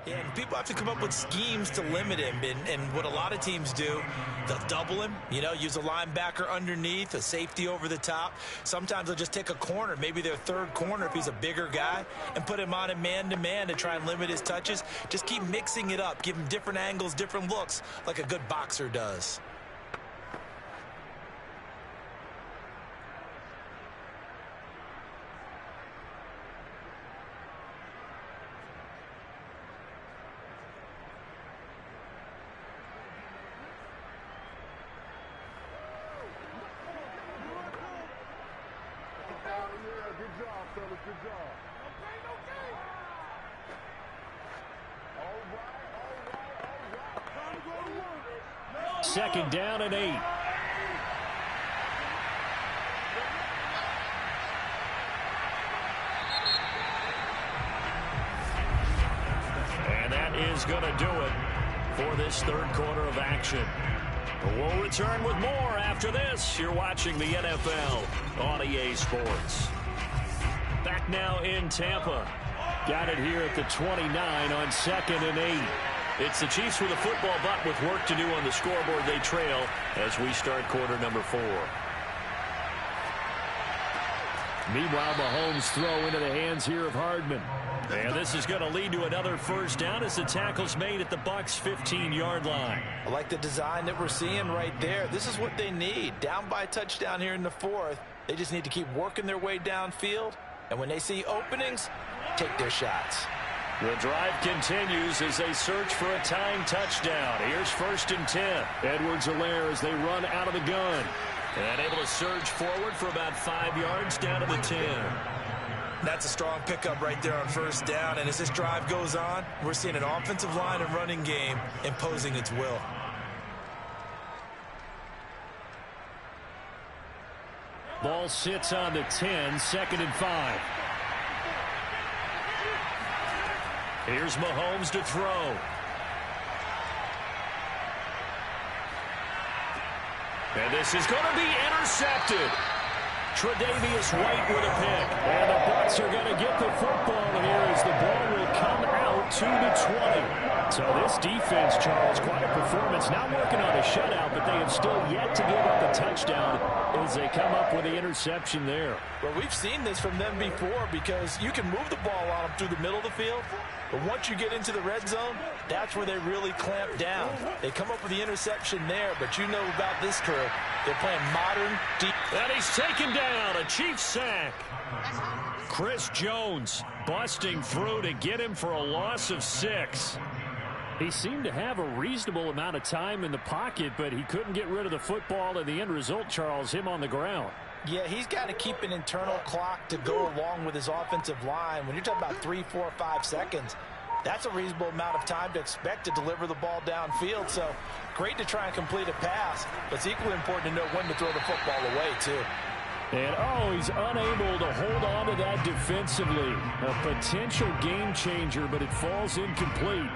Yeah, and people have to come up with schemes to limit him. And what a lot of teams do, they'll double him, use a linebacker underneath, a safety over the top. Sometimes they'll just take a corner, maybe their third corner if he's a bigger guy, and put him on a man-to-man to try and limit his touches. Just keep mixing it up, give him different angles, different looks, like a good boxer does. Second down and 8. And that is going to do it for this third quarter of action. We'll return with more after this. You're watching the NFL on EA Sports. Back now in Tampa. Got it here at the 29 on second and 8. It's the Chiefs with a football, but with work to do on the scoreboard. They trail as we start quarter number 4. Meanwhile, Mahomes throw into the hands here of Hardman. And this is going to lead to another first down as the tackle's made at the Bucs' 15-yard line. I like the design that we're seeing right there. This is what they need. Down by a touchdown here in the 4th. They just need to keep working their way downfield. And when they see openings, take their shots. The drive continues as they search for a tying touchdown. Here's 1st and 10. Edwards-Helaire as they run out of the gun. And able to surge forward for about 5 yards down to the 10. That's a strong pickup right there on first down. And as this drive goes on, we're seeing an offensive line and running game imposing its will. Ball sits on the 10, 2nd and 5. Here's Mahomes to throw. And this is going to be intercepted. Tre'Davious White with a pick. And the Bucs are going to get the football here as the ball will come out to the 20. So this defense, Charles, quite a performance. Not working on a shutout, but they have still yet to give up a touchdown as they come up with the interception there. Well, we've seen this from them before because you can move the ball on them through the middle of the field. But once you get into the red zone, that's where they really clamp down. They come up with the interception there, but you know about this crew. They're playing modern deep. And he's taken down, a Chiefs sack. Chris Jones busting through to get him for a loss of 6. He seemed to have a reasonable amount of time in the pocket, but he couldn't get rid of the football, and the end result, Charles, him on the ground. Yeah, he's got to keep an internal clock to go along with his offensive line. When you're talking about 3, 4, 5 seconds, that's a reasonable amount of time to expect to deliver the ball downfield. So great to try and complete a pass, but it's equally important to know when to throw the football away, too. And, he's unable to hold on to that defensively. A potential game changer, but it falls incomplete.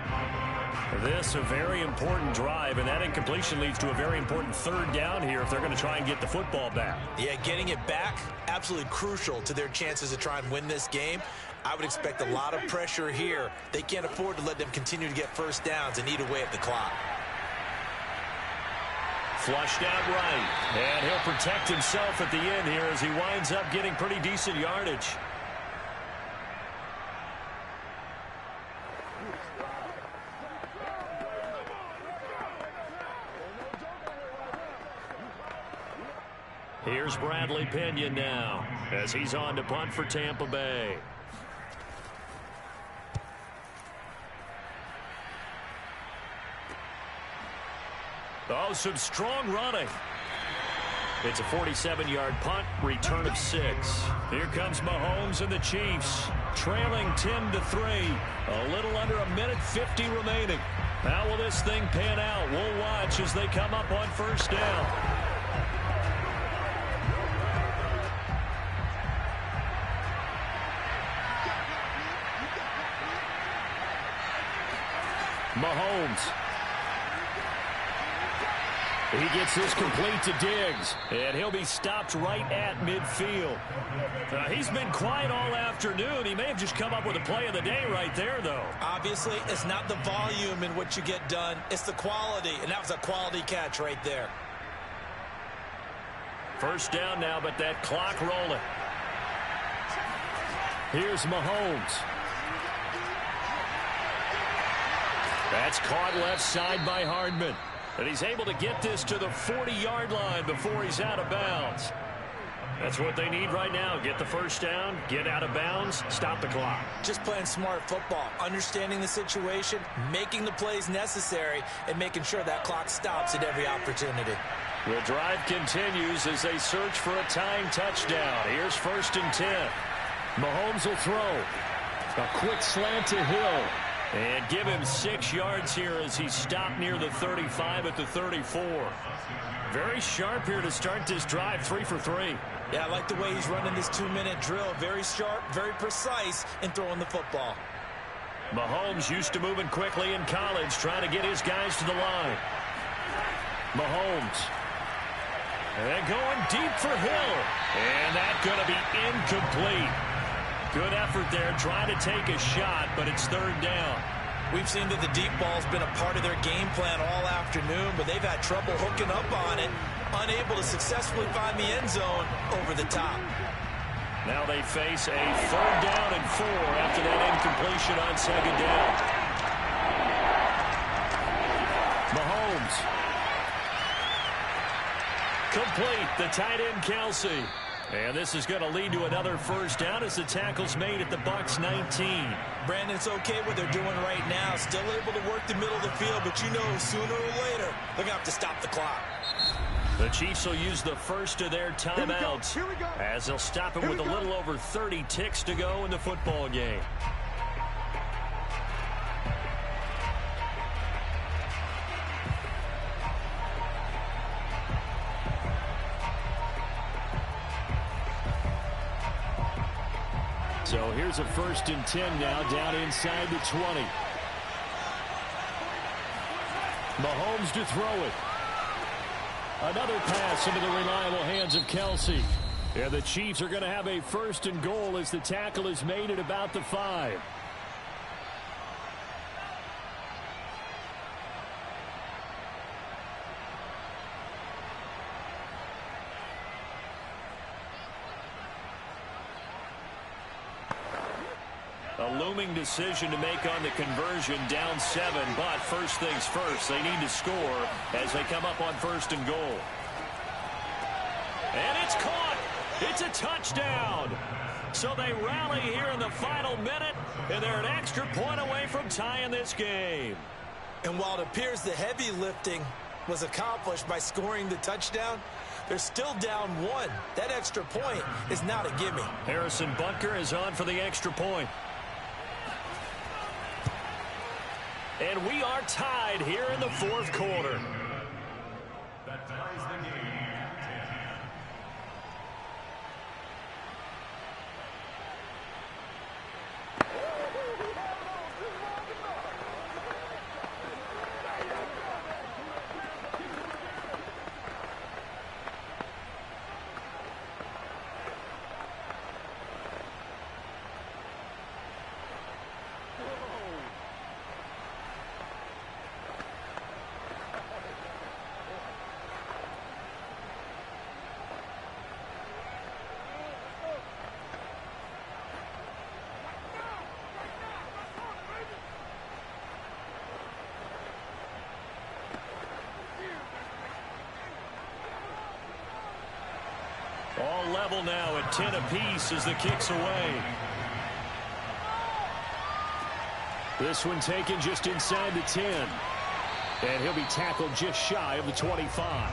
This a very important drive, and that incompletion leads to a very important third down here if they're going to try and get the football back. Yeah, getting it back, absolutely crucial to their chances to try and win this game. I would expect a lot of pressure here. They can't afford to let them continue to get first downs and eat away at the clock. Flushed out right, and he'll protect himself at the end here as he winds up getting pretty decent yardage. Here's Bradley Pinion now as he's on to punt for Tampa Bay. Oh, some strong running. It's a 47-yard punt, return of 6. Here comes Mahomes and the Chiefs, trailing 10-3. A little under a minute 50 remaining. How will this thing pan out? We'll watch as they come up on first down. Mahomes. He gets this complete to Diggs, and he'll be stopped right at midfield. He's been quiet all afternoon. He may have just come up with a play of the day right there, though. Obviously, it's not the volume in what you get done. It's the quality, and that was a quality catch right there. First down now, but that clock rolling. Here's Mahomes. That's caught left side by Hardman. And he's able to get this to the 40-yard line before he's out of bounds. That's what they need right now. Get the first down, get out of bounds, stop the clock. Just playing smart football, understanding the situation, making the plays necessary, and making sure that clock stops at every opportunity. The drive continues as they search for a tying touchdown. Here's 1st and 10. Mahomes will throw. A quick slant to Hill. And give him 6 yards here as he's stopped near the 35 at the 34. Very sharp here to start this drive, 3 for 3. Yeah, I like the way he's running this 2-minute drill. Very sharp, very precise in throwing the football. Mahomes used to moving quickly in college, trying to get his guys to the line. Mahomes. And going deep for Hill. And that's going to be incomplete. Good effort there, trying to take a shot, but it's 3rd down. We've seen that the deep ball's been a part of their game plan all afternoon, but they've had trouble hooking up on it, unable to successfully find the end zone over the top. Now they face a 3rd down and 4 after that incompletion on 2nd down. Mahomes. Complete, the tight end Kelsey. And this is going to lead to another first down as the tackle's made at the Bucs 19. Brandon, it's okay what they're doing right now. Still able to work the middle of the field, but you know sooner or later they're going to have to stop the clock. The Chiefs will use the first of their timeouts as they'll stop him with a little over 30 ticks to go in the football game. So here's a 1st and 10 now down inside the 20. Mahomes to throw it. Another pass into the reliable hands of Kelsey. And the Chiefs are going to have a 1st and goal as the tackle is made at about the 5. A looming decision to make on the conversion, down 7, but first things first, they need to score as they come up on 1st and goal. And it's caught. It's a touchdown. So they rally here in the final minute, and they're an extra point away from tying this game. And while it appears the heavy lifting was accomplished by scoring the touchdown, they're still down 1. That extra point is not a gimme. Harrison Butker is on for the extra point. And we are tied here in the 4th quarter. That ties the game. All level now at 10 apiece as the kick's away. This one taken just inside the 10. And he'll be tackled just shy of the 25.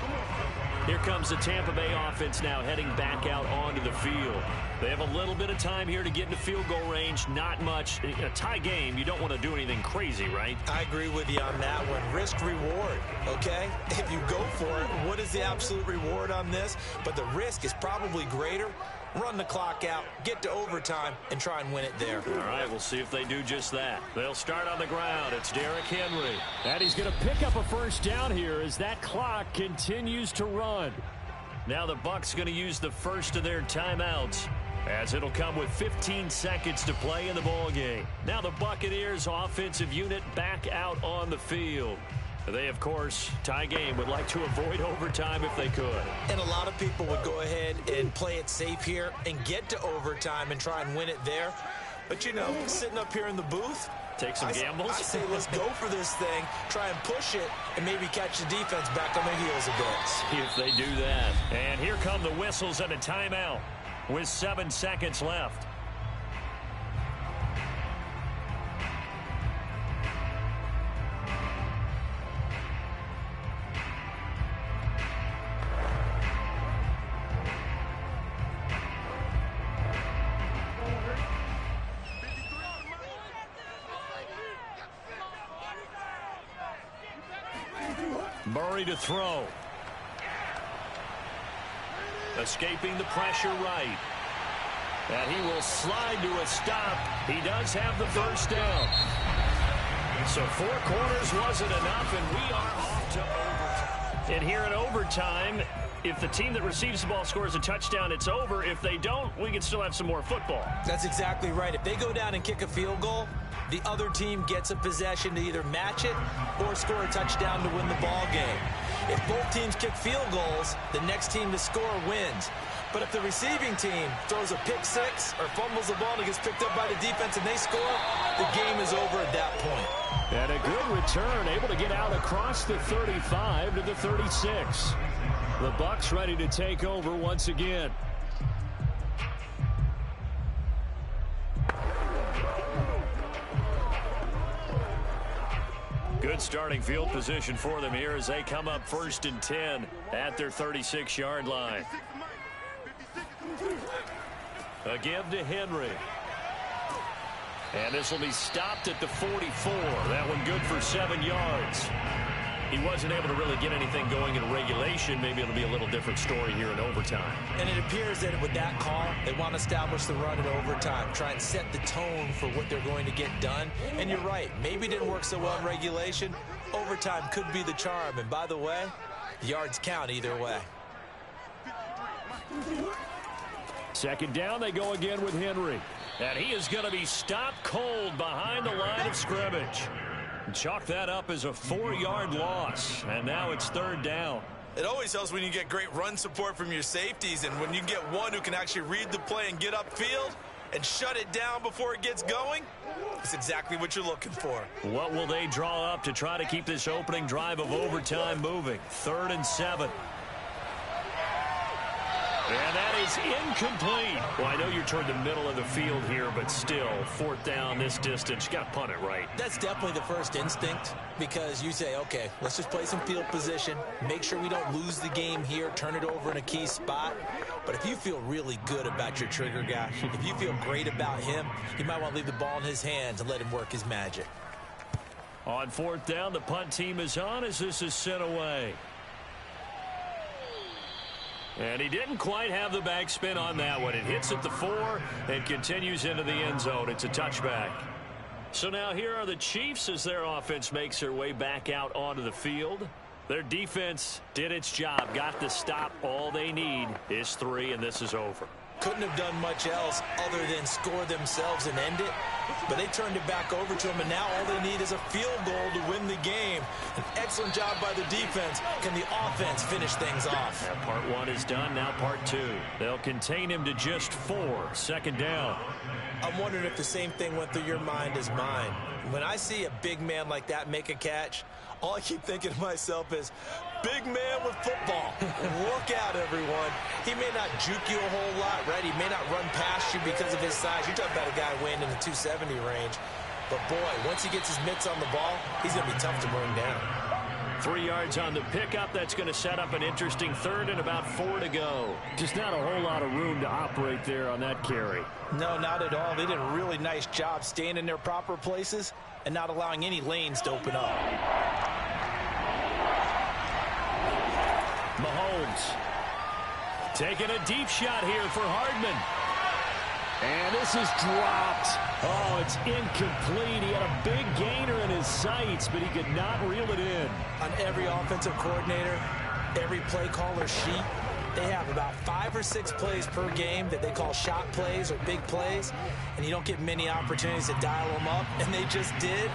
Here comes the Tampa Bay offense now heading back out onto the field. They have a little bit of time here to get into field goal range. Not much. In a tie game, you don't want to do anything crazy, right? I agree with you on that one. Risk reward, okay? If you go for it, what is the absolute reward on this? But the risk is probably greater run the clock out, get to overtime, and try and win it there. All right, we'll see if they do just that. They'll start on the ground. It's Derrick Henry. And he's going to pick up a first down here as that clock continues to run. Now the Bucs going to use the first of their timeouts, as it'll come with 15 seconds to play in the ball game. Now the Buccaneers offensive unit back out on the field. They, of course, tie game, would like to avoid overtime if they could. And a lot of people would go ahead and play it safe here and get to overtime and try and win it there. But, you know, sitting up here in the booth, take some gambles. I say let's go for this thing, try and push it, and maybe catch the defense back on their heels a bit. See if they do that. And here come the whistles and a timeout with 7 seconds left. Murray to throw. Escaping the pressure right. And he will slide to a stop. He does have the first down. So 4 quarters wasn't enough, and we are off to overtime. And here in overtime, if the team that receives the ball scores a touchdown, it's over. If they don't, we can still have some more football. That's exactly right. If they go down and kick a field goal, the other team gets a possession to either match it or score a touchdown to win the ball game. If both teams kick field goals, the next team to score wins. But if the receiving team throws a pick six or fumbles the ball and it gets picked up by the defense and they score, the game is over at that point. And a good return, able to get out across the 35 to the 36. The Bucs ready to take over once again. Good starting field position for them here as they come up 1st and 10 at their 36-yard line. A give to Henry. And this will be stopped at the 44. That one good for 7 yards. He wasn't able to really get anything going in regulation. Maybe it'll be a little different story here in overtime. And it appears that with that call, they want to establish the run in overtime, try and set the tone for what they're going to get done. And you're right, maybe it didn't work so well in regulation. Overtime could be the charm. And by the way, yards count either way. 2nd down, they go again with Henry. And he is going to be stopped cold behind the line of scrimmage. Chalk that up as a 4-yard loss, and now it's 3rd down. It always helps when you get great run support from your safeties, and when you get one who can actually read the play and get upfield and shut it down before it gets going, it's exactly what you're looking for. What will they draw up to try to keep this opening drive of overtime moving? 3rd and 7. And that is incomplete. Well, I know you're toward the middle of the field here, but still, 4th down this distance. You got to punt it right. That's definitely the first instinct, because you say, okay, let's just play some field position, make sure we don't lose the game here, turn it over in a key spot. But if you feel really good about your trigger guy, if you feel great about him, you might want to leave the ball in his hands and let him work his magic. On 4th down, the punt team is on as this is sent away. And he didn't quite have the backspin on that one. It hits at the 4 and continues into the end zone. It's a touchback. So now here are the Chiefs as their offense makes their way back out onto the field. Their defense did its job, got the stop. All they need is 3, and this is over. Couldn't have done much else other than score themselves and end it. But they turned it back over to them, and now all they need is a field goal to win the game. An excellent job by the defense. Can the offense finish things off? That part 1 is done. Now part 2. They'll contain him to just 4. 2nd down. I'm wondering if the same thing went through your mind as mine. When I see a big man like that make a catch, all I keep thinking to myself is, big man with football. Look out, everyone. He may not juke you a whole lot, right? He may not run past you because of his size. You're talking about a guy weighing in the 270 range. But, boy, once he gets his mitts on the ball, he's going to be tough to bring down. 3 yards on the pickup. That's going to set up an interesting 3rd and about 4 to go. Just not a whole lot of room to operate there on that carry. No, not at all. They did a really nice job staying in their proper places and not allowing any lanes to open up. Mahomes. Taking a deep shot here for Hardman. And this is dropped. Oh, it's incomplete. He had a big gainer in his sights, but he could not reel it in. On every offensive coordinator, every play caller sheet, they have about 5 or 6 plays per game that they call shot plays or big plays, and you don't get many opportunities to dial them up, and they just did,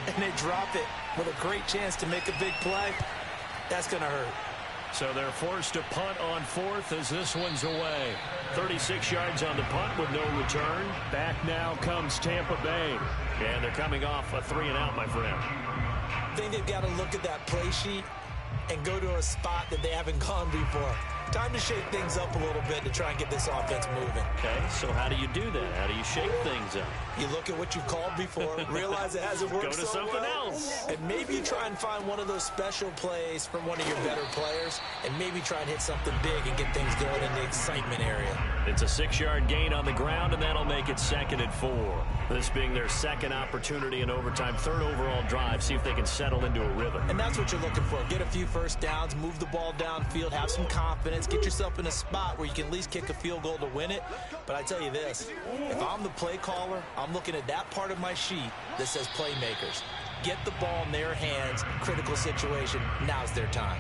and they drop it with a great chance to make a big play. That's going to hurt. So they're forced to punt on 4th as this one's away. 36 yards on the punt with no return. Back now comes Tampa Bay. And they're coming off a 3-and-out, my friend. I think they've got to look at that play sheet and go to a spot that they haven't gone before. Time to shake things up a little bit to try and get this offense moving. Okay, so how do you do that? How do you shake things up? You look at what you've called before, realize it hasn't worked Go to something else. And maybe you try and find one of those special plays from one of your better players, and maybe try and hit something big and get things going in the excitement area. It's a 6-yard gain on the ground, and that'll make it 2nd and 4. This being their second opportunity in overtime, 3rd overall drive, see if they can settle into a rhythm. And that's what you're looking for. Get a few first downs, move the ball downfield, have some confidence, get yourself in a spot where you can at least kick a field goal to win it. But I tell you this, if I'm the play caller, I'm looking at that part of my sheet that says playmakers. Get the ball in their hands, critical situation, now's their time.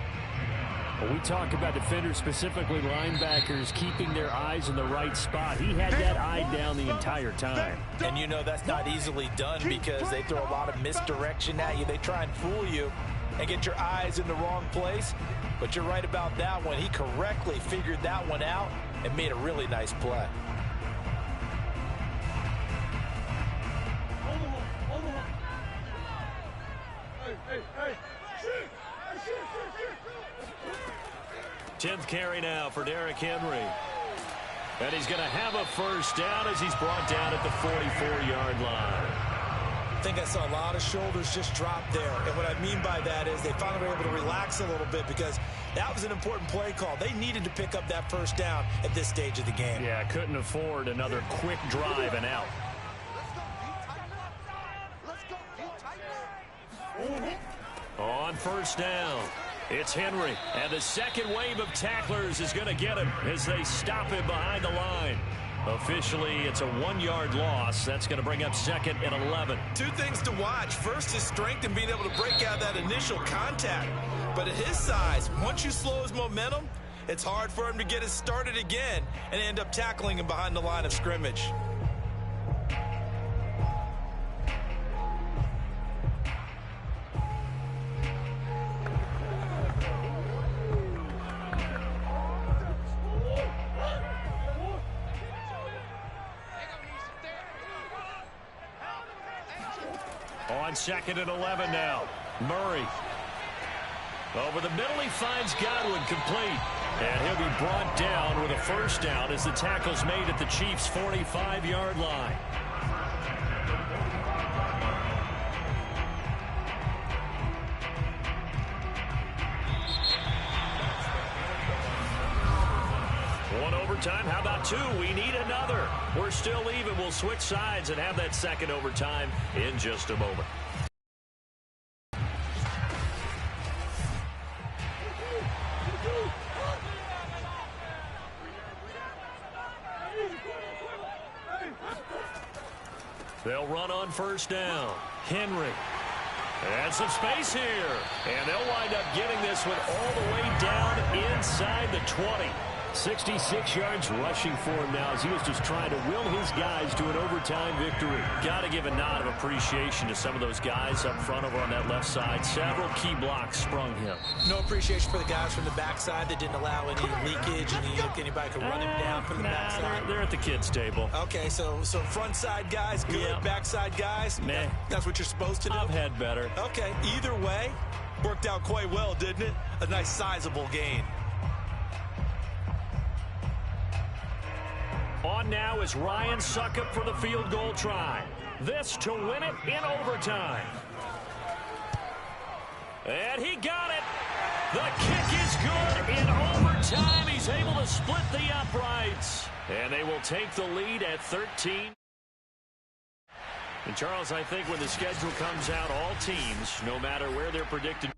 Well, we talk about defenders, specifically linebackers, keeping their eyes in the right spot. He had that eye down the entire time. And you know that's not easily done because they throw a lot of misdirection at you. They try and fool you and get your eyes in the wrong place. But you're right about that one. He correctly figured that one out and made a really nice play. Hey. 10th carry now for Derrick Henry. And he's going to have a first down as he's brought down at the 44-yard line. I think I saw a lot of shoulders just drop there. And what I mean by that is they finally were able to relax a little bit because that was an important play call. They needed to pick up that first down at this stage of the game. Yeah, couldn't afford another quick drive and out. On first down, it's Henry. And the second wave of tacklers is going to get him as they stop him behind the line. Officially, it's a 1-yard loss. That's going to bring up 2nd and 11. 2 things to watch. First, his strength and being able to break out that initial contact. But at his size, once you slow his momentum, it's hard for him to get it started again and end up tackling him behind the line of scrimmage. On 2nd and 11 now. Murray. Over the middle, he finds Godwin complete. And he'll be brought down with a first down as the tackle's made at the Chiefs' 45-yard line. One overtime. How about 2? We need another. We're still even. We'll switch sides and have that second overtime in just a moment. They'll run on first down. Henry. And some space here. And they'll wind up getting this one all the way down inside the 20. 66 yards rushing for him now as he was just trying to will his guys to an overtime victory. Got to give a nod of appreciation to some of those guys up front over on that left side. Several key blocks sprung him. No appreciation for the guys from the backside that didn't allow any leakage and anybody could run him down from the backside. They're at the kids' table. Okay, so front side guys, good. Yeah. Backside guys, Meh. That's what you're supposed to do? I've had better. Okay, either way, worked out quite well, didn't it? A nice sizable gain. On now is Ryan Succop for the field goal try. This to win it in overtime. And he got it. The kick is good in overtime. He's able to split the uprights. And they will take the lead at 13. And Charles, I think when the schedule comes out, all teams, no matter where they're predicted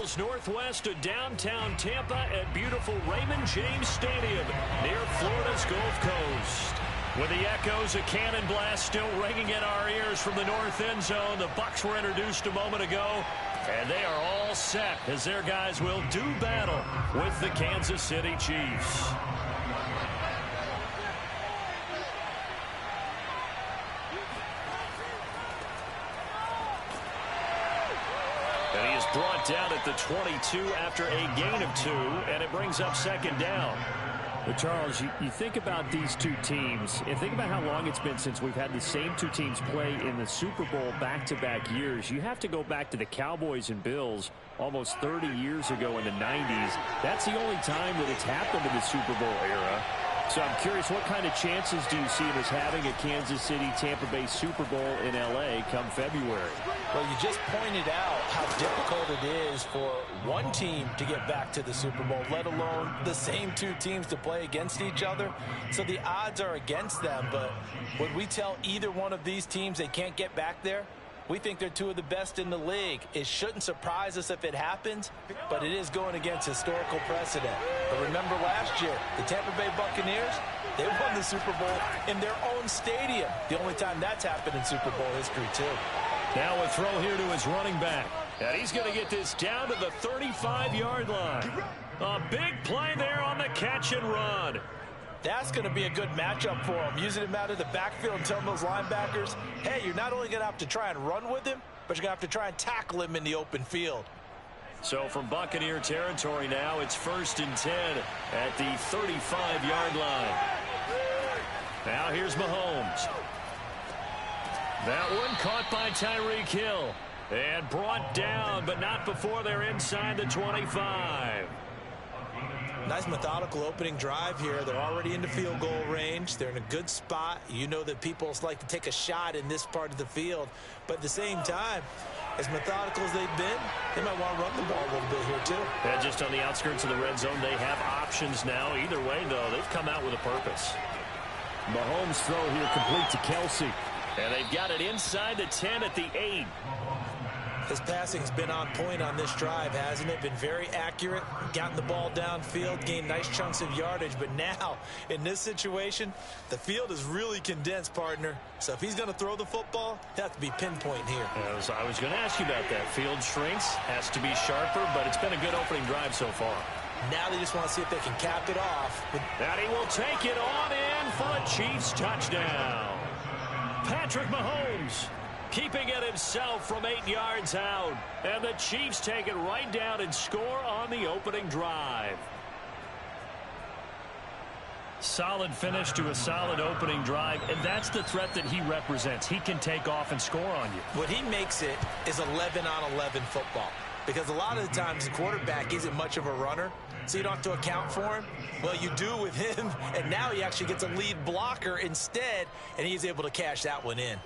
miles northwest of downtown Tampa at beautiful Raymond James Stadium near Florida's Gulf Coast. With the echoes of cannon blast still ringing in our ears from the north end zone, the Bucs were introduced a moment ago, and they are all set as their guys will do battle with the Kansas City Chiefs. And he is brought down at the 22 after a gain of 2, and it brings up second down. But Charles, you think about these two teams, and think about how long it's been since we've had the same two teams play in the Super Bowl back-to-back years. You have to go back to the Cowboys and Bills almost 30 years ago in the 90s. That's the only time that it's happened in the Super Bowl era. So I'm curious, what kind of chances do you see us having a Kansas City-Tampa Bay Super Bowl in L.A. come February? Well, you just pointed out how difficult it is for one team to get back to the Super Bowl, let alone the same two teams to play against each other. So the odds are against them, but would we tell either one of these teams they can't get back there? We think they're two of the best in the league. It shouldn't surprise us if it happens, but it is going against historical precedent. But remember last year, the Tampa Bay Buccaneers, they won the Super Bowl in their own stadium. The only time that's happened in Super Bowl history, too. Now a throw here to his running back. And he's going to get this down to the 35-yard line. A big play there on the catch and run. That's going to be a good matchup for him, using him out of the backfield and telling those linebackers, hey, you're not only going to have to try and run with him, but you're going to have to try and tackle him in the open field. So from Buccaneer territory now, it's 1st and 10 at the 35-yard line. Now here's Mahomes. That one caught by Tyreek Hill and brought down, but not before they're inside the 25. Nice methodical opening drive here. They're already into field goal range. They're in a good spot. You know that people like to take a shot in this part of the field. But at the same time, as methodical as they've been, they might want to run the ball a little bit here too. Yeah, just on the outskirts of the red zone, they have options now. Either way, though, they've come out with a purpose. Mahomes' throw here complete to Kelsey. And they've got it inside the 10 at the 8. His passing's been on point on this drive, hasn't it? Been very accurate, gotten the ball downfield, gained nice chunks of yardage. But now, in this situation, the field is really condensed, partner. So if he's going to throw the football, it has to be pinpoint here. I was going to ask you about that. Field shrinks, has to be sharper, but it's been a good opening drive so far. Now they just want to see if they can cap it off. And he will take it on in for a Chiefs touchdown. Patrick Mahomes keeping it himself from 8 yards out. And the Chiefs take it right down and score on the opening drive. Solid finish to a solid opening drive, and that's the threat that he represents. He can take off and score on you. What he makes it is 11-on-11 football. Because a lot of the times the quarterback isn't much of a runner, so you don't have to account for him. Well, you do with him, and now he actually gets a lead blocker instead, and he's able to cash that one in.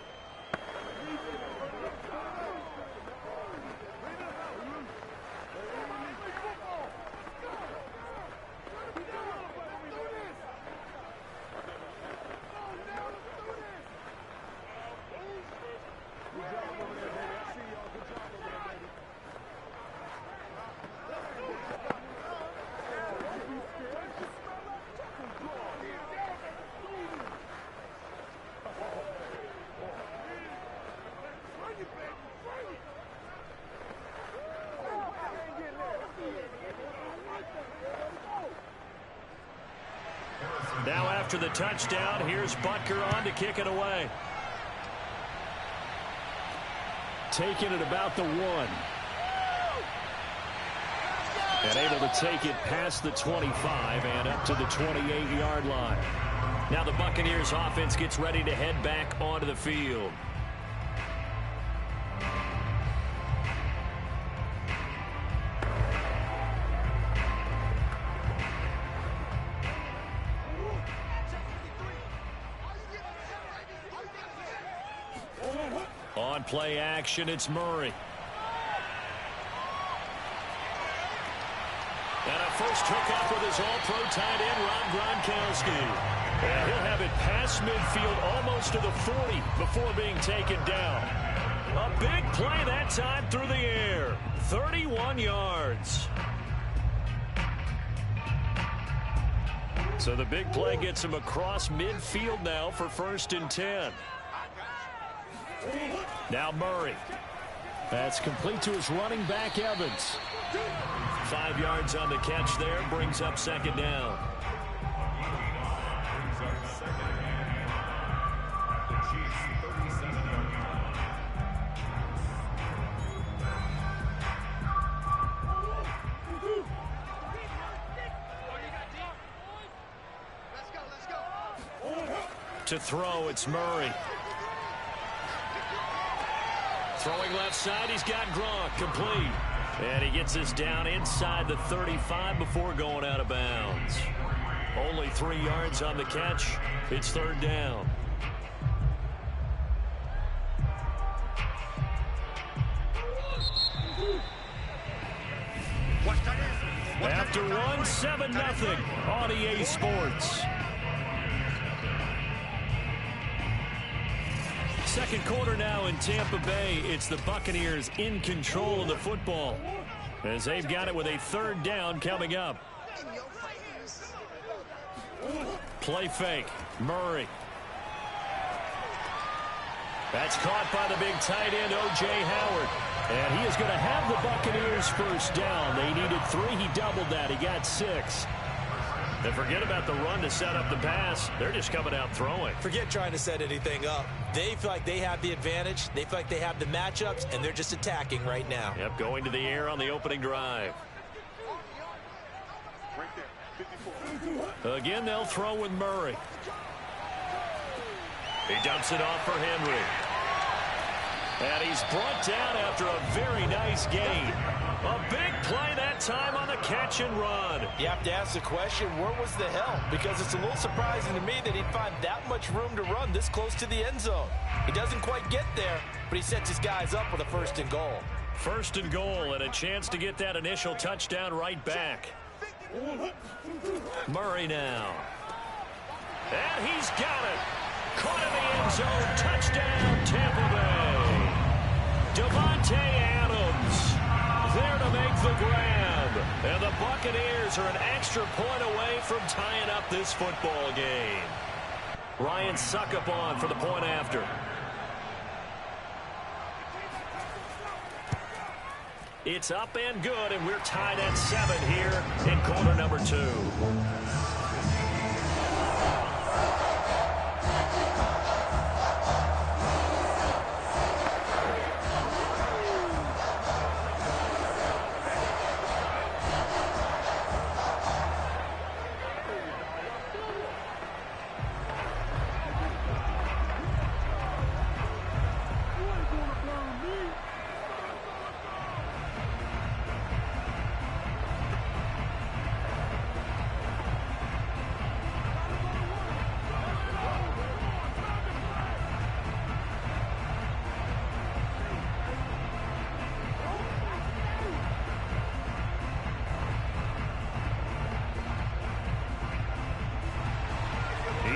Now after the touchdown, here's Butker on to kick it away. Taking it about the 1. And able to take it past the 25 and up to the 28-yard line. Now the Buccaneers offense gets ready to head back onto the field. On play action, it's Murray. And a first hookup with his all-pro tight end, Rob Gronkowski. And he'll have it past midfield almost to the 40 before being taken down. A big play that time through the air. 31 yards. So the big play gets him across midfield now for 1st and 10. Now Murray. That's complete to his running back, Evans. 5 yards on the catch there, brings up 2nd down. To throw, it's Murray. Throwing left side, he's got Gronk, complete. And he gets us down inside the 35 before going out of bounds. Only 3 yards on the catch. It's 3rd down. After one, 7-0 on EA Sports. Second quarter now in Tampa Bay. It's the Buccaneers in control of the football as they've got it with a 3rd down coming up. Play fake. Murray. That's caught by the big tight end, O.J. Howard. And he is going to have the Buccaneers 1st down. They needed 3. He doubled that. He got 6. And forget about the run to set up the pass. They're just coming out throwing. Forget trying to set anything up. They feel like they have the advantage. They feel like they have the matchups, and they're just attacking right now. Yep, going to the air on the opening drive. Again, they'll throw with Murray. He dumps it off for Henry. And he's brought down after a very nice gain. A big play that time on the catch and run. You have to ask the question, where was the help? Because it's a little surprising to me that he'd find that much room to run this close to the end zone. He doesn't quite get there, but he sets his guys up with a 1st and goal. 1st and goal and a chance to get that initial touchdown right back. Murray now. And he's got it. Caught in the end zone. Touchdown, Tampa Bay. Devontae Adams there to make the grab. And the Buccaneers are an extra point away from tying up this football game. Ryan Suckup on for the point after. It's up and good, and we're tied at 7 here in quarter number 2.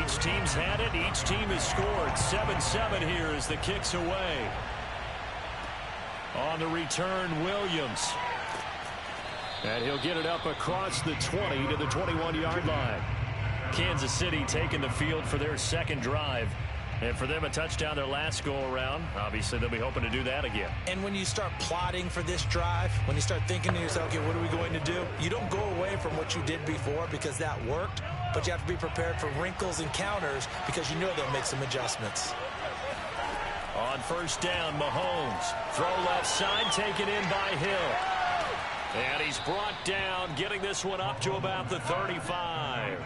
Each team's had it. Each team has scored. 7-7 here as the kick's away. On the return, Williams. And he'll get it up across the 20 to the 21-yard line. Kansas City taking the field for their 2nd drive. And for them, a touchdown their last go-around. Obviously, they'll be hoping to do that again. And when you start plotting for this drive, when you start thinking to yourself, okay, what are we going to do? You don't go away from what you did before because that worked. But you have to be prepared for wrinkles and counters because you know they'll make some adjustments. On 1st down, Mahomes. Throw left side, taken in by Hill. And he's brought down, getting this one up to about the 35.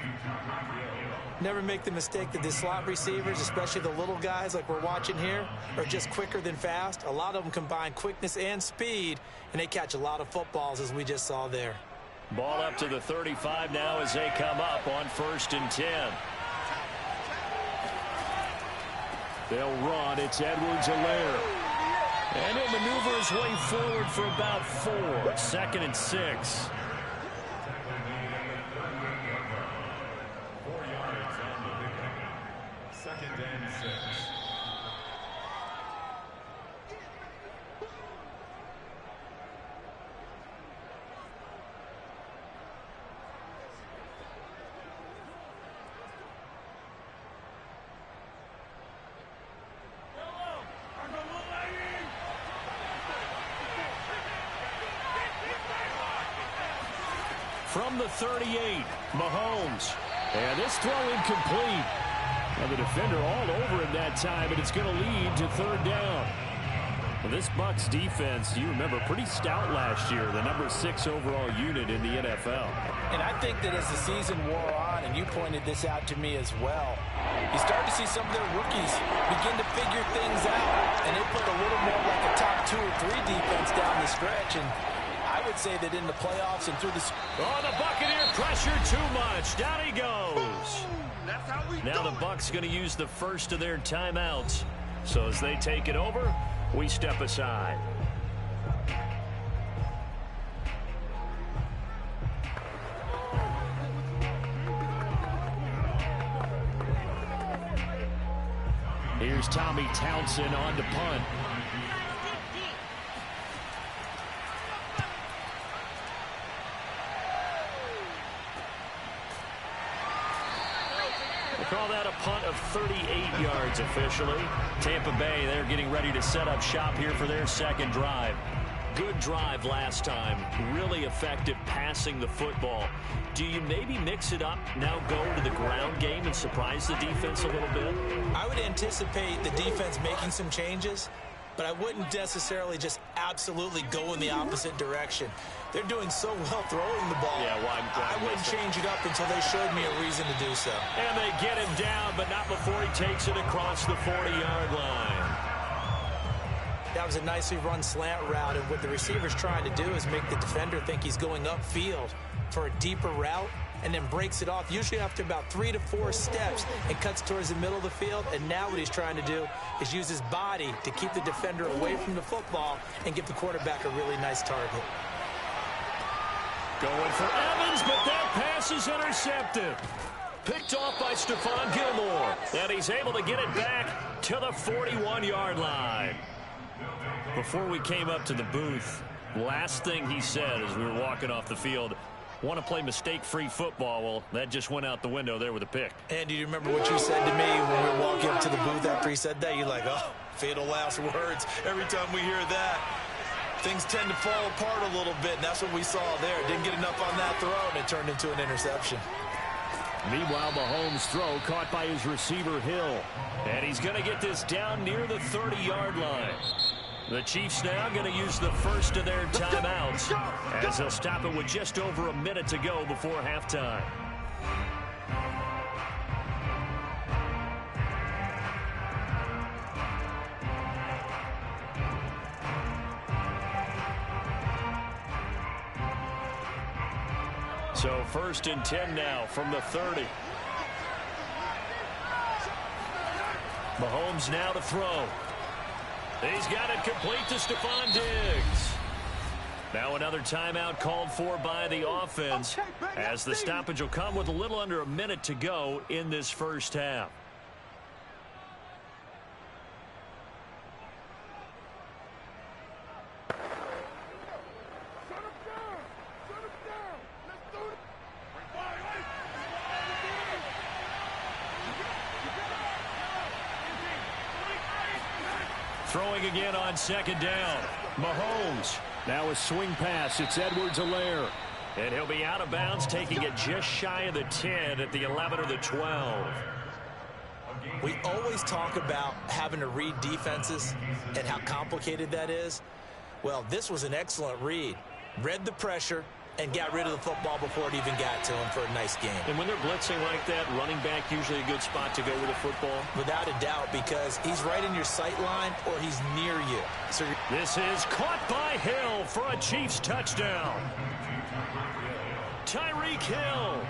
Never make the mistake that the slot receivers, especially the little guys like we're watching here, are just quicker than fast. A lot of them combine quickness and speed, and they catch a lot of footballs, as we just saw there. Ball up to the 35 now as they come up on 1st and 10. They'll run. It's Edwards-Helaire. And he'll maneuver his way forward for about 4. 2nd and 6. from the 38. Mahomes. And this throw incomplete. Now the defender all over him that time, and it's going to lead to third down. Well, this Bucs defense, you remember, pretty stout last year, the number 6 overall unit in the NFL. And I think that as the season wore on, and you pointed this out to me as well, you start to see some of their rookies begin to figure things out, and they put a little more like a top 2 or 3 defense down the stretch. And I would say that in the playoffs and through the... Oh, the Buccaneer pressure too much. Down he goes. Now the Bucs going to use the first of their timeouts. So as they take it over, we step aside. Here's Tommy Townsend on to punt. Call that a punt of 38 yards officially. Tampa Bay, they're getting ready to set up shop here for their second drive. Good drive last time. Really effective passing the football. Do you maybe mix it up, now go to the ground game and surprise the defense a little bit? I would anticipate the defense making some changes, but I wouldn't necessarily just absolutely go in the opposite direction. They're doing so well throwing the ball. Yeah, why I wouldn't change it up until they showed me a reason to do so. And they get him down, but not before he takes it across the 40-yard line. That was a nicely run slant route, and what the receiver's trying to do is make the defender think he's going upfield for a deeper route, and then breaks it off, usually after about 3 to 4 steps, and cuts towards the middle of the field. And now what he's trying to do is use his body to keep the defender away from the football and give the quarterback a really nice target. Going for Evans, but that pass is intercepted. Picked off by Stephon Gilmore. And he's able to get it back to the 41-yard line. Before we came up to the booth, last thing he said as we were walking off the field, want to play mistake-free football. Well, that just went out the window there with a pick. And do you remember what you said to me when we were walking up to the booth after he said that? You're like, oh, fatal last words. Every time we hear that, things tend to fall apart a little bit, and that's what we saw there. Didn't get enough on that throw, and it turned into an interception. Meanwhile, Mahomes' throw caught by his receiver, Hill. And he's going to get this down near the 30-yard line. The Chiefs now going to use the first of their timeouts as they'll stop it with just over a minute to go before halftime. So 1st and 10 now from the 30. Mahomes now to throw. He's got it complete to Stephon Diggs. Now another timeout called for by the offense as the stoppage will come with a little under a minute to go in this first half. Throwing again on 2nd down. Mahomes. Now a swing pass. It's Edwards-Helaire. And he'll be out of bounds, taking it just shy of the 10 at the 11 or the 12. We always talk about having to read defenses and how complicated that is. Well, this was an excellent read. Read the pressure and got rid of the football before it even got to him for a nice game. And when they're blitzing like that, running back usually a good spot to go with the football? Without a doubt, because he's right in your sight line or he's near you. So this is caught by Hill for a Chiefs touchdown. Tyreek Hill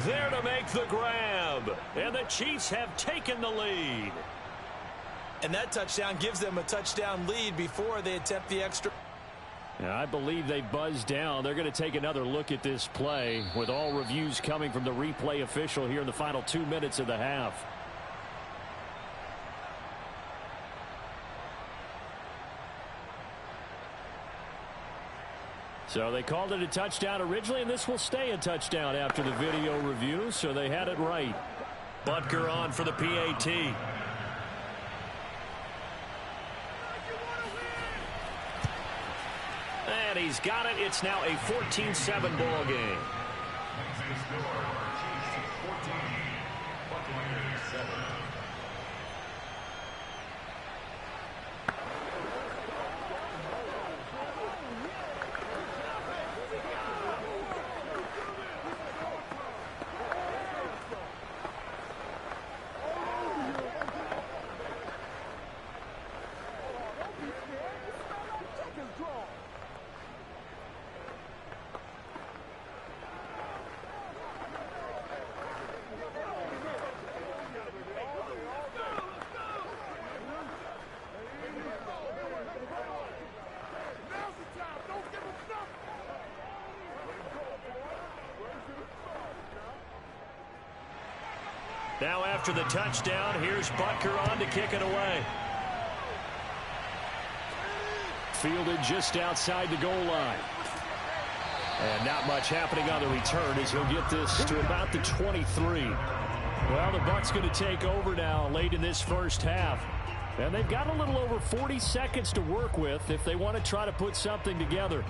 there to make the grab. And the Chiefs have taken the lead. And that touchdown gives them a touchdown lead before they attempt the extra. I believe they buzzed down. They're going to take another look at this play with all reviews coming from the replay official here in the final 2 minutes of the half. So they called it a touchdown originally, and this will stay a touchdown after the video review, so they had it right. Butker on for the PAT. And he's got it. It's now a 14-7 ball game. Now after the touchdown, here's Butker on to kick it away. Fielded just outside the goal line. And not much happening on the return as he'll get this to about the 23. Well, the Bucs going to take over now late in this first half. And they've got a little over 40 seconds to work with if they want to try to put something together.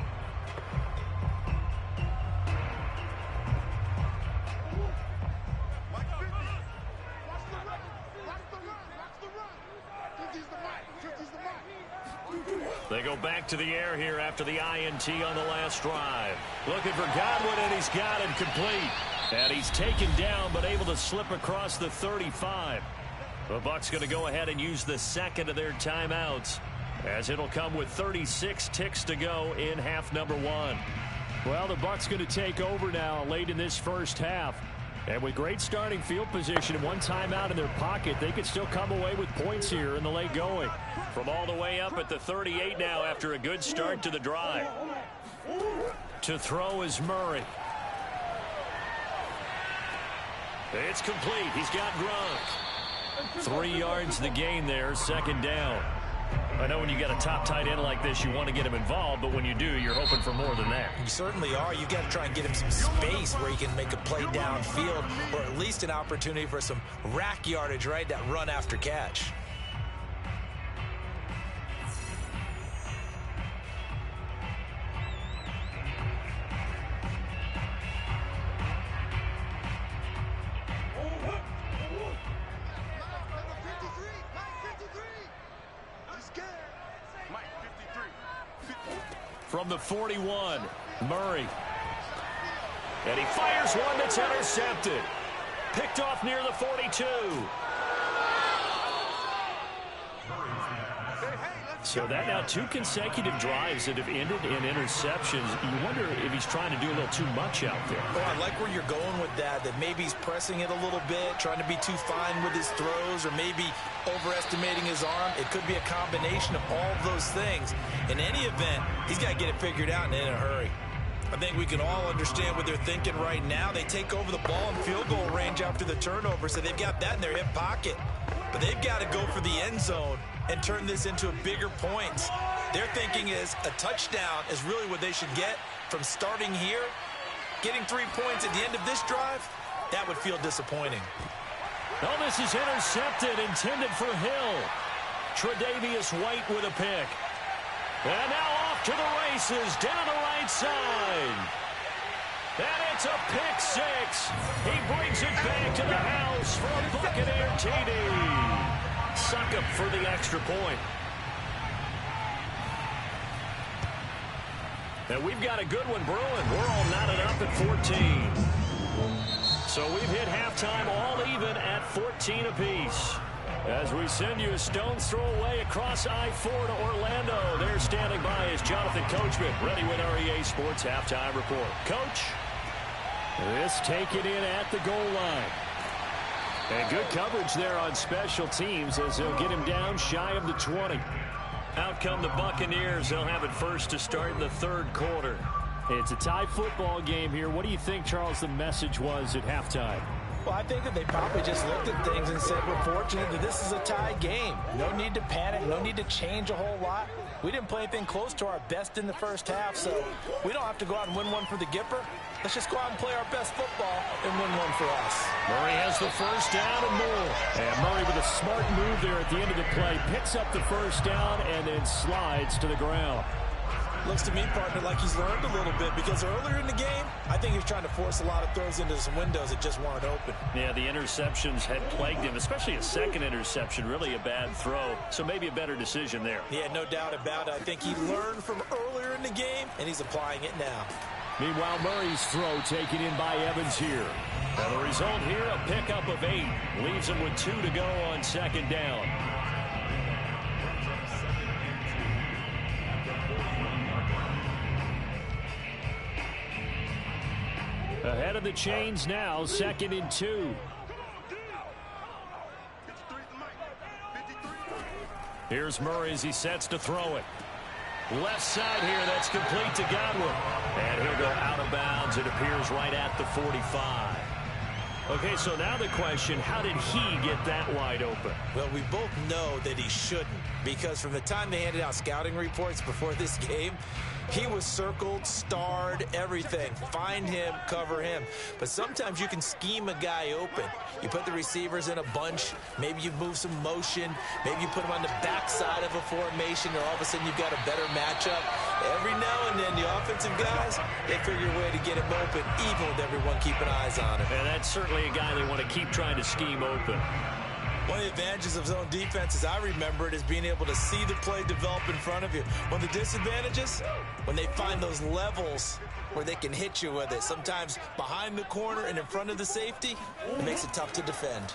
They go back to the air here after the INT on the last drive. Looking for Godwin, and he's got him complete. And he's taken down, but able to slip across the 35. The Bucs going to go ahead and use the second of their timeouts, as it'll come with 36 ticks to go in half number one. Well, the Bucs going to take over now late in this first half. And with great starting field position and one timeout in their pocket, they could still come away with points here in the late going. From all the way up at the 38 now after a good start to the drive. To throw is Murray. It's complete. He's got Gronk. 3 yards the gain there, second down. I know when you got a top tight end like this, you want to get him involved, but when you do, you're hoping for more than that. You certainly are. You've got to try and get him some space where he can make a play downfield, or at least an opportunity for some rack yardage, right? That run after catch. From the 41, Murray. And he fires one that's intercepted. Picked off near the 42. So that now 2 consecutive drives that have ended in interceptions. You wonder if he's trying to do a little too much out there. Oh, I like where you're going with that maybe he's pressing it a little bit, trying to be too fine with his throws, or maybe overestimating his arm. It could be a combination of all of those things. In any event, he's got to get it figured out and in a hurry. I think we can all understand what they're thinking right now. They take over the ball in field goal range after the turnover, so they've got that in their hip pocket. But they've got to go for the end zone and turn this into bigger points. Their thinking is a touchdown is really what they should get from starting here. Getting 3 points at the end of this drive, that would feel disappointing. Oh, this is intercepted, intended for Hill. Tre'Davious White with a pick. And now off to the races, down the right side. And it's a pick six. He brings it back to the house for a Buccaneer TD. Suck up for the extra point. And we've got a good one brewing. We're all knotted up at 14. So we've hit halftime all even at 14 apiece. As we send you a stone's throw away across I-4 to Orlando. There standing by is Jonathan Coachman, ready with our EA Sports Halftime Report. Coach, this taken in at the goal line. And good coverage there on special teams as they'll get him down shy of the 20. Out come the Buccaneers. They'll have it first to start in the third quarter. It's a tie football game here. What do you think, Charles, the message was at halftime? Well, I think that they probably just looked at things and said, we're fortunate that this is a tie game. No need to panic. No need to change a whole lot. We didn't play anything close to our best in the first half, so we don't have to go out and win one for the Gipper. Let's just go out and play our best football and win one for us. Murray has the first down and more. And Murray with a smart move there at the end of the play. Picks up the first down and then slides to the ground. Looks to me, partner, like he's learned a little bit, because earlier in the game, I think he was trying to force a lot of throws into some windows that just weren't open. Yeah, the interceptions had plagued him, especially a second interception, really a bad throw. So maybe a better decision there. Yeah, no doubt about it. I think he learned from earlier in the game, and he's applying it now. Meanwhile, Murray's throw taken in by Evans here. And the result here, a pickup of 8. Leaves him with 2 to go on second down. Ahead of the chains now, 2nd and 2. Here's Murray as he sets to throw it. Left side here, that's complete to Godwin. And he'll go out of bounds. It appears right at the 45. Okay, so now the question, how did he get that wide open? Well, we both know that he shouldn't, because from the time they handed out scouting reports before this game, he was circled, starred, everything. Find him, cover him. But sometimes you can scheme a guy open. You put the receivers in a bunch. Maybe you move some motion. Maybe you put them on the backside of a formation, and all of a sudden you've got a better matchup. Every now and then, the offensive guys, they figure a way to get him open, even with everyone keeping eyes on him. And that's certainly a guy they want to keep trying to scheme open. One of the advantages of zone defense, as I remember it, is being able to see the play develop in front of you. One of the disadvantages, when they find those levels where they can hit you with it, sometimes behind the corner and in front of the safety, it makes it tough to defend.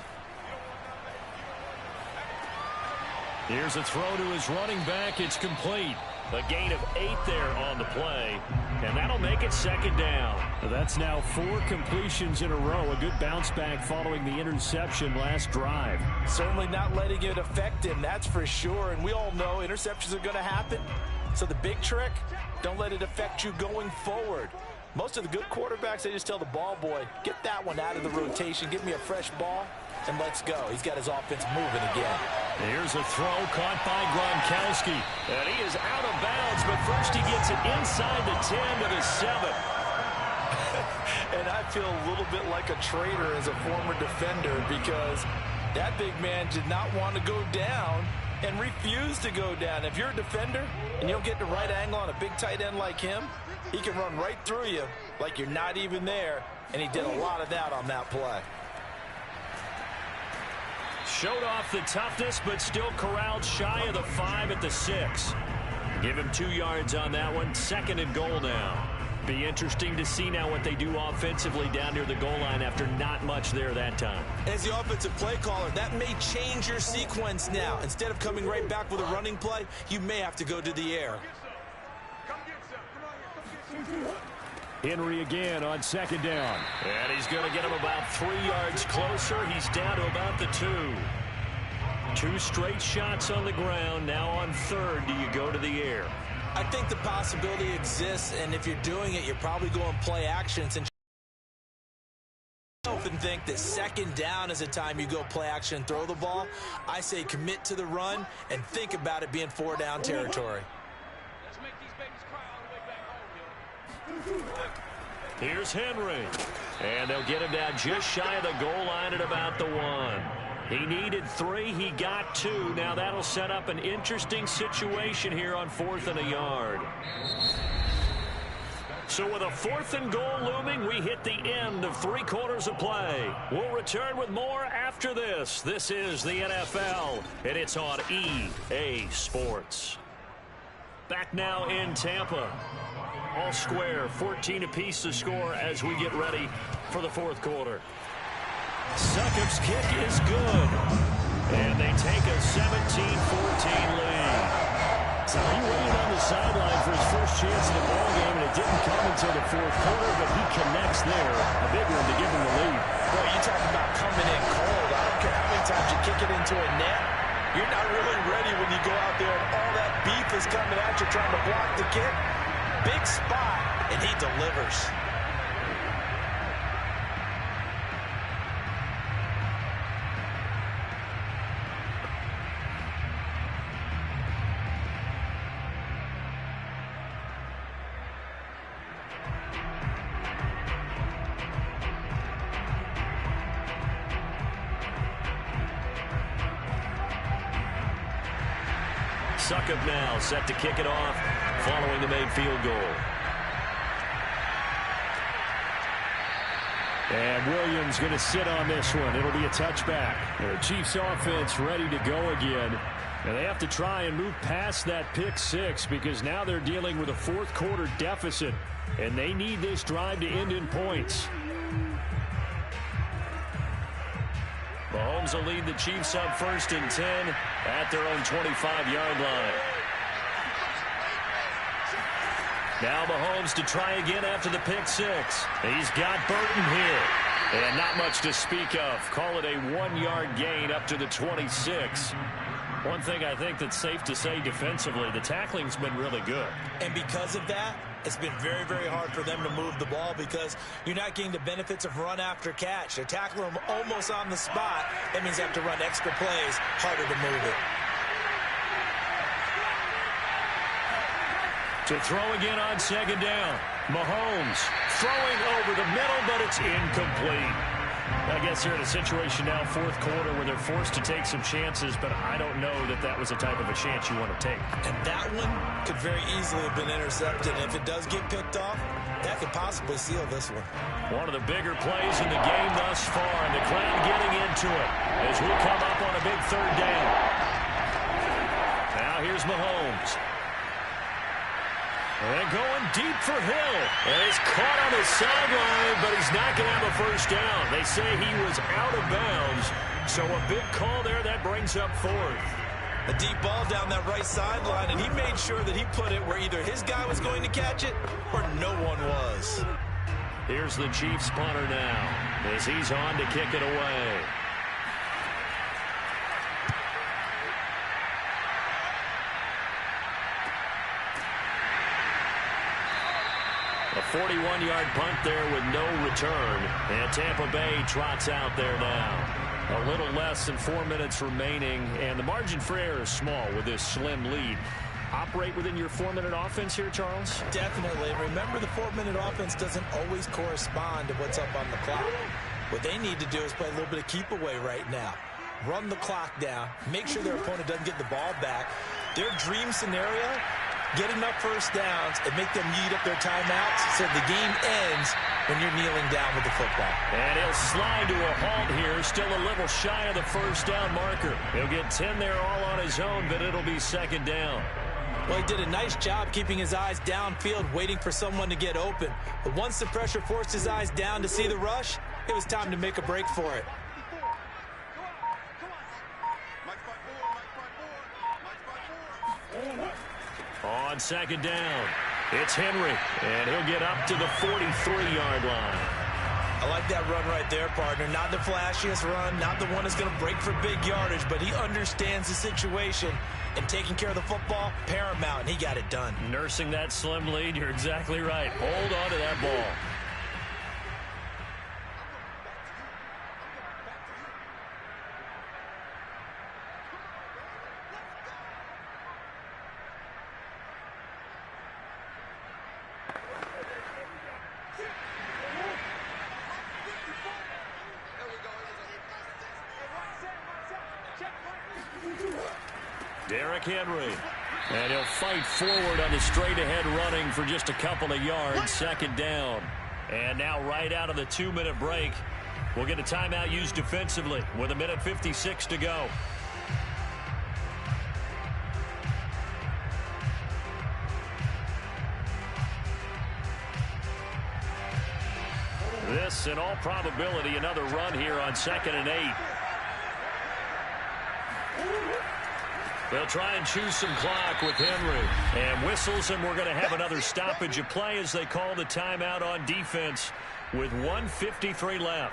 Here's a throw to his running back. It's complete. A gain of 8 there on the play, and that'll make it 2nd down. That's now 4 completions in a row. A good bounce back following the interception last drive. Certainly not letting it affect him, that's for sure. And we all know interceptions are going to happen. So the big trick, don't let it affect you going forward. Most of the good quarterbacks, they just tell the ball boy, get that one out of the rotation, give me a fresh ball, and let's go. He's got his offense moving again. Here's a throw caught by Gronkowski. And he is out of bounds, but first he gets it inside the 10 to the 7. And I feel a little bit like a traitor as a former defender, because that big man did not want to go down and refused to go down. If you're a defender and you don't get the right angle on a big tight end like him, he can run right through you like you're not even there, and he did a lot of that on that play. Showed off the toughness, but still corralled shy of the 5 at the 6. Give him 2 yards on that one. 2nd and goal now. Be interesting to see now what they do offensively down near the goal line after not much there that time. As the offensive play caller, that may change your sequence now. Instead of coming right back with a running play, you may have to go to the air. Henry again on 2nd down. And he's going to get him about 3 yards closer. He's down to about the 2. 2 straight shots on the ground. Now on 3rd, do you go to the air? I think the possibility exists, and if you're doing it, you're probably going play actions. And I often think that 2nd down is a time you go play action and throw the ball. I say commit to the run and think about it being 4 down territory. Here's Henry. And they'll get him down just shy of the goal line at about the 1. He needed 3. He got 2. Now that'll set up an interesting situation here on 4th and a yard. So with a 4th and goal looming, we hit the end of 3 quarters of play. We'll return with more after this. This is the NFL, and it's on EA Sports. Back now in Tampa. All square, 14 apiece to score as we get ready for the 4th quarter. Succop's kick is good. And they take a 17-14 lead. So he waited on the sideline for his first chance in the ballgame, and it didn't come until the 4th quarter, but he connects there. A big one to give him the lead. Boy, you talk about coming in cold. I don't care how many times you kick it into a net. You're not really ready when you go out there and all that beef is coming at you trying to block the kick. Big spot, and he delivers. Succop now set to kick it off following the made field goal. And Williams going to sit on this one. It'll be a touchback. The Chiefs offense ready to go again. And they have to try and move past that pick six because now they're dealing with a fourth quarter deficit. And they need this drive to end in points. Mahomes will lead the Chiefs up 1st and 10 at their own 25-yard line. Now Mahomes to try again after the pick six. He's got Burton here. And not much to speak of. Call it a 1-yard gain up to the 26. One thing I think that's safe to say defensively, the tackling's been really good. And because of that, it's been very, very hard for them to move the ball because you're not getting the benefits of run after catch. They're tackling them almost on the spot. That means they have to run extra plays, harder to move it. To throw again on 2nd down. Mahomes throwing over the middle, but it's incomplete. I guess they're in a situation now, 4th quarter, where they're forced to take some chances, but I don't know that that was the type of a chance you want to take. And that one could very easily have been intercepted. And if it does get picked off, that could possibly seal this one. One of the bigger plays in the game thus far, and the crowd getting into it as we come up on a big 3rd down. Now here's Mahomes. And going deep for Hill. And he's caught on his sideline, but he's not going to have a 1st down. They say he was out of bounds. So a big call there that brings up 4th. A deep ball down that right sideline, and he made sure that he put it where either his guy was going to catch it or no one was. Here's the Chiefs punter now as he's on to kick it away. A 41-yard punt there with no return. And Tampa Bay trots out there now. A little less than 4 minutes remaining, and the margin for error is small with this slim lead. Operate within your 4-minute offense here, Charles? Definitely. Remember, the 4-minute offense doesn't always correspond to what's up on the clock. What they need to do is play a little bit of keep away right now. Run the clock down. Make sure their opponent doesn't get the ball back. Their dream scenario, get enough 1st downs and make them eat up their timeouts so the game ends when you're kneeling down with the football. And he'll slide to a halt here, still a little shy of the 1st down marker. He'll get 10 there all on his own, but it'll be 2nd down. Well, he did a nice job keeping his eyes downfield, waiting for someone to get open. But once the pressure forced his eyes down to see the rush, it was time to make a break for it. On 2nd down, it's Henry, and he'll get up to the 43-yard line. I like that run right there, partner. Not the flashiest run, not the one that's going to break for big yardage, but he understands the situation, and taking care of the football, paramount, and he got it done. Nursing that slim lead, you're exactly right. Hold on to that ball. Derrick Henry. And he'll fight forward on the straight-ahead running for just a couple of yards. 2nd down. And now right out of the 2-minute break, we'll get a timeout used defensively with 1:56 to go. This, in all probability, another run here on 2nd and 8. They'll try and choose some clock with Henry. And whistles, and we're going to have another stoppage of play as they call the timeout on defense with 1:53 left.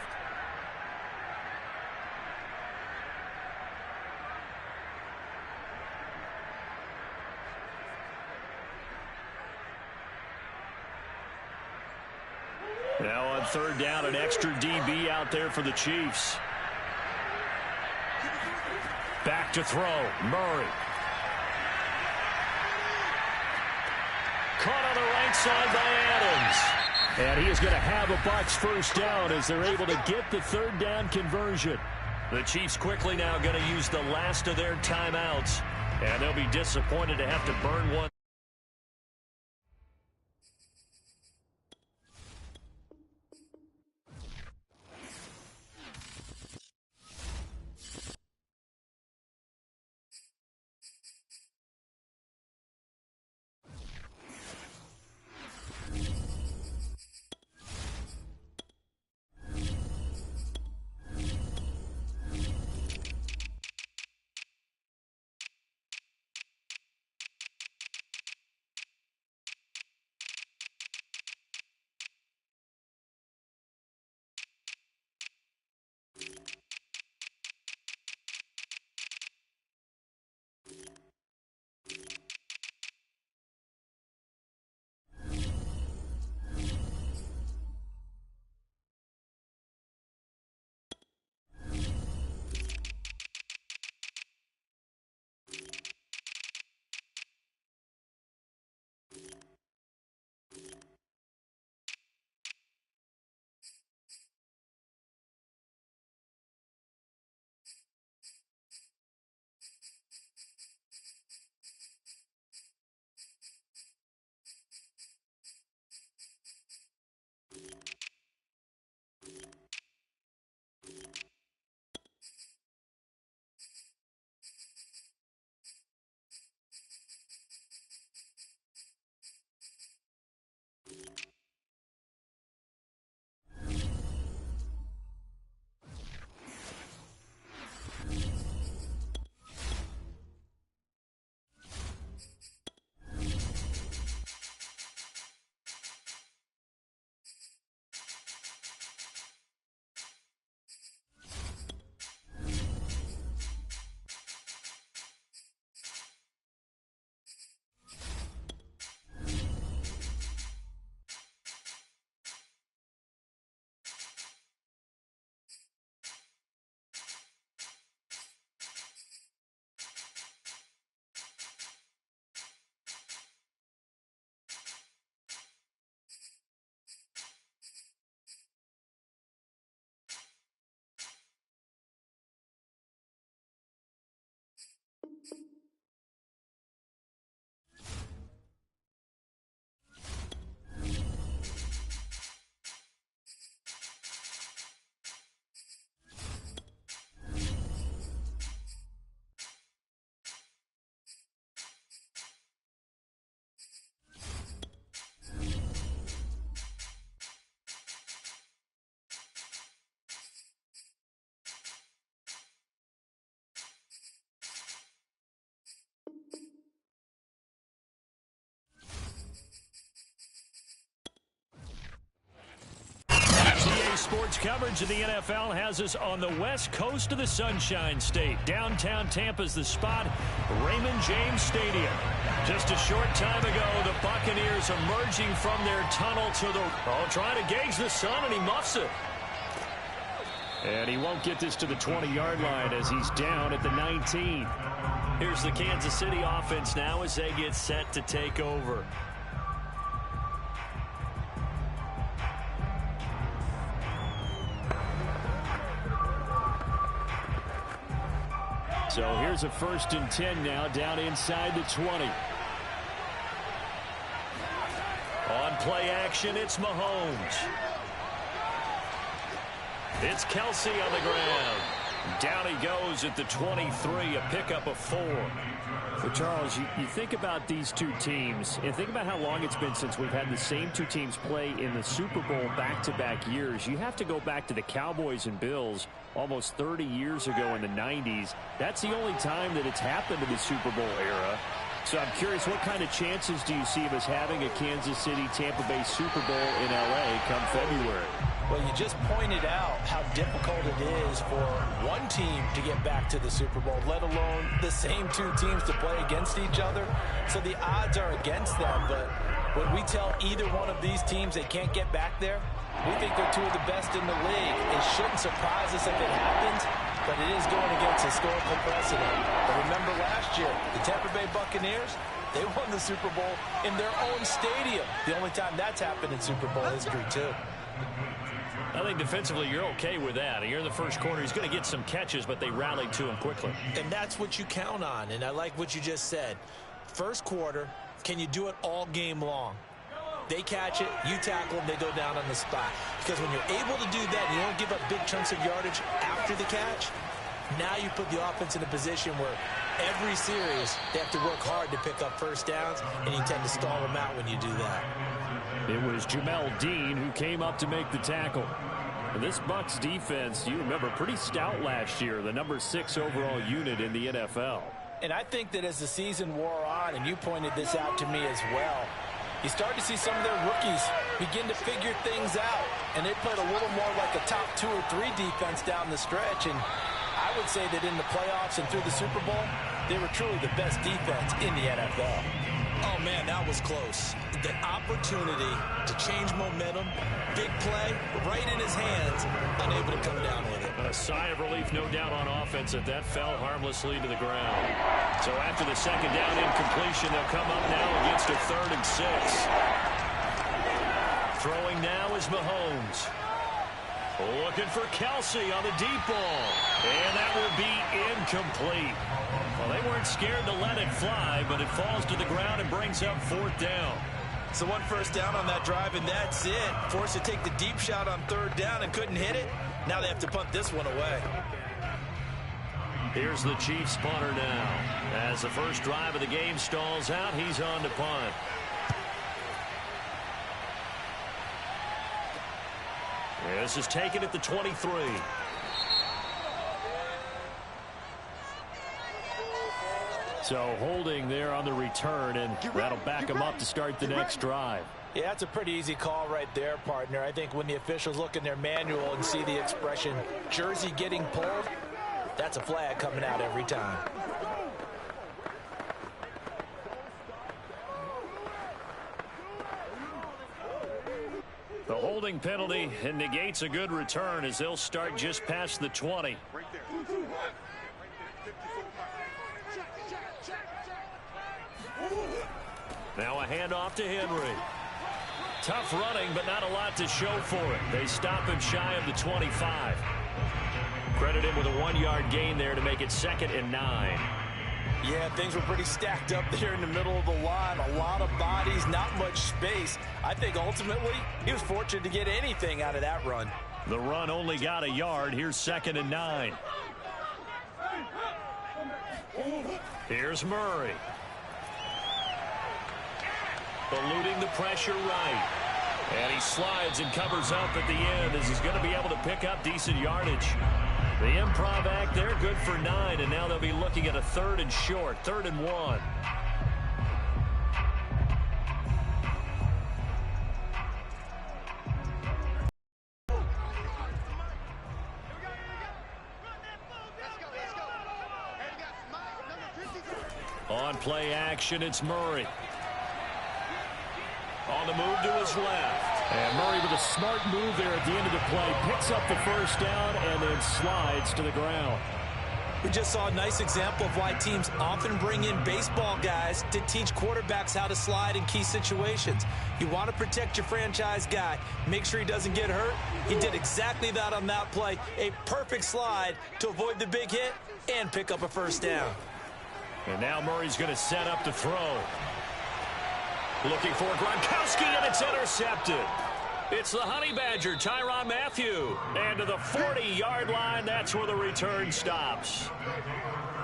Now on 3rd down, an extra DB out there for the Chiefs. Back to throw. Murray. Caught on the right side by Adams. And he is going to have a Bucs 1st down as they're able to get the 3rd down conversion. The Chiefs quickly now going to use the last of their timeouts And they'll be disappointed to have to burn one. Sports coverage of the NFL has us on the west coast of the Sunshine State. Downtown Tampa's the spot, Raymond James Stadium. Just a short time ago, the Buccaneers emerging from their tunnel to the... trying to gauge the sun, and he muffs it. And he won't get this to the 20-yard line as he's down at the 19. Here's the Kansas City offense now as they get set to take over. So here's a 1st and 10 now down inside the 20. On play action, it's Mahomes. It's Kelsey on the ground. Down he goes at the 23, a pickup of 4. Well, Charles, you think about these two teams, and think about how long it's been since we've had the same two teams play in the Super Bowl back-to-back years. You have to go back to the Cowboys and Bills almost 30 years ago in the 90s. That's the only time that it's happened in the Super Bowl era. So I'm curious, what kind of chances do you see of us having a Kansas City-Tampa Bay Super Bowl in L.A. come February? Well, you just pointed out how difficult it is for one team to get back to the Super Bowl, let alone the same two teams to play against each other. So the odds are against them, but when we tell either one of these teams they can't get back there, we think they're two of the best in the league. It shouldn't surprise us if it happens, but it is going against historical precedent. But remember last year, the Tampa Bay Buccaneers, they won the Super Bowl in their own stadium. The only time that's happened in Super Bowl history, too. I think defensively you're okay with that. You're in the first quarter. He's going to get some catches, but they rallied to him quickly. And that's what you count on, and I like what you just said. First quarter, can you do it all game long? They catch it, you tackle them, they go down on the spot. Because when you're able to do that, and you don't give up big chunks of yardage after the catch, now you put the offense in a position where every series they have to work hard to pick up first downs, and you tend to stall them out when you do that. It was Jamel Dean who came up to make the tackle. And this Bucs defense, you remember, pretty stout last year, the number 6 overall unit in the NFL. And I think that as the season wore on, and you pointed this out to me as well, you start to see some of their rookies begin to figure things out, and they played a little more like a top 2 or 3 defense down the stretch. And I would say that in the playoffs and through the Super Bowl, they were truly the best defense in the NFL. Oh, man, that was close. The opportunity to change momentum, big play, right in his hands, unable to come down with it. A sigh of relief, no doubt, on offense that fell harmlessly to the ground. So after the second down incompletion, they'll come up now against a 3rd and 6. Throwing now is Mahomes. Looking for Kelsey on the deep ball. And that will be incomplete. Well, they weren't scared to let it fly, but it falls to the ground and brings up 4th down. So 1 first down on that drive, and that's it. Forced to take the deep shot on 3rd down and couldn't hit it. Now they have to punt this one away. Here's the Chiefs punter now. As the first drive of the game stalls out, he's on to punt. This is taken at the 23. So holding there on the return, and that'll back them up to start the next drive. Yeah, that's a pretty easy call right there, partner. I think when the officials look in their manual and see the expression jersey getting pulled, that's a flag coming out every time. The holding penalty negates a good return as they'll start just past the 20. Now a handoff to Henry. Tough running, but not a lot to show for it. They stop him shy of the 25. Credit him with a 1-yard gain there to make it 2nd and 9. Yeah, things were pretty stacked up there in the middle of the line. A lot of bodies, not much space. I think ultimately he was fortunate to get anything out of that run. The run only got a yard. Here's 2nd and 9. Here's Murray. Eluding the pressure right. And he slides and covers up at the end as he's going to be able to pick up decent yardage. The improv act there, good for 9, and now they'll be looking at a 3rd and short, 3rd and 1. On play action, it's Murray. On the move to his left. And Murray with a smart move there at the end of the play. Picks up the first down and then slides to the ground. We just saw a nice example of why teams often bring in baseball guys to teach quarterbacks how to slide in key situations. You want to protect your franchise guy. Make sure he doesn't get hurt. He did exactly that on that play. A perfect slide to avoid the big hit and pick up a first down. And now Murray's going to set up to throw. Looking for Gronkowski, and it's intercepted. It's the Honey Badger, Tyrann Mathieu. And to the 40-yard line, that's where the return stops.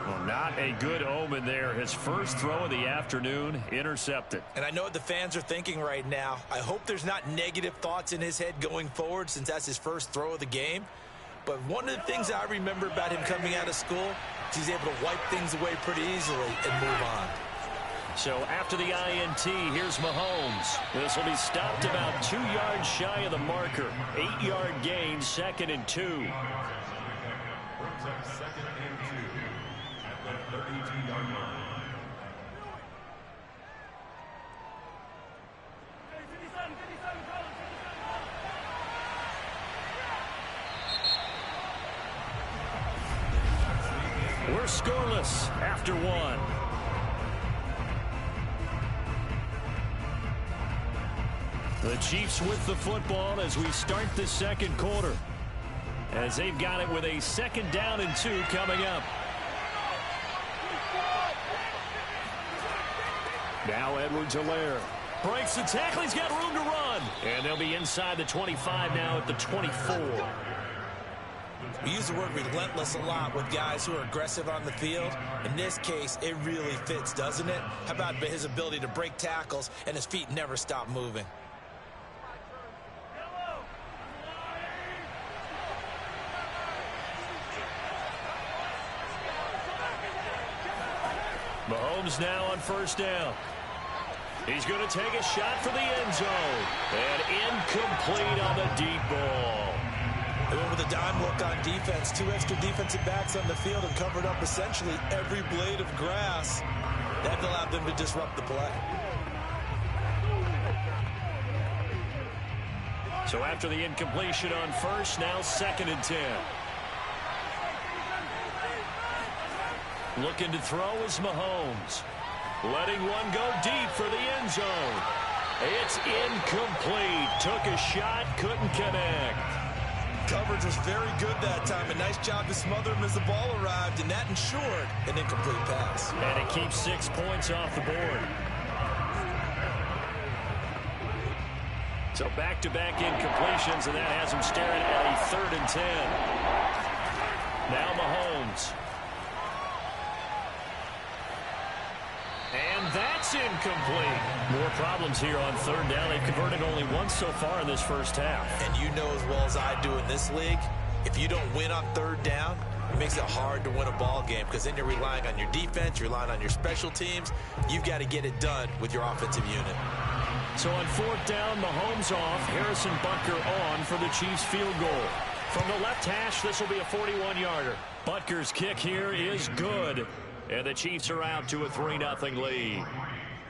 Well, not a good omen there. His first throw of the afternoon, intercepted. And I know what the fans are thinking right now. I hope there's not negative thoughts in his head going forward since that's his first throw of the game. But one of the things I remember about him coming out of school is he's able to wipe things away pretty easily and move on. So after the INT, here's Mahomes. This will be stopped about 2 yards shy of the marker. 8-yard gain, 2nd and 2. Second and 2 at the 32-yard line. We're scoreless after 1. The Chiefs with the football as we start the second quarter, as they've got it with a 2nd down and 2 coming up. Now Edwards-Helaire breaks the tackle. He's got room to run. And they'll be inside the 25 now at the 24. We use the word relentless a lot with guys who are aggressive on the field. In this case, it really fits, doesn't it? How about his ability to break tackles and his feet never stop moving? Mahomes now on 1st down. He's going to take a shot for the end zone. And incomplete on the deep ball. They went with a dime look on defense. 2 extra defensive backs on the field and covered up essentially every blade of grass. That allowed them to disrupt the play. So after the incompletion on 1st, now 2nd and 10. Looking to throw is Mahomes. Letting one go deep for the end zone. It's incomplete. Took a shot, couldn't connect. Coverage was very good that time. A nice job to smother him as the ball arrived, and that ensured an incomplete pass. And it keeps 6 points off the board. So back-to-back incompletions, and that has him staring at a 3rd and 10. Now Mahomes. And that's incomplete. More problems here on 3rd down. They've converted only once so far in this first half. And you know as well as I do in this league, if you don't win on 3rd down, it makes it hard to win a ball game because then you're relying on your defense, you're relying on your special teams. You've got to get it done with your offensive unit. So on 4th down, Mahomes off, Harrison Butker on for the Chiefs field goal. From the left hash, this will be a 41-yarder. Butker's kick here is good. And the Chiefs are out to a 3-0 lead.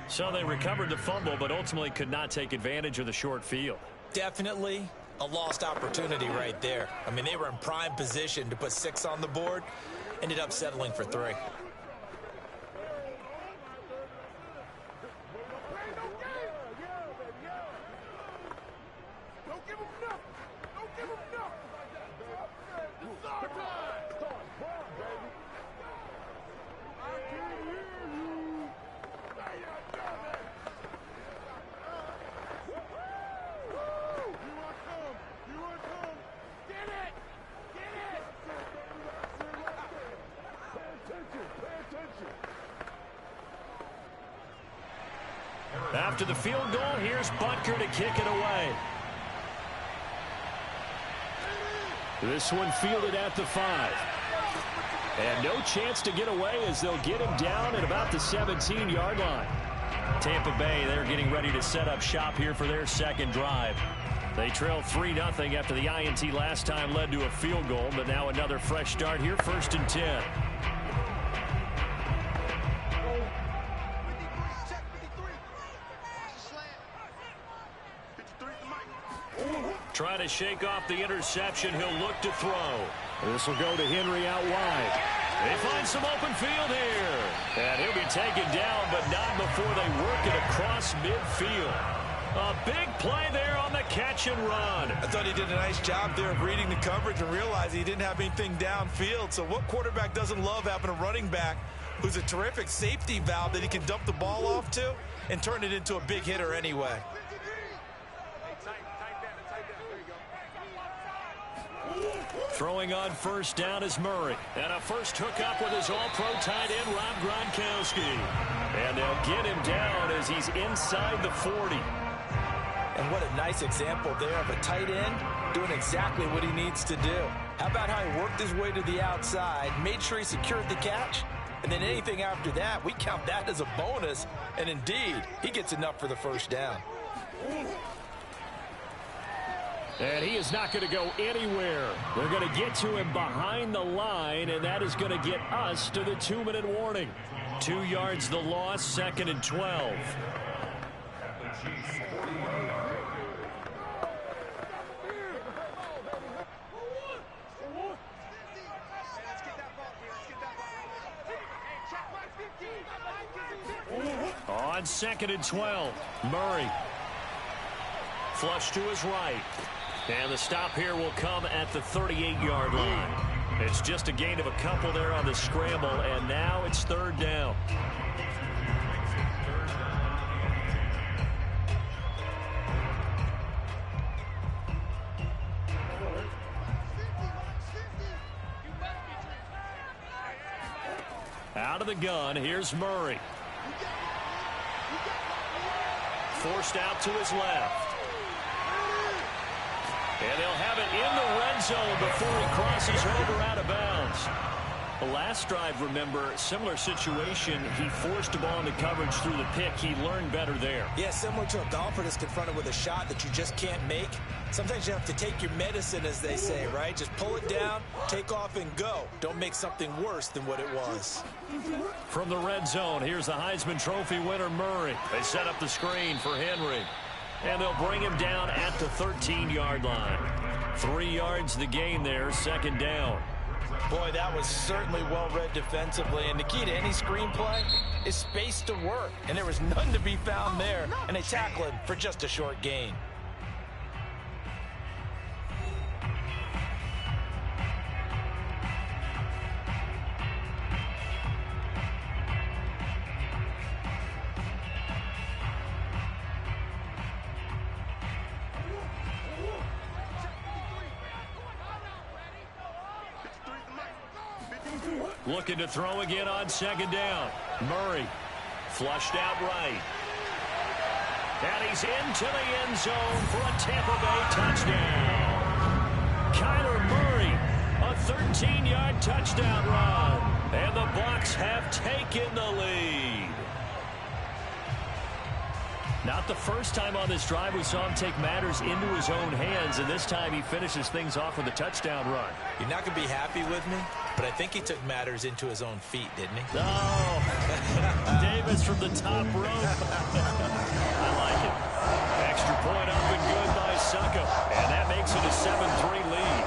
So they recovered the fumble, but ultimately could not take advantage of the short field. Definitely a lost opportunity right there. I mean, they were in prime position to put 6 on the board. Ended up settling for 3. After the field goal, here's Butker to kick it away. This one fielded at the 5. And no chance to get away as they'll get him down at about the 17-yard line. Tampa Bay, they're getting ready to set up shop here for their 2nd drive. They trailed 3-0 after the INT last time led to a field goal, but now another fresh start here, 1st and 10. Trying to shake off the interception. He'll look to throw. This will go to Henry out wide. They find some open field here. And he'll be taken down, but not before they work it across midfield. A big play there on the catch and run. I thought he did a nice job there of reading the coverage and realizing he didn't have anything downfield. So what quarterback doesn't love having a running back who's a terrific safety valve that he can dump the ball off to and turn it into a big hitter anyway? Throwing on 1st down is Murray. And a first hookup with his all-pro tight end, Rob Gronkowski. And they'll get him down as he's inside the 40. And what a nice example there of a tight end doing exactly what he needs to do. How about how he worked his way to the outside, made sure he secured the catch, and then anything after that, we count that as a bonus. And indeed, he gets enough for the 1st down. And he is not going to go anywhere. They're going to get to him behind the line, and that is going to get us to the 2-minute warning. 2 yards the loss, 2nd and 12. On 2nd and 12, Murray. Flush to his right. And the stop here will come at the 38-yard line. It's just a gain of a couple there on the scramble, and now it's third down. Out of the gun, here's Murray. Forced out to his left. And they'll have it in the red zone before he crosses over out of bounds. The last drive, remember, similar situation. He forced a ball into coverage through the pick. He learned better there. Yeah, similar to a golfer that's confronted with a shot that you just can't make. Sometimes you have to take your medicine, as they say, right? Just pull it down, take off, and go. Don't make something worse than what it was. From the red zone, here's the Heisman Trophy winner, Murray. They set up the screen for Henry. And they'll bring him down at the 13-yard line. 3 yards the gain there, second down. Boy, that was certainly well-read defensively. And the key to any screenplay is space to work. And there was none to be found there. And they tackle him for just a short gain. Looking to throw again on second down. Murray flushed out right. And he's into the end zone for a Tampa Bay touchdown. Kyler Murray, a 13-yard touchdown run. And the Bucs have taken the lead. Not the first time on this drive we saw him take matters into his own hands, and this time he finishes things off with a touchdown run. You're not going to be happy with me, but I think he took matters into his own feet, didn't he? Oh, Davis from the top rope. I like it. Extra point up and good by Suckup, and that makes it a 7-3 lead.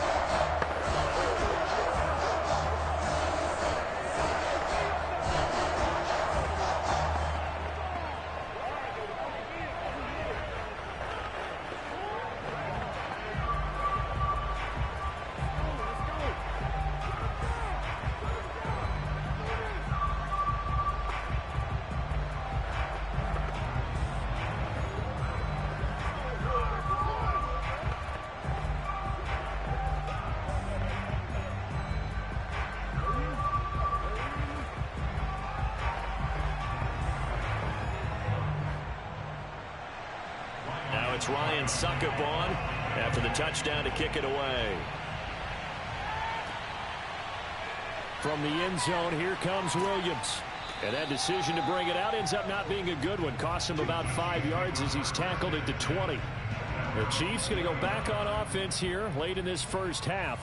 It's Ryan Suckup on after the touchdown to kick it away. From the end zone, here comes Williams. And that decision to bring it out ends up not being a good one. Costs him about 5 yards as he's tackled at the 20. The Chiefs going to go back on offense here late in this first half.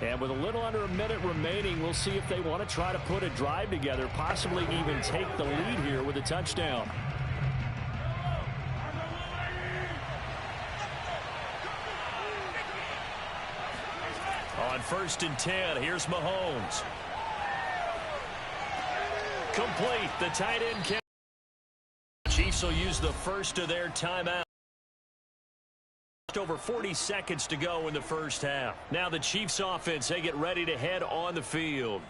And with a little under a minute remaining, we'll see if they want to try to put a drive together, possibly even take the lead here with a touchdown. On 1st and 10, here's Mahomes. Complete. The tight end catch. Chiefs will use the first of their timeout. Just over 40 seconds to go in the first half. Now the Chiefs offense, they get ready to head on the field.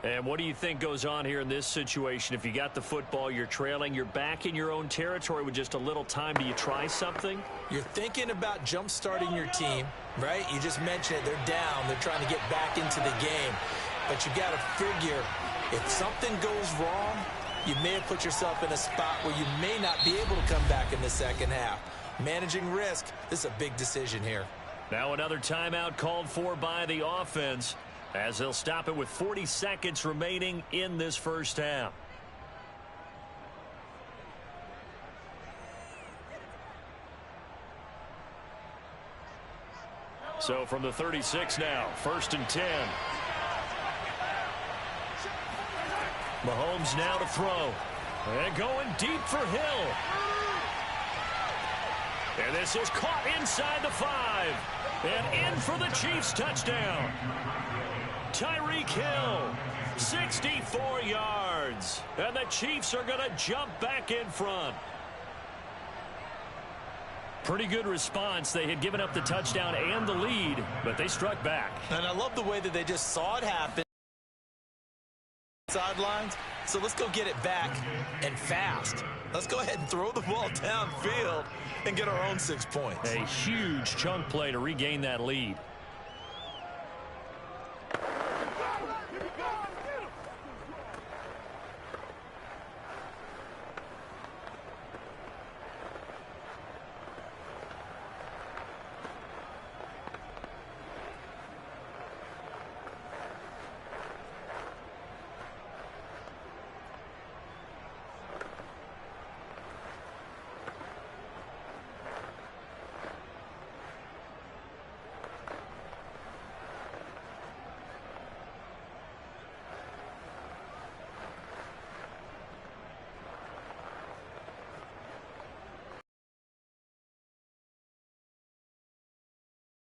And what do you think goes on here in this situation? If you got the football, you're trailing, you're back in your own territory with just a little time. Do you try something? You're thinking about jump-starting your team, right? You just mentioned it. They're down. They're trying to get back into the game. But you got to figure, if something goes wrong, you may have put yourself in a spot where you may not be able to come back in the second half. Managing risk, this is a big decision here. Now another timeout called for by the offense, as they'll stop it with 40 seconds remaining in this first half. So from the 36 now, 1st and 10. Mahomes now to throw. And going deep for Hill. And this is caught inside the 5. And in for the Chiefs touchdown. Tyreek Hill, 64 yards. And the Chiefs are going to jump back in front. Pretty good response. They had given up the touchdown and the lead, but they struck back. And I love the way that they just saw it happen. Sidelines. So let's go get it back and fast. Let's go ahead and throw the ball downfield and get our own 6 points. A huge chunk play to regain that lead.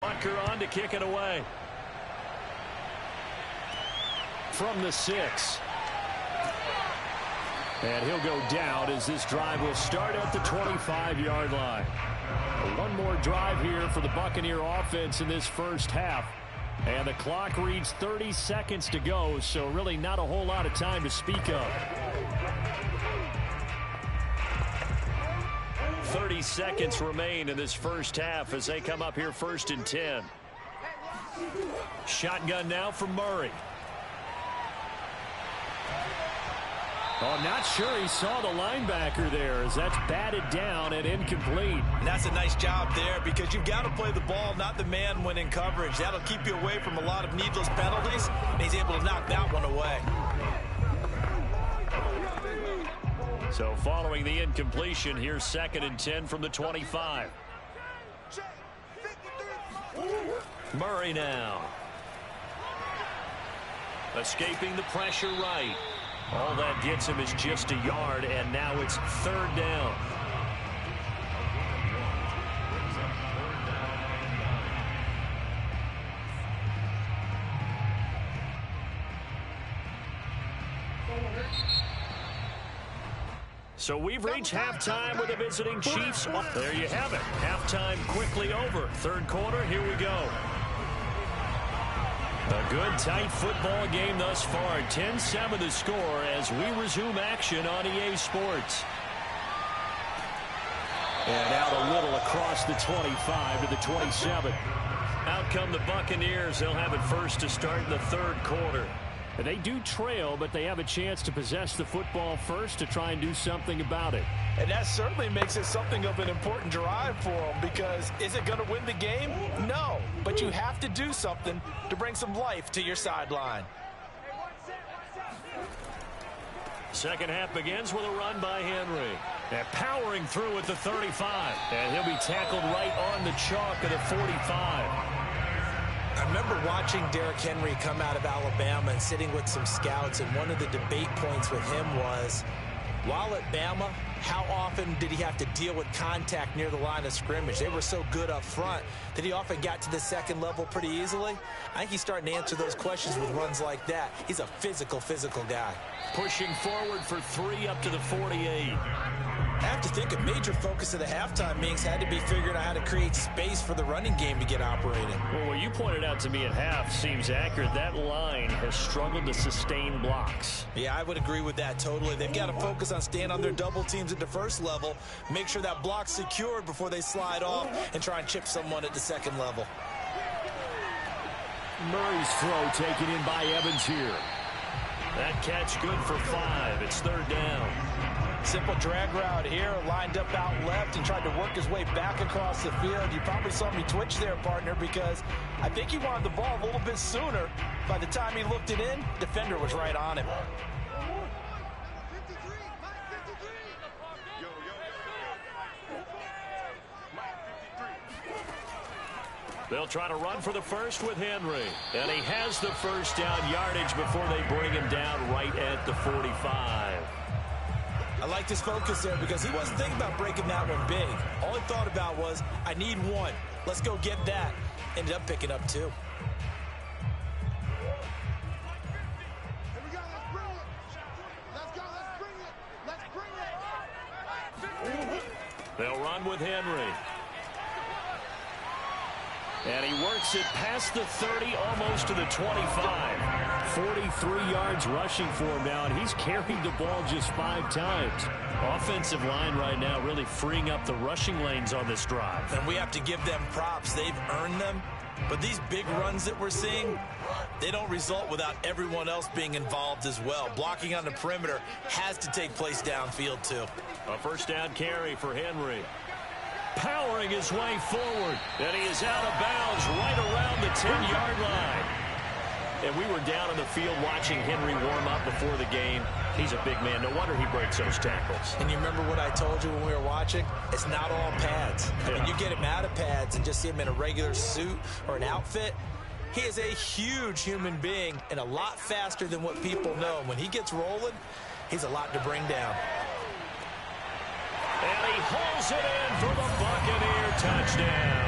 Walker on to kick it away. From the 6. And he'll go down as this drive will start at the 25-yard line. One more drive here for the Buccaneer offense in this first half. And the clock reads 30 seconds to go, so really not a whole lot of time to speak of. 30 seconds remain in this first half as they come up here 1st and 10. Shotgun now from Murray. Oh, not sure he saw the linebacker there as that's batted down and incomplete. And that's a nice job there because you've got to play the ball, not the man when in coverage. That'll keep you away from a lot of needless penalties, and he's able to knock that one away. So following the incompletion, here's 2nd and 10 from the 25. Murray now. Escaping the pressure right. All that gets him is just a yard, and now it's 3rd down. So we've reached halftime with the visiting Chiefs. Oh, there you have it. Halftime quickly over. 3rd quarter, here we go. A good, tight football game thus far. 10-7 the score as we resume action on EA Sports. And out a little across the 25 to the 27. Out come the Buccaneers. They'll have it first to start in the 3rd quarter. They do trail, but they have a chance to possess the football first to try and do something about it. And that certainly makes it something of an important drive for them because is it going to win the game? No, but you have to do something to bring some life to your sideline. Second half begins with a run by Henry. And powering through at the 35. And he'll be tackled right on the chalk of the 45. I remember watching Derrick Henry come out of Alabama and sitting with some scouts, and one of the debate points with him was, while at Bama, how often did he have to deal with contact near the line of scrimmage? They were so good up front that he often got to the 2nd level pretty easily. I think he's starting to answer those questions with runs like that. He's a physical guy. Pushing forward for 3 up to the 48. I have to think a major focus of the halftime meetings had to be figuring out how to create space for the running game to get operating. Well, what you pointed out to me at half seems accurate. That line has struggled to sustain blocks. Yeah, I would agree with that totally. They've got to focus on staying on their double teams at the 1st level, make sure that block's secured before they slide off and try and chip someone at the 2nd level. Murray's throw taken in by Evans here. That catch good for 5. It's 3rd down. Simple drag route here, lined up out left and tried to work his way back across the field. You probably saw me twitch there, partner, because I think he wanted the ball a little bit sooner. By the time he looked it in, defender was right on him. They'll try to run for the first with Henry. And he has the first down yardage before they bring him down right at the 45. I liked his focus there because he wasn't thinking about breaking that one big. All he thought about was, I need 1. Let's go get that. Ended up picking up 2. They'll run with Henry. And he works it past the 30, almost to the 25. 43 yards rushing for him now, and he's carried the ball just 5 times. Offensive line right now really freeing up the rushing lanes on this drive. And we have to give them props. They've earned them. But these big runs that we're seeing, they don't result without everyone else being involved as well. Blocking on the perimeter has to take place downfield, too. A first down carry for Henry. Powering his way forward. And he is out of bounds right around the 10-yard line. And we were down in the field watching Henry warm up before the game. He's a big man. No wonder he breaks those tackles. And you remember what I told you when we were watching? It's not all pads. I mean, you get him out of pads and just see him in a regular suit or an outfit. He is a huge human being and a lot faster than what people know. When he gets rolling, he's a lot to bring down. And he hauls it in for the Buccaneer touchdown.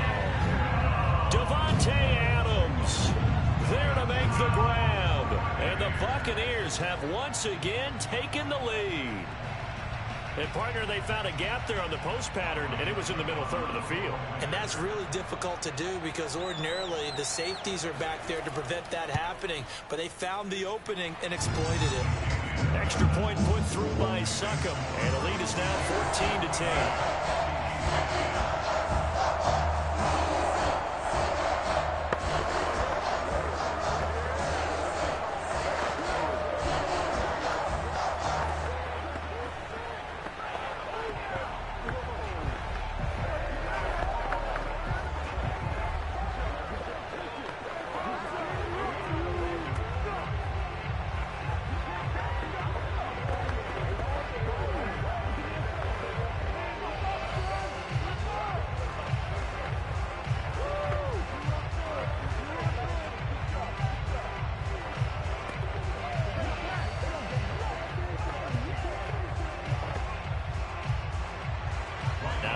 Devontae Adams there to make the grab. And the Buccaneers have once again taken the lead. And, partner, they found a gap there on the post pattern, and it was in the middle third of the field. And that's really difficult to do because ordinarily the safeties are back there to prevent that happening. But they found the opening and exploited it. Extra point put through by Succop. And the lead is now 14-10.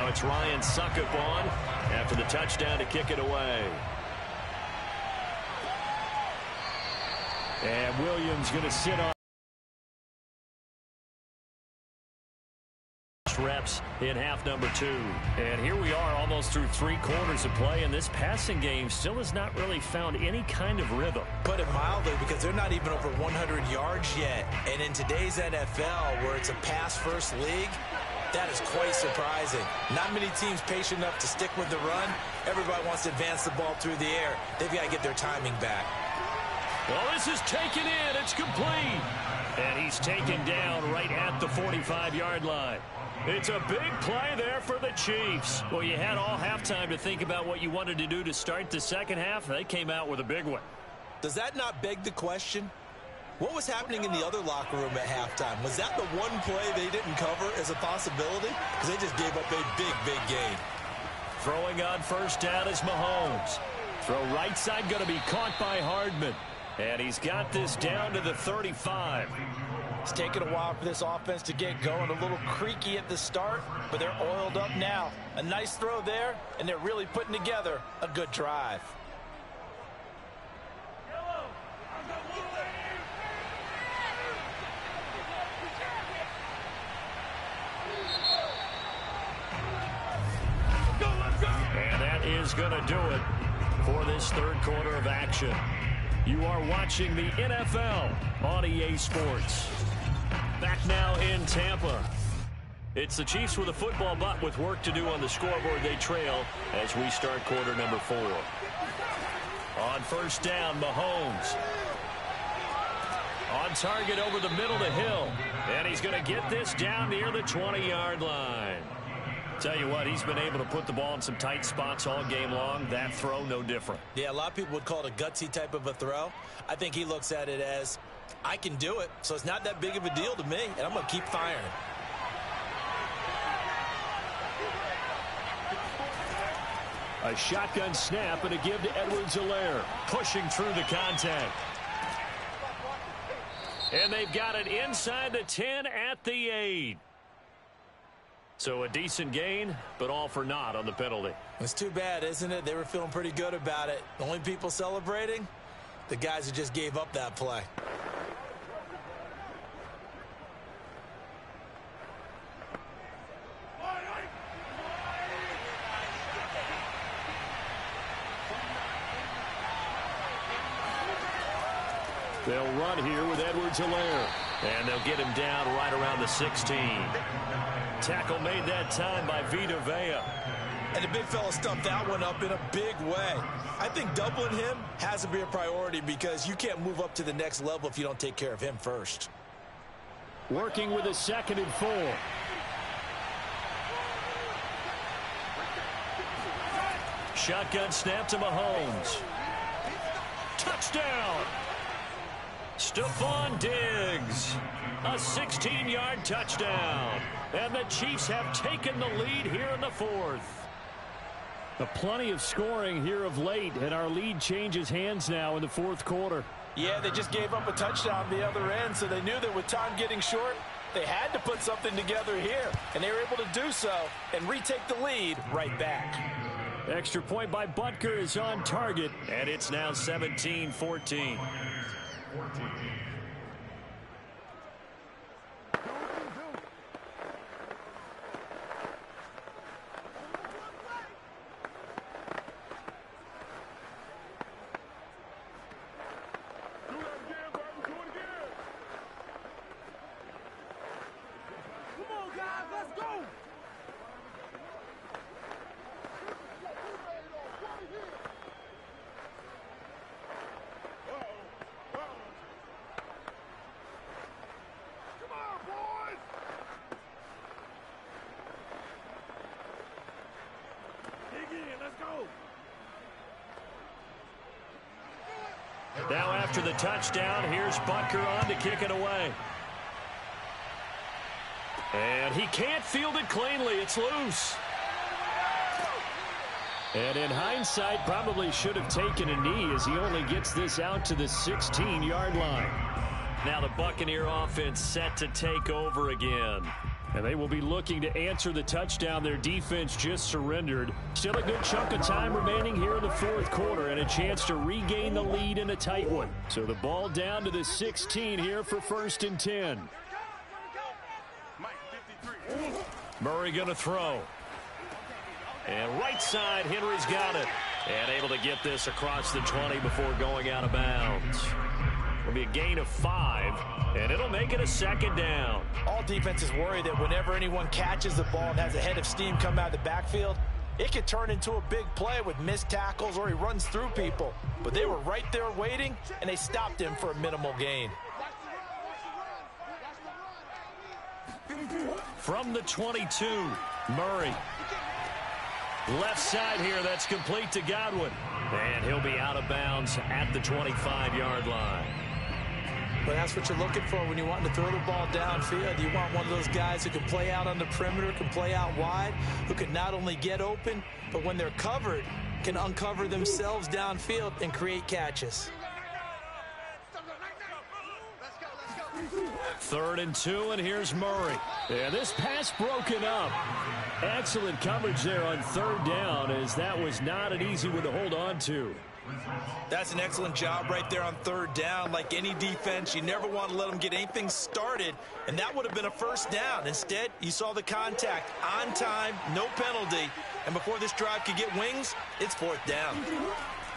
It's Ryan Succop on after the touchdown to kick it away. And Williams going to sit on reps in half number 2. And here we are almost through 3 quarters of play, and this passing game still has not really found any kind of rhythm. Put it mildly, because they're not even over 100 yards yet. And in today's NFL, where it's a pass-first league, that is quite surprising. Not many teams patient enough to stick with the run. Everybody wants to advance the ball through the air. They've got to get their timing back. Well, this is taken in. It's complete. And he's taken down right at the 45-yard line. It's a big play there for the Chiefs. Well, you had all halftime to think about what you wanted to do to start the second half. They came out with a big one. Does that not beg the question? What was happening in the other locker room at halftime? Was that the one play they didn't cover as a possibility? Because they just gave up a big, big gain. Throwing on first down is Mahomes. Throw right side going to be caught by Hardman. And he's got this down to the 35. It's taken a while for this offense to get going. A little creaky at the start, but they're oiled up now. A nice throw there, and they're really putting together a good drive. And that is going to do it for this third quarter of action. You are watching the NFL on EA Sports. Back now in Tampa. It's the Chiefs with a football, but with work to do on the scoreboard. They trail as we start quarter number 4. On first down, Mahomes. On target over the middle to Hill. And he's going to get this down near the 20-yard line. Tell you what, he's been able to put the ball in some tight spots all game long. That throw, no different. Yeah, a lot of people would call it a gutsy type of a throw. I think he looks at it as, I can do it, so it's not that big of a deal to me, and I'm going to keep firing. A shotgun snap and a give to Edwards-Helaire, pushing through the contact. And they've got it inside the 10 at the 8. So a decent gain, but all for naught on the penalty. It's too bad, isn't it? They were feeling pretty good about it. The only people celebrating, the guys who just gave up that play. They'll run here with Edwards-Helaire. And they'll get him down right around the 16. Tackle made that time by Vita Vea. And the big fella stuffed that one up in a big way. I think doubling him has to be a priority because you can't move up to the next level if you don't take care of him first. Working with a 2nd and 4. Shotgun snap to Mahomes. Touchdown! Stephon Diggs. A 16-yard touchdown. And the Chiefs have taken the lead here in the 4th. Plenty of scoring here of late, and our lead changes hands now in the 4th quarter. Yeah, they just gave up a touchdown the other end, so they knew that with time getting short, they had to put something together here. And they were able to do so and retake the lead right back. Extra point by Butker is on target, and it's now 17-14. Now after the touchdown, here's Butker on to kick it away. And he can't field it cleanly. It's loose. And in hindsight, probably should have taken a knee as he only gets this out to the 16-yard line. Now the Buccaneer offense set to take over again. And they will be looking to answer the touchdown their defense just surrendered. Still a good chunk of time remaining here in the 4th quarter and a chance to regain the lead in a tight one. So the ball down to the 16 here for 1st and 10. Murray going to throw. And right side, Henry's got it. And able to get this across the 20 before going out of bounds. It'll be a gain of 5, and it'll make it a 2nd down. All defenses worry that whenever anyone catches the ball and has a head of steam come out of the backfield, it could turn into a big play with missed tackles or he runs through people. But they were right there waiting, and they stopped him for a minimal gain. From the 22, Murray. Left side here, that's complete to Godwin. And he'll be out of bounds at the 25-yard line. But that's what you're looking for when you want to throw the ball downfield. You want one of those guys who can play out on the perimeter, can play out wide, who can not only get open, but when they're covered, can uncover themselves downfield and create catches. 3rd and 2, and here's Murray. And this pass broken up. Excellent coverage there on 3rd down, as that was not an easy one to hold on to. That's an excellent job right there on 3rd down. Like any defense, you never want to let them get anything started, and that would have been a 1st down. Instead, you saw the contact on time, no penalty, and before this drive could get wings, it's 4th down.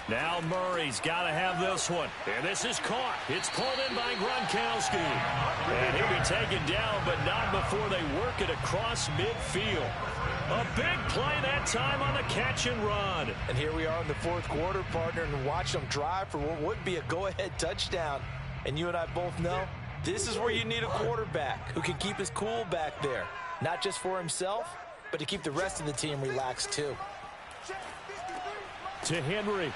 Now Murray's got to have this one. And this is caught. It's pulled in by Gronkowski. And he'll be taken down, but not before they work it across midfield. A big play that time on the catch and run. And here we are in the 4th quarter, partner, and watch them drive for what would be a go-ahead touchdown. And you and I both know this is where you need a quarterback who can keep his cool back there. Not just for himself, but to keep the rest of the team relaxed too. To Henry.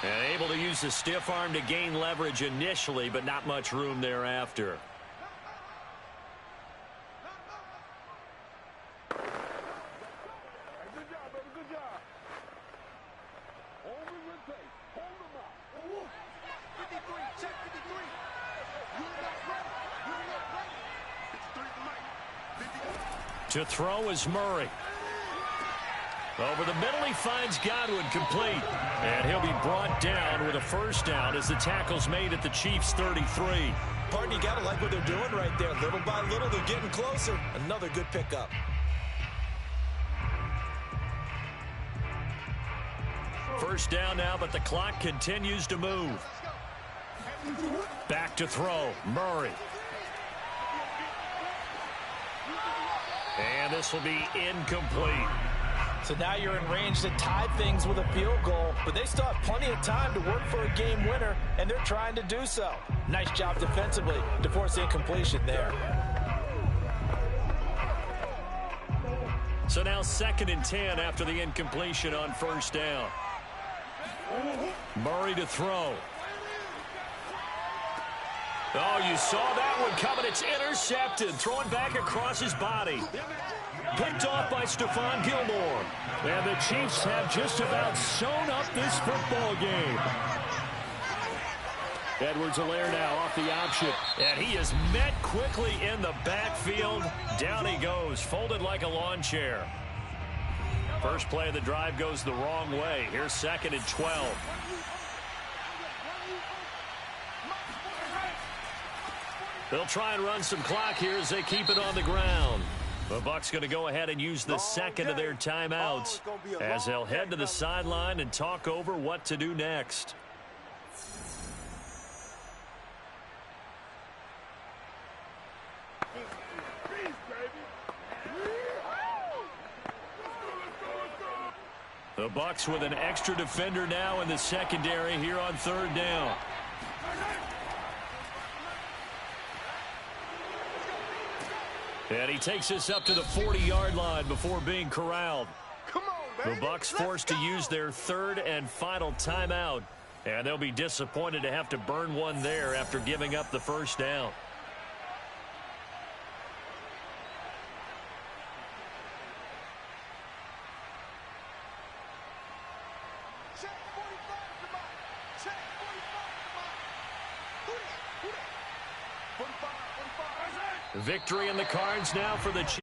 And able to use the stiff arm to gain leverage initially, but not much room thereafter. To throw is Murray. Over the middle, he finds Godwin complete. And he'll be brought down with a 1st down as the tackle's made at the Chiefs' 33. Partner, you got to like what they're doing right there. Little by little, they're getting closer. Another good pickup. First down now, but the clock continues to move. Back to throw, Murray. And this will be incomplete. So now you're in range to tie things with a field goal, but they still have plenty of time to work for a game winner, and they're trying to do so. Nice job defensively to force the incompletion there. So now 2nd and 10 after the incompletion on first down. Murray to throw. Oh, you saw that one coming. It's intercepted. Thrown back across his body. Picked off by Stephon Gilmore. And the Chiefs have just about sewn up this football game. Edwards-Helaire now off the option. And he is met quickly in the backfield. Down he goes, folded like a lawn chair. First play of the drive goes the wrong way. Here's 2nd and 12. They'll try and run some clock here as they keep it on the ground. The Bucs going to go ahead and use the second of their timeouts as they'll head to the sideline and talk over what to do next. The Bucs with an extra defender now in the secondary here on 3rd down. And he takes this up to the 40-yard line before being corralled. The Bucs forced to use their 3rd and final timeout. And they'll be disappointed to have to burn one there after giving up the first down. Victory in the cards now for the Chiefs.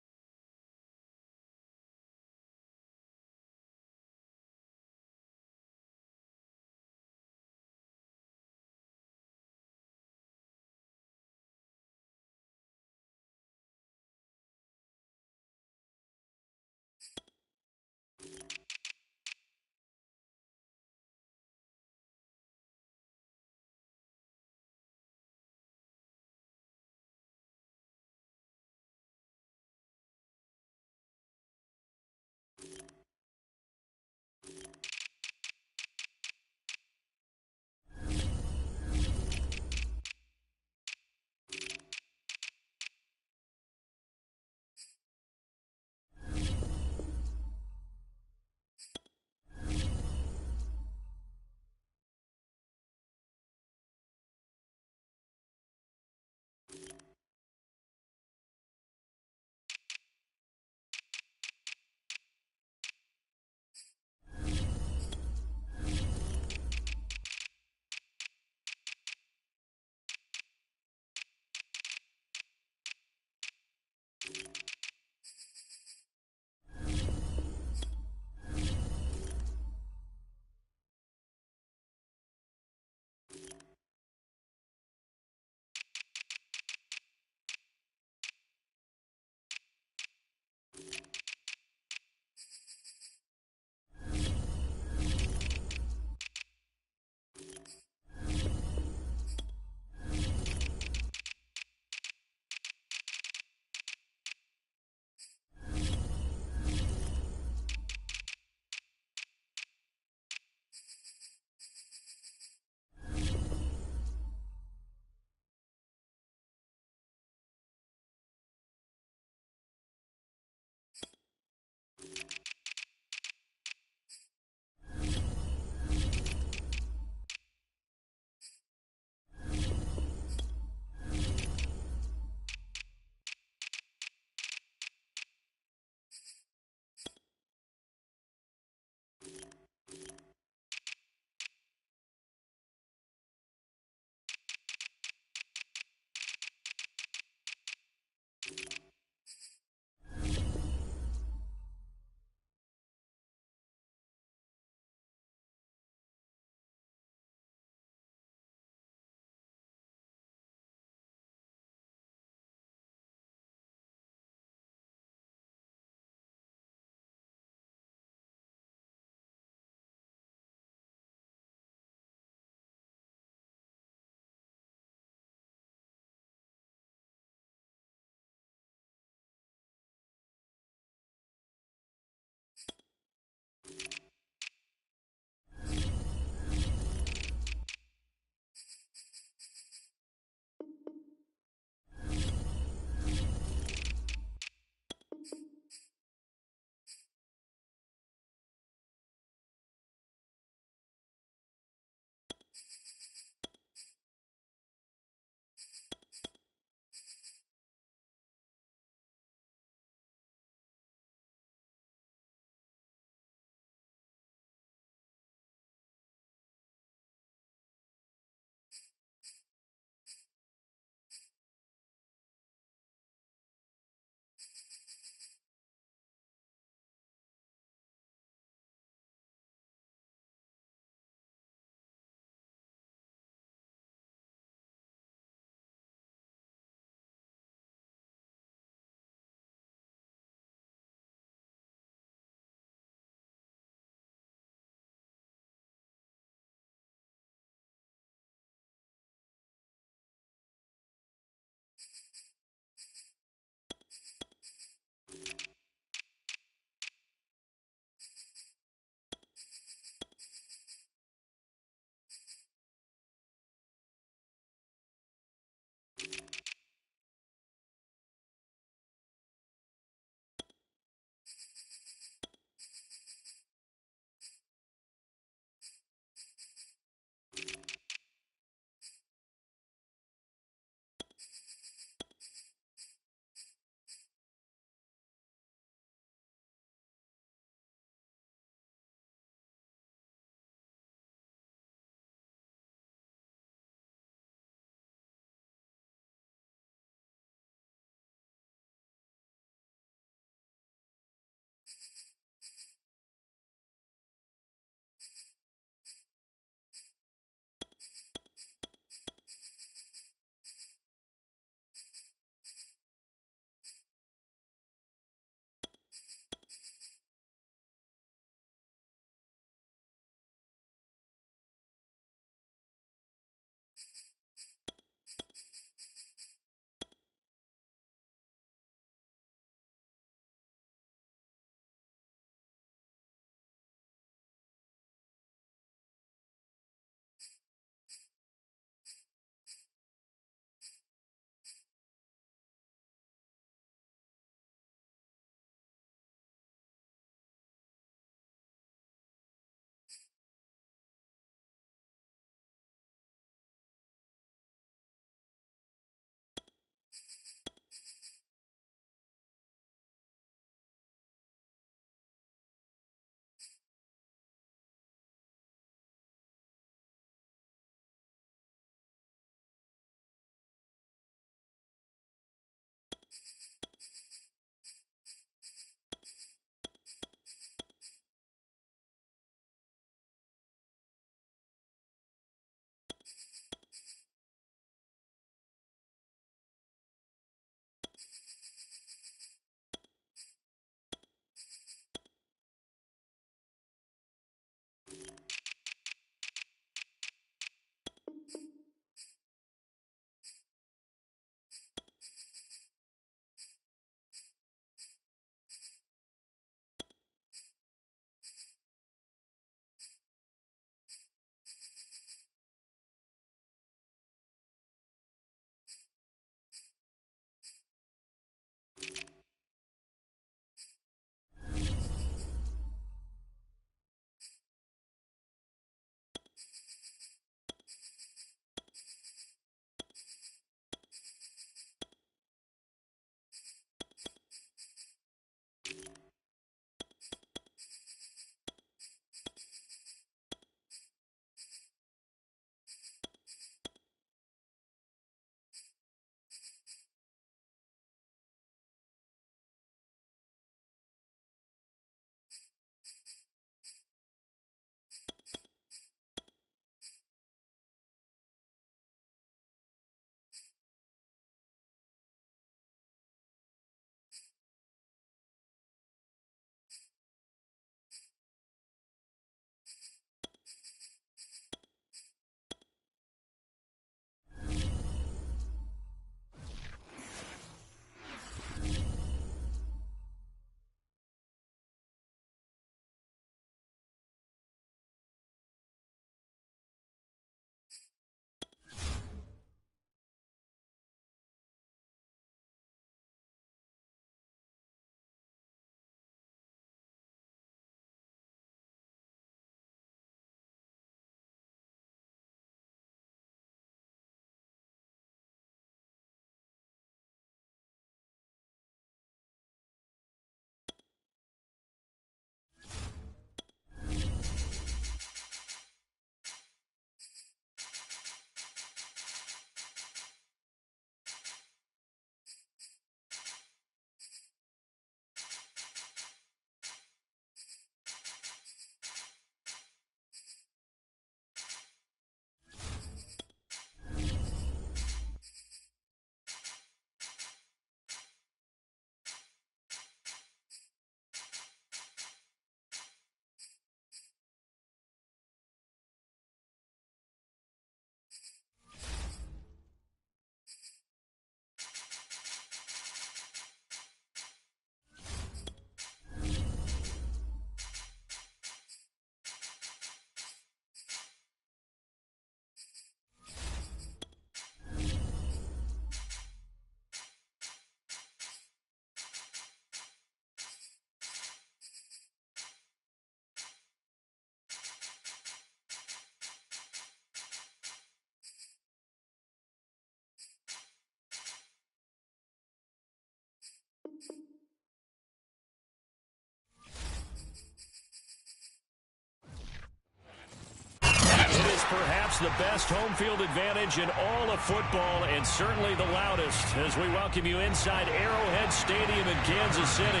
It's the best home field advantage in all of football, and certainly the loudest, as we welcome you inside Arrowhead Stadium in Kansas City.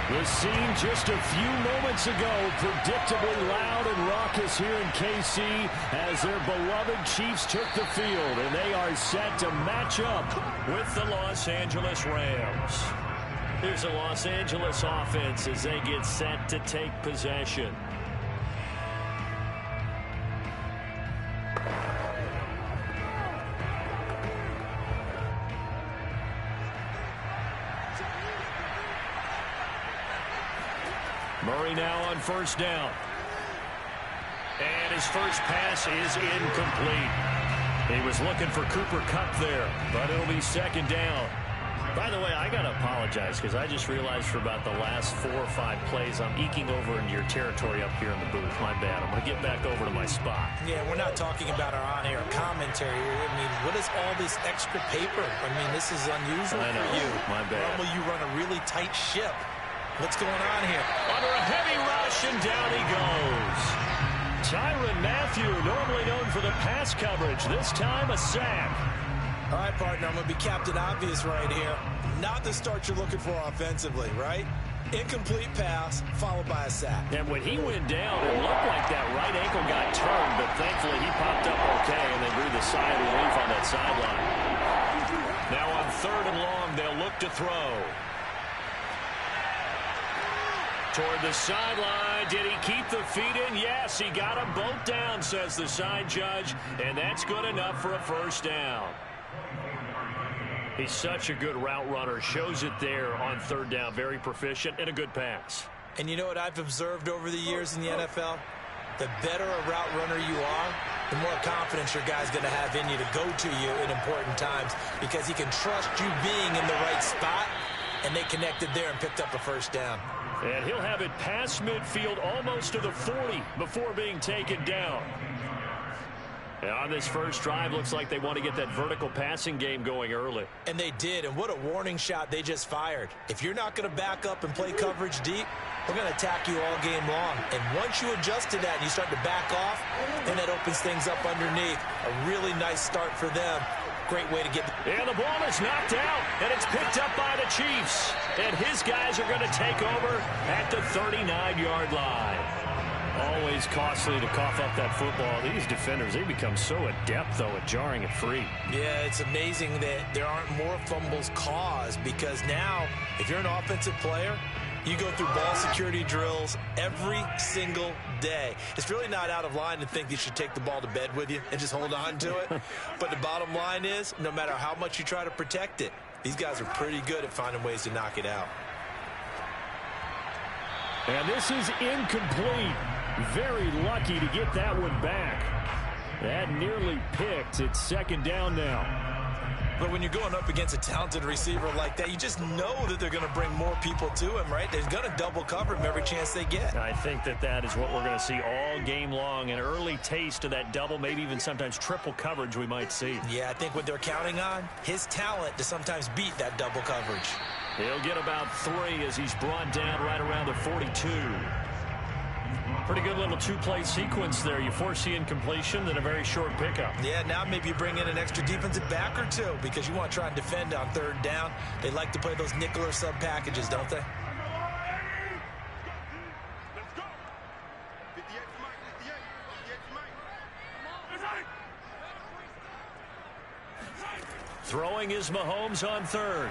The scene just a few moments ago, predictably loud and raucous here in KC as their beloved Chiefs took the field, and they are set to match up with the Los Angeles Rams. Here's the Los Angeles offense as they get set to take possession. Murray now on first down. And his first pass is incomplete. He was looking for Cooper Kupp there, but it'll be second down. By the way, I got to apologize because I just realized for about the last 4 or 5 plays, I'm eking over into your territory up here in the booth. My bad. I'm going to get back over to my spot. Yeah, we're not talking about our on-air commentary. I mean, what is all this extra paper? I mean, this is unusual I know. for you. My bad. Normally you run a really tight ship. What's going on here? Under a heavy rush, and down he goes. Tyrann Mathieu, normally known for the pass coverage, this time a sack. All right, partner, I'm going to be Captain Obvious right here. Not the start you're looking for offensively, right? Incomplete pass, followed by a sack. And when he went down, it looked like that right ankle got turned, but thankfully he popped up okay, and they breathed a sigh of relief on that sideline. Now on 3rd and long, they'll look to throw. Toward the sideline. Did he keep the feet in? Yes, he got them both down, says the side judge, and that's good enough for a first down. He's such a good route runner. Shows it there on 3rd down. Very proficient and a good pass. And you know what I've observed over the years in the NFL? The better a route runner you are, the more confidence your guy's going to have in you to go to you in important times because he can trust you being in the right spot, and they connected there and picked up a first down. And he'll have it past midfield almost to the 40 before being taken down. And on this first drive, looks like they want to get that vertical passing game going early. And they did, and what a warning shot they just fired. If you're not going to back up and play coverage deep, we're going to attack you all game long. And once you adjust to that and you start to back off, then that opens things up underneath. A really nice start for them. Great way to get... And the ball is knocked out, and it's picked up by the Chiefs. And his guys are going to take over at the 39-yard line. Always costly to cough up that football. These defenders, they become so adept, though, at jarring it free. Yeah, it's amazing that there aren't more fumbles caused because now, if you're an offensive player, you go through ball security drills every single day. It's really not out of line to think you should take the ball to bed with you and just hold on to it. But the bottom line is, no matter how much you try to protect it, these guys are pretty good at finding ways to knock it out. And this is incomplete. Very lucky to get that one back. That nearly picked. It's second down now. But when you're going up against a talented receiver like that, you just know that they're going to bring more people to him, right? They're going to double cover him every chance they get. I think that is what we're going to see all game long. An early taste of that double, maybe even sometimes triple coverage we might see. Yeah, I think what they're counting on, his talent to sometimes beat that double coverage. He'll get about 3 as he's brought down right around the 42. Pretty good little 2-play sequence there. You force the incompletion, then a very short pickup. Yeah, now maybe you bring in an extra defensive back or 2 because you want to try and defend on 3rd down. They like to play those nickel or sub packages, don't they? Throwing is Mahomes on 3rd.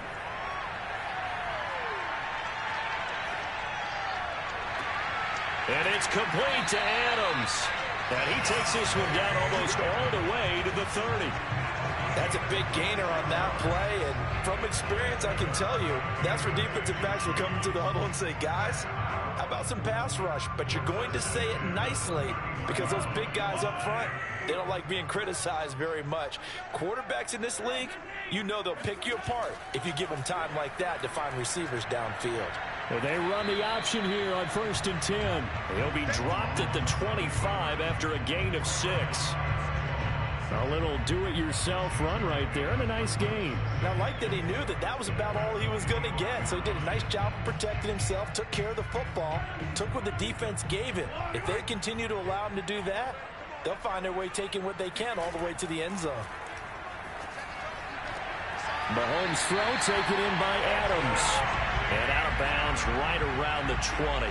And it's complete to Adams. And he takes this one down almost all the way to the 30. That's a big gainer on that play, and from experience, I can tell you, that's where defensive backs will come into the huddle and say, guys, how about some pass rush? But you're going to say it nicely because those big guys up front, they don't like being criticized very much. Quarterbacks in this league, you know they'll pick you apart if you give them time like that to find receivers downfield. Well, they run the option here on 1st and 10. He'll be dropped at the 25 after a gain of 6. A little do-it-yourself run right there and a nice gain. Now, I like that he knew that that was about all he was going to get, so he did a nice job of protecting himself, took care of the football, took what the defense gave him. If they continue to allow him to do that, they'll find their way taking what they can all the way to the end zone. Mahomes' throw taken in by Adams. And out of bounds right around the 20.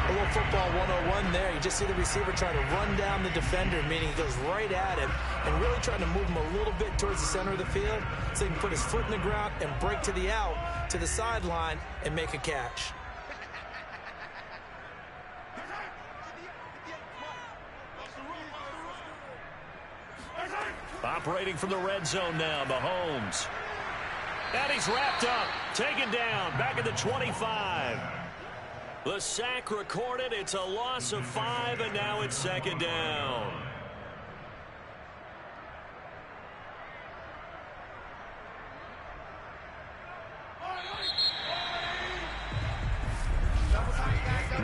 A little football 101 there. You just see the receiver trying to run down the defender, meaning he goes right at him and really trying to move him a little bit towards the center of the field so he can put his foot in the ground and break to the out, to the sideline, and make a catch. Operating from the red zone now, Mahomes. And he's wrapped up, taken down, back at the 25. The sack recorded. It's a loss of 5, and now it's second down.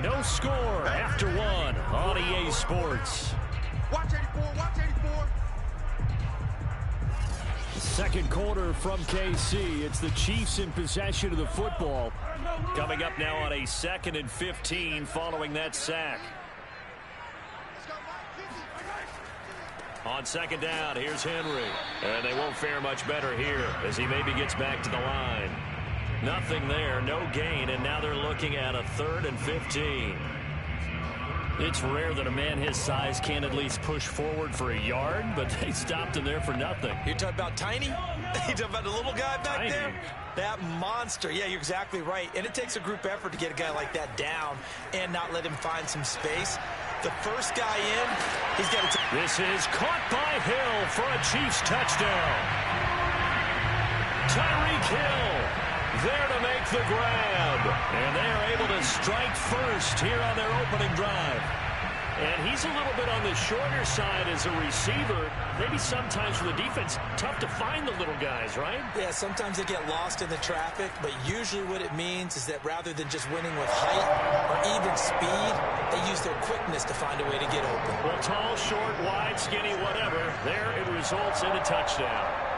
No score after 1 on EA Sports. Watch 84, watch 84. Second quarter from KC. It's the Chiefs in possession of the football. Coming up now on a 2nd and 15 following that sack. On second down, here's Henry. And they won't fare much better here as he maybe gets back to the line. Nothing there, no gain, and now they're looking at a 3rd and 15. It's rare that a man his size can't at least push forward for a yard, but they stopped him there for nothing. You're talking about Tiny? You're talking about the little guy back there? That monster. Yeah, you're exactly right. And it takes a group effort to get a guy like that down and not let him find some space. The first guy in, he's got to... This is caught by Hill for a Chiefs touchdown. Tyreek Hill there to make the grab. And they are able to strike first here on their opening drive. And he's a little bit on the shorter side as a receiver. Maybe sometimes for the defense, tough to find the little guys, right? Yeah, sometimes they get lost in the traffic, but usually what it means is that rather than just winning with height or even speed, they use their quickness to find a way to get open. Well, tall, short, wide, skinny, whatever, there it results in a touchdown.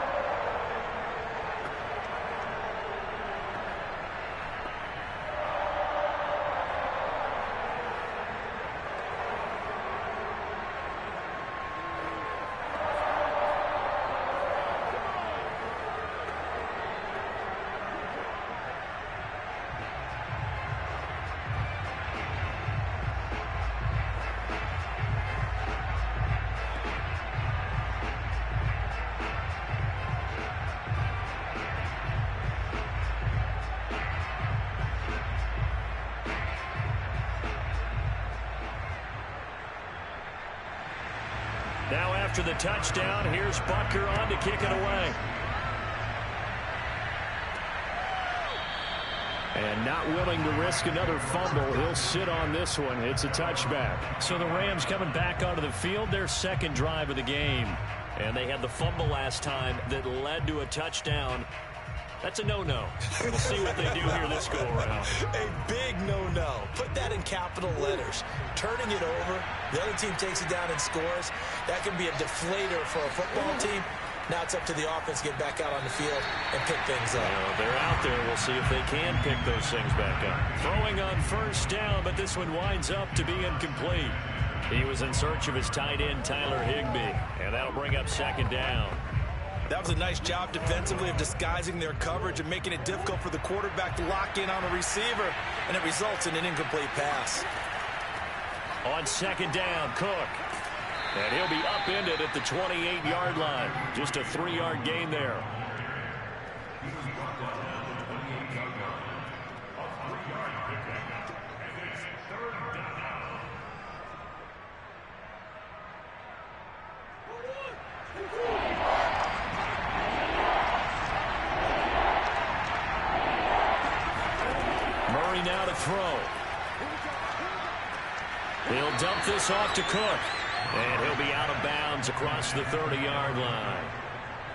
Now after the touchdown, here's Butker on to kick it away. And not willing to risk another fumble. He'll sit on this one. It's a touchback. So the Rams coming back onto the field, their second drive of the game. And they had the fumble last time that led to a touchdown. That's a no-no. We'll see what they do here this go-around. A big no-no. Put that in capital letters. Turning it over, the other team takes it down and scores. That can be a deflator for a football team. Now it's up to the offense to get back out on the field and pick things up. They're out there. We'll see if they can pick those things back up. Throwing on first down, but this one winds up to be incomplete. He was in search of his tight end, Tyler Higbee. And that'll bring up second down. That was a nice job defensively of disguising their coverage and making it difficult for the quarterback to lock in on a receiver, and it results in an incomplete pass. On second down, Cook. And he'll be upended at the 28-yard line. Just a 3-yard gain there. Now to throw. He'll dump this off to Cook. And he'll be out of bounds across the 30-yard line.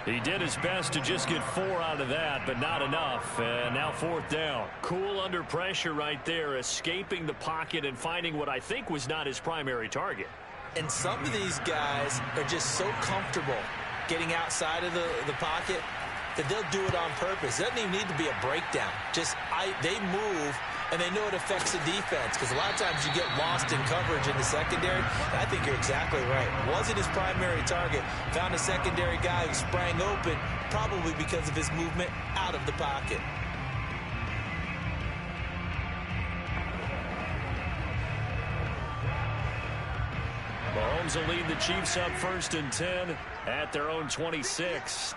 He did his best to just get 4 out of that, but not enough. And now fourth down. Cool under pressure right there, escaping the pocket and finding what I think was not his primary target. And some of these guys are just so comfortable getting outside of the pocket that they'll do it on purpose. It doesn't even need to be a breakdown. Just they move and they know it affects the defense because a lot of times you get lost in coverage in the secondary. And I think you're exactly right. Wasn't his primary target. Found a secondary guy who sprang open, probably because of his movement out of the pocket. Mahomes will lead the Chiefs up 1st and 10 at their own 26.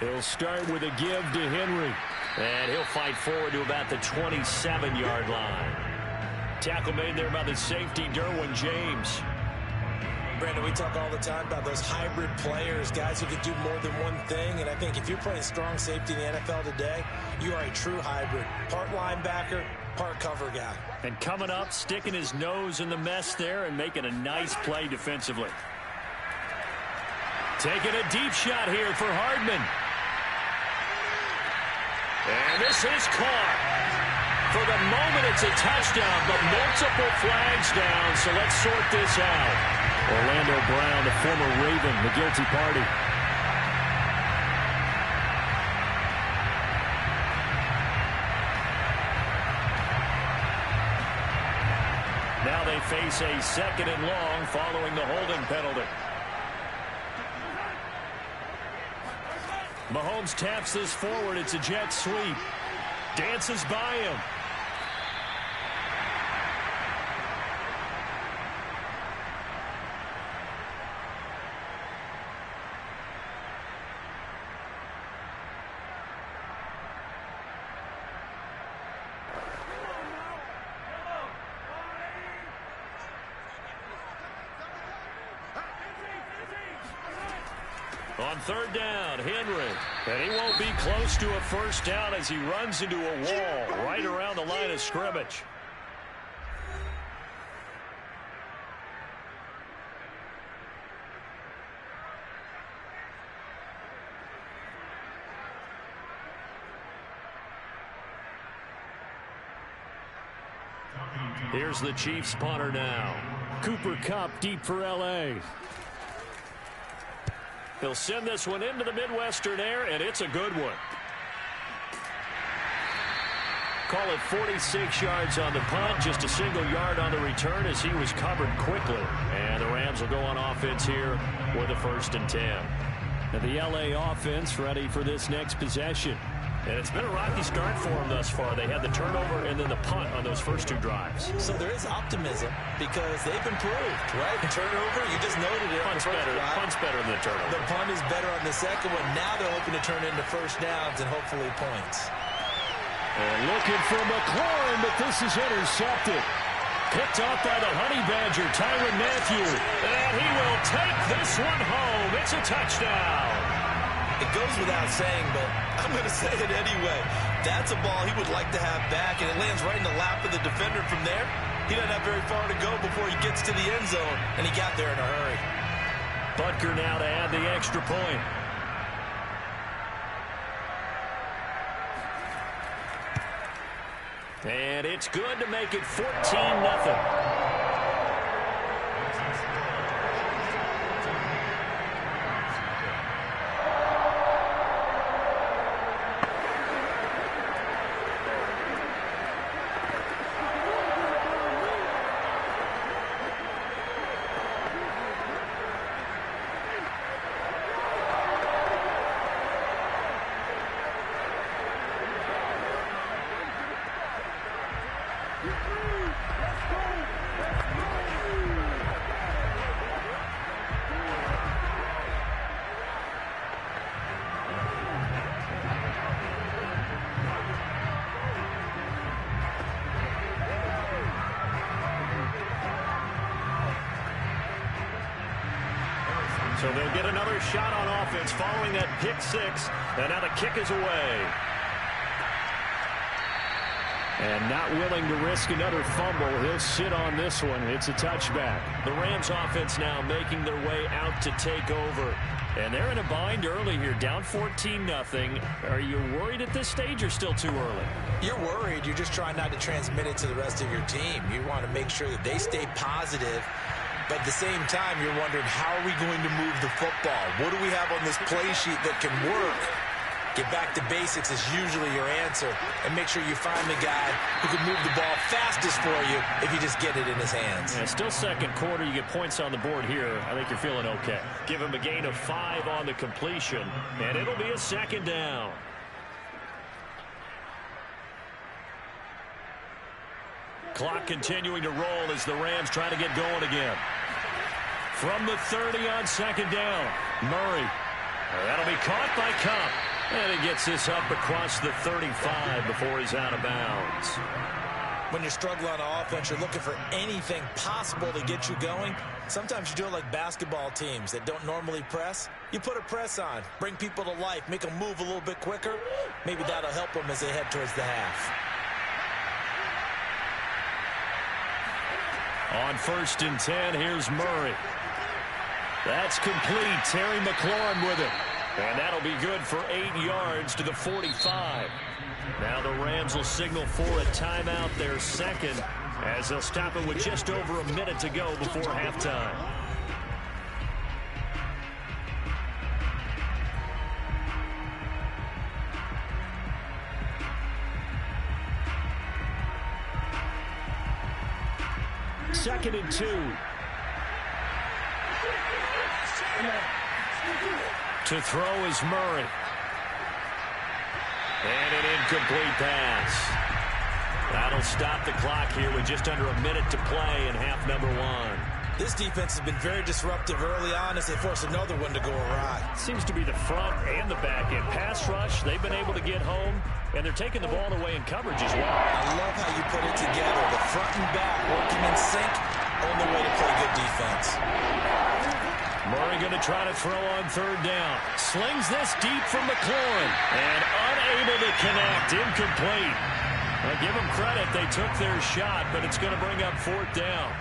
He'll start with a give to Henry. And he'll fight forward to about the 27-yard line. Tackle made there by the safety, Derwin James. Brandon, we talk all the time about those hybrid players, guys who can do more than one thing. And I think if you're playing strong safety in the NFL today, you are a true hybrid. Part linebacker, part cover guy. And coming up, sticking his nose in the mess there and making a nice play defensively. Taking a deep shot here for Hardman. And this is caught. For the moment, it's a touchdown, but multiple flags down, so let's sort this out. Orlando Brown, the former Raven, the guilty party. Now they face a 2nd and long following the holding penalty. Mahomes taps this forward. It's a jet sweep. Dances by him. On 3rd down, Henry. And he won't be close to a 1st down as he runs into a wall right around the line of scrimmage. Here's the Chiefs punter now. Cooper Kupp deep for L.A. He'll send this one into the Midwestern air, and it's a good one. Call it 46 yards on the punt, just a single yard on the return as he was covered quickly. And the Rams will go on offense here with a 1st and 10. And the L.A. offense ready for this next possession. And it's been a rocky start for them thus far. They had the turnover and then the punt on those first 2 drives. So there is optimism because they've improved, right? The turnover, you just noted it. Punt's better than the turnover. The punt is better on the second one. Now they're hoping to turn into 1st downs and hopefully points. And looking for McLaurin, but this is intercepted. Picked off by the Honey Badger, Tyrann Mathieu. And he will take this one home. It's a touchdown. It goes without saying, but I'm going to say it anyway. That's a ball he would like to have back, and it lands right in the lap of the defender from there. He doesn't have very far to go before he gets to the end zone, and he got there in a hurry. Butker now to add the extra point. And it's good to make it 14-0. So they'll get another shot on offense following that pick 6. And now the kick is away. And not willing to risk another fumble. He'll sit on this one. It's a touchback. The Rams offense now making their way out to take over. And they're in a bind early here, down 14-0. Are you worried at this stage or still too early? You're worried. You're just trying not to transmit it to the rest of your team. You want to make sure that they stay positive. But at the same time, you're wondering, how are we going to move the football? What do we have on this play sheet that can work? Get back to basics is usually your answer, and make sure you find the guy who can move the ball fastest for you if you just get it in his hands. Yeah, still second quarter. You get points on the board here. I think you're feeling okay. Give him a gain of 5 on the completion, and it'll be a second down. Clock continuing to roll as the Rams try to get going again. From the 30 on second down, Murray. That'll be caught by Cup. And he gets this up across the 35 before he's out of bounds. When you're struggling on offense, you're looking for anything possible to get you going. Sometimes you do it like basketball teams that don't normally press. You put a press on, bring people to life, make them move a little bit quicker. Maybe that'll help them as they head towards the half. On 1st and 10, here's Murray. That's complete. Terry McLaurin with it. And that'll be good for 8 yards to the 45. Now the Rams will signal for a timeout, their second, as they'll stop it with just over a minute to go before halftime. Second and 2. To throw is Murray. And an incomplete pass. That'll stop the clock here with just under a minute to play in half number 1. This defense has been very disruptive early on as they force another one to go awry. Seems to be the front and the back end. Pass rush, they've been able to get home, and they're taking the ball away in coverage as well. I love how you put it together. The front and back working in sync. Only way to play good defense. Murray going to try to throw on 3rd down. Slings this deep from McLaurin. And unable to connect. Incomplete. Well, give them credit. They took their shot, but it's going to bring up 4th down.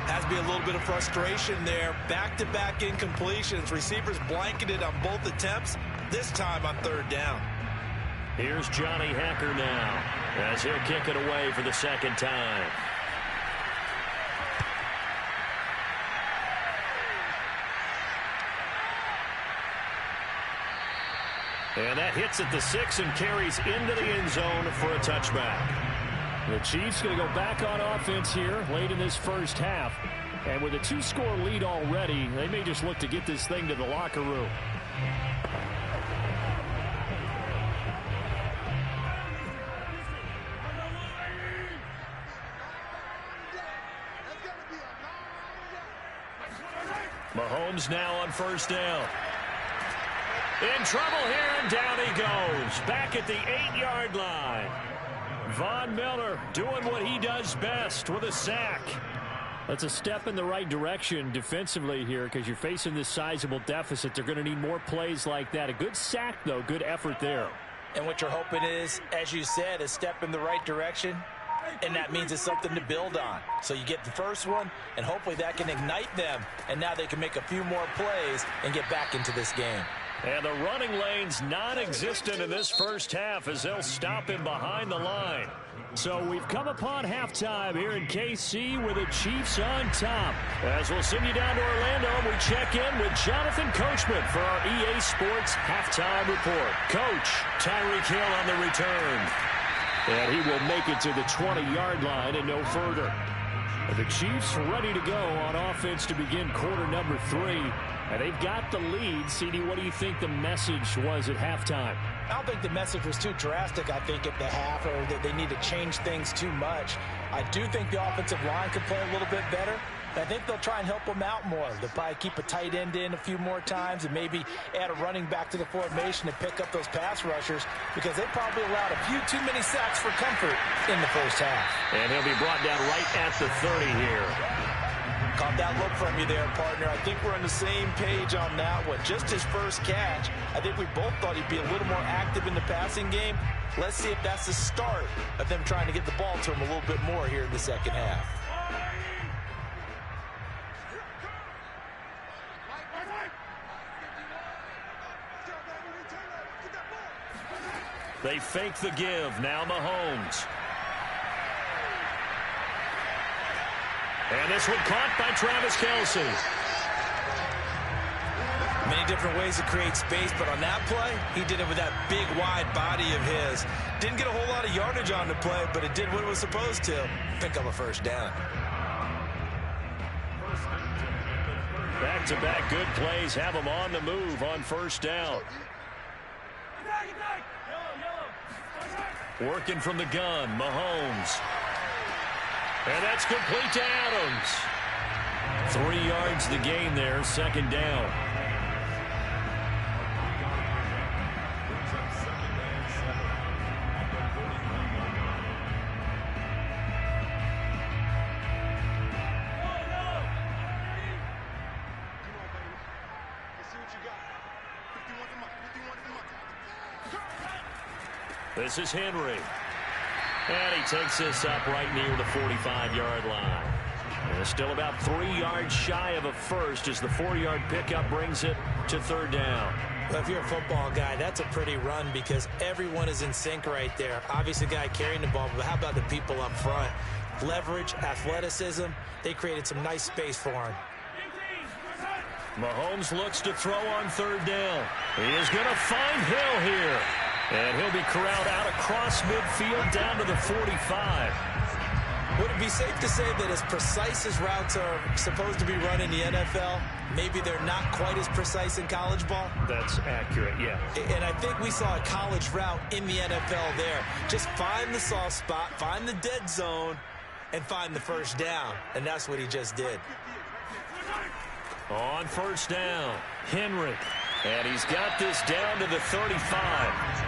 Has to be a little bit of frustration there. Back-to-back incompletions. Receivers blanketed on both attempts. This time on 3rd down. Here's Johnny Hacker now as he'll kick it away for the second time. And that hits at the 6 and carries into the end zone for a touchback. The Chiefs going to go back on offense here late in this first half. And with a 2-score lead already, they may just look to get this thing to the locker room. Mahomes now on 1st down. In trouble here, and down he goes. Back at the 8-yard line. Von Miller doing what he does best with a sack. That's a step in the right direction defensively here because you're facing this sizable deficit. They're going to need more plays like that. A good sack, though. Good effort there. And what you're hoping is, as you said, a step in the right direction. And that means it's something to build on. So you get the first one, and hopefully that can ignite them. And now they can make a few more plays and get back into this game. And the running lane's non-existent in this first half as they'll stop him behind the line. So we've come upon halftime here in KC with the Chiefs on top. As we'll send you down to Orlando, we check in with Jonathan Coachman for our EA Sports Halftime Report. Coach, Tyreek Hill on the return. And he will make it to the 20-yard line and no further. And the Chiefs ready to go on offense to begin quarter number 3. And they've got the lead. CD, what do you think the message was at halftime? I don't think the message was too drastic, I think, at the half, or that they need to change things too much. I do think the offensive line could play a little bit better. I think they'll try and help them out more. They'll probably keep a tight end in a few more times and maybe add a running back to the formation and pick up those pass rushers because they probably allowed a few too many sacks for comfort in the first half. And he'll be brought down right at the 30 here. Caught that look from you there, partner. I think we're on the same page on that one. Just his first catch. I think we both thought he'd be a little more active in the passing game. Let's see if that's the start of them trying to get the ball to him a little bit more here in the second half. They fake the give. Now Mahomes. And this one caught by Travis Kelce. Many different ways to create space, but on that play, he did it with that big, wide body of his. Didn't get a whole lot of yardage on the play, but it did what it was supposed to. Pick up a first down. Back-to-back good plays have him on the move on first down. Working from the gun, Mahomes. And that's complete to Adams. 3 yards the gain there, second down. This is Henry. And he takes this up right near the 45-yard line. And still about 3 yards shy of a first as the 4-yard pickup brings it to third down. Well, if you're a football guy, that's a pretty run because everyone is in sync right there. Obviously, the guy carrying the ball, but how about the people up front? Leverage, athleticism, they created some nice space for him. Mahomes looks to throw on third down. He is going to find Hill here. And he'll be corralled out across midfield down to the 45. Would it be safe to say that as precise as routes are supposed to be run in the NFL, maybe they're not quite as precise in college ball? That's accurate, yeah. And I think we saw a college route in the NFL there. Just find the soft spot, find the dead zone, and find the first down. And that's what he just did. On first down, Henry. And he's got this down to the 35.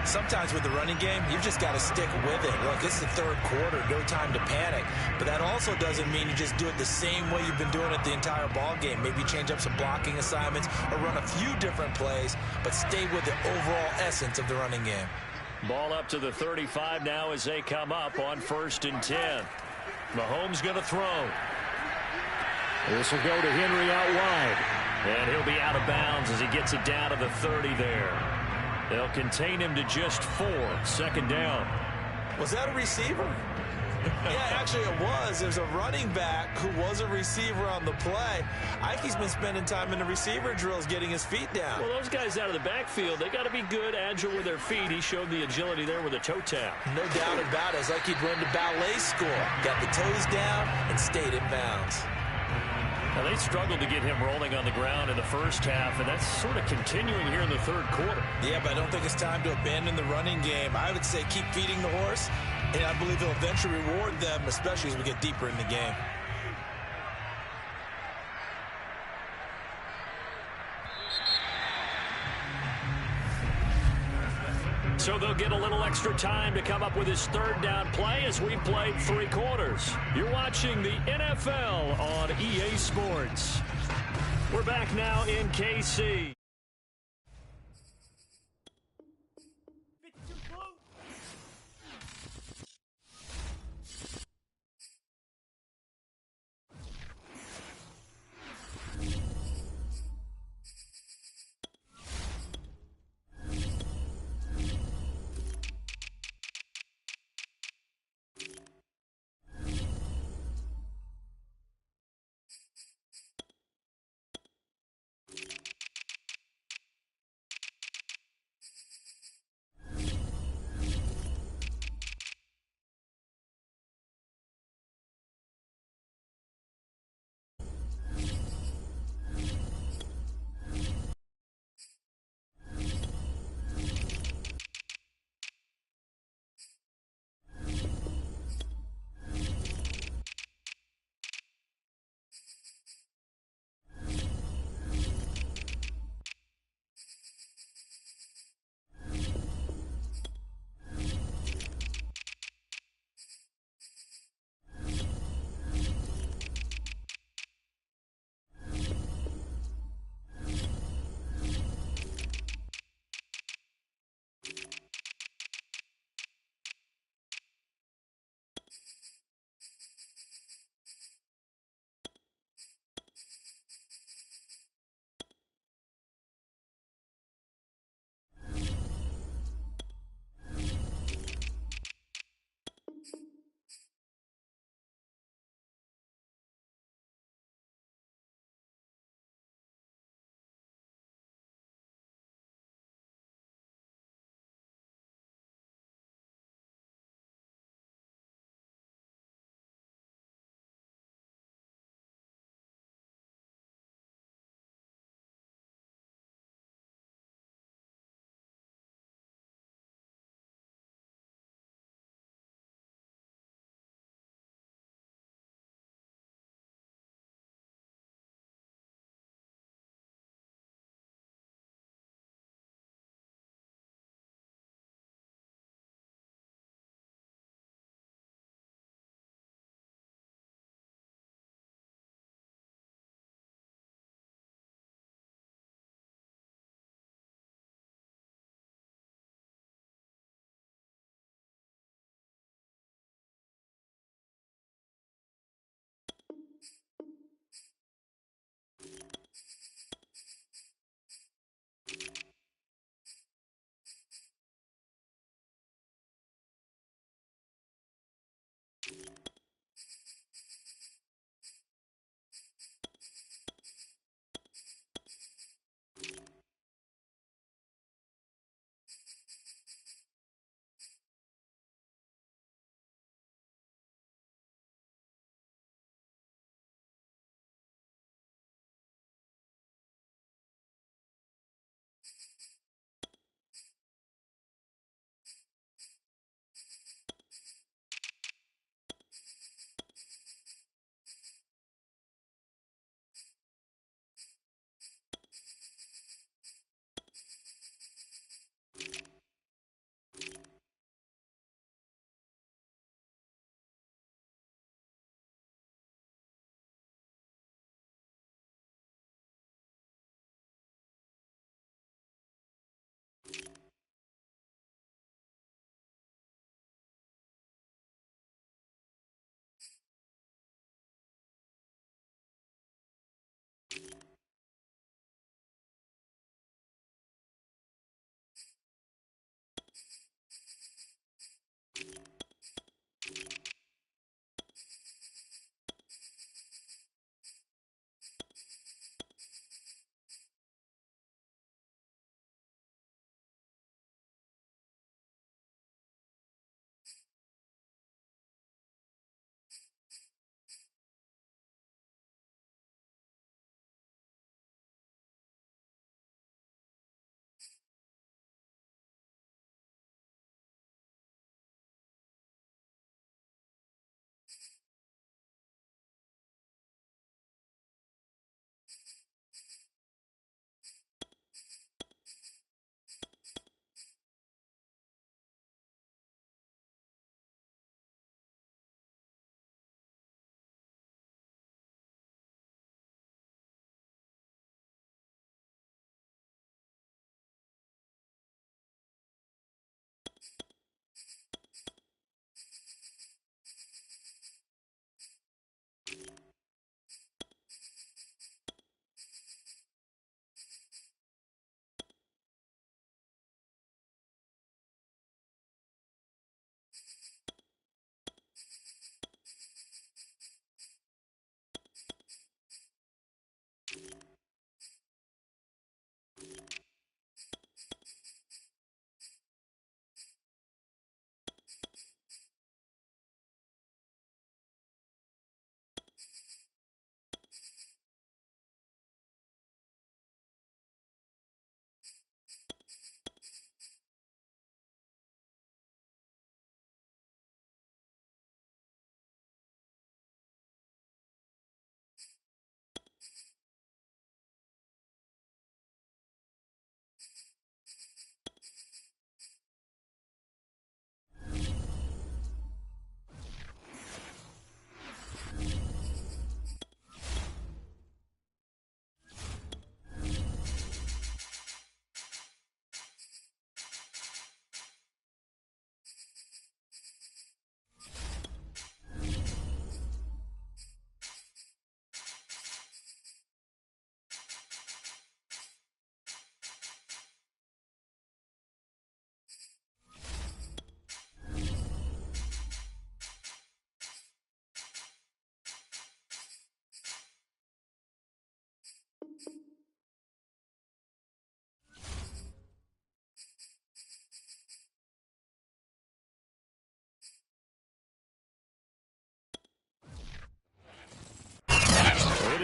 Sometimes with the running game, you've just got to stick with it. Look, it's the third quarter, no time to panic. But that also doesn't mean you just do it the same way you've been doing it the entire ball game. Maybe change up some blocking assignments or run a few different plays, but stay with the overall essence of the running game. Ball up to the 35 now as they come up on 1st and 10. Mahomes going to throw. This will go to Henry out wide. And he'll be out of bounds as he gets it down to the 30 there. They'll contain him to just 4. Second down. Was that a receiver? Yeah, actually it was. There's a running back who was a receiver on the play. Ikey's been spending time in the receiver drills getting his feet down. Well, those guys out of the backfield, they got to be good, agile with their feet. He showed the agility there with a toe tap. No doubt about it. It's like he'd run to ballet school. Got the toes down and stayed in bounds. Now, they struggled to get him rolling on the ground in the first half, and that's sort of continuing here in the third quarter. Yeah, but I don't think it's time to abandon the running game. I would say keep feeding the horse, and I believe he'll eventually reward them, especially as we get deeper in the game. So they'll get a little extra time to come up with his third down play as we played 3 quarters. You're watching the NFL on EA Sports. We're back now in KC.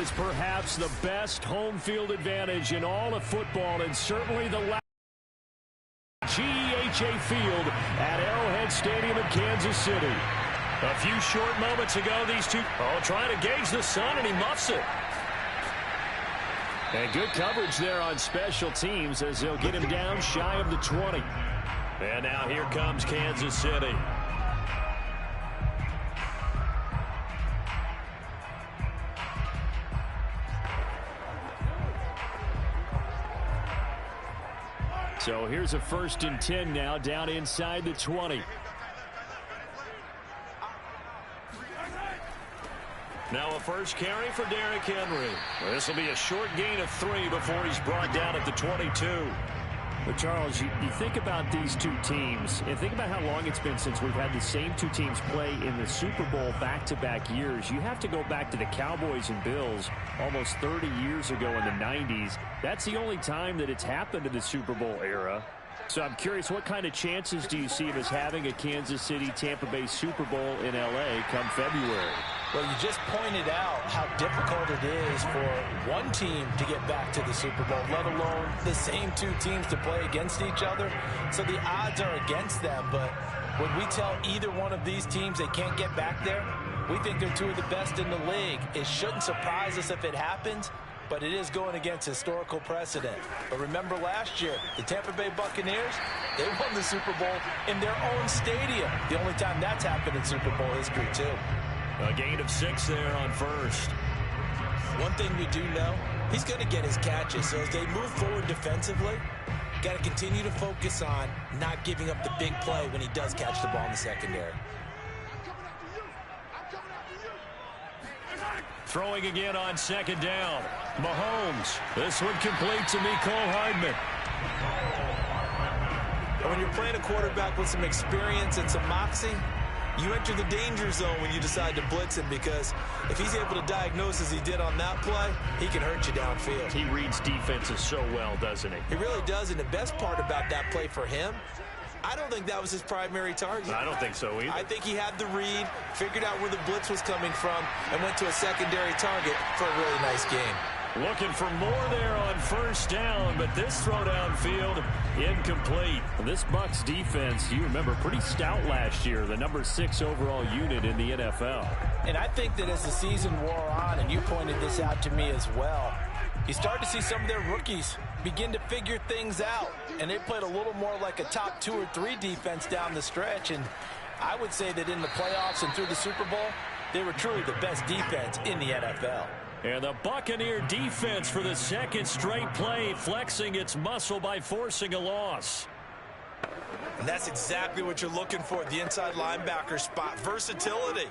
is perhaps the best home field advantage in all of football, and certainly the GEHA Field at Arrowhead Stadium in Kansas City. A few short moments ago, these two trying to gauge the sun, and he muffs it. And good coverage there on special teams as they'll get him down shy of the 20. And now here comes Kansas City. So here's a 1st and 10 now, down inside the 20. Now a first carry for Derrick Henry. This will be a short gain of 3 before he's brought down at the 22. But Charles, you think about these two teams, and think about how long it's been since we've had the same two teams play in the Super Bowl back-to-back years. You have to go back to the Cowboys and Bills almost 30 years ago in the 90s. That's the only time that it's happened in the Super Bowl era. So I'm curious, what kind of chances do you see of us having a Kansas City-Tampa Bay Super Bowl in L.A. come February? Well, you just pointed out how difficult it is for one team to get back to the Super Bowl, let alone the same two teams to play against each other. So the odds are against them, but when we tell either one of these teams they can't get back there, we think they're two of the best in the league. It shouldn't surprise us if it happens, but it is going against historical precedent. But remember last year, the Tampa Bay Buccaneers, they won the Super Bowl in their own stadium. The only time that's happened in Super Bowl history, too. A gain of 6 there on first. One thing we do know, he's going to get his catches. So as they move forward defensively, got to continue to focus on not giving up the big play when he does catch the ball in the secondary. Throwing again on 2nd down. Mahomes. This one complete to Mecole Hardman. And when you're playing a quarterback with some experience and some moxie, you enter the danger zone when you decide to blitz him, because if he's able to diagnose as he did on that play, he can hurt you downfield. He reads defenses so well, doesn't he? He really does, and the best part about that play for him, I don't think that was his primary target. I don't think so either. I think he had the read, figured out where the blitz was coming from, and went to a secondary target for a really nice game. Looking for more there on 1st down, but this throw downfield incomplete. This Bucs defense, you remember, pretty stout last year, the number 6 overall unit in the NFL. And I think that as the season wore on, and you pointed this out to me as well, you start to see some of their rookies begin to figure things out, and they played a little more like a top 2 or 3 defense down the stretch, and I would say that in the playoffs and through the Super Bowl, they were truly the best defense in the NFL. And the Buccaneer defense for the 2nd straight play, flexing its muscle by forcing a loss. And that's exactly what you're looking for at the inside linebacker spot, versatility.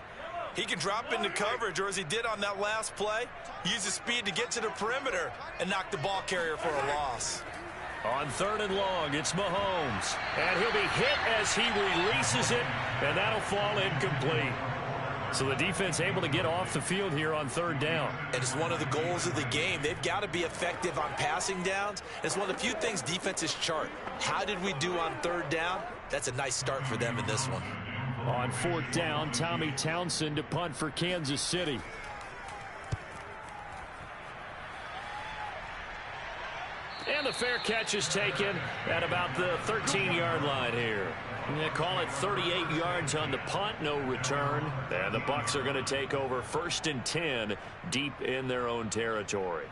He can drop into coverage, or as he did on that last play, use his speed to get to the perimeter and knock the ball carrier for a loss. On 3rd and long, it's Mahomes. And he'll be hit as he releases it, and that'll fall incomplete. So the defense able to get off the field here on 3rd down. And it's one of the goals of the game. They've got to be effective on passing downs. It's one of the few things defenses chart. How did we do on 3rd down? That's a nice start for them in this one. On 4th down, Tommy Townsend to punt for Kansas City. And the fair catch is taken at about the 13-yard line here. They call it 38 yards on the punt, no return. And the Bucs are going to take over 1st and 10 deep in their own territory.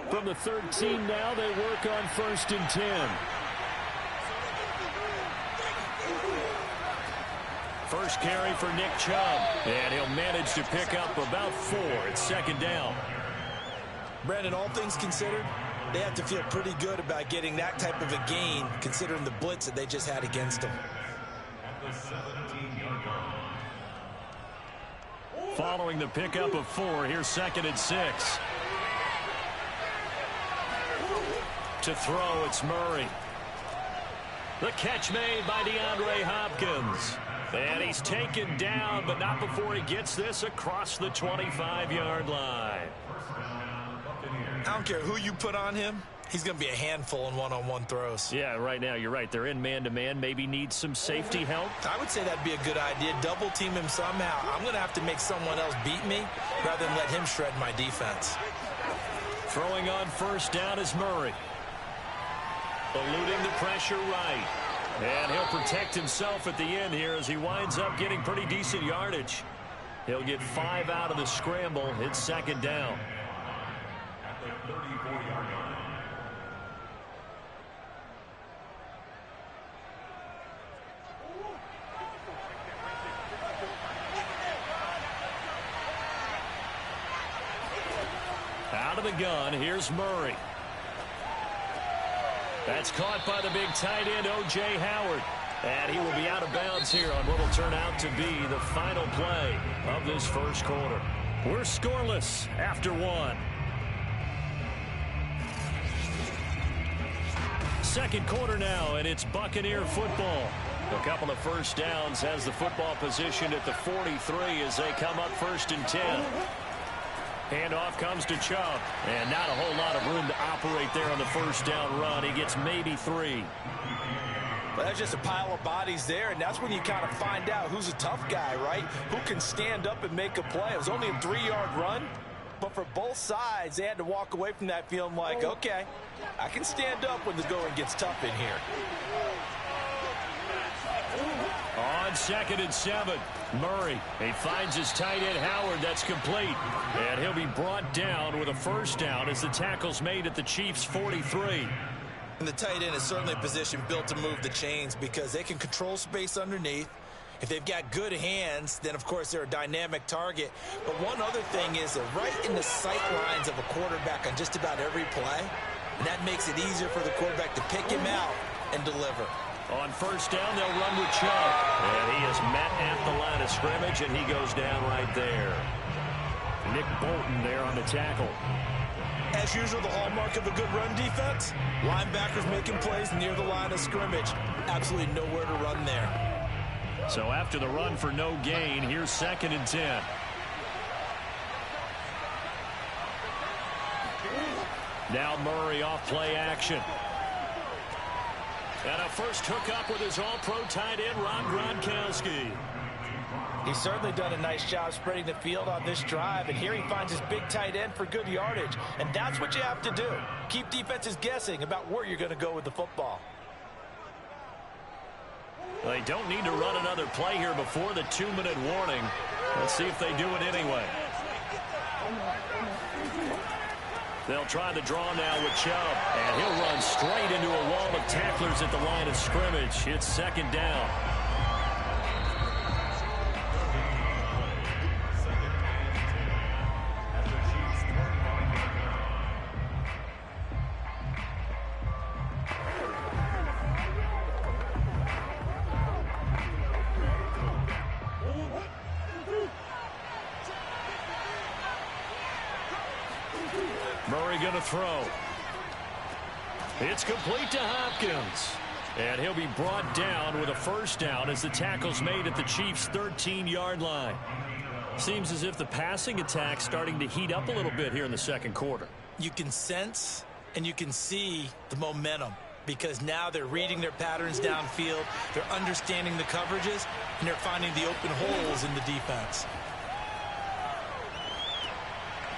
From the 13 now, they work on 1st and 10. First carry for Nick Chubb, and he'll manage to pick up about 4 at 2nd down. Brandon, all things considered, they have to feel pretty good about getting that type of a gain, considering the blitz that they just had against them. Following the pickup of 4, here's 2nd and 6. To throw, it's Murray. The catch made by DeAndre Hopkins. And he's taken down, but not before he gets this across the 25-yard line. I don't care who you put on him. He's going to be a handful in one-on-one throws. Yeah, right now you're right. They're in man-to-man. Maybe need some safety help. I would say that'd be a good idea. Double team him somehow. I'm going to have to make someone else beat me rather than let him shred my defense. Throwing on first down is Murray. Eluding the pressure right. And he'll protect himself at the end here as he winds up getting pretty decent yardage. He'll get 5 out of the scramble. It's second down. At the 34-yard line. Out of the gun, here's Murray. That's caught by the big tight end, O.J. Howard. And he will be out of bounds here on what will turn out to be the final play of this first quarter. We're scoreless after 1. Second quarter now, and it's Buccaneer football. A couple of first downs has the football position at the 43 as they come up 1st and 10. Handoff comes to Chubb, and not a whole lot of room to operate there on the first down run. He gets maybe 3. But that's just a pile of bodies there, and that's when you kind of find out who's a tough guy, right? Who can stand up and make a play. It was only a 3-yard run, but for both sides, they had to walk away from that feeling like, okay, I can stand up when the going gets tough in here. On 2nd and 7, Murray. He finds his tight end Howard. That's complete. And he'll be brought down with a first down as the tackle's made at the Chiefs' 43. And the tight end is certainly a position built to move the chains because they can control space underneath. If they've got good hands, then, of course, they're a dynamic target. But one other thing is they're right in the sight lines of a quarterback on just about every play. And that makes it easier for the quarterback to pick him out and deliver. On first down, they'll run with Chubb. And he is met at the line of scrimmage, and he goes down right there. Nick Bolton there on the tackle. As usual, the hallmark of a good run defense, linebackers making plays near the line of scrimmage. Absolutely nowhere to run there. So after the run for no gain, here's 2nd and 10. Now Murray off play action. And a first hookup with his all-pro tight end, Rob Gronkowski. He's certainly done a nice job spreading the field on this drive, and here he finds his big tight end for good yardage. And that's what you have to do. Keep defenses guessing about where you're going to go with the football. They don't need to run another play here before the 2-minute warning. Let's see if they do it anyway. They'll try the draw now with Chubb, and he'll run straight into a wall of tacklers at the line of scrimmage. It's 2nd down. Murray going to throw. It's complete to Hopkins. And he'll be brought down with a first down as the tackle's made at the Chiefs' 13-yard line. Seems as if the passing attack's starting to heat up a little bit here in the second quarter. You can sense and you can see the momentum because now they're reading their patterns downfield, they're understanding the coverages, and they're finding the open holes in the defense.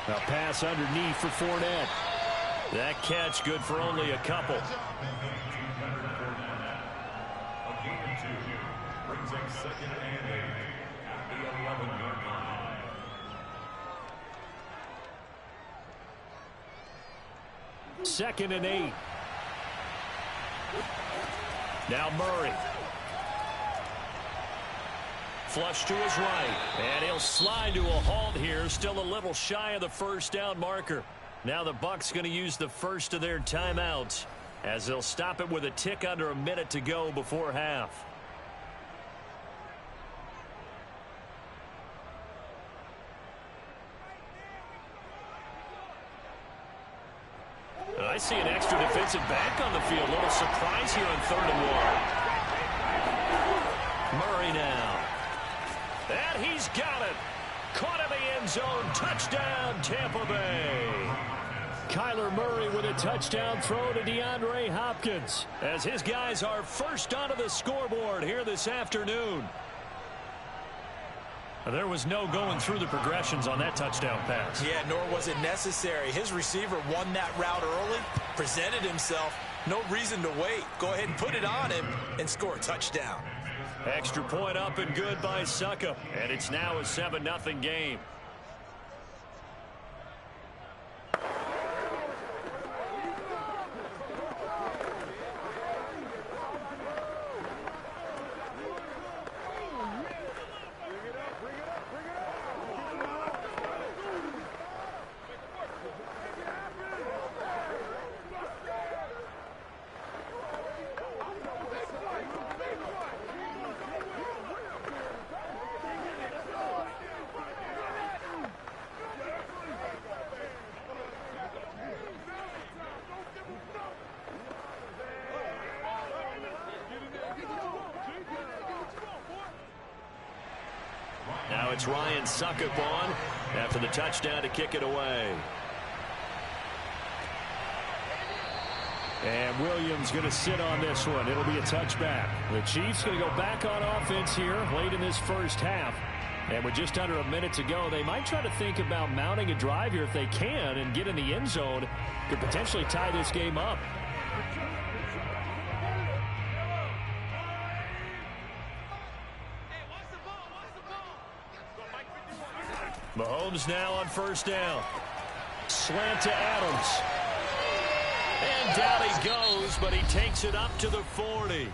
A pass underneath for Fournette. That catch good for only a couple. A gain of 2 brings up 2nd and 8 at the 11-yard line. Second and 8. Now Murray. Flush to his right, and he'll slide to a halt here, still a little shy of the first down marker. Now the Bucs going to use the first of their timeouts as they'll stop it with a tick under a minute to go before half. And I see an extra defensive back on the field. A little surprise here on 3rd and 1. Murray now. And he's got it. Caught in the end zone. Touchdown, Tampa Bay. Kyler Murray with a touchdown throw to DeAndre Hopkins as his guys are first onto the scoreboard here this afternoon. There was no going through the progressions on that touchdown pass. Yeah, nor was it necessary. His receiver won that route early, presented himself. No reason to wait. Go ahead and put it on him and score a touchdown. Extra point up and good by Succop. And it's now a 7-0 game. Now it's Ryan Succop on after the touchdown to kick it away. And Williams going to sit on this one. It'll be a touchback. The Chiefs going to go back on offense here late in this first half. And with just under a minute to go, they might try to think about mounting a drive here if they can and get in the end zone. Could potentially tie this game up. Mahomes now on first down. Slant to Adams. And down he goes, but he takes it up to the 40.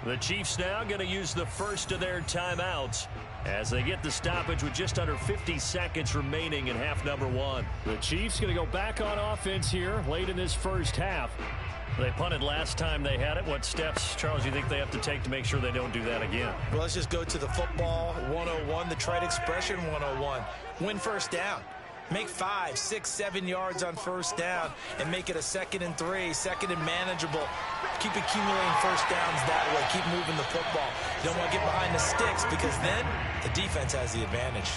The Chiefs now going to use the first of their timeouts as they get the stoppage with just under 50 seconds remaining in half number one. The Chiefs going to go back on offense here late in this first half. They punted last time they had it. What steps, Charles, do you think they have to take to make sure they don't do that again? Well, let's just go to the football 101, the trite expression 101. Win first down. Make 5, 6, 7 yards on first down and make it a 2nd and 3, 2nd and manageable. Keep accumulating first downs that way. Keep moving the football. You don't want to get behind the sticks because then the defense has the advantage.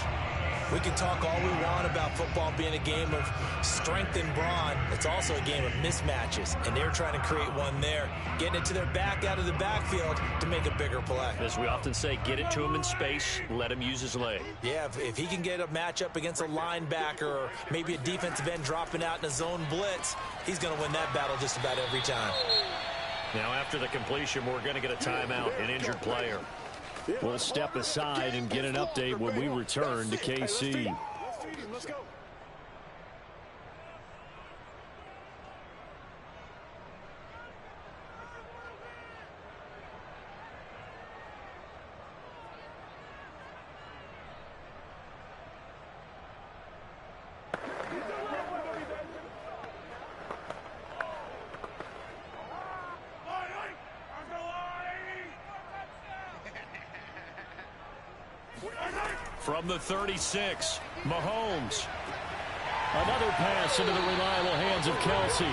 We can talk all we want about football being a game of strength and brawn. It's also a game of mismatches, and they're trying to create one there, getting it to their back out of the backfield to make a bigger play. As we often say, get it to him in space, let him use his leg. Yeah, if he can get a matchup against a linebacker or maybe a defensive end dropping out in a zone blitz, he's going to win that battle just about every time. Now after the completion, we're going to get a timeout, an injured player. We'll step aside and get an update when we return to KC. Let's go. From the 36, Mahomes. Another pass into the reliable hands of Kelsey.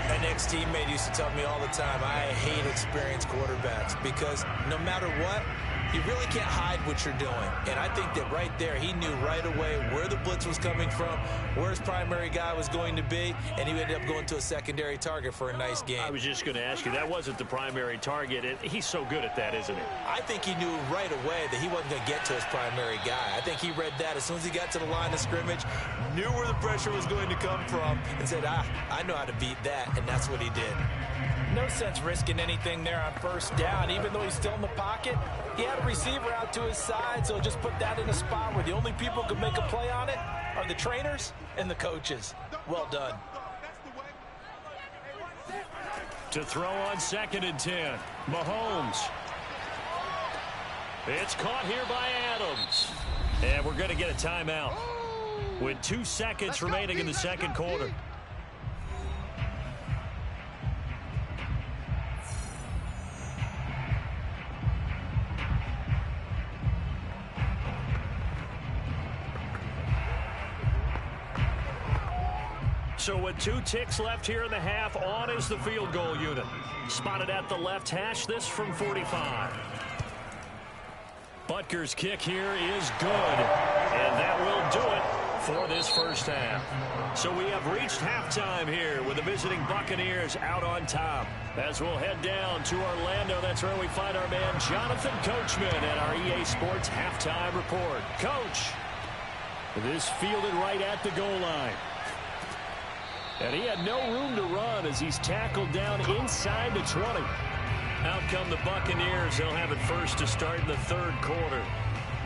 My next teammate used to tell me all the time, I hate experienced quarterbacks because no matter what, you really can't hide what you're doing. And I think that right there, he knew right away where the blitz was coming from, where his primary guy was going to be, and he ended up going to a secondary target for a nice game. I was just going to ask you, that wasn't the primary target. He's so good at that, isn't he? I think he knew right away that he wasn't going to get to his primary guy. I think he read that as soon as he got to the line of scrimmage, knew where the pressure was going to come from, and said, I know how to beat that, and that's what he did. No sense risking anything there on first down. Even though he's still in the pocket, he had a receiver out to his side, so just put that in a spot where the only people who can make a play on it are the trainers and the coaches. Well done. To throw on 2nd and 10, Mahomes. It's caught here by Adams. And we're going to get a timeout with 2 seconds remaining in the second quarter. So with 2 ticks left here in the half, on is the field goal unit. Spotted at the left hash, this from 45. Butker's kick here is good. And that will do it for this first half. So we have reached halftime here with the visiting Buccaneers out on top. As we'll head down to Orlando, that's where we find our man Jonathan Coachman at our EA Sports Halftime Report. Coach, this fielded right at the goal line. And he had no room to run as he's tackled down inside the 20. Out come the Buccaneers. They'll have it first to start in the third quarter.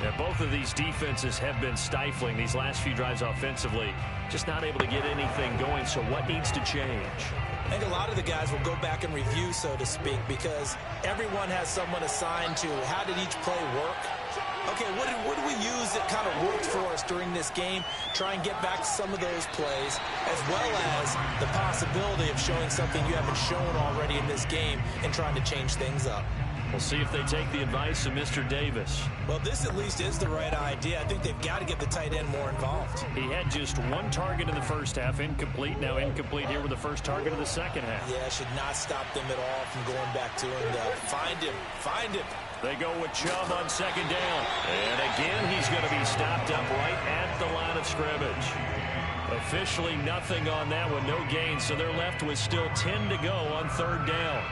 Now, both of these defenses have been stifling these last few drives offensively. Just not able to get anything going, so what needs to change? I think a lot of the guys will go back and review, so to speak, because everyone has someone assigned to how did each play work. Okay, what do we use that kind of worked for us during this game? Try and get back to some of those plays, as well as the possibility of showing something you haven't shown already in this game and trying to change things up. We'll see if they take the advice of Mr. Davis. Well, this at least is the right idea. I think they've got to get the tight end more involved. He had just one target in the first half, incomplete. Now incomplete here with the first target of the second half. Yeah, should not stop them at all from going back to him, though. Find him. They go with Chubb on second down. And again, he's going to be stopped up right at the line of scrimmage. Officially nothing on that one, no gain. So they're left with still 10 to go on third down.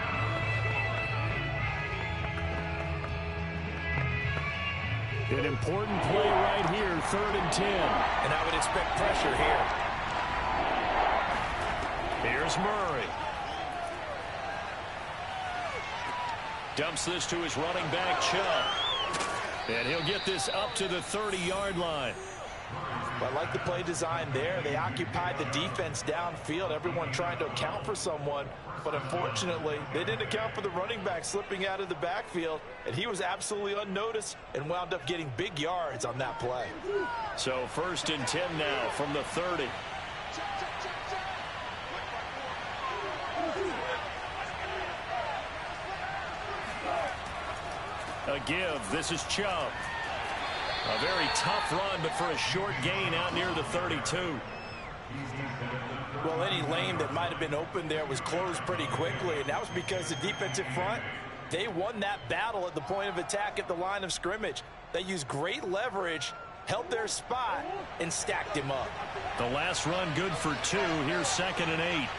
An important play right here, 3rd and 10. And I would expect pressure here. Here's Murray. Dumps this to his running back, Chubb. And he'll get this up to the 30-yard line. Well, I like the play design there. They occupied the defense downfield, everyone trying to account for someone. But unfortunately, they didn't account for the running back slipping out of the backfield, and he was absolutely unnoticed and wound up getting big yards on that play. So 1st and 10 now from the 30. A give. This is Chubb. A very tough run, but for a short gain out near the 32. Well, any lane that might have been open there was closed pretty quickly, and that was because the defensive front, they won that battle at the point of attack at the line of scrimmage. They used great leverage, held their spot, and stacked him up. The last run good for 2. Here's 2nd and 8.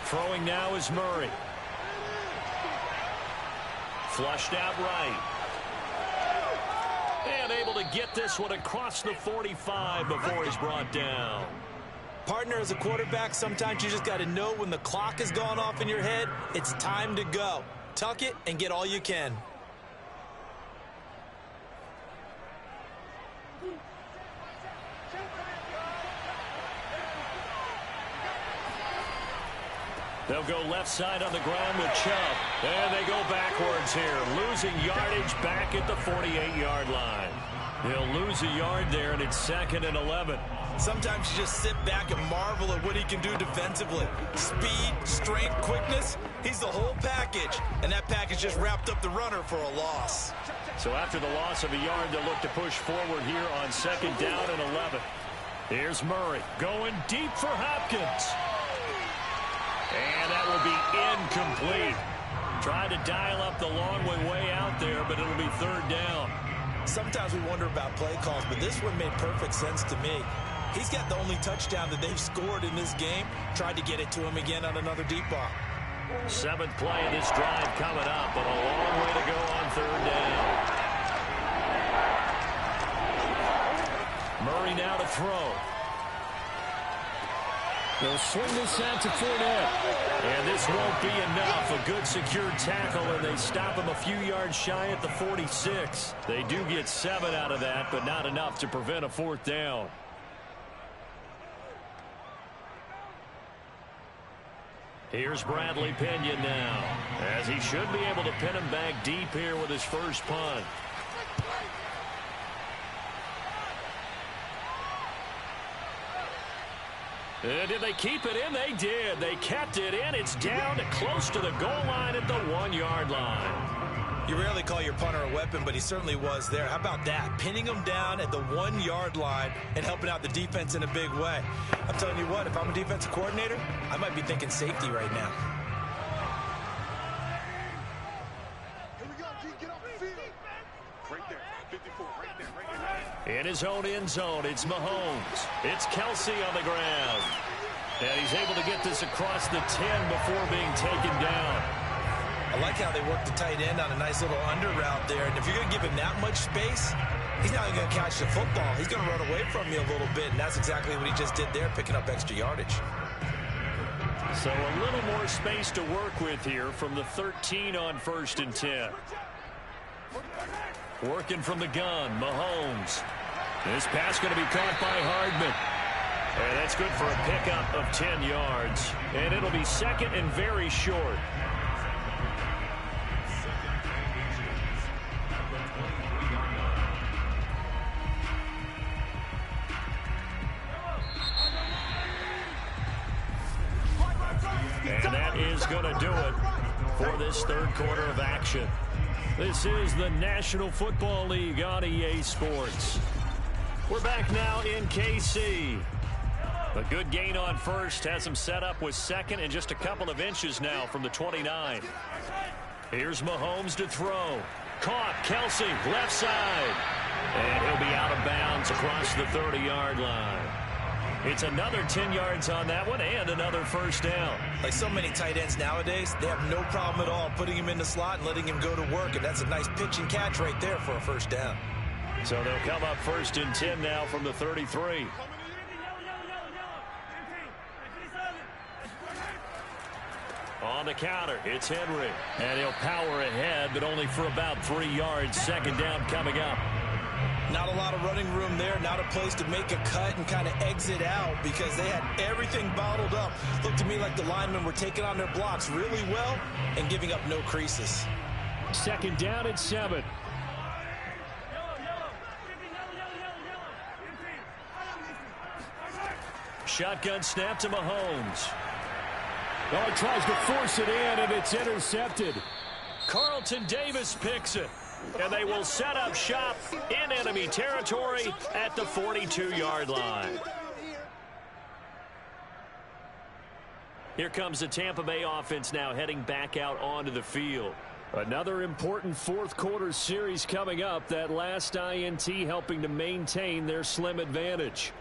Throwing now is Murray. Flushed out right. And able to get this one across the 45 before he's brought down. Partner, as a quarterback, sometimes you just got to know when the clock has gone off in your head, it's time to go. Tuck it and get all you can. They'll go left side on the ground with Chubb. And they go backwards here, losing yardage back at the 48-yard line. They'll lose a yard there, and it's 2nd and 11. Sometimes you just sit back and marvel at what he can do defensively. Speed, strength, quickness, he's the whole package. And that package just wrapped up the runner for a loss. So after the loss of a yard, they'll look to push forward here on 2nd down and 11. Here's Murray going deep for Hopkins. And that will be incomplete. Tried to dial up the long one way out there, but it'll be 3rd down. Sometimes we wonder about play calls, but this one made perfect sense to me. He's got the only touchdown that they've scored in this game. Tried to get it to him again on another deep ball. 7th play of this drive coming up, but a long way to go on 3rd down. Murray now to throw. They'll swing this out to Fournette. And this won't be enough. A good secured tackle, and they stop him a few yards shy at the 46. They do get 7 out of that, but not enough to prevent a 4th down. Here's Bradley Pinion now, as he should be able to pin him back deep here with his first punt. Did they keep it in? They did. They kept it in. It's down close to the goal line at the 1-yard line. You rarely call your punter a weapon, but he certainly was there. How about that? Pinning him down at the 1-yard line and helping out the defense in a big way. I'm telling you what, if I'm a defensive coordinator, I might be thinking safety right now. Here we go, G. Get off the field. Right there. In his own end zone, it's Mahomes. It's Kelsey on the ground. And he's able to get this across the 10 before being taken down. I like how they work the tight end on a nice little under route there. And if you're going to give him that much space, he's not going to catch the football. He's going to run away from you a little bit, and that's exactly what he just did there, picking up extra yardage. So a little more space to work with here from the 13 on 1st and 10. Working from the gun, Mahomes. This pass going to be caught by Hardman. And that's good for a pickup of 10 yards. And it'll be second and very short. And that is going to do it for this third quarter of action. This is the National Football League on EA Sports. We're back now in KC. A good gain on first has him set up with second and just a couple of inches now from the 29. Here's Mahomes to throw. Caught, Kelsey, left side. And he'll be out of bounds across the 30-yard line. It's another 10 yards on that one and another first down. Like so many tight ends nowadays, they have no problem at all putting him in the slot and letting him go to work. And that's a nice pitch and catch right there for a first down. So they'll come up 1st and 10 now from the 33. On the counter, it's Henry. And he'll power ahead, but only for about 3 yards. Second down coming up. Not a lot of running room there, not a place to make a cut and kind of exit out because they had everything bottled up. Looked to me like the linemen were taking on their blocks really well and giving up no creases. Second down at 7. Shotgun snap to Mahomes. Oh, he tries to force it in, and it's intercepted. Carlton Davis picks it. And they will set up shop in enemy territory at the 42-yard line. Here comes the Tampa Bay offense now heading back out onto the field. Another important fourth quarter series coming up. That last INT helping to maintain their slim advantage.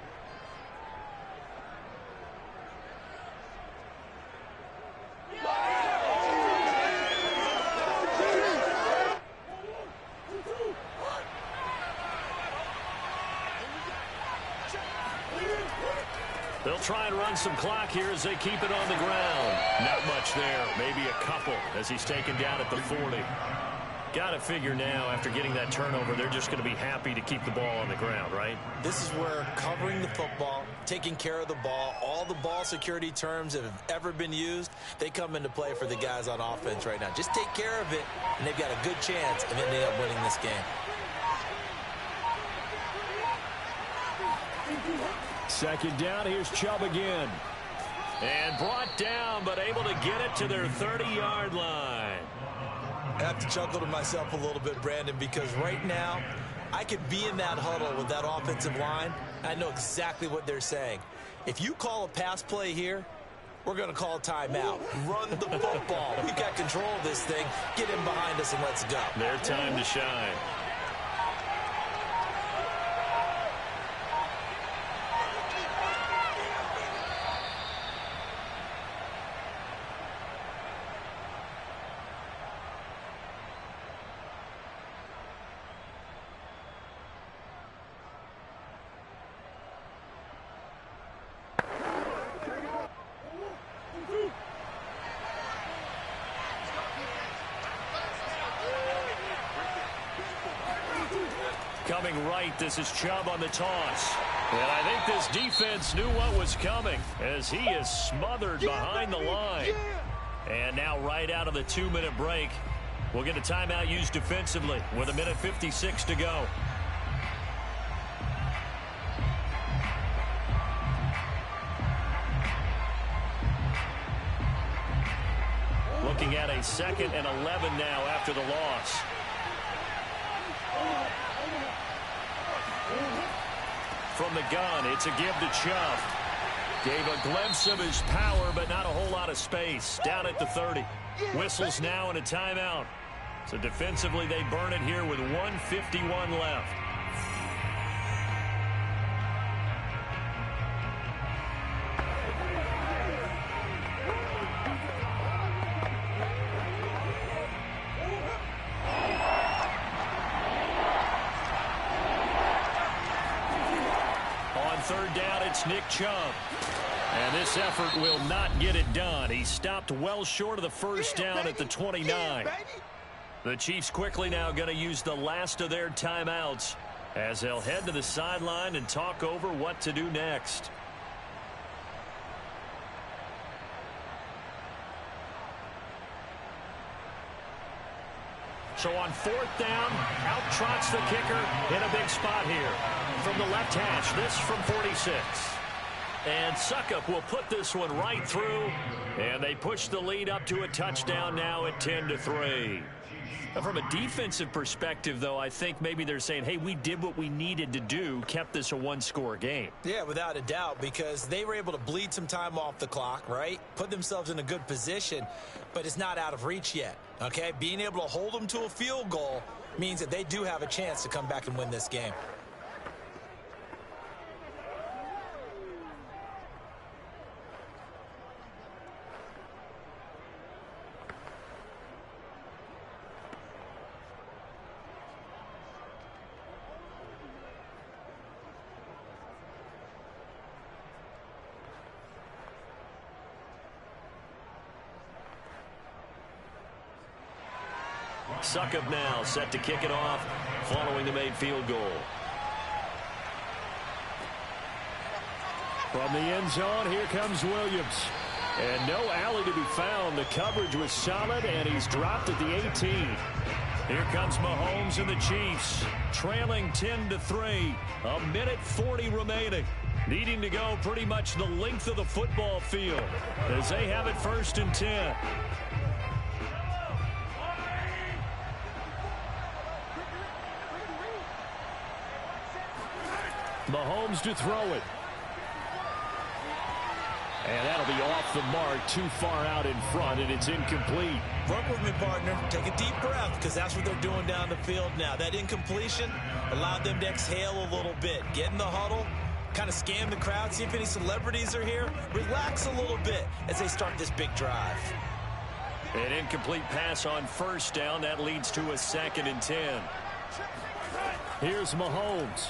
They'll try and run some clock here as they keep it on the ground. Not much there. Maybe a couple as he's taken down at the 40. Got to figure now after getting that turnover, they're just going to be happy to keep the ball on the ground, right? This is where covering the football, taking care of the ball, all the ball security terms that have ever been used, they come into play for the guys on offense right now. Just take care of it, and they've got a good chance of ending up winning this game. Second down, here's Chubb again. And brought down, but able to get it to their 30-yard line. I have to chuckle to myself a little bit, Brandon, because right now I could be in that huddle with that offensive line. I know exactly what they're saying. If you call a pass play here, we're going to call a timeout. Run the football. We've got control of this thing. Get in behind us and let's go. Their time to shine. Coming right, this is Chubb on the toss. And I think this defense knew what was coming as he is smothered behind the line. And now right out of the 2-minute break, we'll get a timeout used defensively with 1:56 to go. Looking at a 2nd and 11 now after the loss. From the gun, it's a give to Chubb. Gave a glimpse of his power, but not a whole lot of space. Down at the 30. Whistles now and a timeout. So defensively, they burn it here with 1:51 left. On third down, it's Nick Chubb. And this effort will not get it done. He stopped well short of the first down at the 29. The Chiefs quickly now going to use the last of their timeouts as they'll head to the sideline and talk over what to do next. So on fourth down, out trots the kicker in a big spot here. From the left hash, this from 46. And Suckup will put this one right through. And they push the lead up to a touchdown now at 10-3. From a defensive perspective, though, I think maybe they're saying, hey, we did what we needed to do, kept this a one-score game. Yeah, without a doubt, because they were able to bleed some time off the clock, right? Put themselves in a good position, but it's not out of reach yet, okay? Being able to hold them to a field goal means that they do have a chance to come back and win this game. Suckup now set to kick it off following the made field goal. From the end zone, here comes Williams. And no alley to be found. The coverage was solid, and he's dropped at the 18. Here comes Mahomes and the Chiefs, trailing 10-3. A minute 40 remaining. Needing to go pretty much the length of the football field as they have it 1st and 10. Mahomes to throw it. And that'll be off the mark, too far out in front, and it's incomplete. Work with me, partner. Take a deep breath, because that's what they're doing down the field now. That incompletion allowed them to exhale a little bit. Get in the huddle, kind of scan the crowd, see if any celebrities are here. Relax a little bit as they start this big drive. An incomplete pass on first down. That leads to a 2nd and 10. Here's Mahomes.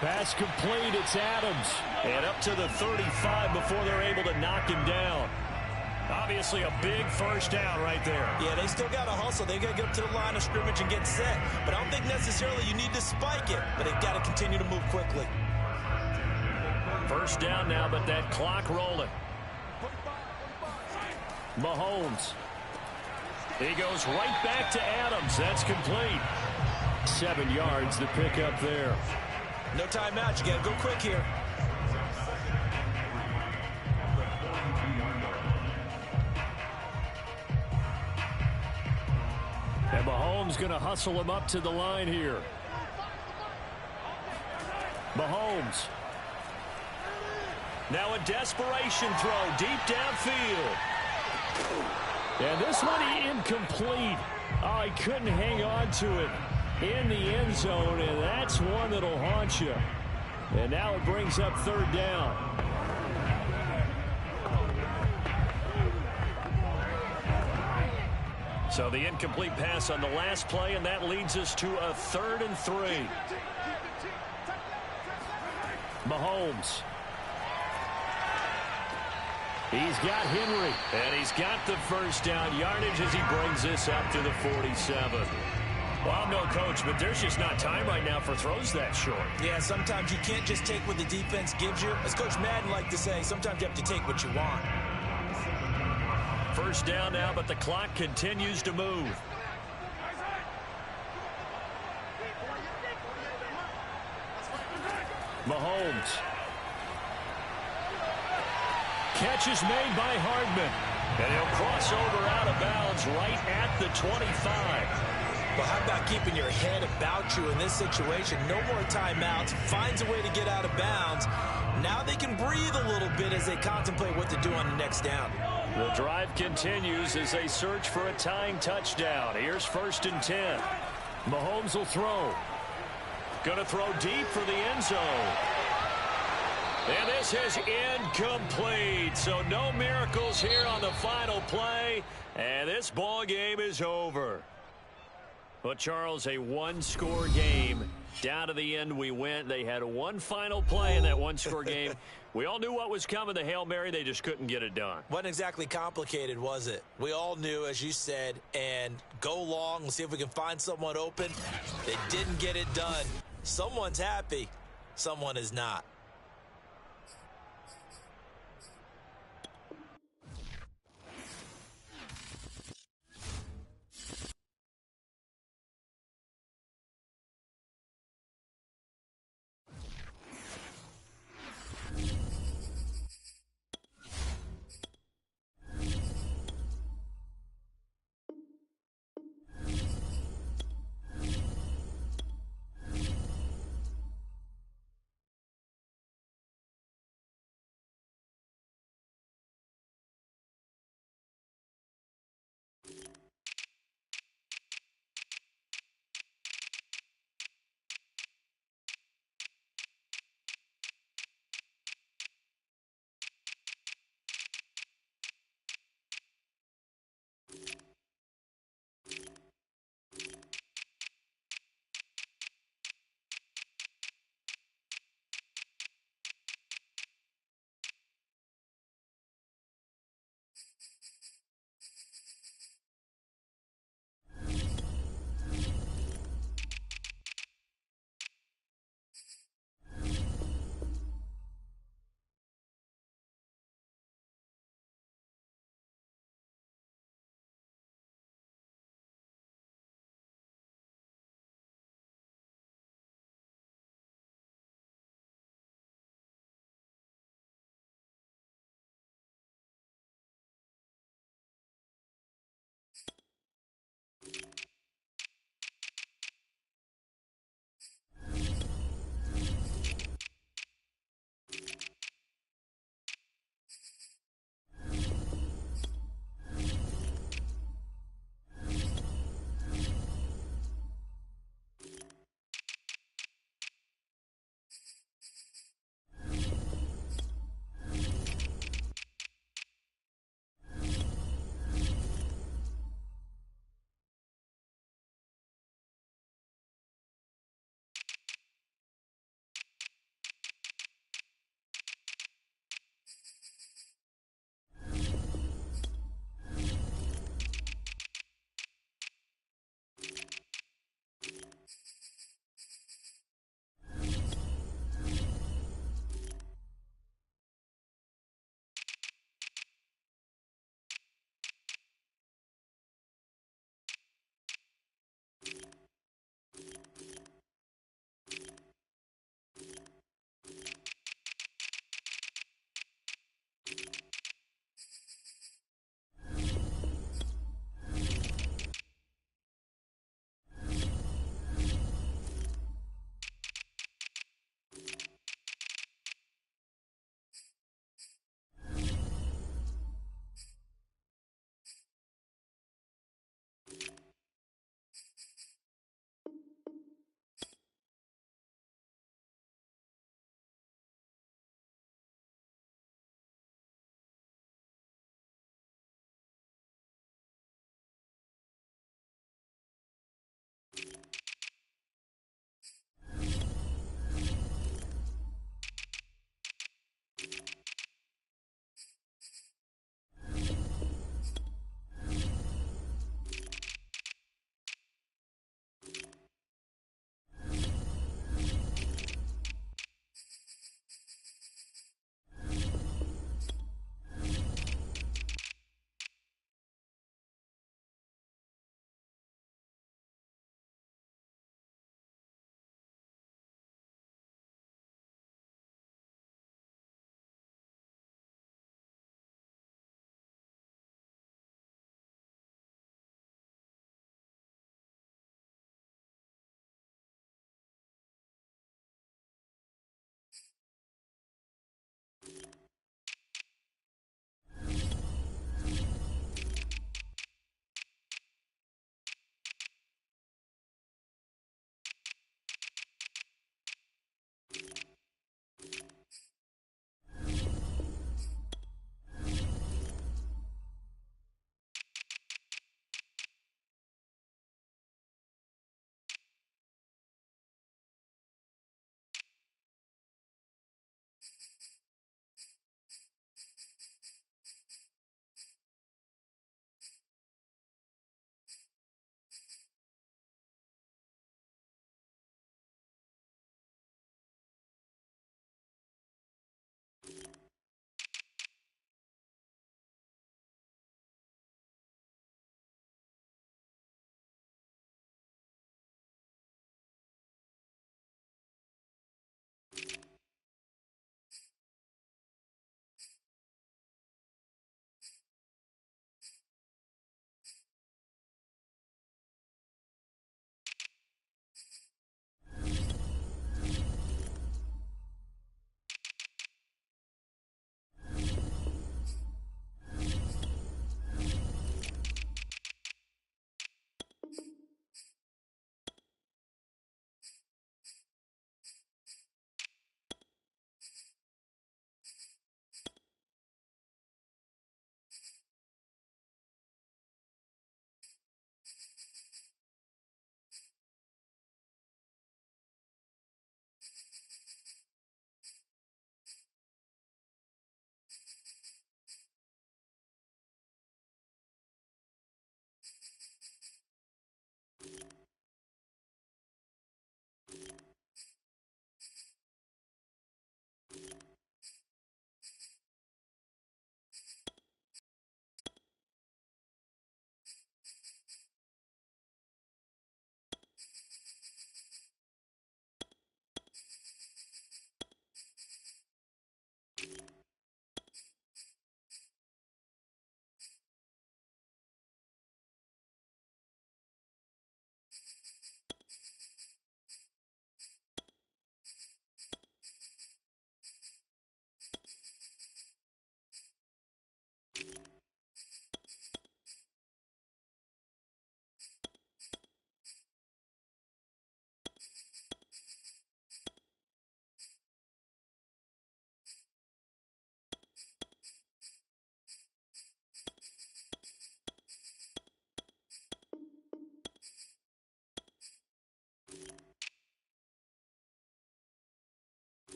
Pass complete, it's Adams. And up to the 35 before they're able to knock him down. Obviously a big first down right there. Yeah, they still got to hustle. They got to get up to the line of scrimmage and get set. But I don't think necessarily you need to spike it. But they've got to continue to move quickly. First down now, but that clock rolling. Mahomes. He goes right back to Adams. That's complete. 7 yards to pick up there. No timeout. You got to go quick here. And Mahomes going to hustle him up to the line here. Mahomes. Now a desperation throw deep downfield. And this one incomplete. Oh, he couldn't hang on to it in the end zone, and that's one that'll haunt you. And now it brings up 3rd down. So the incomplete pass on the last play, and that leads us to a 3rd and 3. Mahomes. He's got Henry. And he's got the first down yardage as he brings this up to the 47. Well, I'm no coach, but there's just not time right now for throws that short. Yeah, sometimes you can't just take what the defense gives you. As Coach Madden liked to say, sometimes you have to take what you want. First down now, but the clock continues to move. Mahomes. Catch is made by Hardman. And he'll cross over out of bounds right at the 25. Well, how about keeping your head about you in this situation? No more timeouts. Finds a way to get out of bounds. Now they can breathe a little bit as they contemplate what to do on the next down. The drive continues as they search for a tying touchdown. Here's 1st and 10. Mahomes will throw. Going to throw deep for the end zone. And this is incomplete. So no miracles here on the final play. And this ball game is over. But, Charles, a one-score game. Down to the end we went. They had one final play in that one-score game. We all knew what was coming, the Hail Mary. They just couldn't get it done. Wasn't exactly complicated, was it? We all knew, as you said, and go long. Let's see if we can find someone open. They didn't get it done. Someone's happy. Someone is not.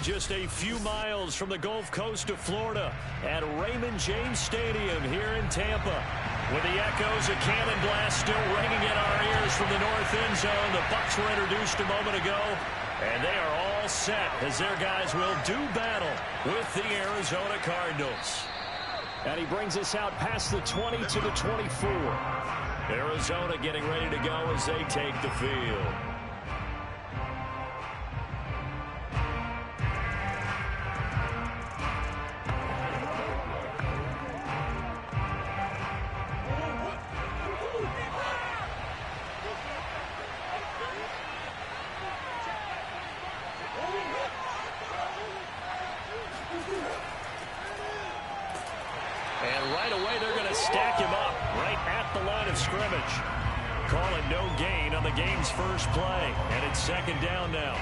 just a few miles from the Gulf Coast of Florida at Raymond James Stadium here in Tampa. With the echoes of cannon blast still ringing in our ears from the north end zone, the Bucs were introduced a moment ago, and they are all set as their guys will do battle with the Arizona Cardinals. And he brings us out past the 20 to the 24. Arizona getting ready to go as they take the field. And right away, they're going to stack him up right at the line of scrimmage. Call it no gain on the game's first play. And it's second down now.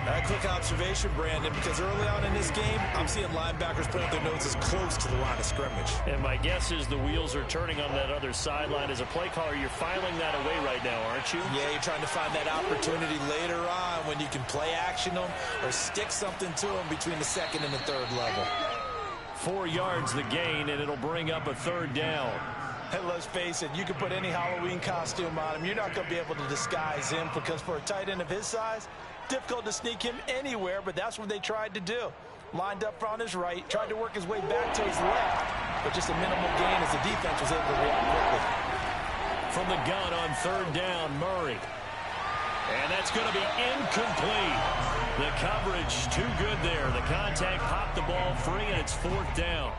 A quick observation, Brandon, because early on in this game, I'm seeing linebackers putting their noses close to the line of scrimmage. And my guess is the wheels are turning on that other sideline. As a play caller, you're filing that away right now, aren't you? Yeah, you're trying to find that opportunity later on when you can play action them or stick something to them between the second and the third level. 4 yards the gain, and it'll bring up a third down. Hey, let's face it, you can put any Halloween costume on him. You're not going to be able to disguise him because for a tight end of his size, difficult to sneak him anywhere, but that's what they tried to do. Lined up on his right, tried to work his way back to his left, but just a minimal gain as the defense was able to react quickly. From the gun on third down, Murray. And that's going to be incomplete. The coverage too good there. The contact popped the ball free, and it's fourth down.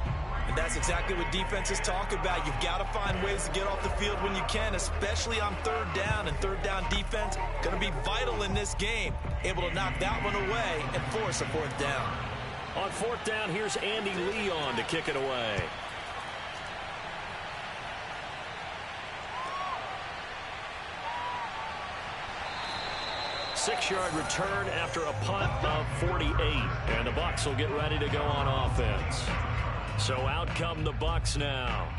And that's exactly what defenses talk about. You've got to find ways to get off the field when you can, especially on third down. And third down defense going to be vital in this game. Able to knock that one away and force a fourth down. On fourth down, here's Andy Leon to kick it away. Six-yard return after a punt of 48. And the Bucs will get ready to go on offense. So out come the Bucs now.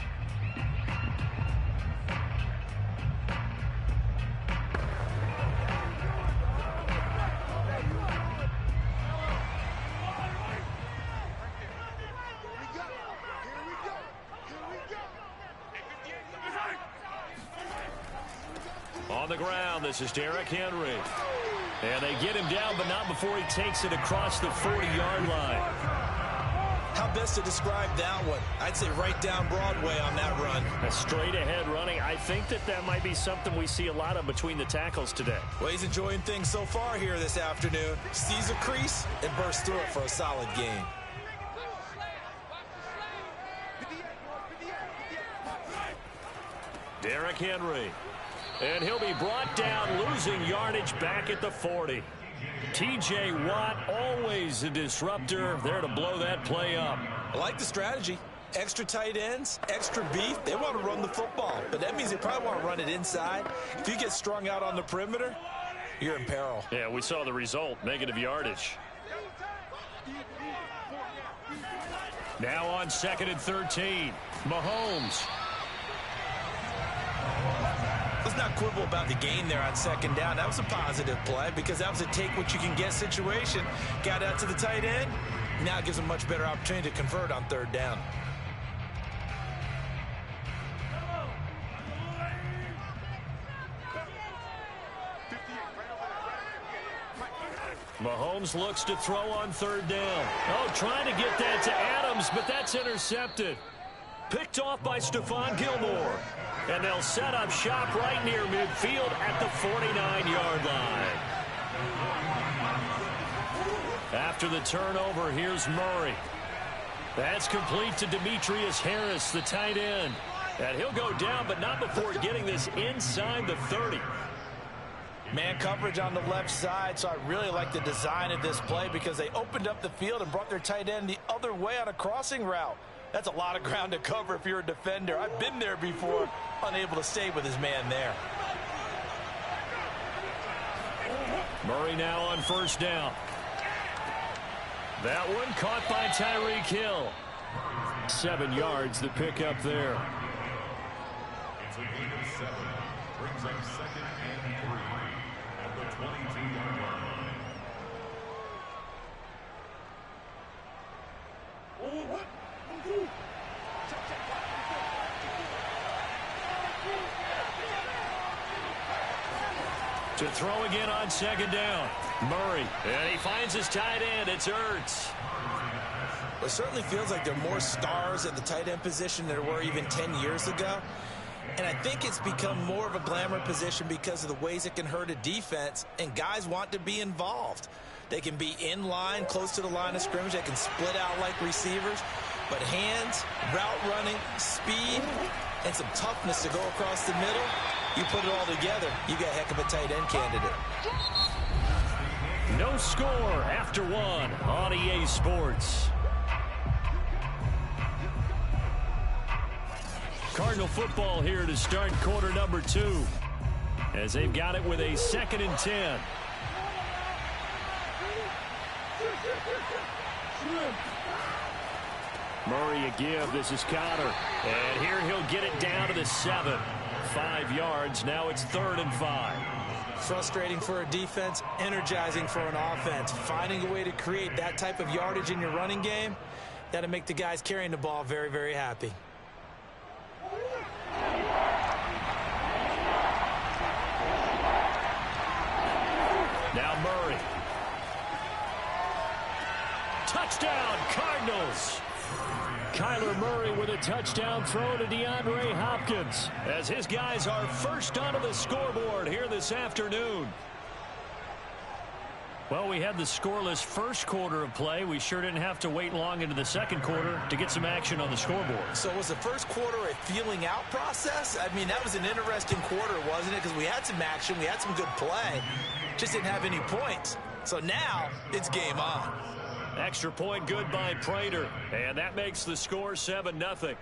On the ground, this is Derrick Henry. And they get him down, but not before he takes it across the 40-yard line. How best to describe that one? I'd say right down Broadway on that run. A straight-ahead running. I think that might be something we see a lot of between the tackles today. Well, he's enjoying things so far here this afternoon. Sees a crease and bursts through it for a solid gain. Derrick Henry. And he'll be brought down, losing yardage back at the 40. T.J. Watt, always a disruptor, there to blow that play up. I like the strategy. Extra tight ends, extra beef. They want to run the football, but that means they probably want to run it inside. If you get strung out on the perimeter, you're in peril. Yeah, we saw the result, negative yardage. Now on second and 13, Mahomes. Let's not quibble about the gain there on second down. That was a positive play because that was a take-what-you-can-get situation. Got out to the tight end. Now it gives them a much better opportunity to convert on third down. Mahomes looks to throw on third down. Oh, trying to get that to Adams, but that's intercepted. Picked off by Stephon Gilmore. And they'll set up shop right near midfield at the 49-yard line. After the turnover, here's Murray. That's complete to Demetrius Harris, the tight end. And he'll go down, but not before getting this inside the 30. Man coverage on the left side, so I really like the design of this play because they opened up the field and brought their tight end the other way on a crossing route. That's a lot of ground to cover if you're a defender. I've been there before, unable to stay with his man there. Murray now on first down. That one caught by Tyreek Hill. 7 yards the pick up there. It's a gain of 7. Brings up second and 3 at the 22-yard line. To throw again on second down. Murray. And he finds his tight end. It's Ertz. Well, it certainly feels like there are more stars at the tight end position than there were even 10 years ago. And I think it's become more of a glamour position because of the ways it can hurt a defense, and guys want to be involved. They can be in line, close to the line of scrimmage. They can split out like receivers. But hands, route running, speed, and some toughness to go across the middle, you put it all together, you got a heck of a tight end candidate. No score after one on EA Sports. Cardinal football here to start quarter number 2, as they've got it with a 2nd and 10. Murray a give. This is Connor. And here he'll get it down to the 7. 5 yards. Now it's 3rd and 5. Frustrating for a defense, energizing for an offense. Finding a way to create that type of yardage in your running game, got to make the guys carrying the ball very, very happy. Now Murray. Touchdown, Cardinals. Kyler Murray with a touchdown throw to DeAndre Hopkins, as his guys are first onto the scoreboard here this afternoon. Well, we had the scoreless first quarter of play. We sure didn't have to wait long into the second quarter to get some action on the scoreboard. So was the first quarter a feeling out process? I mean, that was an interesting quarter, wasn't it? Because we had some action, we had some good play, just didn't have any points. So now it's game on. Extra point good by Prater, and that makes the score 7-0.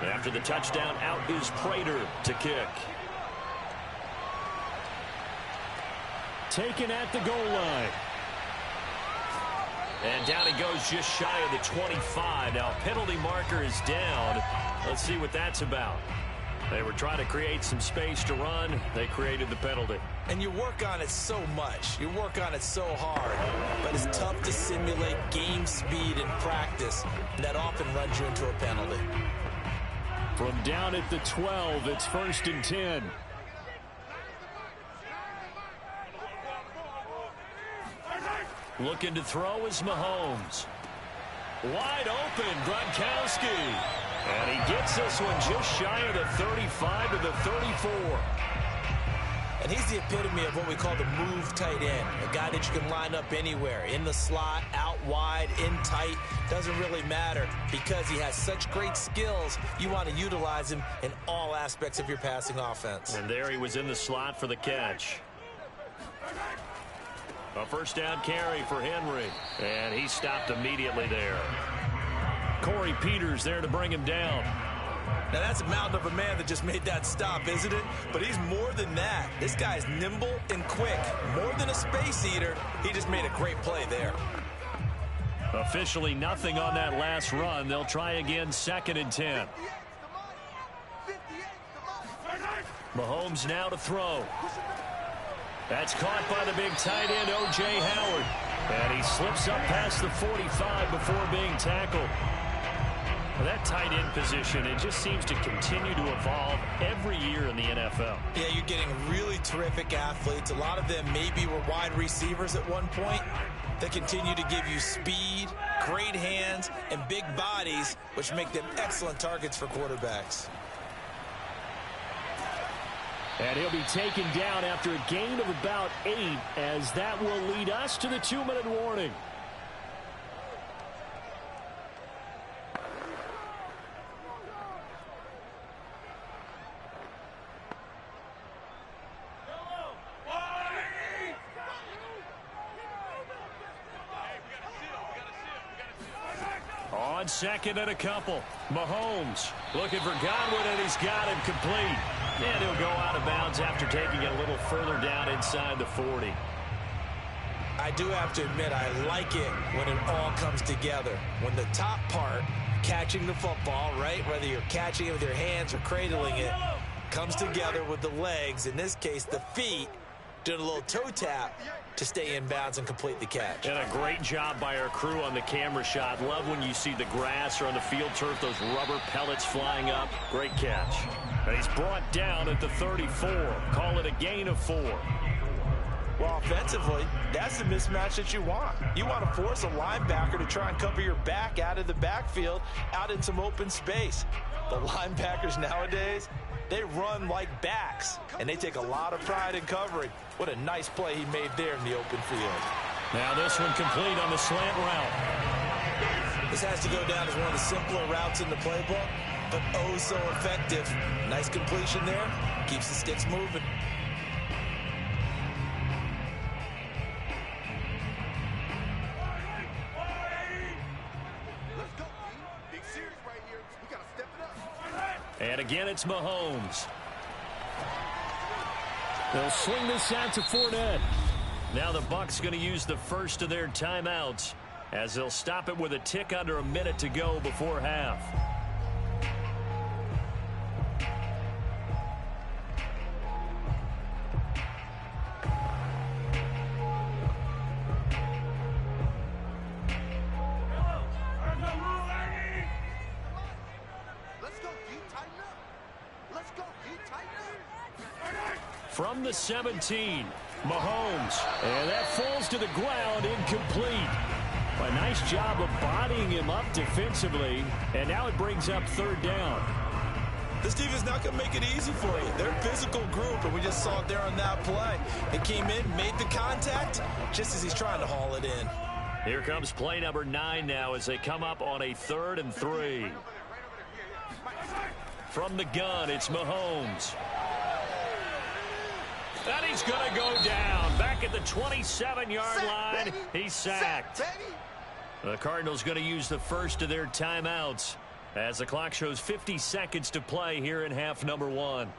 After the touchdown, out is Prater to kick. Taken at the goal line. And down he goes just shy of the 25. Now penalty marker is down. Let's see what that's about. They were trying to create some space to run. They created the penalty. And you work on it so much. You work on it so hard. But it's tough to simulate game speed in practice. And that often runs you into a penalty. From down at the 12, it's 1st and 10. Looking to throw is Mahomes. Wide open, Gronkowski. And he gets this one just shy of the 35 to the 34. And he's the epitome of what we call the move tight end. A guy that you can line up anywhere. In the slot, out wide, in tight. Doesn't really matter because he has such great skills. You want to utilize him in all aspects of your passing offense. And there he was in the slot for the catch. A first down carry for Henry. And he stopped immediately there. Corey Peters there to bring him down. Now, that's a mountain of a man that just made that stop, isn't it? But he's more than that. This guy's nimble and quick. More than a space eater, he just made a great play there. Officially nothing on that last run. They'll try again, 2nd and 10. Mahomes now to throw. That's caught by the big tight end, O.J. Howard. And he slips up past the 45 before being tackled. That tight end position, it just seems to continue to evolve every year in the NFL. Yeah, you're getting really terrific athletes. A lot of them maybe were wide receivers at one point. They continue to give you speed, great hands, and big bodies, which make them excellent targets for quarterbacks. And he'll be taken down after a gain of about 8, as that will lead us to the 2-minute warning. on second and a couple. Mahomes looking for Godwin, and he's got him complete. And he'll go out of bounds after taking it a little further down inside the 40. I do have to admit, I like it when it all comes together. When the top part, catching the football, right, whether you're catching it with your hands or cradling it, comes together with the legs, in this case the feet, doing a little toe tap to stay in bounds and complete the catch. And a great job by our crew on the camera shot. Love when you see the grass or on the field turf, those rubber pellets flying up. Great catch. And he's brought down at the 34. Call it a gain of 4. Well, offensively, that's the mismatch that you want. You want to force a linebacker to try and cover your back out of the backfield, out in some open space. The linebackers nowadays, they run like backs, and they take a lot of pride in covering. What a nice play he made there in the open field. Now this one complete on the slant route. This has to go down as one of the simpler routes in the playbook, but oh so effective. Nice completion there. Keeps the sticks moving. And again, it's Mahomes. They'll swing this out to Fournette. Now the Bucs going to use the first of their timeouts as they'll stop it with a tick under a minute to go before half. From the 17, Mahomes, and that falls to the ground, incomplete. A nice job of bodying him up defensively, and now it brings up third down. This defense not going to make it easy for you. They're a physical group, and we just saw it there on that play. They came in, made the contact, just as he's trying to haul it in. Here comes play number 9 now as they come up on a 3rd and 3. From the gun, it's Mahomes. And he's going to go down. Back at the 27-yard line, he's sacked. The Cardinals going to use the first of their timeouts as the clock shows 50 seconds to play here in half number 1.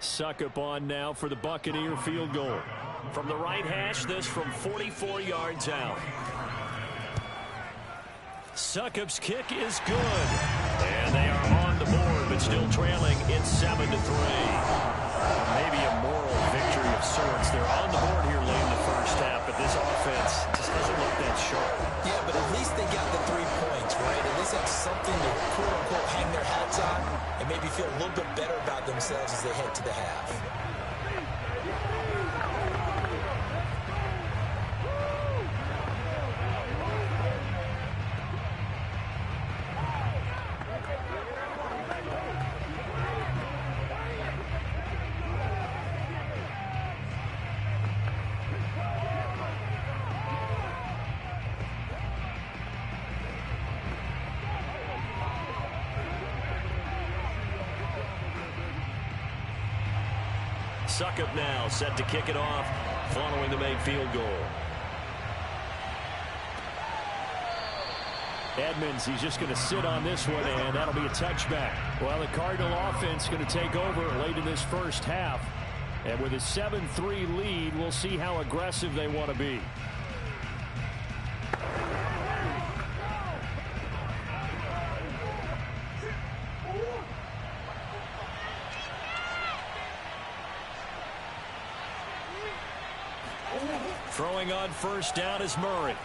Succop on now for the Buccaneer field goal. From the right hash, this from 44 yards out. Succop's kick is good. And they are on the board, but still trailing. It's 7-3. Maybe a moral victory of sorts. They're on the board here late in the first half, but this offense just doesn't look that sharp. Yeah, but at least they got the 3 points, right? At least have something to quote-unquote hang their hats on and maybe feel a little bit better about themselves as they head to the half. Succop now set to kick it off following the made field goal. Edmonds, he's just going to sit on this one, and that'll be a touchback. Well, the Cardinal offense going to take over late in this first half. And with a 7-3 lead, we'll see how aggressive they want to be. Throwing on first down is Murray.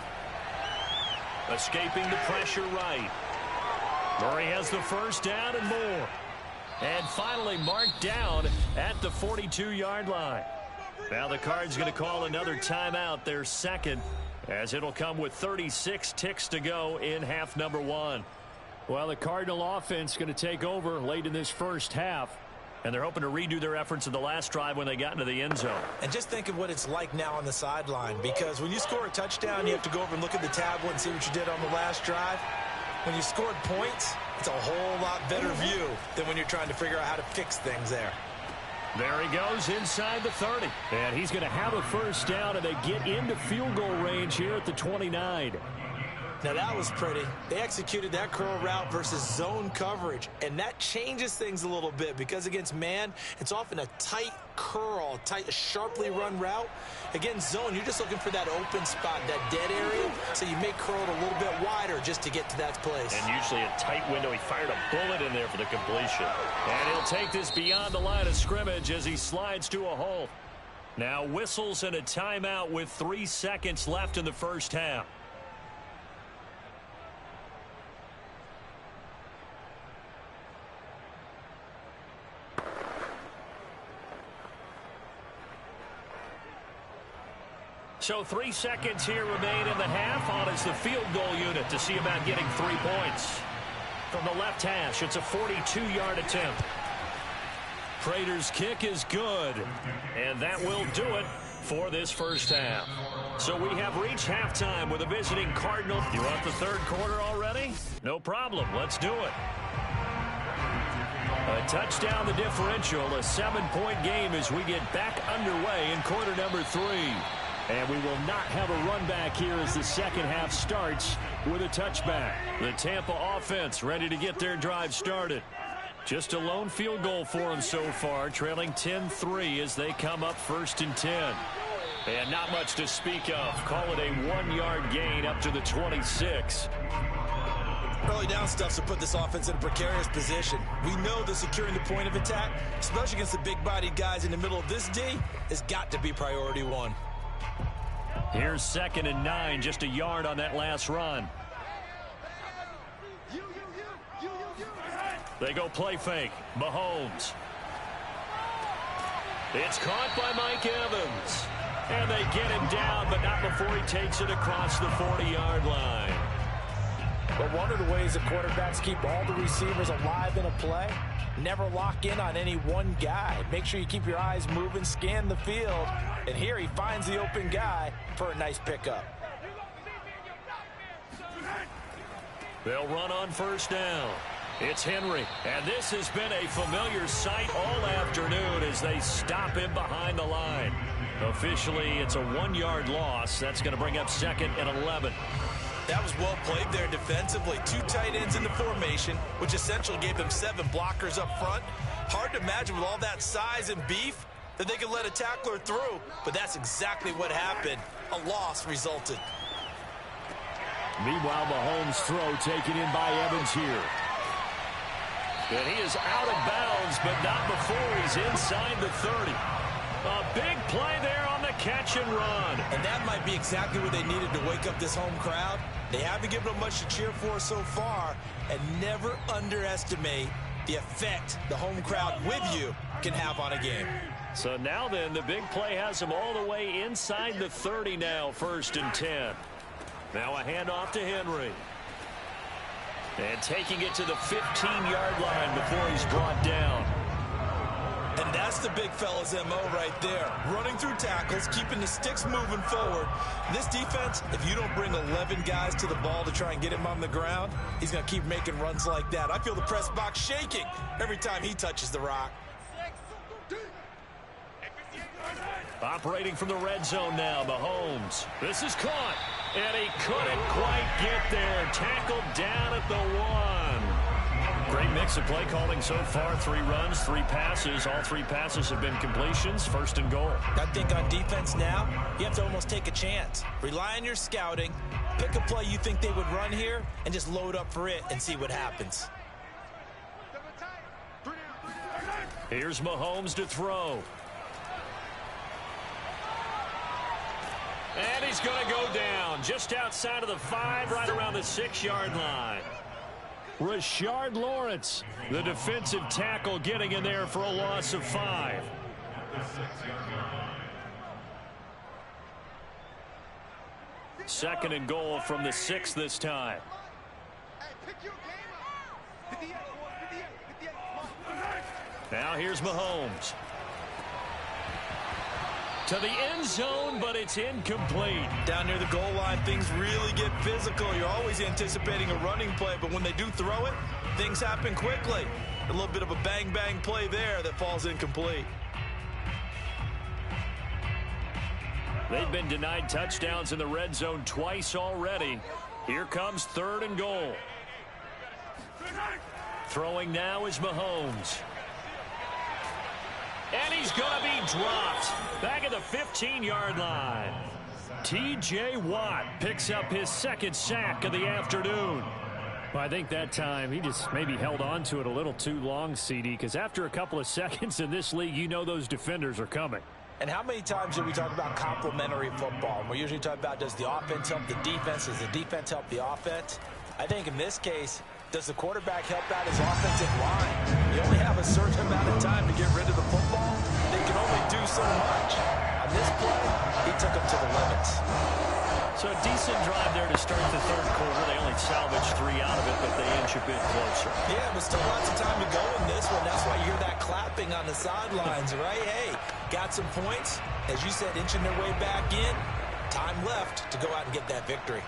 Escaping the pressure right. Murray has the first down and more. And finally marked down at the 42-yard line. Now the Cards going to call another timeout, their second, as it'll come with 36 ticks to go in half number 1. Well, the Cardinal offense going to take over late in this first half. And they're hoping to redo their efforts in the last drive when they got into the end zone. And just think of what it's like now on the sideline, because when you score a touchdown, you have to go over and look at the tablet and see what you did on the last drive. When you scored points, it's a whole lot better view than when you're trying to figure out how to fix things there. There he goes inside the 30. And he's going to have a first down, and they get into field goal range here at the 29. Now that was pretty. They executed that curl route versus zone coverage, and that changes things a little bit because against man, it's often a tight curl, tight, sharply run route. Against zone, you're just looking for that open spot, that dead area, so you may curl it a little bit wider just to get to that place. And usually a tight window. He fired a bullet in there for the completion. And he'll take this beyond the line of scrimmage as he slides to a hole. Now whistles and a timeout with 3 seconds left in the first half. So 3 seconds here remain in the half. On is the field goal unit to see about getting 3 points. From the left hash, it's a 42-yard attempt. Prater's kick is good. And that will do it for this first half. So we have reached halftime with a visiting Cardinal. You want the third quarter already? No problem. Let's do it. A touchdown the differential. A 7-point game as we get back underway in quarter number 3. And we will not have a run back here as the second half starts with a touchback. The Tampa offense ready to get their drive started. Just a lone field goal for them so far, trailing 10-3 as they come up 1st and 10. And not much to speak of. Call it a 1-yard gain up to the 26. Early down stuff to put this offense in a precarious position. We know that securing the point of attack, especially against the big-bodied guys in the middle of this D, has got to be priority 1. Here's 2nd and 9, just a yard on that last run. They go play fake. Mahomes. It's caught by Mike Evans. And they get him down, but not before he takes it across the 40-yard line. But one of the ways that quarterbacks keep all the receivers alive in a play, never lock in on any one guy. Make sure you keep your eyes moving, scan the field. And here he finds the open guy for a nice pickup. They'll run on first down. It's Henry. And this has been a familiar sight all afternoon as they stop him behind the line. Officially, it's a 1-yard loss. That's going to bring up 2nd and 11. That was well played there defensively. 2 tight ends in the formation, which essentially gave them 7 blockers up front. Hard to imagine with all that size and beef that they could let a tackler through, but that's exactly what happened. A loss resulted. Meanwhile, Mahomes' throw taken in by Evans here. And he is out of bounds, but not before he's inside the 30. A big play there on the catch and run. And that might be exactly what they needed to wake up this home crowd. They haven't given them much to cheer for so far, and never underestimate the effect the home crowd with you can have on a game. So now then, the big play has him all the way inside the 30 now, 1st and 10. Now a handoff to Henry. And taking it to the 15-yard line before he's brought down. And that's the big fella's MO right there. Running through tackles, keeping the sticks moving forward. This defense, if you don't bring 11 guys to the ball to try and get him on the ground, he's going to keep making runs like that. I feel the press box shaking every time he touches the rock. Operating from the red zone now, Mahomes. This is caught, and he couldn't quite get there. Tackled down at the 1. Great mix of play calling so far. 3 runs, 3 passes. All 3 passes have been completions. 1st and goal. I think on defense now, you have to almost take a chance. Rely on your scouting. Pick a play you think they would run here, and just load up for it and see what happens. Here's Mahomes to throw. And he's going to go down just outside of the 5, right around the 6-yard line. Rashard Lawrence, the defensive tackle, getting in there for a loss of 5. Second and goal from the 6 this time. Now here's Mahomes. To the end zone, but it's incomplete. Down near the goal line, things really get physical. You're always anticipating a running play, but when they do throw it, things happen quickly. A little bit of a bang-bang play there that falls incomplete. They've been denied touchdowns in the red zone twice already. Here comes 3rd and goal. Throwing now is Mahomes. And he's going to be dropped back at the 15-yard line. T.J. Watt picks up his 2nd sack of the afternoon. Well, I think that time he just maybe held on to it a little too long, CD, because after a couple of seconds in this league, you know those defenders are coming. And how many times do we talk about complementary football? And we usually talk about, does the offense help the defense? Does the defense help the offense? I think in this case, does the quarterback help out his offensive line? You only have a certain amount of time to get rid of the football. They can only do so much. On this play, he took them to the limits. So a decent drive there to start the 3rd quarter. They only salvaged 3 out of it, but they inch a bit closer. Yeah, but still lots of time to go in this one. That's why you hear that clapping on the sidelines, right? Hey, got some points. As you said, inching their way back in. Time left to go out and get that victory.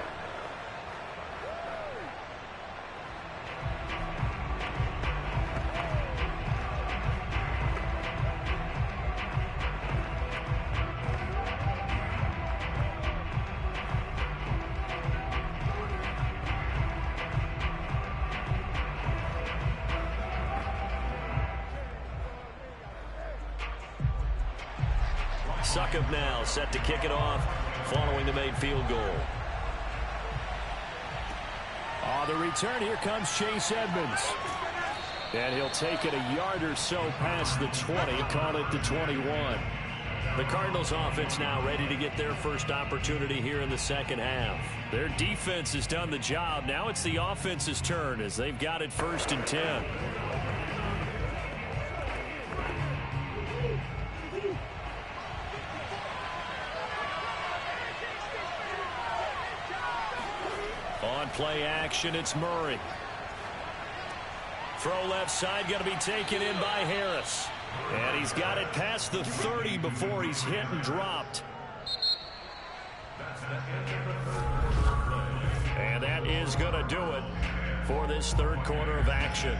Suckup now set to kick it off following the made field goal. The return, here comes Chase Edmonds. And he'll take it a yard or so past the 20, call it the 21. The Cardinals offense now ready to get their first opportunity here in the 2nd half. Their defense has done the job. Now it's the offense's turn as they've got it 1st and 10. On play action, it's Murray. Throw left side, going to be taken in by Harris. And he's got it past the 30 before he's hit and dropped. And that is going to do it for this 3rd quarter of action.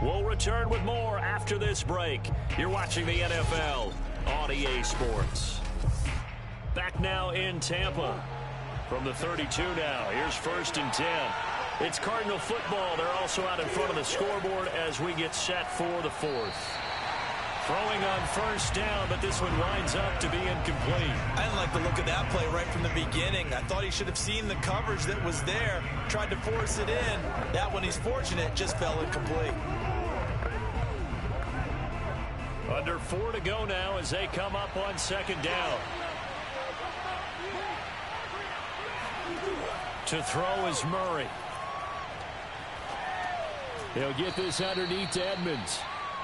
We'll return with more after this break. You're watching the NFL on EA Sports. Back now in Tampa. From the 32 now, here's 1st and 10. It's Cardinal football. They're also out in front of the scoreboard as we get set for the 4th. Throwing on 1st down, but this one winds up to be incomplete. I didn't like the look of that play right from the beginning. I thought he should have seen the coverage that was there, tried to force it in. That one, he's fortunate, just fell incomplete. Under 4 to go now as they come up on 2nd down. To throw is Murray. He'll get this underneath to Edmonds.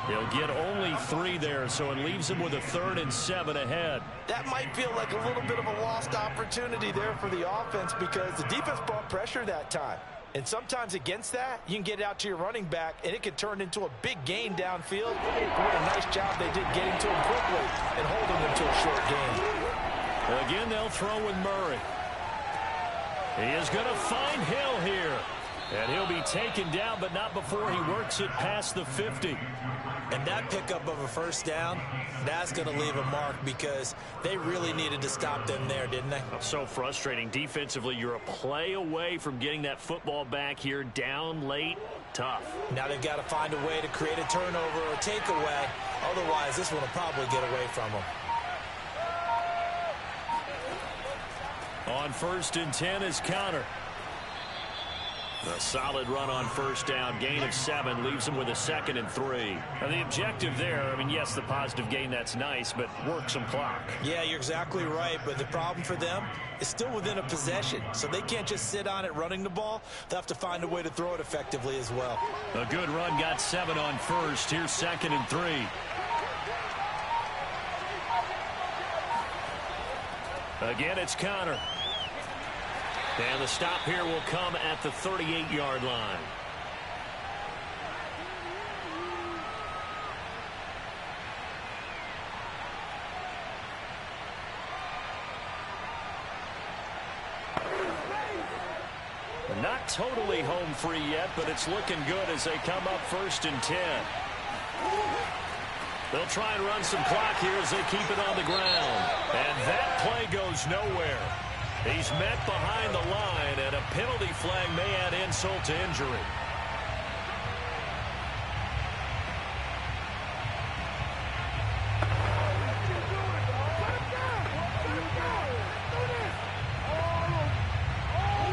He'll get only 3 there, so it leaves him with a 3rd and 7 ahead. That might feel like a little bit of a lost opportunity there for the offense because the defense brought pressure that time. And sometimes against that, you can get it out to your running back, and it could turn into a big gain downfield. What a nice job they did getting to him quickly and holding him to a short gain. Again, they'll throw with Murray. He is going to find Hill here. And he'll be taken down, but not before he works it past the 50. And that pickup of a 1st down, that's going to leave a mark because they really needed to stop them there, didn't they? So frustrating. Defensively, you're a play away from getting that football back here down late. Tough. Now they've got to find a way to create a turnover or takeaway. Otherwise, this one will probably get away from them. On 1st and 10 is Counter. A solid run on 1st down. Gain of 7 leaves him with a 2nd and 3. Now the objective there, I mean, yes, the positive gain, that's nice, but work some clock. Yeah, you're exactly right, but the problem for them is still within a possession, so they can't just sit on it running the ball. They'll have to find a way to throw it effectively as well. A good run, got 7 on 1st. Here's 2nd and 3. Again, it's Counter. And the stop here will come at the 38-yard line. Not totally home free yet, but it's looking good as they come up 1st and 10. They'll try and run some clock here as they keep it on the ground. And that play goes nowhere. He's met behind the line, and a penalty flag may add insult to injury.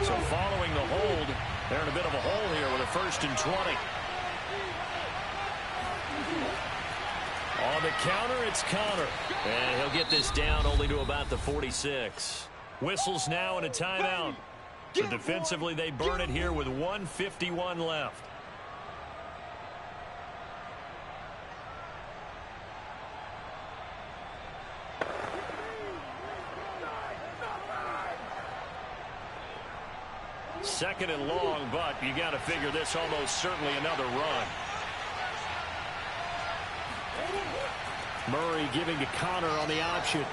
So following the hold, they're in a bit of a hole here with a 1st and 20. On the counter, it's Connor. And he'll get this down only to about the 46. Whistles now and a timeout. So defensively, they burn it here with 1:51 left. Second and long, but you got to figure this almost certainly another run. Murray giving to Connor on the option.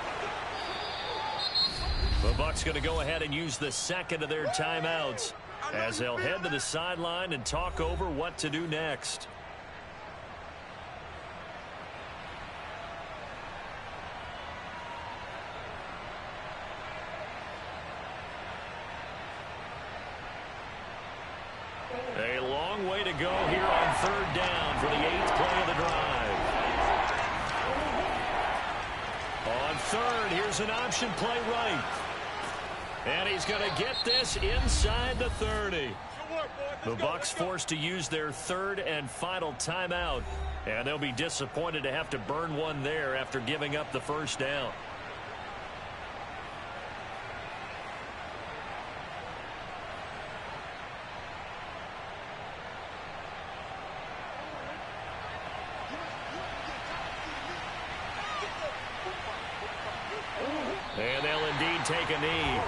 The Bucs going to go ahead and use the second of their timeouts as they'll head to the sideline and talk over what to do next. A long way to go here on 3rd down for the 8th play of the drive. On 3rd, here's an option play right. And he's going to get this inside the 30. The Bucs forced to use their 3rd and final timeout. And they'll be disappointed to have to burn one there after giving up the 1st down. And they'll indeed take a knee.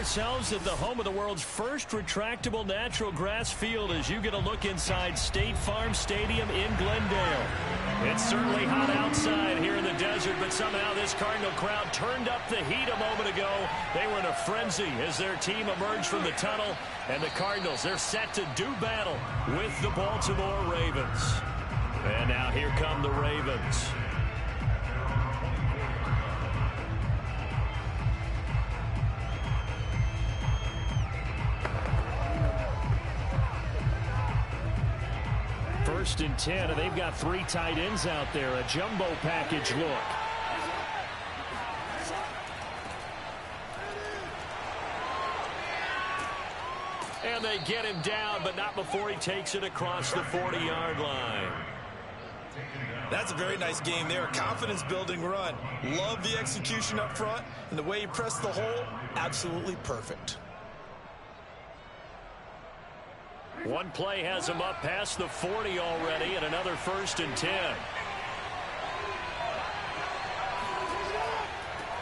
ourselves at the home of the world's first retractable natural grass field as you get a look inside State Farm Stadium in Glendale. It's certainly hot outside here in the desert, but somehow this Cardinal crowd turned up the heat a moment ago. They were in a frenzy as their team emerged from the tunnel, and the Cardinals, they're set to do battle with the Baltimore Ravens. And now here come the Ravens. First and 10, and they've got 3 tight ends out there. A jumbo package look. And they get him down, but not before he takes it across the 40-yard line. That's a very nice game there. A confidence-building run. Love the execution up front, and the way he pressed the hole, absolutely perfect. One play has him up past the 40 already, and another first and 10.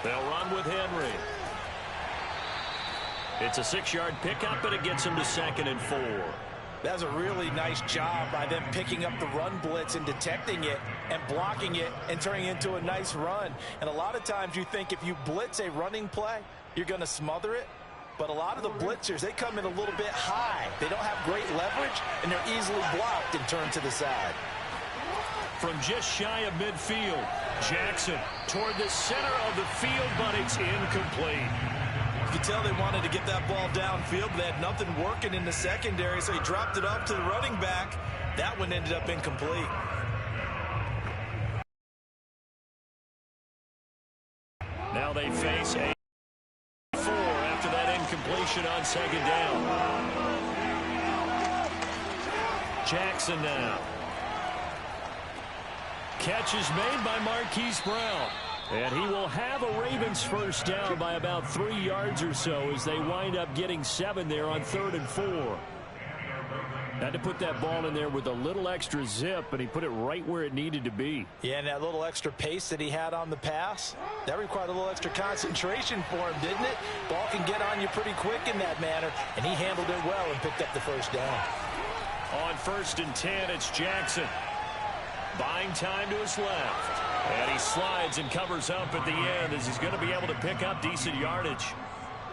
They'll run with Henry. It's a 6-yard pickup, and it gets him to 2nd and 4. That's a really nice job by them picking up the run blitz and detecting it and blocking it and turning it into a nice run. And a lot of times you think if you blitz a running play, you're going to smother it. But a lot of the blitzers, they come in a little bit high. They don't have great leverage, and they're easily blocked and turned to the side. From just shy of midfield, Jackson toward the center of the field, but it's incomplete. You can tell they wanted to get that ball downfield, but they had nothing working in the secondary, so he dropped it off to the running back. That one ended up incomplete. Now they face a 4 after that incompletion on 2nd down. Jackson now. Catch is made by Marquise Brown. And he will have a Ravens first down by about 3 yards or so as they wind up getting 7 there on 3rd and 4. Had to put that ball in there with a little extra zip, and he put it right where it needed to be. Yeah, and that little extra pace that he had on the pass, that required a little extra concentration for him, didn't it? Ball can get on you pretty quick in that manner, and he handled it well and picked up the first down. On 1st and 10, it's Jackson. Buying time to his left. And he slides and covers up at the end as he's going to be able to pick up decent yardage.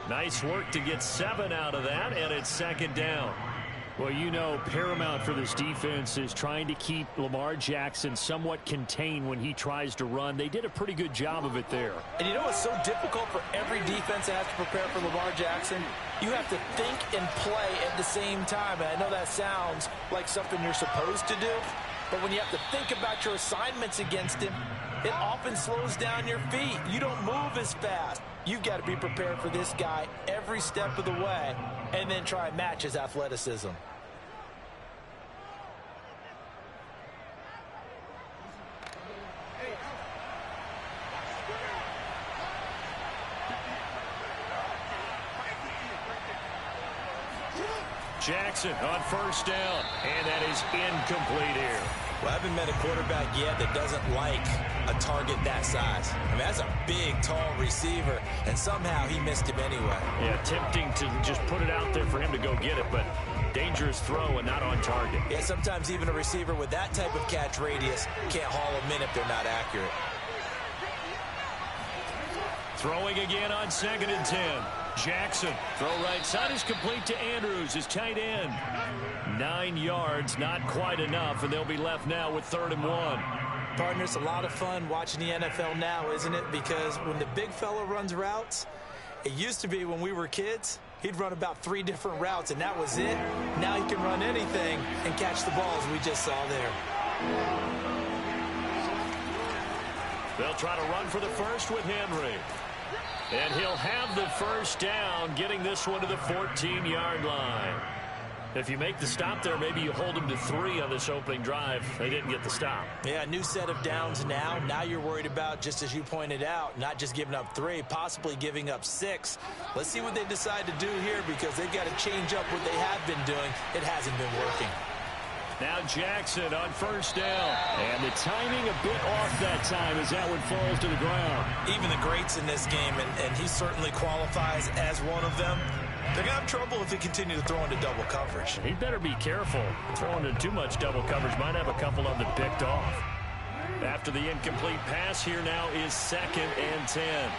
Nice work to get 7 out of that, and it's 2nd down. Well, you know, paramount for this defense is trying to keep Lamar Jackson somewhat contained when he tries to run. They did a pretty good job of it there. And you know what's so difficult for every defense that has to prepare for Lamar Jackson? You have to think and play at the same time. And I know that sounds like something you're supposed to do, but when you have to think about your assignments against him, it often slows down your feet. You don't move as fast. You've got to be prepared for this guy every step of the way and then try and match his athleticism. Jackson on 1st down, and that is incomplete here. Well, I haven't met a quarterback yet that doesn't like a target that size. I mean, that's a big, tall receiver, and somehow he missed him anyway. Yeah, tempting to just put it out there for him to go get it, but dangerous throw and not on target. Yeah, sometimes even a receiver with that type of catch radius can't haul them in if they're not accurate. Throwing again on 2nd and 10. Jackson, throw right side is complete to Andrews, his tight end. 9 yards, not quite enough, and they'll be left now with 3rd and 1. Partner, it's a lot of fun watching the NFL now, isn't it? Because when the big fella runs routes, it used to be when we were kids, he'd run about 3 different routes, and that was it. Now he can run anything and catch the balls we just saw there. They'll try to run for the first with Henry. And he'll have the first down, getting this one to the 14-yard line. If you make the stop there, maybe you hold them to 3 on this opening drive. They didn't get the stop. Yeah, new set of downs now. Now you're worried about, just as you pointed out, not just giving up 3, possibly giving up 6. Let's see what they decide to do here because they've got to change up what they have been doing. It hasn't been working. Now Jackson on first down. And the timing a bit off that time as that one falls to the ground. Even the greats in this game, and he certainly qualifies as one of them, they're going to have trouble if they continue to throw into double coverage. He better be careful. Throwing into too much double coverage might have a couple of them picked off. After the incomplete pass, here now is 2nd and 10.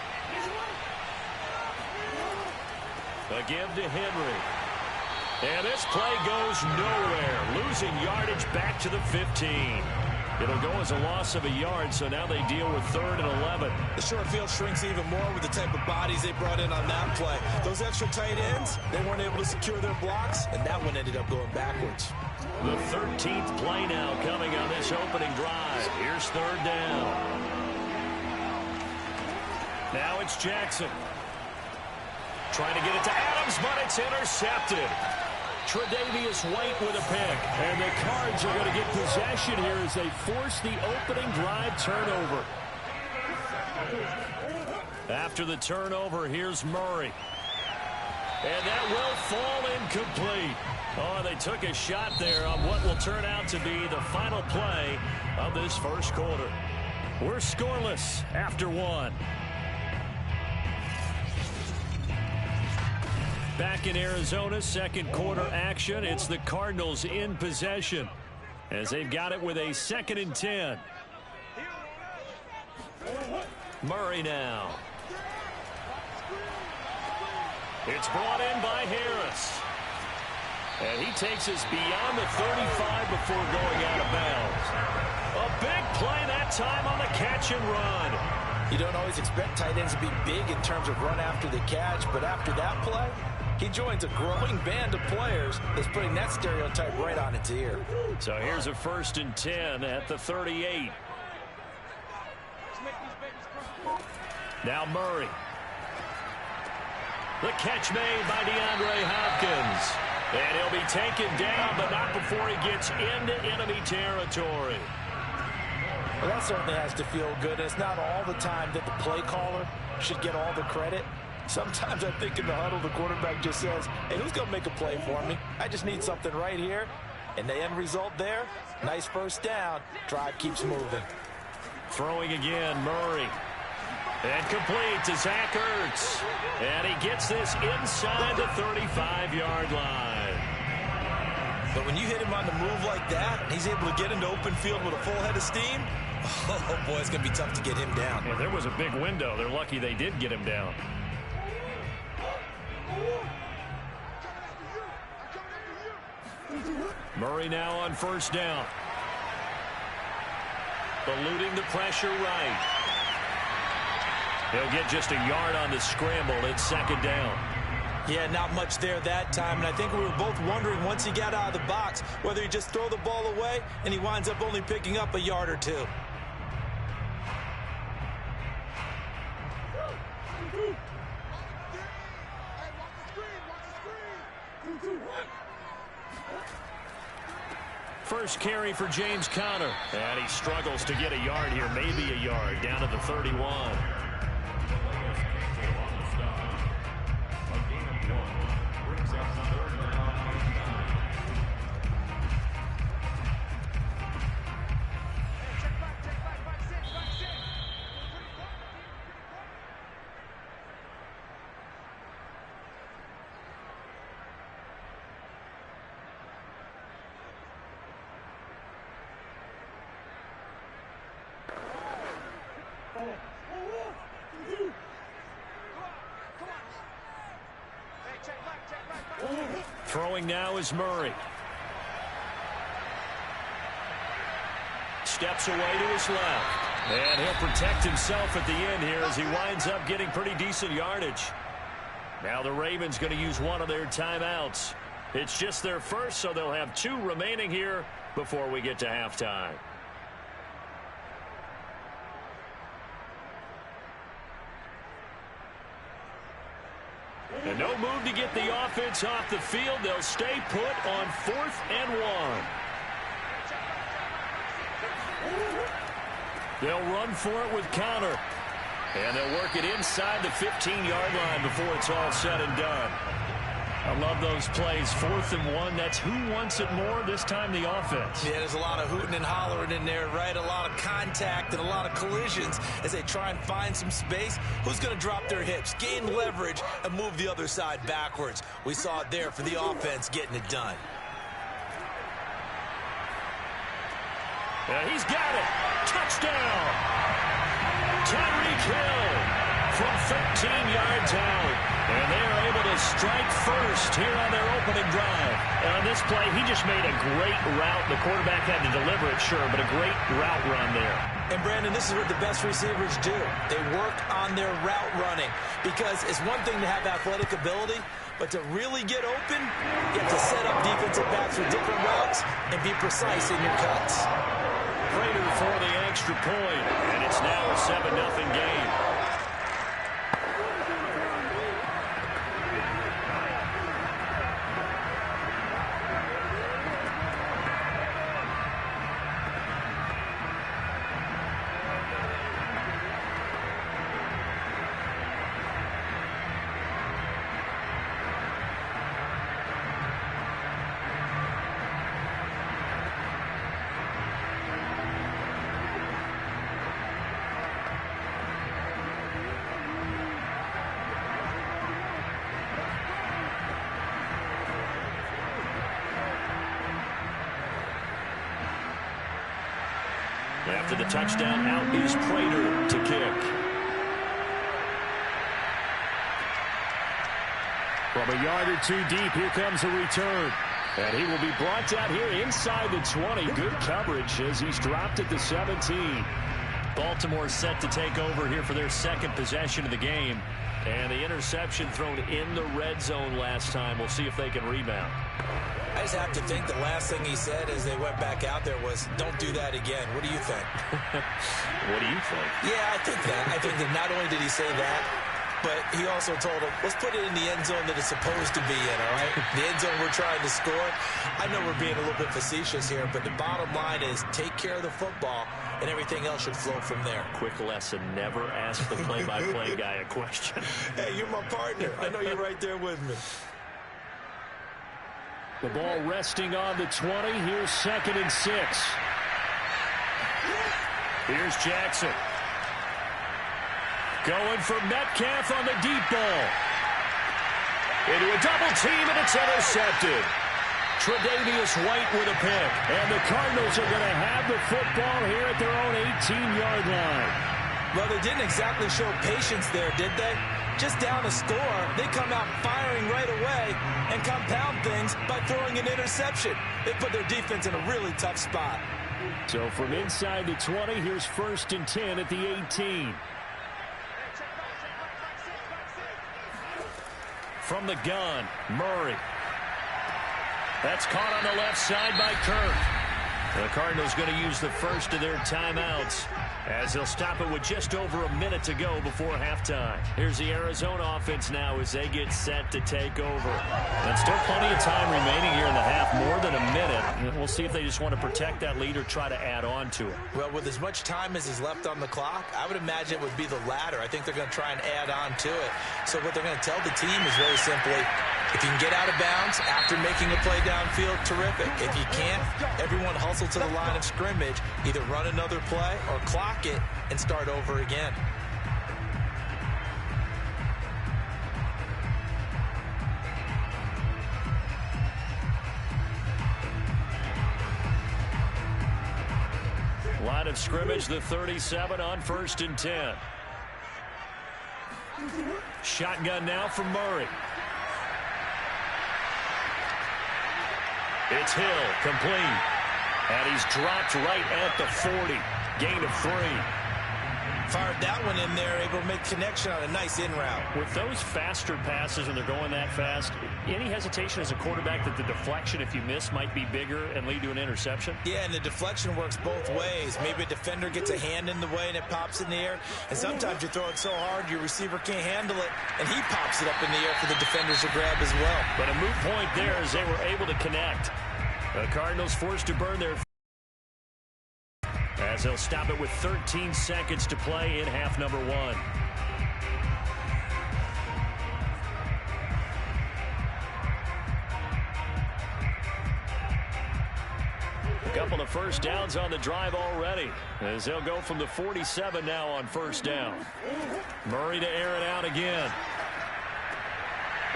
A give to Henry. And this play goes nowhere. Losing yardage back to the 15. It'll go as a loss of a yard, so now they deal with 3rd and 11. The short field shrinks even more with the type of bodies they brought in on that play. Those extra tight ends, they weren't able to secure their blocks, and that one ended up going backwards. The 13th play now coming on this opening drive. Here's 3rd down. Now it's Jackson. Trying to get it to Adams, but it's intercepted. Tre'Davious White with a pick. And the Cards are going to get possession here as they force the opening drive turnover. After the turnover, here's Murray. And that will fall incomplete. Oh, they took a shot there on what will turn out to be the final play of this first quarter. We're scoreless after 1. Back in Arizona, second quarter action. It's the Cardinals in possession as they've got it with a 2nd and 10. Murray now. It's brought in by Harris. And he takes us beyond the 35 before going out of bounds. A big play that time on the catch and run. You don't always expect tight ends to be big in terms of run after the catch, but after that play, he joins a growing band of players that's putting that stereotype right on its ear. So here's a 1st and 10 at the 38. Now Murray. The catch made by DeAndre Hopkins. And he'll be taken down, but not before he gets into enemy territory. Well, that certainly has to feel good. It's not all the time that the play caller should get all the credit. Sometimes I think in the huddle, the quarterback just says, hey, who's going to make a play for me? I just need something right here. And the end result there, nice first down. Drive keeps moving. Throwing again, Murray. And complete to Zach Ertz. And he gets this inside the 35-yard line. But when you hit him on the move like that, and he's able to get into open field with a full head of steam, oh, boy, it's going to be tough to get him down. Yeah, there was a big window. They're lucky they did get him down. Murray now on first down. Eluding the pressure right. He'll get just a yard on the scramble. It's 2nd down. Yeah, not much there that time, and I think we were both wondering once he got out of the box whether he just throw the ball away and he winds up only picking up a yard or 2. First carry for James Conner. And he struggles to get a yard here, maybe a yard, down to the 31. Throwing now is Murray. Steps away to his left. And he'll protect himself at the end here as he winds up getting pretty decent yardage. Now the Ravens going to use one of their timeouts. It's just their first, so they'll have 2 remaining here before we get to halftime. And no move to get the offense off the field. They'll stay put on 4th and 1. They'll run for it with Conner. And they'll work it inside the 15-yard line before it's all said and done. I love those plays. 4th and 1. That's who wants it more, this time the offense. Yeah, there's a lot of hooting and hollering in there, right? A lot of contact and a lot of collisions as they try and find some space. Who's going to drop their hips, gain leverage, and move the other side backwards? We saw it there for the offense getting it done. He's got it. Touchdown. Tyreek Hill from 13 yards out. And they are able to strike first here on their opening drive. On this play, he just made a great route. The quarterback had to deliver it, sure, but a great route run there. And, Brandon, this is what the best receivers do. They work on their route running because it's one thing to have athletic ability, but to really get open, you have to set up defensive backs with different routes and be precise in your cuts. Prater for the extra point, and it's now a 7-0 game. After the touchdown, out is Prater to kick. From a yard or two deep, here comes a return. And he will be brought down here inside the 20. Good coverage as he's dropped at the 17. Baltimore set to take over here for their second possession of the game. And the interception thrown in the red zone last time. We'll see if they can rebound. I just have to think the last thing he said as they went back out there was, don't do that again. What do you think? What do you think? Yeah, I think that. I think that not only did he say that, but he also told him, let's put it in the end zone that it's supposed to be in, all right? The end zone we're trying to score. I know we're being a little bit facetious here, but the bottom line is take care of the football, and everything else should flow from there. Quick lesson, never ask the play-by-play guy a question. Hey, you're my partner. I know you're right there with me. The ball resting on the 20. Here's 2nd and 6. Here's Jackson. Going for Metcalf on the deep ball. Into a double team, and it's intercepted. Tre'Davious White with a pick. And the Cardinals are going to have the football here at their own 18-yard line. Well, they didn't exactly show patience there, did they? Just down a score, they come out firing right away and compound things by throwing an interception. They put their defense in a really tough spot. So from inside the 20, here's 1st and 10 at the 18. From the gun, Murray. That's caught on the left side by Kirk. The Cardinals going to use the first of their timeouts as they'll stop it with just over a minute to go before halftime. Here's the Arizona offense now as they get set to take over. And still plenty of time remaining here in the half, more than a minute. We'll see if they just want to protect that lead or try to add on to it. Well, with as much time as is left on the clock, I would imagine it would be the latter. I think they're going to try and add on to it. So what they're going to tell the team is very simply, if you can get out of bounds after making a play downfield, terrific. If you can't, everyone hustle to the line of scrimmage, either run another play or clock it and start over again. Line of scrimmage, the 37 on 1st and 10. Shotgun now from Murray. It's Hill, complete. And he's dropped right at the 40. Gain of 3. Fired that one in there, able to make connection on a nice in route. With those faster passes when they're going that fast, any hesitation as a quarterback that the deflection, if you miss, might be bigger and lead to an interception? Yeah, and the deflection works both ways. Maybe a defender gets a hand in the way and it pops in the air. And sometimes you throw it so hard your receiver can't handle it, and he pops it up in the air for the defenders to grab as well. But a moot point there as they were able to connect. The Cardinals forced to burn their as they'll stop it with 13 seconds to play in half number 1. A couple of first downs on the drive already, as they'll go from the 47 now on first down. Murray to air it out again.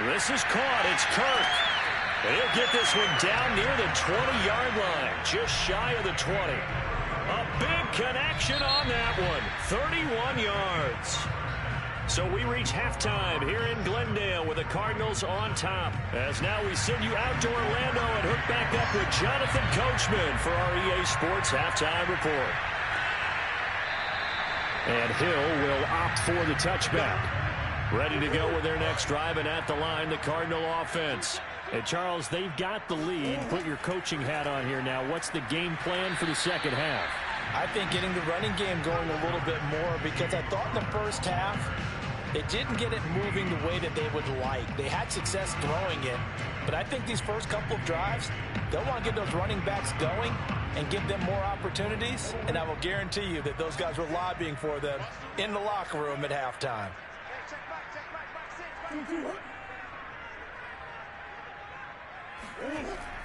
This is caught. It's Kirk. And he'll get this one down near the 20-yard line, just shy of the 20. A big connection on that one, 31 yards. So we reach halftime here in Glendale with the Cardinals on top. As now we send you out to Orlando and hook back up with Jonathan Coachman for our EA Sports Halftime Report. And Hill will opt for the touchback. Ready to go with their next drive, and at the line, the Cardinal offense. And Charles, they've got the lead. Put your coaching hat on here now. What's the game plan for the second half? I think getting the running game going a little bit more, because I thought in the first half it didn't get it moving the way that they would like. They had success throwing it, but I think these first couple of drives, they'll want to get those running backs going and give them more opportunities, and I will guarantee you that those guys were lobbying for them in the locker room at halftime.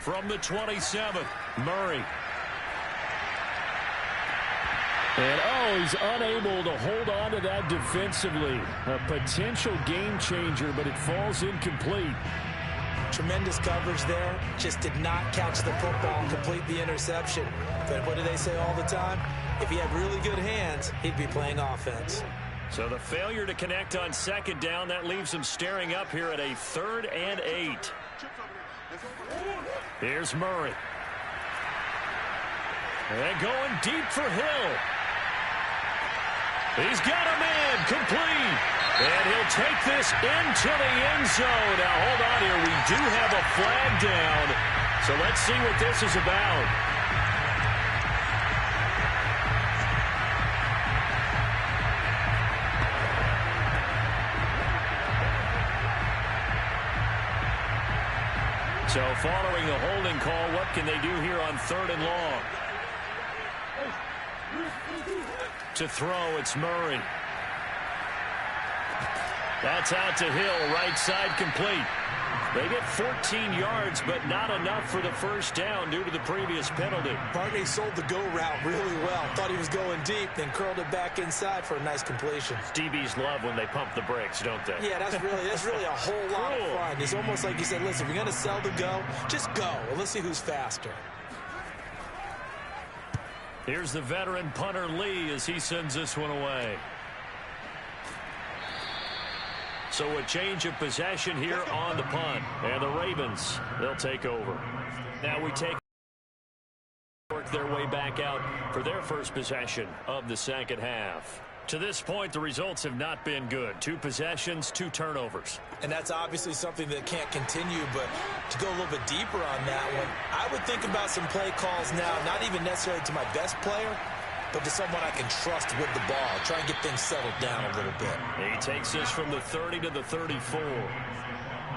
From the 27, Murray. And, he's unable to hold on to that defensively. A potential game changer, but it falls incomplete. Tremendous coverage there. Just did not catch the football and complete the interception. But what do they say all the time? If he had really good hands, he'd be playing offense. So the failure to connect on second down, that leaves them staring up here at a 3rd and 8. Here's Murray. And going deep for Hill. He's got a man complete. And he'll take this into the end zone. Now, hold on here. We do have a flag down. So let's see what this is about. So following the holding call, what can they do here on 3rd and long? To throw, it's Murray. That's out to Hill, right side complete. They get 14 yards, but not enough for the first down due to the previous penalty. Barney sold the go route really well. Thought he was going deep, then curled it back inside for a nice completion. DBs love when they pump the brakes, don't they? Yeah, that's really a whole lot of fun. It's almost like you said, listen, if you're going to sell the go, just go. Well, let's see who's faster. Here's the veteran punter Lee as he sends this one away. So a change of possession here on the punt. And the Ravens, they'll take over. Now we work their way back out for their first possession of the second half. To this point, the results have not been good. 2 possessions, 2 turnovers. And that's obviously something that can't continue, but to go a little bit deeper on that one, I would think about some play calls now, not even necessarily to my best player, but to someone I can trust with the ball. Try and get things settled down a little bit. He takes this from the 30 to the 34.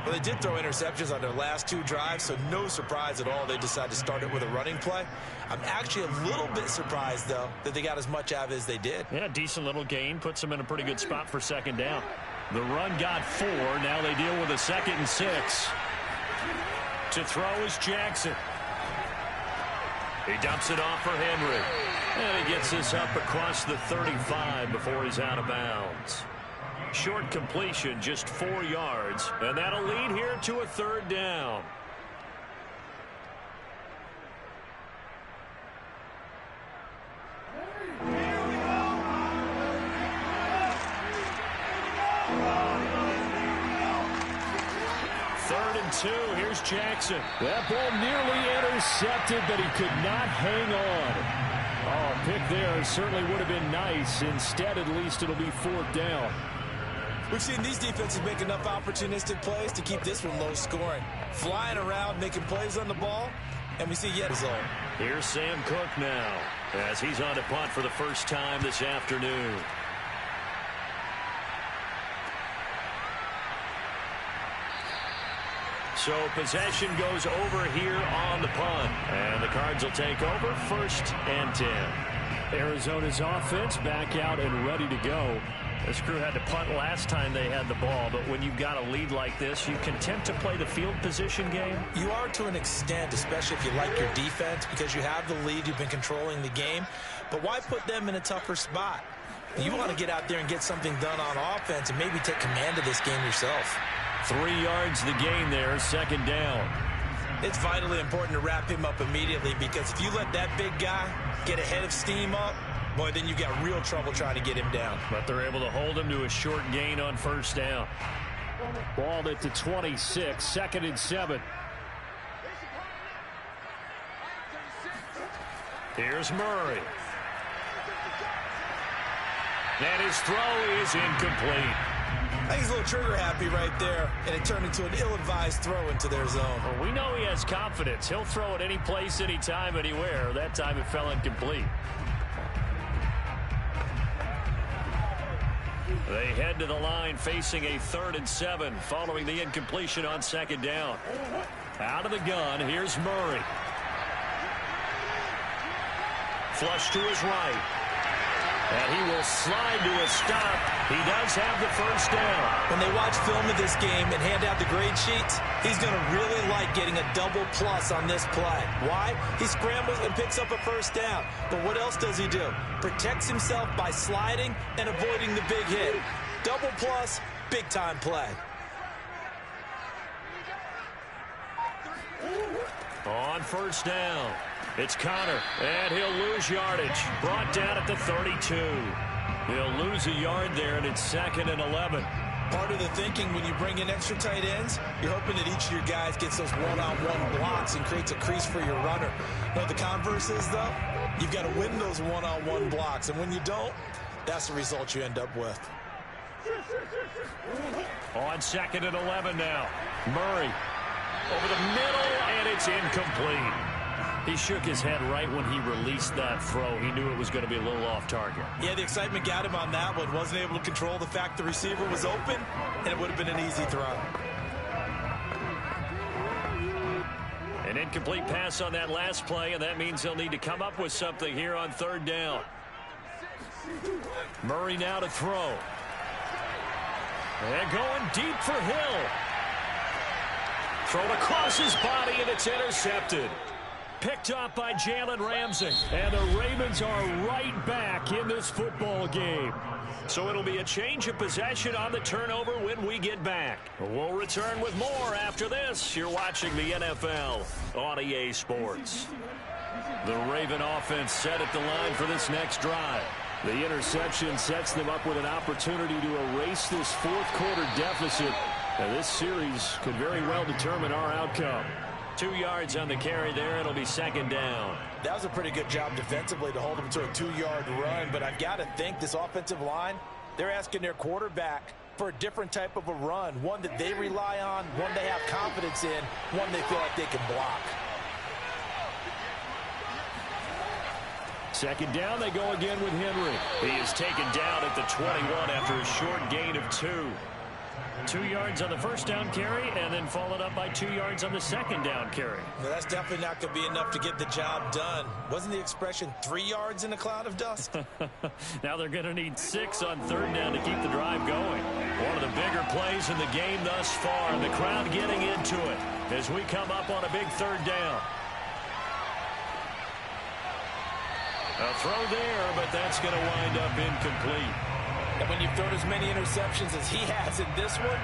Well, they did throw interceptions on their last 2 drives, so no surprise at all they decided to start it with a running play. I'm actually a little bit surprised, though, that they got as much out of it as they did. Yeah, decent little gain. Puts them in a pretty good spot for second down. The run got 4. Now they deal with a 2nd and 6. To throw is Jackson. He dumps it off for Henry. And he gets this up across the 35 before he's out of bounds. Short completion, just 4 yards. And that'll lead here to a 3rd down. Third and 2. Here's Jackson. That ball nearly intercepted, but he could not hang on. Oh, pick there certainly would have been nice. Instead, at least it'll be 4th down. We've seen these defenses make enough opportunistic plays to keep this one low scoring. Flying around, making plays on the ball, and we see yet result. Here's Sam Cook now, as he's on to punt for the first time this afternoon. So possession goes over here on the punt. And the Cards will take over 1st and 10. Arizona's offense back out and ready to go. This crew had to punt last time they had the ball, but when you've got a lead like this, you content to play the field position game? You are to an extent, especially if you like your defense, because you have the lead, you've been controlling the game. But why put them in a tougher spot? You want to get out there and get something done on offense and maybe take command of this game yourself. 3 yards the gain there, second down. It's vitally important to wrap him up immediately, because if you let that big guy get ahead of steam up, boy, then you got real trouble trying to get him down. But they're able to hold him to a short gain on first down. Ball at the 26, 2nd and 7. Here's Murray. And his throw is incomplete. I think he's a little trigger happy right there, and it turned into an ill-advised throw into their zone. Well, we know he has confidence. He'll throw it any place, anytime, anywhere. That time it fell incomplete. They head to the line facing a 3rd and 7 following the incompletion on second down. Out of the gun, here's Murray. Flush to his right. And he will slide to a stop. He does have the first down. When they watch film of this game and hand out the grade sheets, he's going to really like getting a double plus on this play. Why? He scrambles and picks up a first down. But what else does he do? Protects himself by sliding and avoiding the big hit. Double plus, big-time play. On first down, it's Connor, and he'll lose yardage. Brought down at the 32. He'll lose a yard there, and it's 2nd and 11. Part of the thinking when you bring in extra tight ends, you're hoping that each of your guys gets those one-on-one blocks and creates a crease for your runner. You know, the converse is, though, you've got to win those one-on-one blocks, and when you don't, that's the result you end up with. On 2nd and 11 now, Murray over the middle, and it's incomplete. He shook his head right when he released that throw. He knew it was going to be a little off target. Yeah, the excitement got him on that one. Wasn't able to control the fact the receiver was open, and it would have been an easy throw. An incomplete pass on that last play, and that means they'll need to come up with something here on 3rd down. Murray now to throw. And going deep for Hill. Thrown across his body, and it's intercepted. Picked up by Jalen Ramsey. And the Ravens are right back in this football game. So it'll be a change of possession on the turnover when we get back. We'll return with more after this. You're watching the NFL on EA Sports. The Raven offense set at the line for this next drive. The interception sets them up with an opportunity to erase this 4th quarter deficit. And this series could very well determine our outcome. 2 yards on the carry there. It'll be 2nd down. That was a pretty good job defensively to hold them to a 2-yard run. But I've got to think this offensive line, they're asking their quarterback for a different type of a run. One that they rely on, one they have confidence in, one they feel like they can block. 2nd down, they go again with Henry. He is taken down at the 21 after a short gain of 2. 2 yards on the first down carry, and then followed up by 2 yards on the second down carry. Well, that's definitely not going to be enough to get the job done. Wasn't the expression 3 yards in a cloud of dust? Now they're going to need 6 on 3rd down to keep the drive going. One of the bigger plays in the game thus far, and the crowd getting into it as we come up on a big 3rd down. A throw there, but that's going to wind up incomplete. And when you've thrown as many interceptions as he has in this one,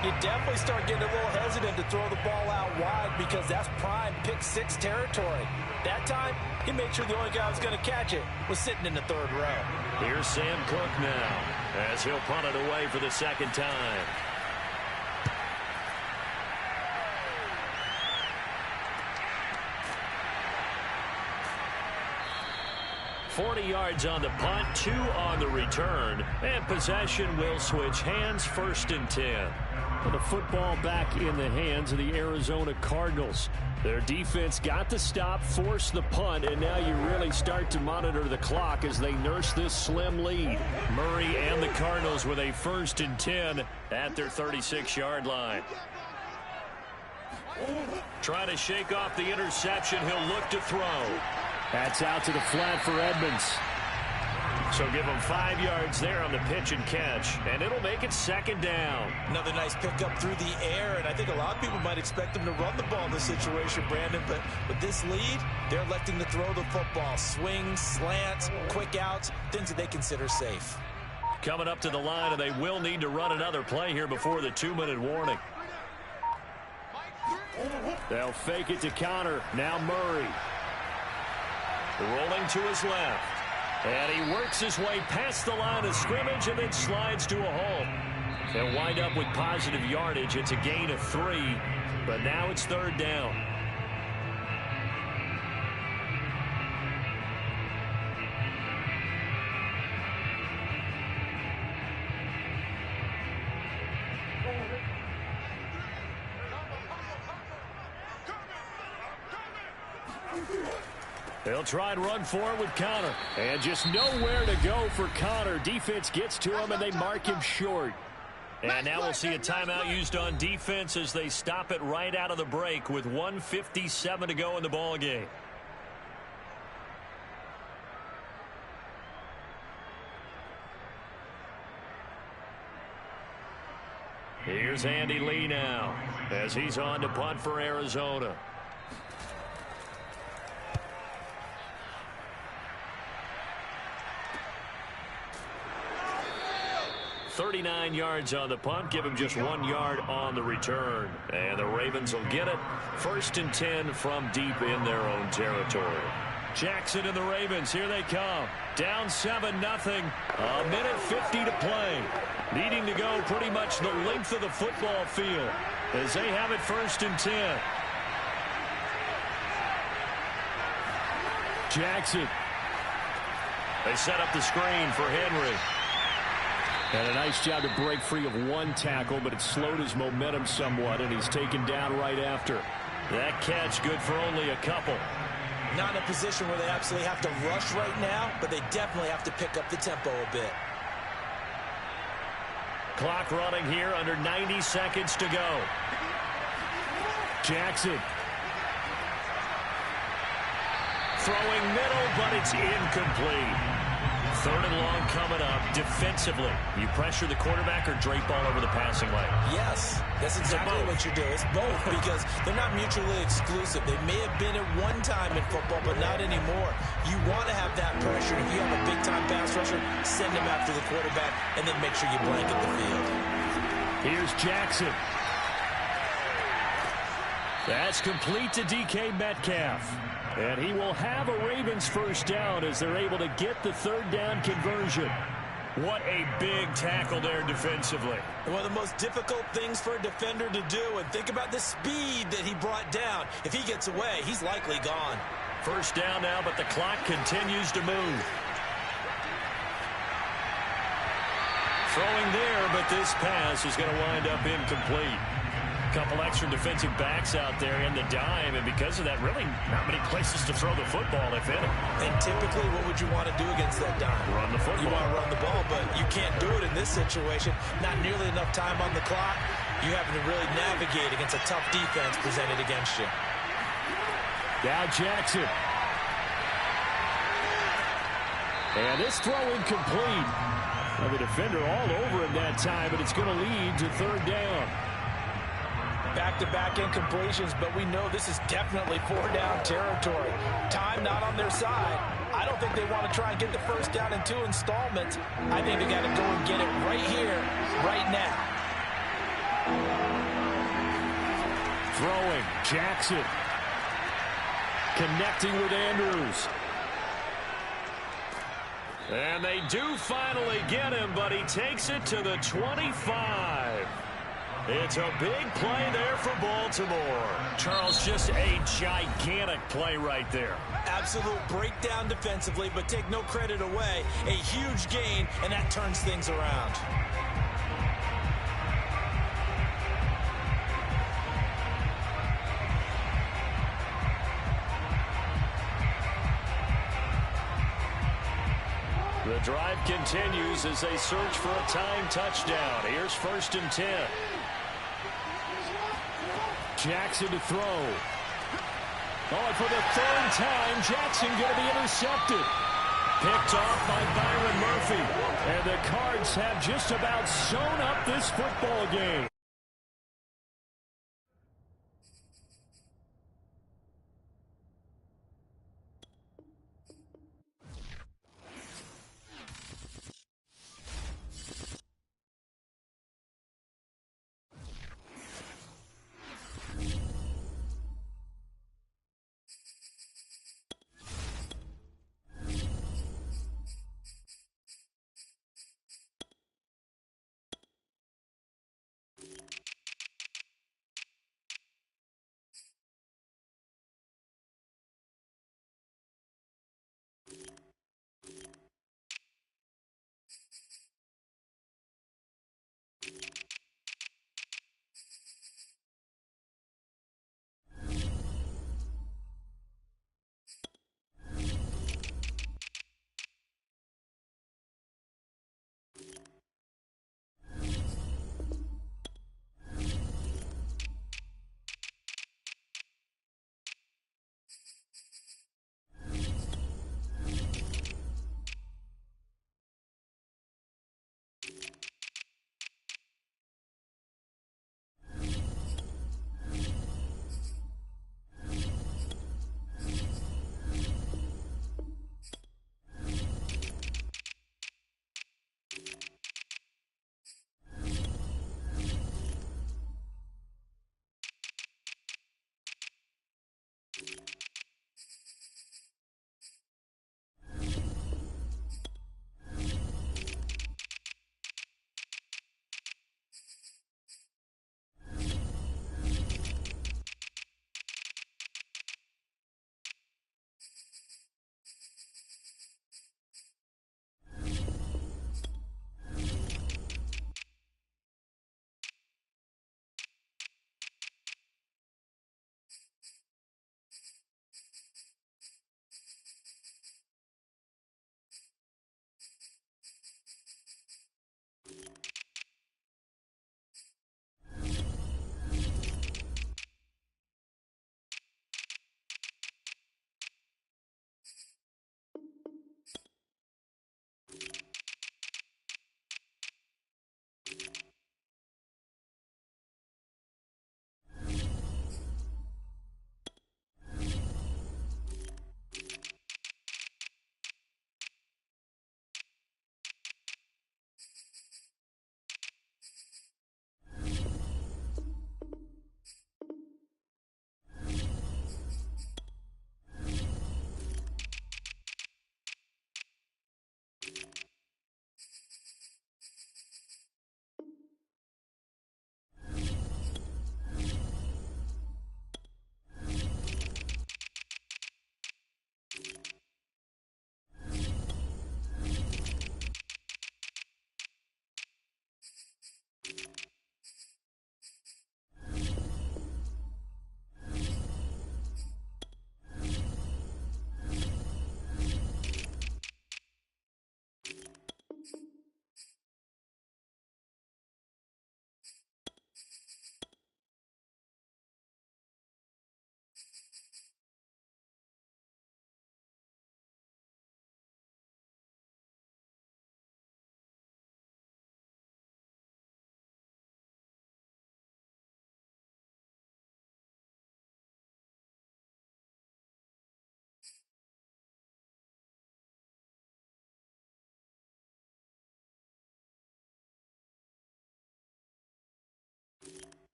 you definitely start getting a little hesitant to throw the ball out wide, because that's prime pick 6 territory. That time, he made sure the only guy who was going to catch it was sitting in the 3rd row. Here's Sam Cook now as he'll punt it away for the 2nd time. $40 yards on the punt, 2 on the return, and possession will switch hands, 1st and 10. The football back in the hands of the Arizona Cardinals. Their defense got the stop, forced the punt, and now you really start to monitor the clock as they nurse this slim lead. Murray and the Cardinals with a 1st and 10 at their 36-yard line. Trying to shake off the interception, he'll look to throw. That's out to the flat for Edmonds. So give them 5 yards there on the pitch and catch, and it'll make it 2nd down. Another nice pickup through the air, and I think a lot of people might expect them to run the ball in this situation, Brandon, but with this lead, they're electing to throw the football. Swings, slants, quick outs, things that they consider safe. Coming up to the line, and they will need to run another play here before the 2-minute warning. They'll fake it to Connor. Now Murray. Rolling to his left. And he works his way past the line of scrimmage and then slides to a hole. They'll wind up with positive yardage. It's a gain of 3, but now it's 3rd down. They'll try and run for it with Connor. And just nowhere to go for Connor. Defense gets to him, and they mark him short. And now we'll see a timeout used on defense as they stop it right out of the break with 1:57 to go in the ball game. Here's Andy Lee now as he's on to punt for Arizona. 39 yards on the punt. Give him just 1 yard on the return. And the Ravens will get it. 1st and 10 from deep in their own territory. Jackson and the Ravens, here they come. Down 7-0. 1:50 to play. Needing to go pretty much the length of the football field as they have it 1st and 10. Jackson. They set up the screen for Henry. And a nice job to break free of 1 tackle, but it slowed his momentum somewhat, and he's taken down right after. That catch good for only a couple. Not in a position where they absolutely have to rush right now, but they definitely have to pick up the tempo a bit. Clock running here, under 90 seconds to go. Jackson. Throwing middle, but it's incomplete. 3rd and long coming up. Defensively, you pressure the quarterback or drape all over the passing lane? Yes, that's exactly what you do. It's both because they're not mutually exclusive. They may have been at one time in football, but not anymore. You want to have that pressure. If you have a big-time pass rusher, send him after the quarterback, and then make sure you blanket the field. Here's Jackson. That's complete to DK Metcalf. And he will have a Ravens 1st down as they're able to get the 3rd down conversion. What a big tackle there defensively. One of the most difficult things for a defender to do, and think about the speed that he brought down. If he gets away, he's likely gone. 1st down now, but the clock continues to move. Throwing there, but this pass is going to wind up incomplete. Couple extra defensive backs out there in the dime, and because of that, really not many places to throw the football, if any. And typically, what would you want to do against that dime? Run the football. You want to run the ball, but you can't do it in this situation. Not nearly enough time on the clock. You having to really navigate against a tough defense presented against you. Now Jackson. And this throw incomplete. Now the defender all over him that time, but it's going to lead to 3rd down. Back-to-back incompletions, but we know this is definitely 4-down territory. Time not on their side. I don't think they want to try and get the 1st down in 2 installments. I think they got to go and get it right here, right now. Throwing, Jackson. Connecting with Andrews. And they do finally get him, but he takes it to the 25. It's a big play there for Baltimore. Charles, just a gigantic play right there. Absolute breakdown defensively, but take no credit away. A huge gain, and that turns things around. The drive continues as they search for a tying touchdown. Here's 1st and 10. Jackson to throw. Oh, and for the 3rd time, Jackson going to be intercepted. Picked off by Byron Murphy. And the Cards have just about sewn up this football game.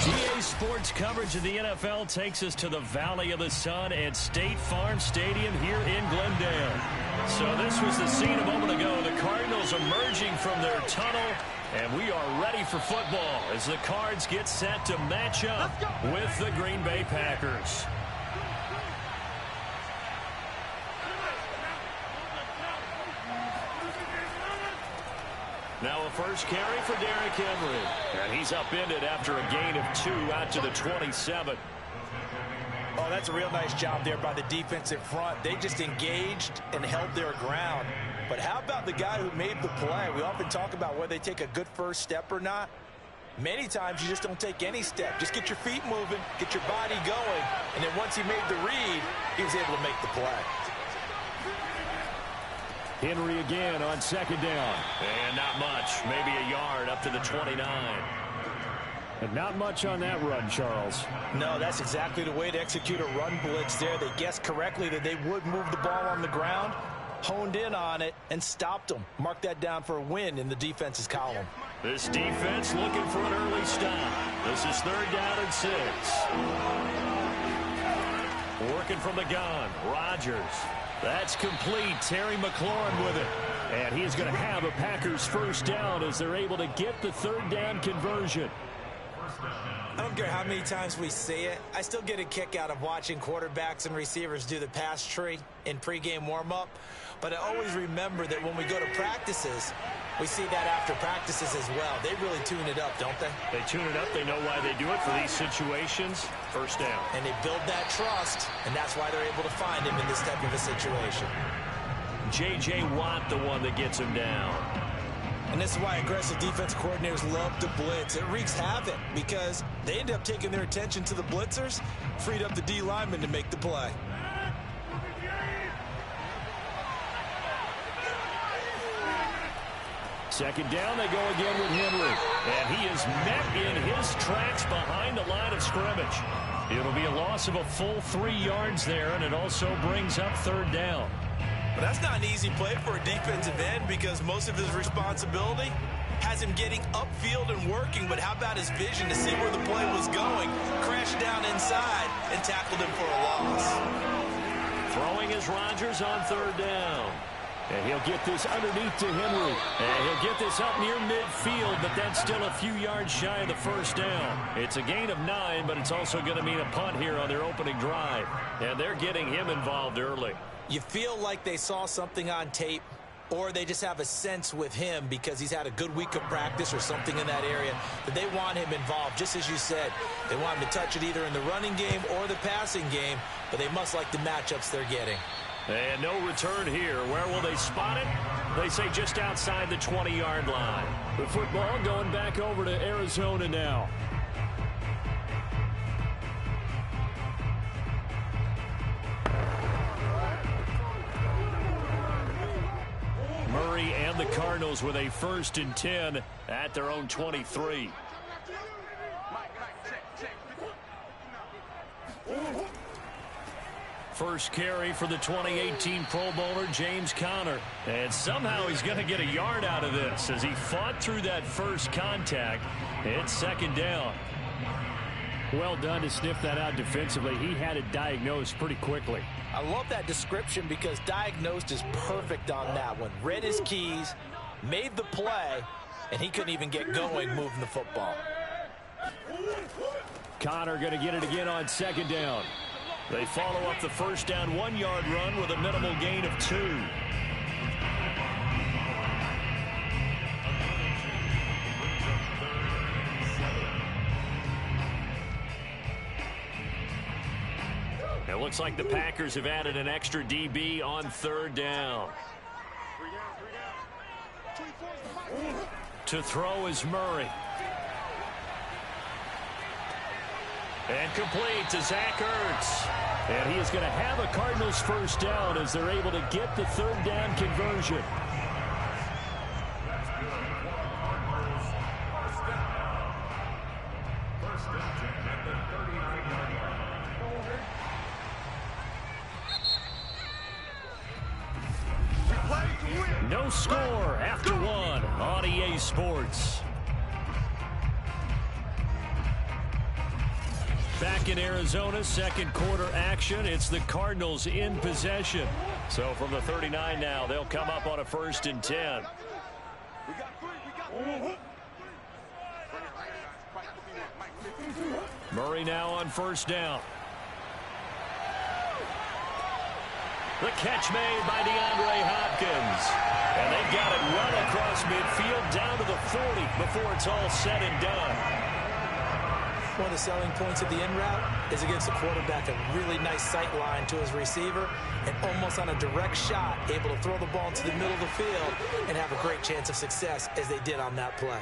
GA Sports coverage of the NFL takes us to the Valley of the Sun at State Farm Stadium here in Glendale. So this was the scene a moment ago. The Cardinals emerging from their tunnel, and we are ready for football as the Cards get set to match up with the Green Bay Packers. Now a first carry for Derrick Henry. And he's upended after a gain of 2 out to the 27. Oh, that's a real nice job there by the defensive front. They just engaged and held their ground. But how about the guy who made the play? We often talk about whether they take a good first step or not. Many times you just don't take any step. Just get your feet moving, get your body going, and then once he made the read, he was able to make the play. Henry again on second down. And not much. Maybe a yard up to the 29. And not much on that run, Charles. No, that's exactly the way to execute a run blitz there. They guessed correctly that they would move the ball on the ground, honed in on it, and stopped them. Mark that down for a win in the defense's column. This defense looking for an early stop. This is 3rd down and 6. Working from the gun. Rodgers. That's complete. Terry McLaurin with it. And he is going to have a Packers first down as they're able to get the 3rd down conversion. I don't care how many times we see it. I still get a kick out of watching quarterbacks and receivers do the pass tree in pregame warm-up. But I always remember that when we go to practices, we see that after practices as well. They really tune it up, don't they? They tune it up. They know why they do it for these situations. First down. And they build that trust, and that's why they're able to find him in this type of a situation. J.J. Watt, the one that gets him down. And this is why aggressive defense coordinators love to blitz. It wreaks havoc because they end up taking their attention to the blitzers, freed up the D lineman to make the play. Second down, they go again with Henry. And he is met in his tracks behind the line of scrimmage. It'll be a loss of a full 3 yards there, and it also brings up 3rd down. But that's not an easy play for a defensive end because most of his responsibility has him getting upfield and working, but how about his vision to see where the play was going? Crashed down inside and tackled him for a loss. Throwing is Rodgers on third down. And he'll get this underneath to Henry. And he'll get this up near midfield, but that's still a few yards shy of the first down. It's a gain of 9, but it's also going to mean a punt here on their opening drive. And they're getting him involved early. You feel like they saw something on tape, or they just have a sense with him because he's had a good week of practice or something in that area that they want him involved. Just as you said, they want him to touch it either in the running game or the passing game, but they must like the matchups they're getting. And no return here. Where will they spot it? They say just outside the 20-yard line. The football going back over to Arizona now. Murray and the Cardinals with a 1st and 10 at their own 23. First carry for the 2018 Pro Bowler, James Conner. And somehow he's going to get a yard out of this as he fought through that first contact. It's 2nd down. Well done to sniff that out defensively. He had it diagnosed pretty quickly. I love that description because diagnosed is perfect on that one. Read his keys, made the play, and he couldn't even get going moving the football. Conner going to get it again on 2nd down. They follow up the first down 1-yard run with a minimal gain of 2. It looks like the Packers have added an extra DB on 3rd down. To throw is Murray. And complete to Zach Ertz. And he is going to have a Cardinals 1st down as they're able to get the 3rd down conversion. No score after 1 on EA Sports. Back in Arizona, 2nd quarter action. It's the Cardinals in possession. So from the 39 now, they'll come up on a 1st and 10. Murray now on 1st down. The catch made by DeAndre Hopkins. And they've got it well across midfield down to the 40 before it's all said and done. One of the selling points of the in route is it gives the quarterback a really nice sight line to his receiver and almost on a direct shot able to throw the ball into the middle of the field and have a great chance of success as they did on that play.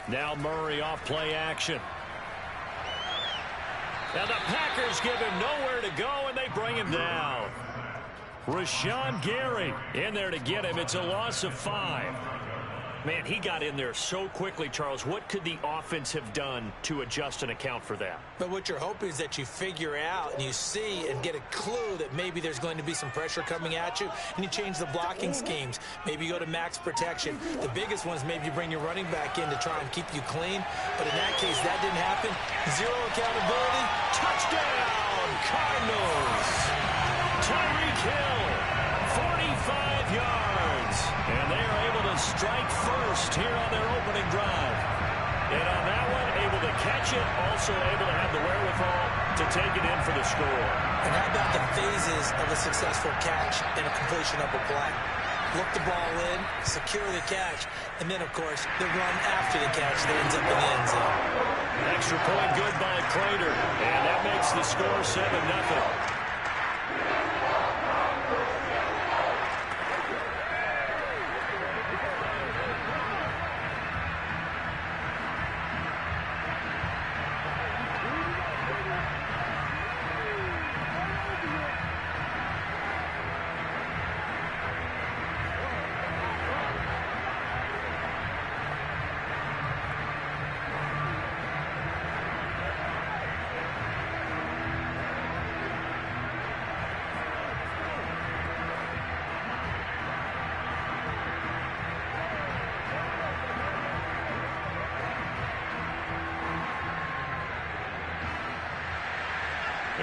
Now Murray off play action. Now the Packers give him nowhere to go and they bring him down. Rashawn Gary in there to get him. It's a loss of 5. Man, he got in there so quickly, Charles. What could the offense have done to adjust and account for that? But what you're hoping is that you figure out and you see and get a clue that maybe there's going to be some pressure coming at you, and you change the blocking schemes. Maybe you go to max protection. The biggest one is maybe you bring your running back in to try and keep you clean. But in that case, that didn't happen. 0 accountability. Touchdown, Cardinals. Tyreek Hill, 45 yards. And they are able to strike first here on their opening drive. And on that one, able to catch it, also able to have the wherewithal to take it in for the score. And how about the phases of a successful catch and a completion of a play? Look the ball in, secure the catch, and then, of course, the run after the catch that ends up in the end zone. Extra point good by Prater, and that makes the score 7-0.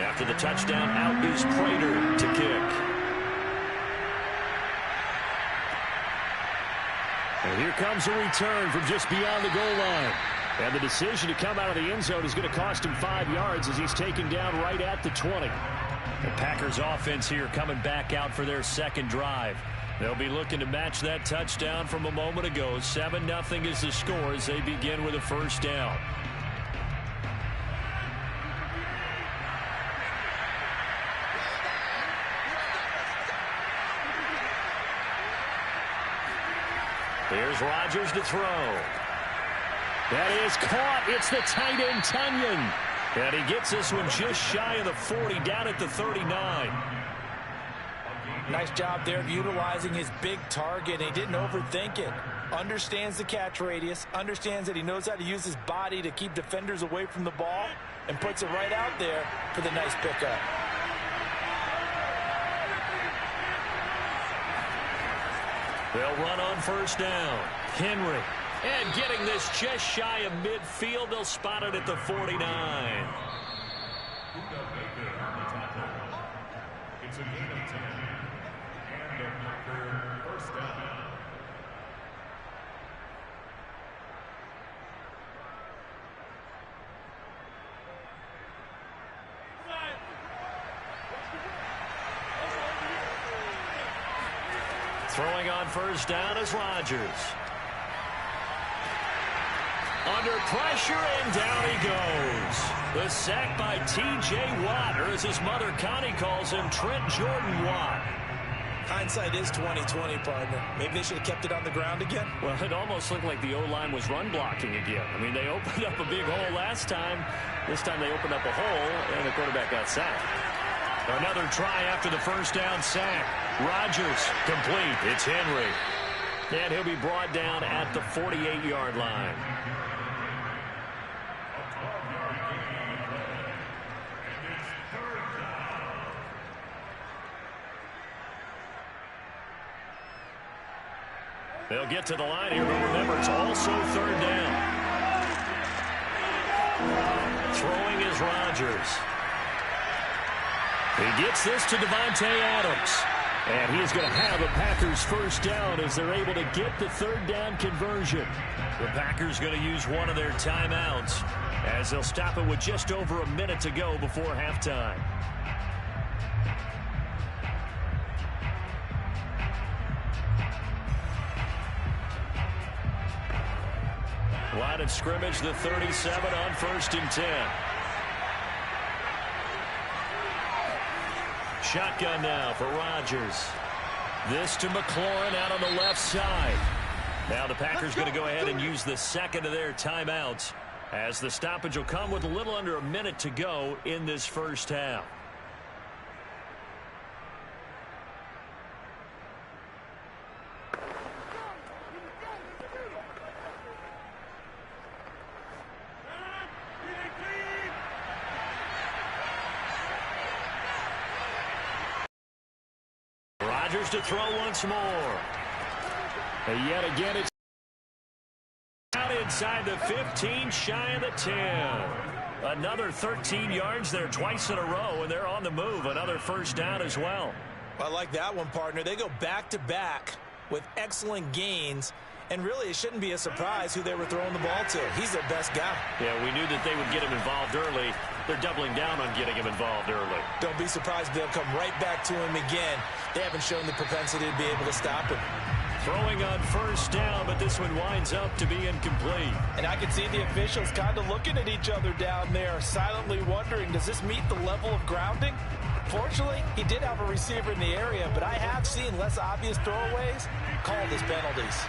After the touchdown, out is Prater to kick. And here comes a return from just beyond the goal line. And the decision to come out of the end zone is going to cost him 5 yards as he's taken down right at the 20. The Packers offense here coming back out for their second drive. They'll be looking to match that touchdown from a moment ago. 7-0 is the score as they begin with a first down. Here's Rodgers to throw. That is caught. It's the tight end, Tunyon. And he gets this one just shy of the 40, down at the 39. Nice job there of utilizing his big target. He didn't overthink it. Understands the catch radius. Understands that he knows how to use his body to keep defenders away from the ball. And puts it right out there for the nice pickup. They'll run on first down. Henry. And getting this just shy of midfield. They'll spot it at the 49. It's a gain of 10. And a Packer first down. Throwing on first down is Rodgers. Under pressure, and down he goes. The sack by T.J. Watt, or as his mother Connie calls him, Trent Jordan Watt. Hindsight is 20/20, partner. Maybe they should have kept it on the ground again. Well, it almost looked like the O-line was run blocking again. I mean, they opened up a big hole last time. This time they opened up a hole, and the quarterback got sacked. Another try after the first down sack. Rodgers complete. It's Henry. And he'll be brought down at the 48-yard line. They'll get to the line here, but remember, it's also third down. Throwing is Rodgers. He gets this to Devontae Adams. And he is going to have a Packers first down as they're able to get the third down conversion. The Packers going to use one of their timeouts as they'll stop it with just over a minute to go before halftime. Line of scrimmage, the 37 on 1st and 10. Shotgun now for Rodgers. This to McLaurin out on the left side. Now the Packers going to go ahead and use the second of their timeouts as the stoppage will come with a little under a minute to go in this first half. To throw once more. And yet again, it's out inside the 15, shy of the 10. Another 13 yards there twice in a row, and they're on the move. Another first down as well. I like that one, partner. They go back-to-back with excellent gains, and really it shouldn't be a surprise who they were throwing the ball to. He's their best guy. Yeah, we knew that they would get him involved early. They're doubling down on getting him involved early. Don't be surprised if they'll come right back to him again. They haven't shown the propensity to be able to stop him. Throwing on first down, but this one winds up to be incomplete. And I can see the officials kind of looking at each other down there, silently wondering, does this meet the level of grounding? Fortunately, he did have a receiver in the area, but I have seen less obvious throwaways called as penalties.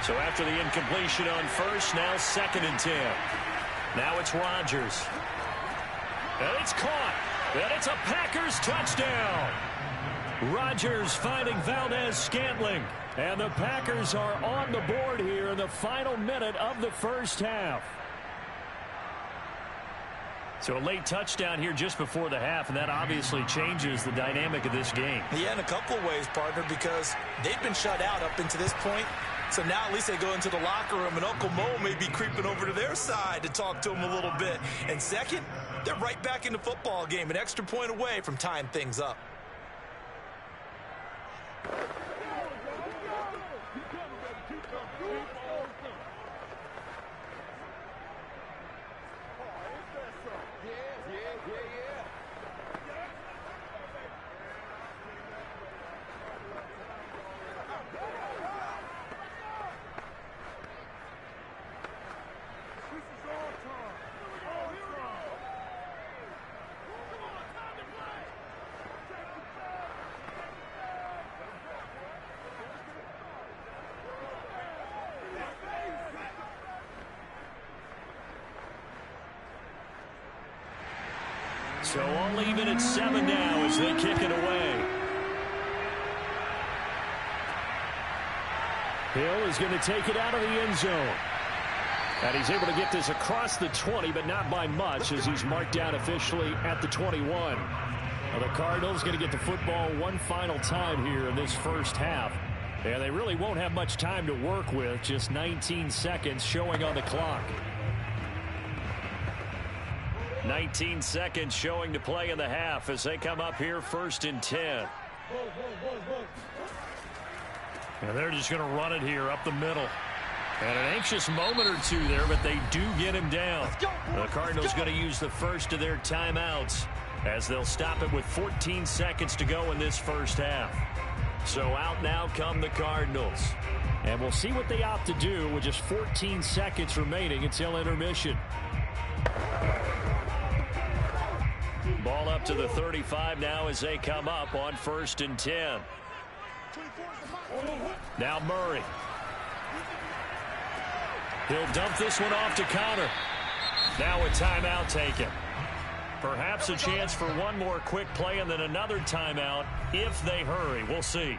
So after the incompletion on first, now 2nd and 10. Now it's Rodgers. And it's caught. And it's a Packers touchdown. Rodgers finding Valdez-Scantling. And the Packers are on the board here in the final minute of the first half. So a late touchdown here just before the half, and that obviously changes the dynamic of this game. Yeah, in a couple of ways, partner, because they've been shut out up into this point. So now at least they go into the locker room, and Uncle Mo may be creeping over to their side to talk to him a little bit. And second, they're right back in the football game, an extra point away from tying things up. So all even at 7 now as they kick it away. Hill is going to take it out of the end zone. And he's able to get this across the 20, but not by much as he's marked down officially at the 21. Now the Cardinals going to get the football one final time here in this first half. And they really won't have much time to work with, just 19 seconds showing on the clock. 19 seconds showing to play in the half as they come up here 1st and 10. And they're just going to run it here up the middle. And an anxious moment or two there, but they do get him down. The Cardinals going to use the first of their timeouts as they'll stop it with 14 seconds to go in this first half. So out now come the Cardinals. And we'll see what they opt to do with just 14 seconds remaining until intermission. Ball up to the 35 now as they come up on 1st and 10. Now Murray. He'll dump this one off to Connor. Now a timeout taken. Perhaps a chance for one more quick play and then another timeout if they hurry. We'll see.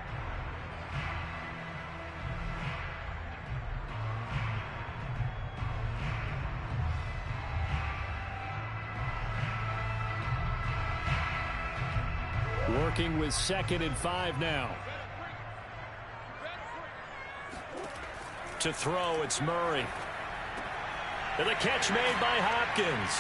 Working with 2nd and 5 now. To throw, it's Murray. And the catch made by Hopkins.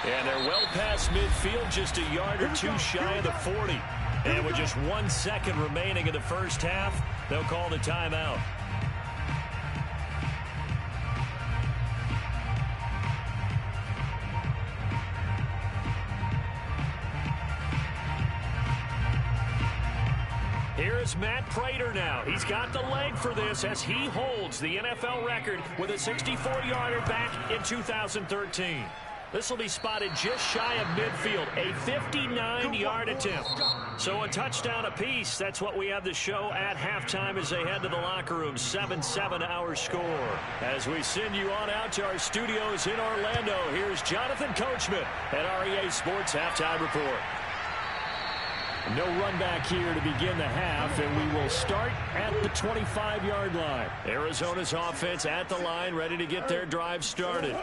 And they're well past midfield, just a yard or two shy of the 40. And with just 1 second remaining in the first half, they'll call the timeout. Here's Matt Prater now. He's got the leg for this as he holds the NFL record with a 64-yarder back in 2013. This will be spotted just shy of midfield, a 59-yard attempt. So a touchdown apiece. That's what we have to show at halftime as they head to the locker room. 7-7 our score. As we send you on out to our studios in Orlando, here's Jonathan Coachman at REA Sports Halftime Report. No run back here to begin the half, and we will start at the 25-yard line. Arizona's offense at the line, ready to get their drive started.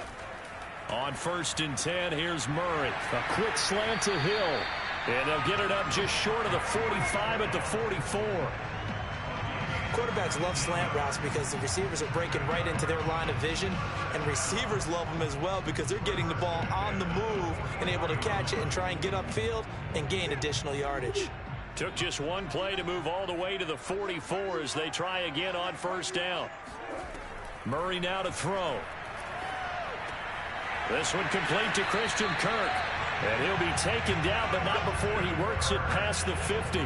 On 1st and 10, here's Murray. A quick slant to Hill. And they'll get it up just short of the 45 at the 44. Quarterbacks love slant routes because the receivers are breaking right into their line of vision, and receivers love them as well because they're getting the ball on the move and able to catch it and try and get upfield and gain additional yardage. Took just one play to move all the way to the 44 as they try again on 1st down. Murray now to throw. This one complete to Christian Kirk. And he'll be taken down, but not before he works it past the 50.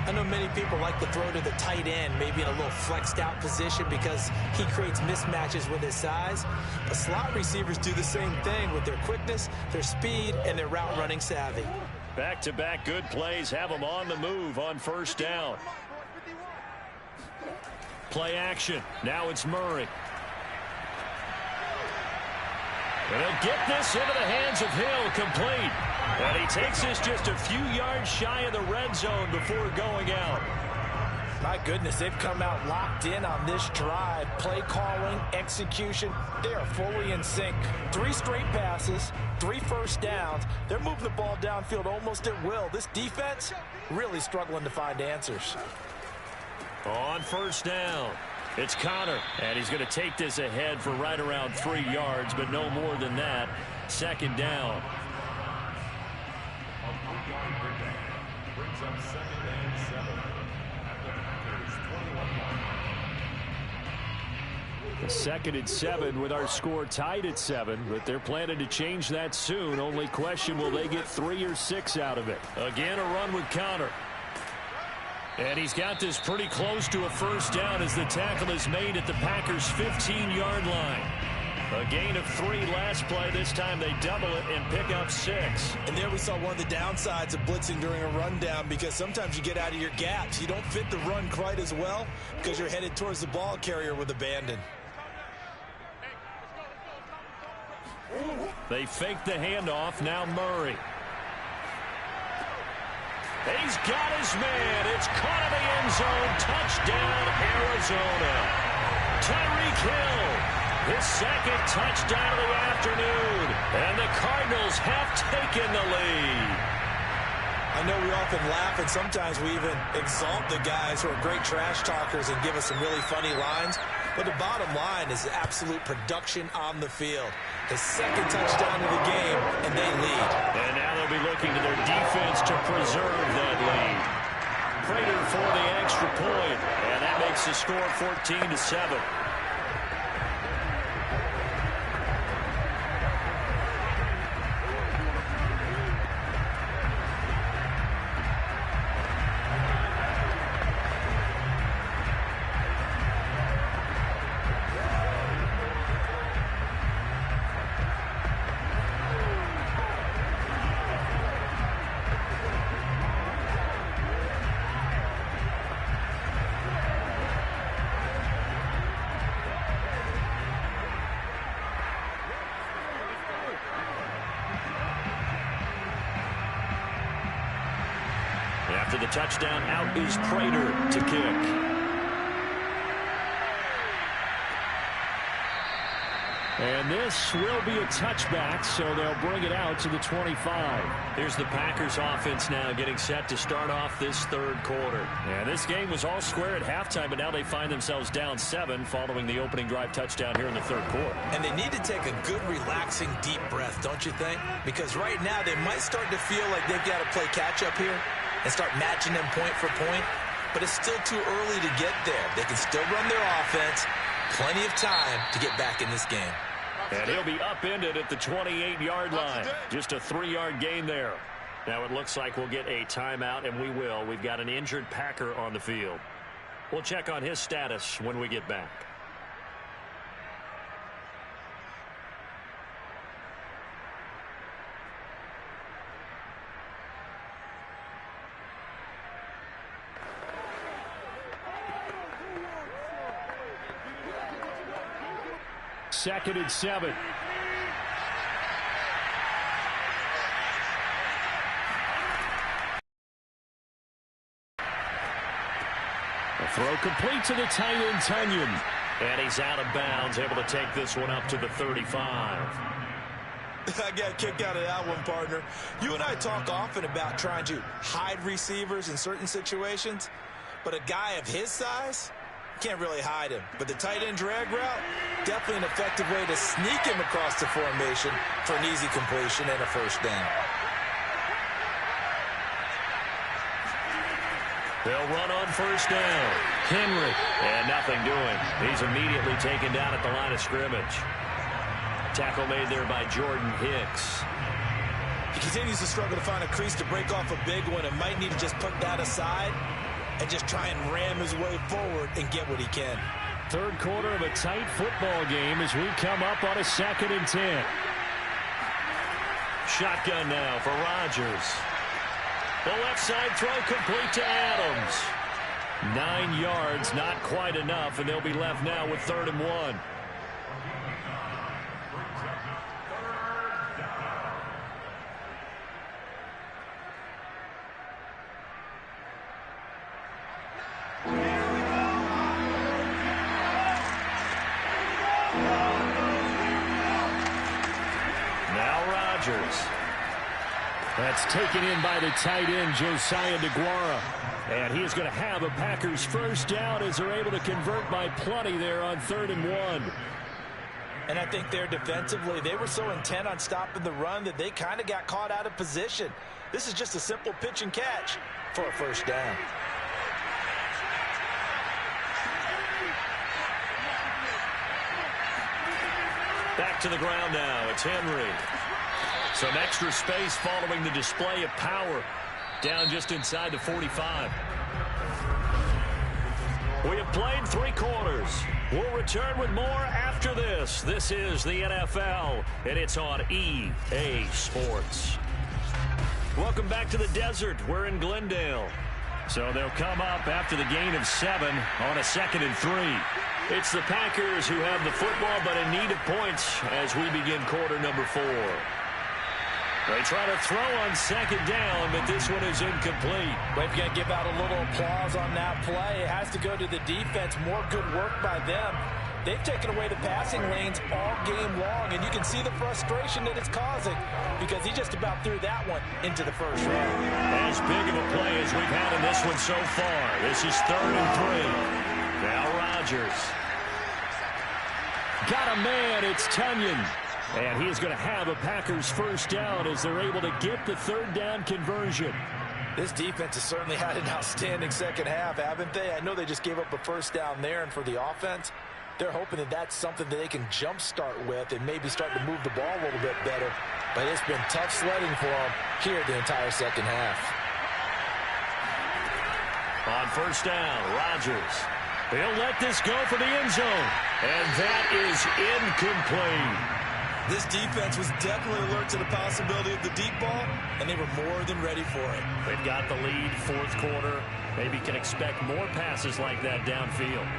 I know many people like to throw to the tight end, maybe in a little flexed out position because he creates mismatches with his size. But slot receivers do the same thing with their quickness, their speed, and their route running savvy. Back-to-back good plays have them on the move on 1st down. Play action. Now it's Murray. And he'll get this into the hands of Hill, complete. And he takes this just a few yards shy of the red zone before going out. My goodness, they've come out locked in on this drive. Play calling, execution, they are fully in sync. 3 straight passes, 3 first downs. They're moving the ball downfield almost at will. This defense really struggling to find answers. On 1st down, It's Connor, and he's going to take this ahead for right around 3 yards, but no more than that. Second down. Brings up 2nd and 7 at the Packers' 21 yard line. 2nd and 7 with our score tied at 7, but they're planning to change that soon. Only question, will they get 3 or 6 out of it? Again, a run with Connor. And he's got this pretty close to a first down as the tackle is made at the Packers' 15-yard line. A gain of 3 last play. This time they double it and pick up 6. And there we saw one of the downsides of blitzing during a rundown, because sometimes you get out of your gaps. You don't fit the run quite as well because you're headed towards the ball carrier with abandon. They fake the handoff. Now Murray. He's got his man. It's caught in the end zone. Touchdown, Arizona. Tyreek Hill, his 2nd touchdown of the afternoon. And the Cardinals have taken the lead. I know we often laugh, and sometimes we even exalt the guys who are great trash talkers and give us some really funny lines. But the bottom line is absolute production on the field. His 2nd touchdown of the game, and they lead. And now they'll be looking to their defense to preserve that lead. Prater for the extra point, and that makes the score 14-7. After the touchdown, out is Prater to kick. And this will be a touchback, so they'll bring it out to the 25. Here's the Packers offense now getting set to start off this 3rd quarter. And this game was all square at halftime, but now they find themselves down 7 following the opening drive touchdown here in the 3rd quarter. And they need to take a good, relaxing, deep breath, don't you think? Because right now they might start to feel like they've got to play catch-up here and start matching them point for point. But it's still too early to get there. They can still run their offense. Plenty of time to get back in this game. And he'll be upended at the 28-yard line. Just a 3-yard gain there. Now it looks like we'll get a timeout, and we will. We've got an injured Packer on the field. We'll check on his status when we get back. Second and 7. A throw complete to the tight end, Tunyon. And he's out of bounds, able to take this one up to the 35. I got a kick out of that one, partner. You and I talk often about trying to hide receivers in certain situations, but a guy of his size can't really hide him. But the tight end drag route, definitely an effective way to sneak him across the formation for an easy completion and a first down. They'll run on first down. Henry. And nothing doing. He's immediately taken down at the line of scrimmage. Tackle made there by Jordan Hicks. He continues to struggle to find a crease to break off a big one and might need to just put that aside and just try and ram his way forward and get what he can. 3rd quarter of a tight football game as we come up on a 2nd and 10. Shotgun now for Rodgers. The left side throw complete to Adams. 9 yards, not quite enough, and they'll be left now with 3rd and 1. That's taken in by the tight end, Josiah DeGuara. And he is going to have a Packers first down as they're able to convert by plenty there on 3rd and 1. And I think there defensively, they were so intent on stopping the run that they kind of got caught out of position. This is just a simple pitch and catch for a first down. Back to the ground now. It's Henry. Some extra space following the display of power. Down just inside the 45. We have played 3 quarters. We'll return with more after this. This is the NFL, and it's on EA Sports. Welcome back to the desert. We're in Glendale. So they'll come up after the gain of 7 on a 2nd and 3. It's the Packers who have the football but in need of points as we begin quarter number 4. They try to throw on 2nd down, but this one is incomplete. Well, if you're going to give out a little applause on that play, it has to go to the defense. More good work by them. They've taken away the passing lanes all game long, and you can see the frustration that it's causing because he just about threw that one into the first round. As big of a play as we've had in this one so far. This is 3rd and 3. Now Rodgers. Got a man, it's Tunyon. And he is going to have a Packers first down as they're able to get the 3rd down conversion. This defense has certainly had an outstanding second half, haven't they? I know they just gave up a first down there, and for the offense, they're hoping that that's something that they can jumpstart with and maybe start to move the ball a little bit better. But it's been tough sledding for them here the entire second half. On first down, Rodgers. He'll let this go for the end zone. And that is incomplete. This defense was definitely alert to the possibility of the deep ball, and they were more than ready for it. They've got the lead, 4th quarter. Maybe can expect more passes like that downfield.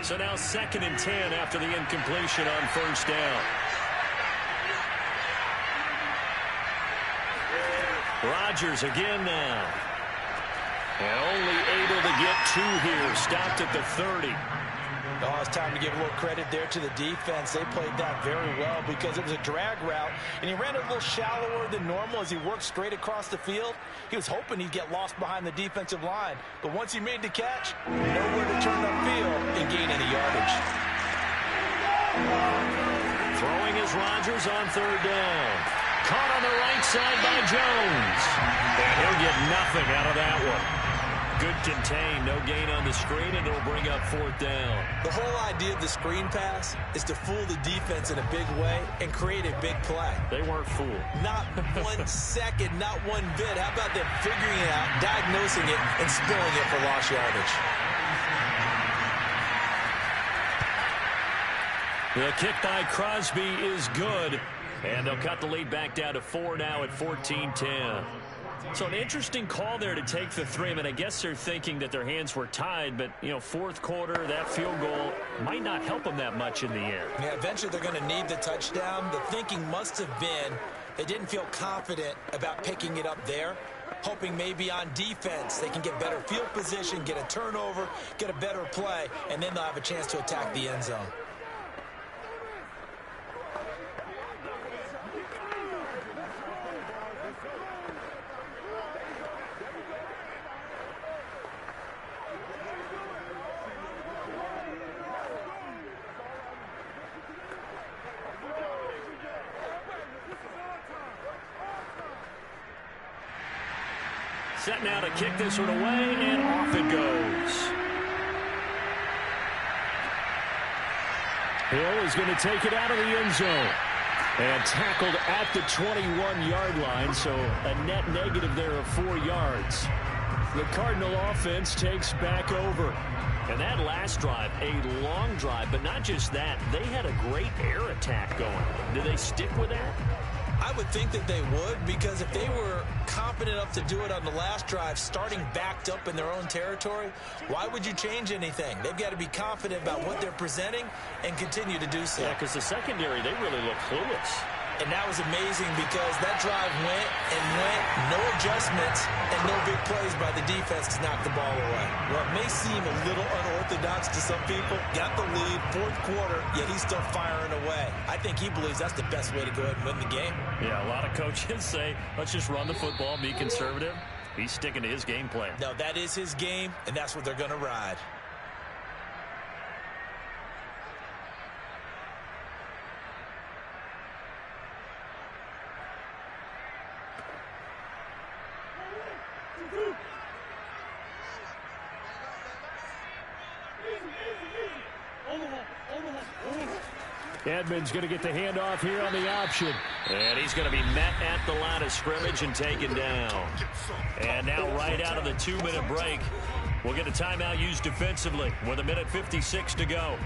So now 2nd and 10 after the incompletion on first down. Rodgers again now. And only able to get 2 here. Stopped at the 30. Oh, it's time to give a little credit there to the defense. They played that very well because it was a drag route, and he ran it a little shallower than normal as he worked straight across the field. He was hoping he'd get lost behind the defensive line, but once he made the catch, nowhere to turn upfield and gain any yardage. Throwing is Rodgers on 3rd down. Caught on the right side by Jones. And he'll get nothing out of that one. Good contain, no gain on the screen, and it'll bring up 4th down. The whole idea of the screen pass is to fool the defense in a big way and create a big play. They weren't fooled. Not 1 second, not 1 bit. How about them figuring it out, diagnosing it, and spilling it for lost yardage? The kick by Crosby is good, and they'll cut the lead back down to 4 now at 14-10. So an interesting call there to take the 3. I mean, I guess they're thinking that their hands were tied, but, you know, 4th quarter, that field goal might not help them that much in the end. Yeah, eventually they're going to need the touchdown. The thinking must have been they didn't feel confident about picking it up there, hoping maybe on defense they can get better field position, get a turnover, get a better play, and then they'll have a chance to attack the end zone. Set now to kick this one away, and off it goes. Hill is going to take it out of the end zone. And tackled at the 21-yard line, so a net negative there of 4 yards. The Cardinal offense takes back over. And that last drive, a long drive, but not just that. They had a great air attack going. Do they stick with that? I would think that they would, because if they were confident enough to do it on the last drive, starting backed up in their own territory, why would you change anything? They've got to be confident about what they're presenting and continue to do so. Yeah, because the secondary, they really look clueless. And that was amazing because that drive went and went, no adjustments and no big plays by the defense to knock the ball away. Well, it may seem a little unorthodox to some people. Got the lead, fourth quarter, yet he's still firing away. I think he believes that's the best way to go ahead and win the game. Yeah, a lot of coaches say, let's just run the football, be conservative. He's sticking to his game plan. No, that is his game, and that's what they're going to ride. Edmonds going to get the handoff here on the option. And he's going to be met at the line of scrimmage and taken down. And now right out of the 2-minute break, we'll get a timeout used defensively with 1:56 to go.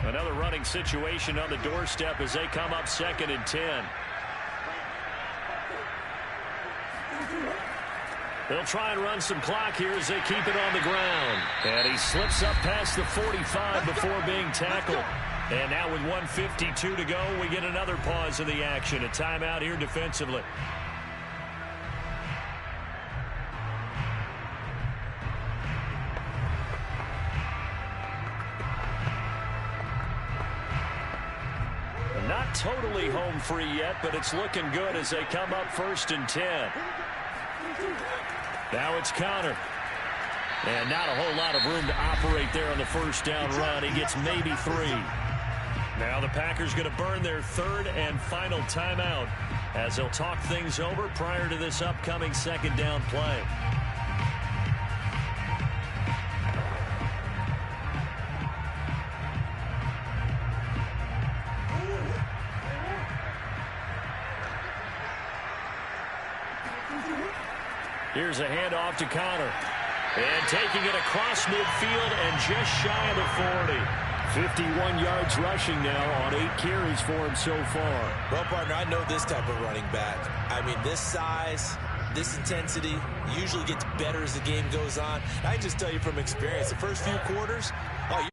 Another running situation on the doorstep as they come up 2nd and 10. They'll try and run some clock here as they keep it on the ground. And he slips up past the 45 before being tackled. And now with 1:52 to go, we get another pause in the action. A timeout here defensively. Not totally home free yet, but it's looking good as they come up 1st and 10. Now it's Connor. And not a whole lot of room to operate there on the first down run. He gets maybe 3. Now the Packers going to burn their 3rd and final timeout as they'll talk things over prior to this upcoming 2nd down play. Here's a handoff to Connor. And taking it across midfield and just shy of the 40. 51 yards rushing now on 8 carries for him so far. Well, partner, I know this type of running back. I mean, this size, this intensity usually gets better as the game goes on. I can just tell you from experience, the first few quarters, oh,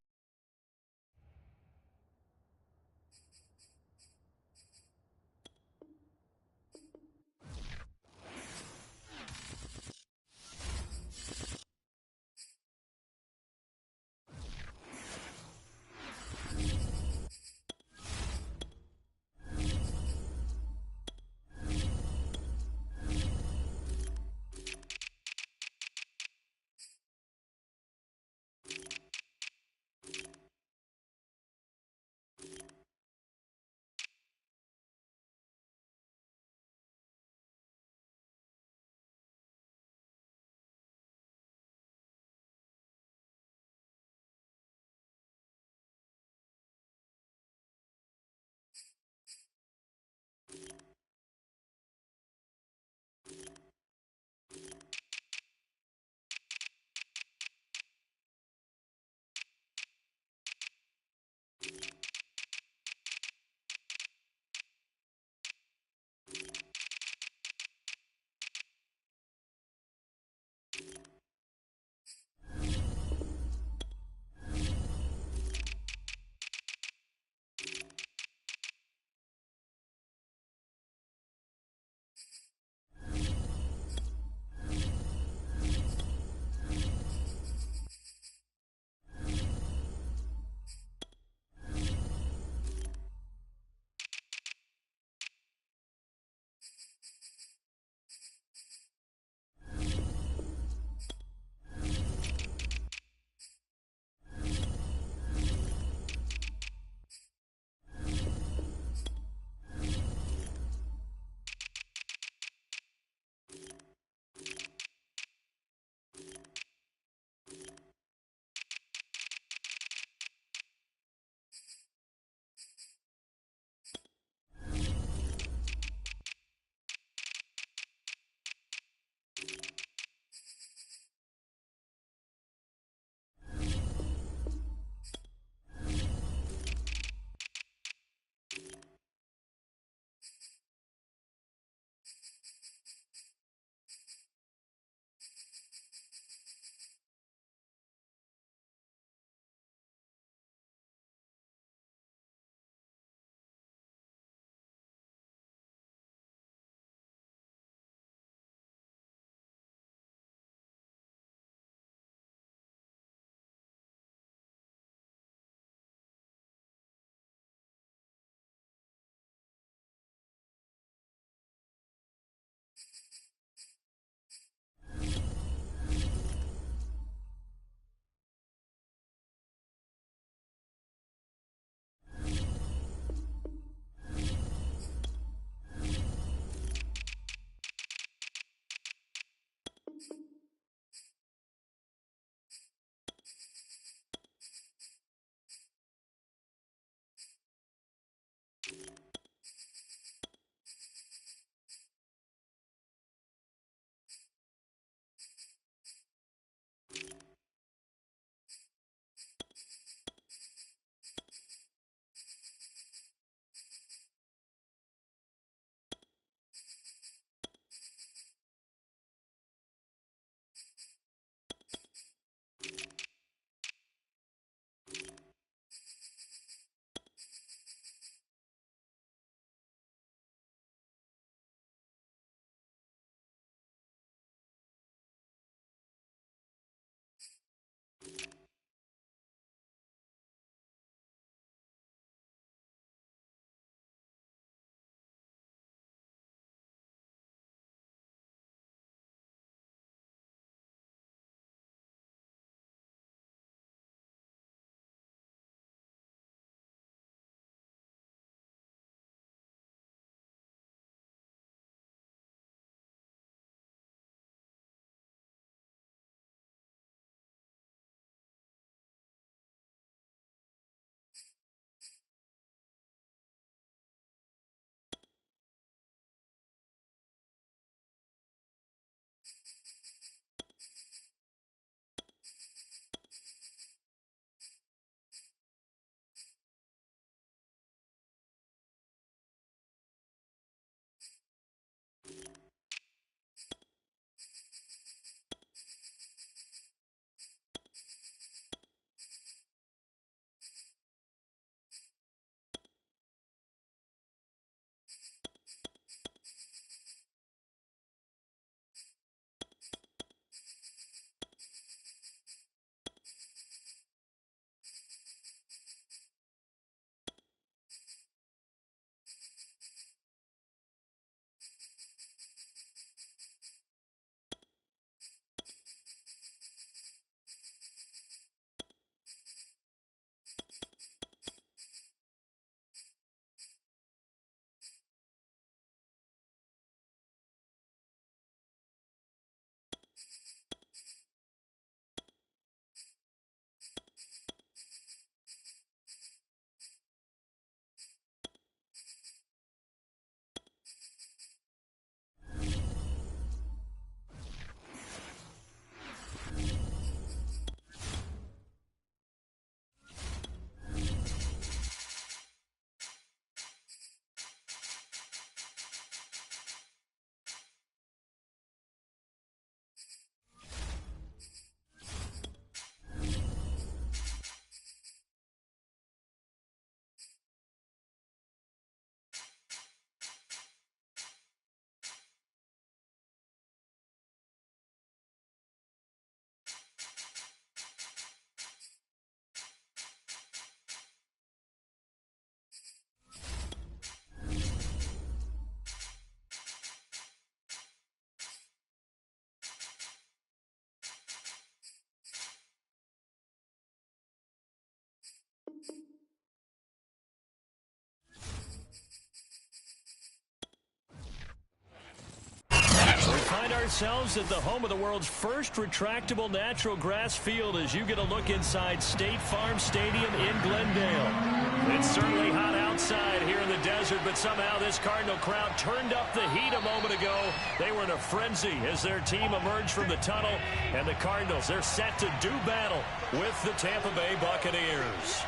ourselves at the home of the world's first retractable natural grass field as you get a look inside State Farm Stadium in Glendale. It's certainly hot outside here in the desert, but somehow this Cardinal crowd turned up the heat a moment ago. They were in a frenzy as their team emerged from the tunnel, and the Cardinals, they're set to do battle with the Tampa Bay Buccaneers.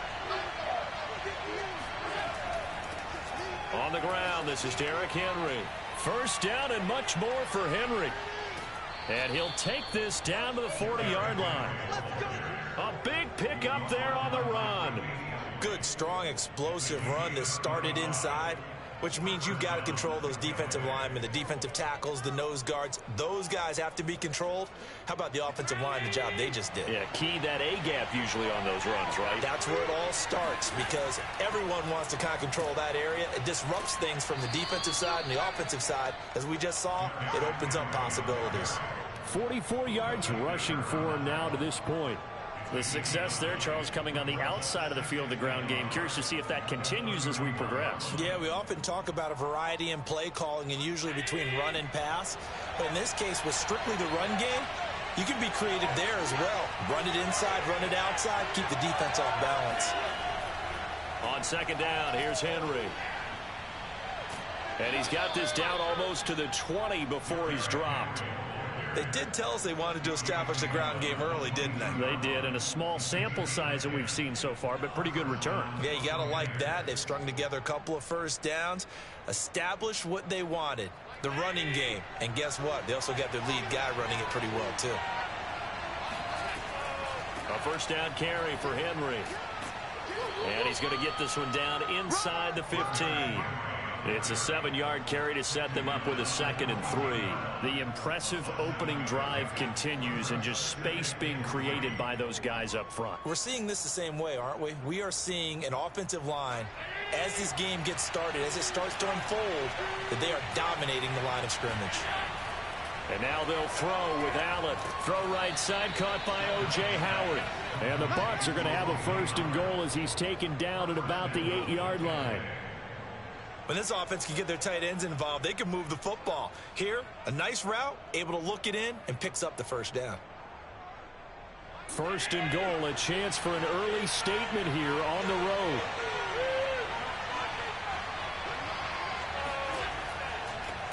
On the ground, this is Derrick Henry. First down and much more for Henry. And he'll take this down to the 40-yard line. A big pickup there on the run. Good, strong, explosive run that started inside, which means you've got to control those defensive linemen, the defensive tackles, the nose guards. Those guys have to be controlled. How about the offensive line, the job they just did? Yeah, key that A-gap usually on those runs, right? That's where it all starts because everyone wants to kind of control that area. It disrupts things from the defensive side and the offensive side. As we just saw, it opens up possibilities. 44 yards rushing for him now to this point. The success there, Charles, coming on the outside of the field, the ground game. Curious to see if that continues as we progress. Yeah, we often talk about a variety in play calling and usually between run and pass. But in this case, with strictly the run game, you can be creative there as well. Run it inside, run it outside, keep the defense off balance. On second down, here's Henry. And he's got this down almost to the 20 before he's dropped. They did tell us they wanted to establish the ground game early, didn't they? They did, and a small sample size that we've seen so far, but pretty good return. Yeah, you got to like that. They've strung together a couple of first downs, established what they wanted, the running game. And guess what? They also got their lead guy running it pretty well, too. A first down carry for Henry. And he's going to get this one down inside the 15. It's a 7-yard carry to set them up with a 2nd and 3. The impressive opening drive continues and just space being created by those guys up front. We're seeing this the same way, aren't we? We are seeing an offensive line, as this game gets started, as it starts to unfold, that they are dominating the line of scrimmage. And now they'll throw with Allen. Throw right side, caught by O.J. Howard. And the Bucs are going to have a 1st and goal as he's taken down at about the 8-yard line. When this offense can get their tight ends involved, they can move the football. Here, a nice route, able to look it in, and picks up the first down. 1st and goal, a chance for an early statement here on the road.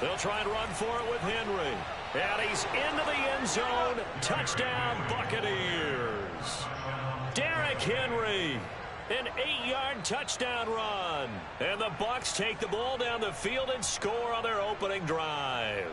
They'll try and run for it with Henry. And he's into the end zone. Touchdown, Buccaneers. Derrick Henry. An 8-yard touchdown run. And the Bucs take the ball down the field and score on their opening drive.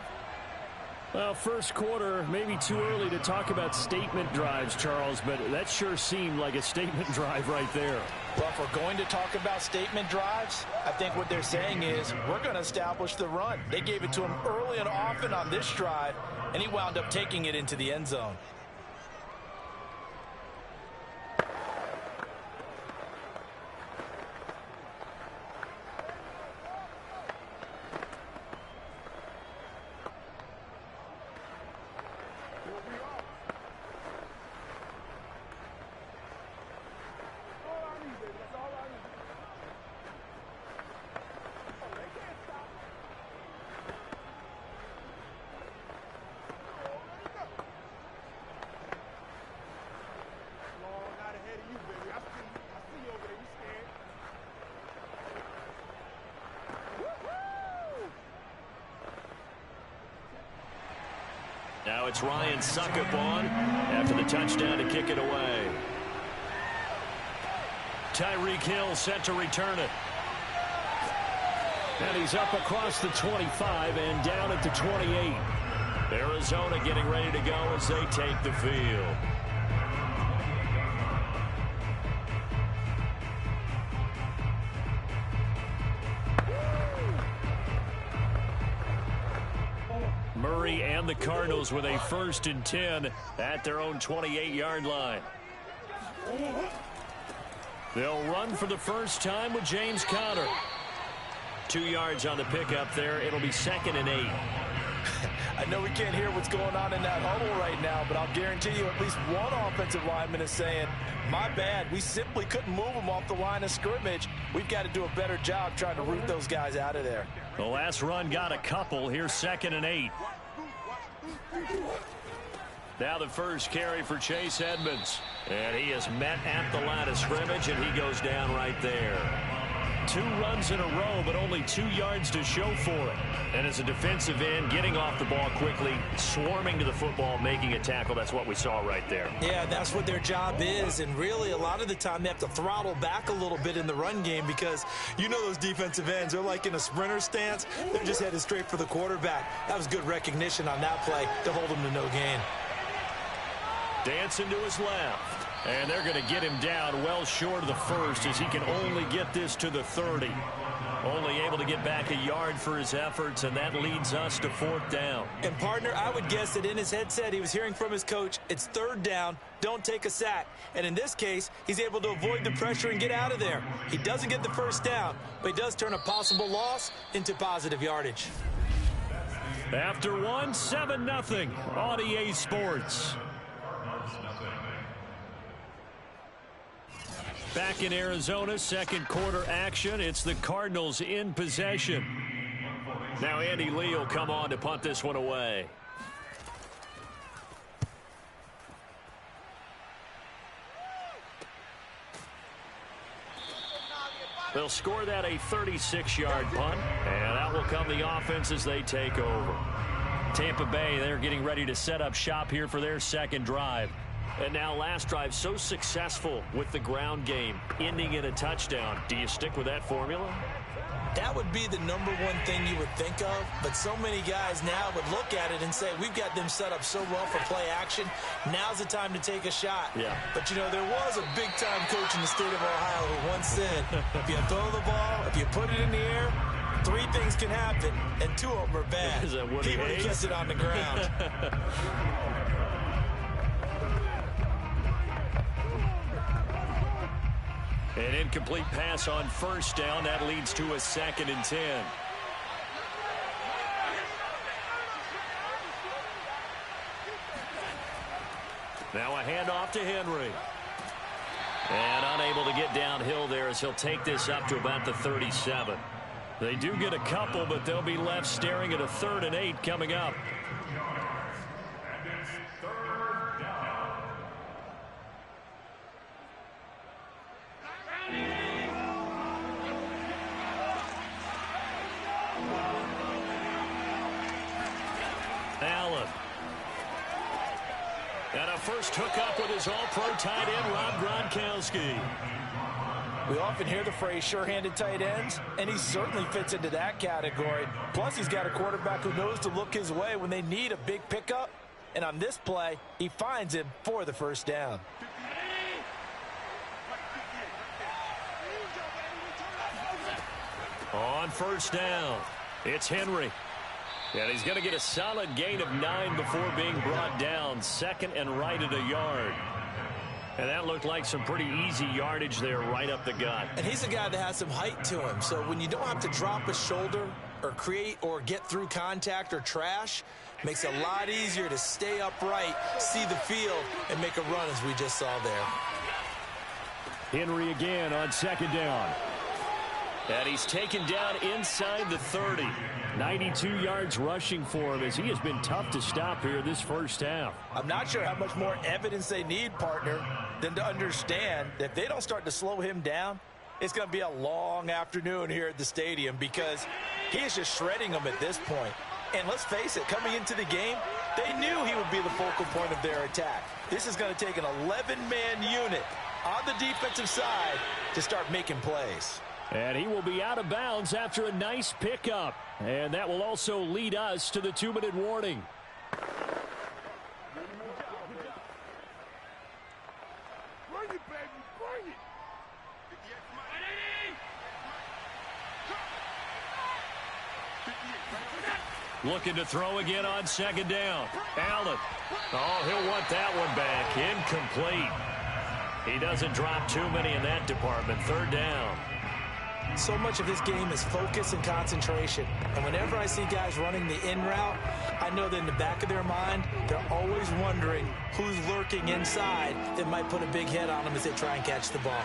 Well, first quarter, maybe too early to talk about statement drives, Charles, but that sure seemed like a statement drive right there. Well, if we're going to talk about statement drives, I think what they're saying is we're going to establish the run. They gave it to him early and often on this drive, and he wound up taking it into the end zone. Now it's Ryan Suckup on after the touchdown to kick it away. Tyreek Hill set to return it. And he's up across the 25 and down at the 28. Arizona getting ready to go as they take the field. Murray and the Cardinals with a 1st and 10 at their own 28-yard line. They'll run for the first time with James Conner. 2 yards on the pickup there. It'll be 2nd and 8. I know we can't hear what's going on in that huddle right now, but I'll guarantee you at least one offensive lineman is saying, my bad, we simply couldn't move them off the line of scrimmage. We've got to do a better job trying to root those guys out of there. The last run got a couple. Here's 2nd and 8. Now the first carry for Chase Edmonds. And he is met at the line of scrimmage, and he goes down right there. 2 runs in a row, but only 2 yards to show for it. And as a defensive end, getting off the ball quickly, swarming to the football, making a tackle, that's what we saw right there. Yeah, that's what their job is. And really, a lot of the time, they have to throttle back a little bit in the run game because you know those defensive ends, they're like in a sprinter stance. They're just headed straight for the quarterback. That was good recognition on that play to hold him to no gain. Dancing to his left. And they're going to get him down well short of the first as he can only get this to the 30. Only able to get back a yard for his efforts, and that leads us to 4th down. And, partner, I would guess that in his headset he was hearing from his coach, it's 3rd down, don't take a sack. And in this case, he's able to avoid the pressure and get out of there. He doesn't get the first down, but he does turn a possible loss into positive yardage. After 1, 7-0 on EA Sports. Back in Arizona, second quarter action. It's the Cardinals in possession. Now Andy Lee will come on to punt this one away. They'll score that a 36-yard punt, and out will come the offense as they take over. Tampa Bay, they're getting ready to set up shop here for their second drive. And now last drive so successful with the ground game, ending in a touchdown. Do you stick with that formula? That would be the number one thing you would think of, but so many guys now would look at it and say, we've got them set up so well for play action. Now's the time to take a shot. Yeah. But, you know, there was a big-time coach in the state of Ohio who once said, if you throw the ball, if you put it in the air, 3 things can happen, and 2 of them are bad. He would have kept it on the ground. An incomplete pass on first down. That leads to a 2nd and 10. Now a handoff to Henry. And unable to get downhill there as he'll take this up to about the 37. They do get a couple, but they'll be left staring at a 3rd and 8 coming up. Allen. And a first hookup with his all-pro tight end, Rob Gronkowski. We often hear the phrase sure-handed tight ends, and he certainly fits into that category. Plus, he's got a quarterback who knows to look his way when they need a big pickup. And on this play, he finds him for the first down. On first down, it's Henry. And he's going to get a solid gain of 9 before being brought down. 2nd and right at a yard. And that looked like some pretty easy yardage there right up the gut. And he's a guy that has some height to him. So when you don't have to drop a shoulder or create or get through contact or trash, makes it a lot easier to stay upright, see the field, and make a run as we just saw there. Henry again on 2nd down. And he's taken down inside the 30. 92 yards rushing for him as he has been tough to stop here this first half. I'm not sure how much more evidence they need, partner, than to understand that if they don't start to slow him down, it's going to be a long afternoon here at the stadium because he is just shredding them at this point. And let's face it, coming into the game, they knew he would be the focal point of their attack. This is going to take an 11-man unit on the defensive side to start making plays. And he will be out of bounds after a nice pickup. And that will also lead us to the 2-minute warning. Bring it, baby, bring it. Looking to throw again on 2nd down. Allen. Oh, he'll want that one back. Incomplete. He doesn't drop too many in that department. 3rd down. So much of this game is focus and concentration. And whenever I see guys running the in route, I know that in the back of their mind, they're always wondering who's lurking inside that might put a big hit on them as they try and catch the ball.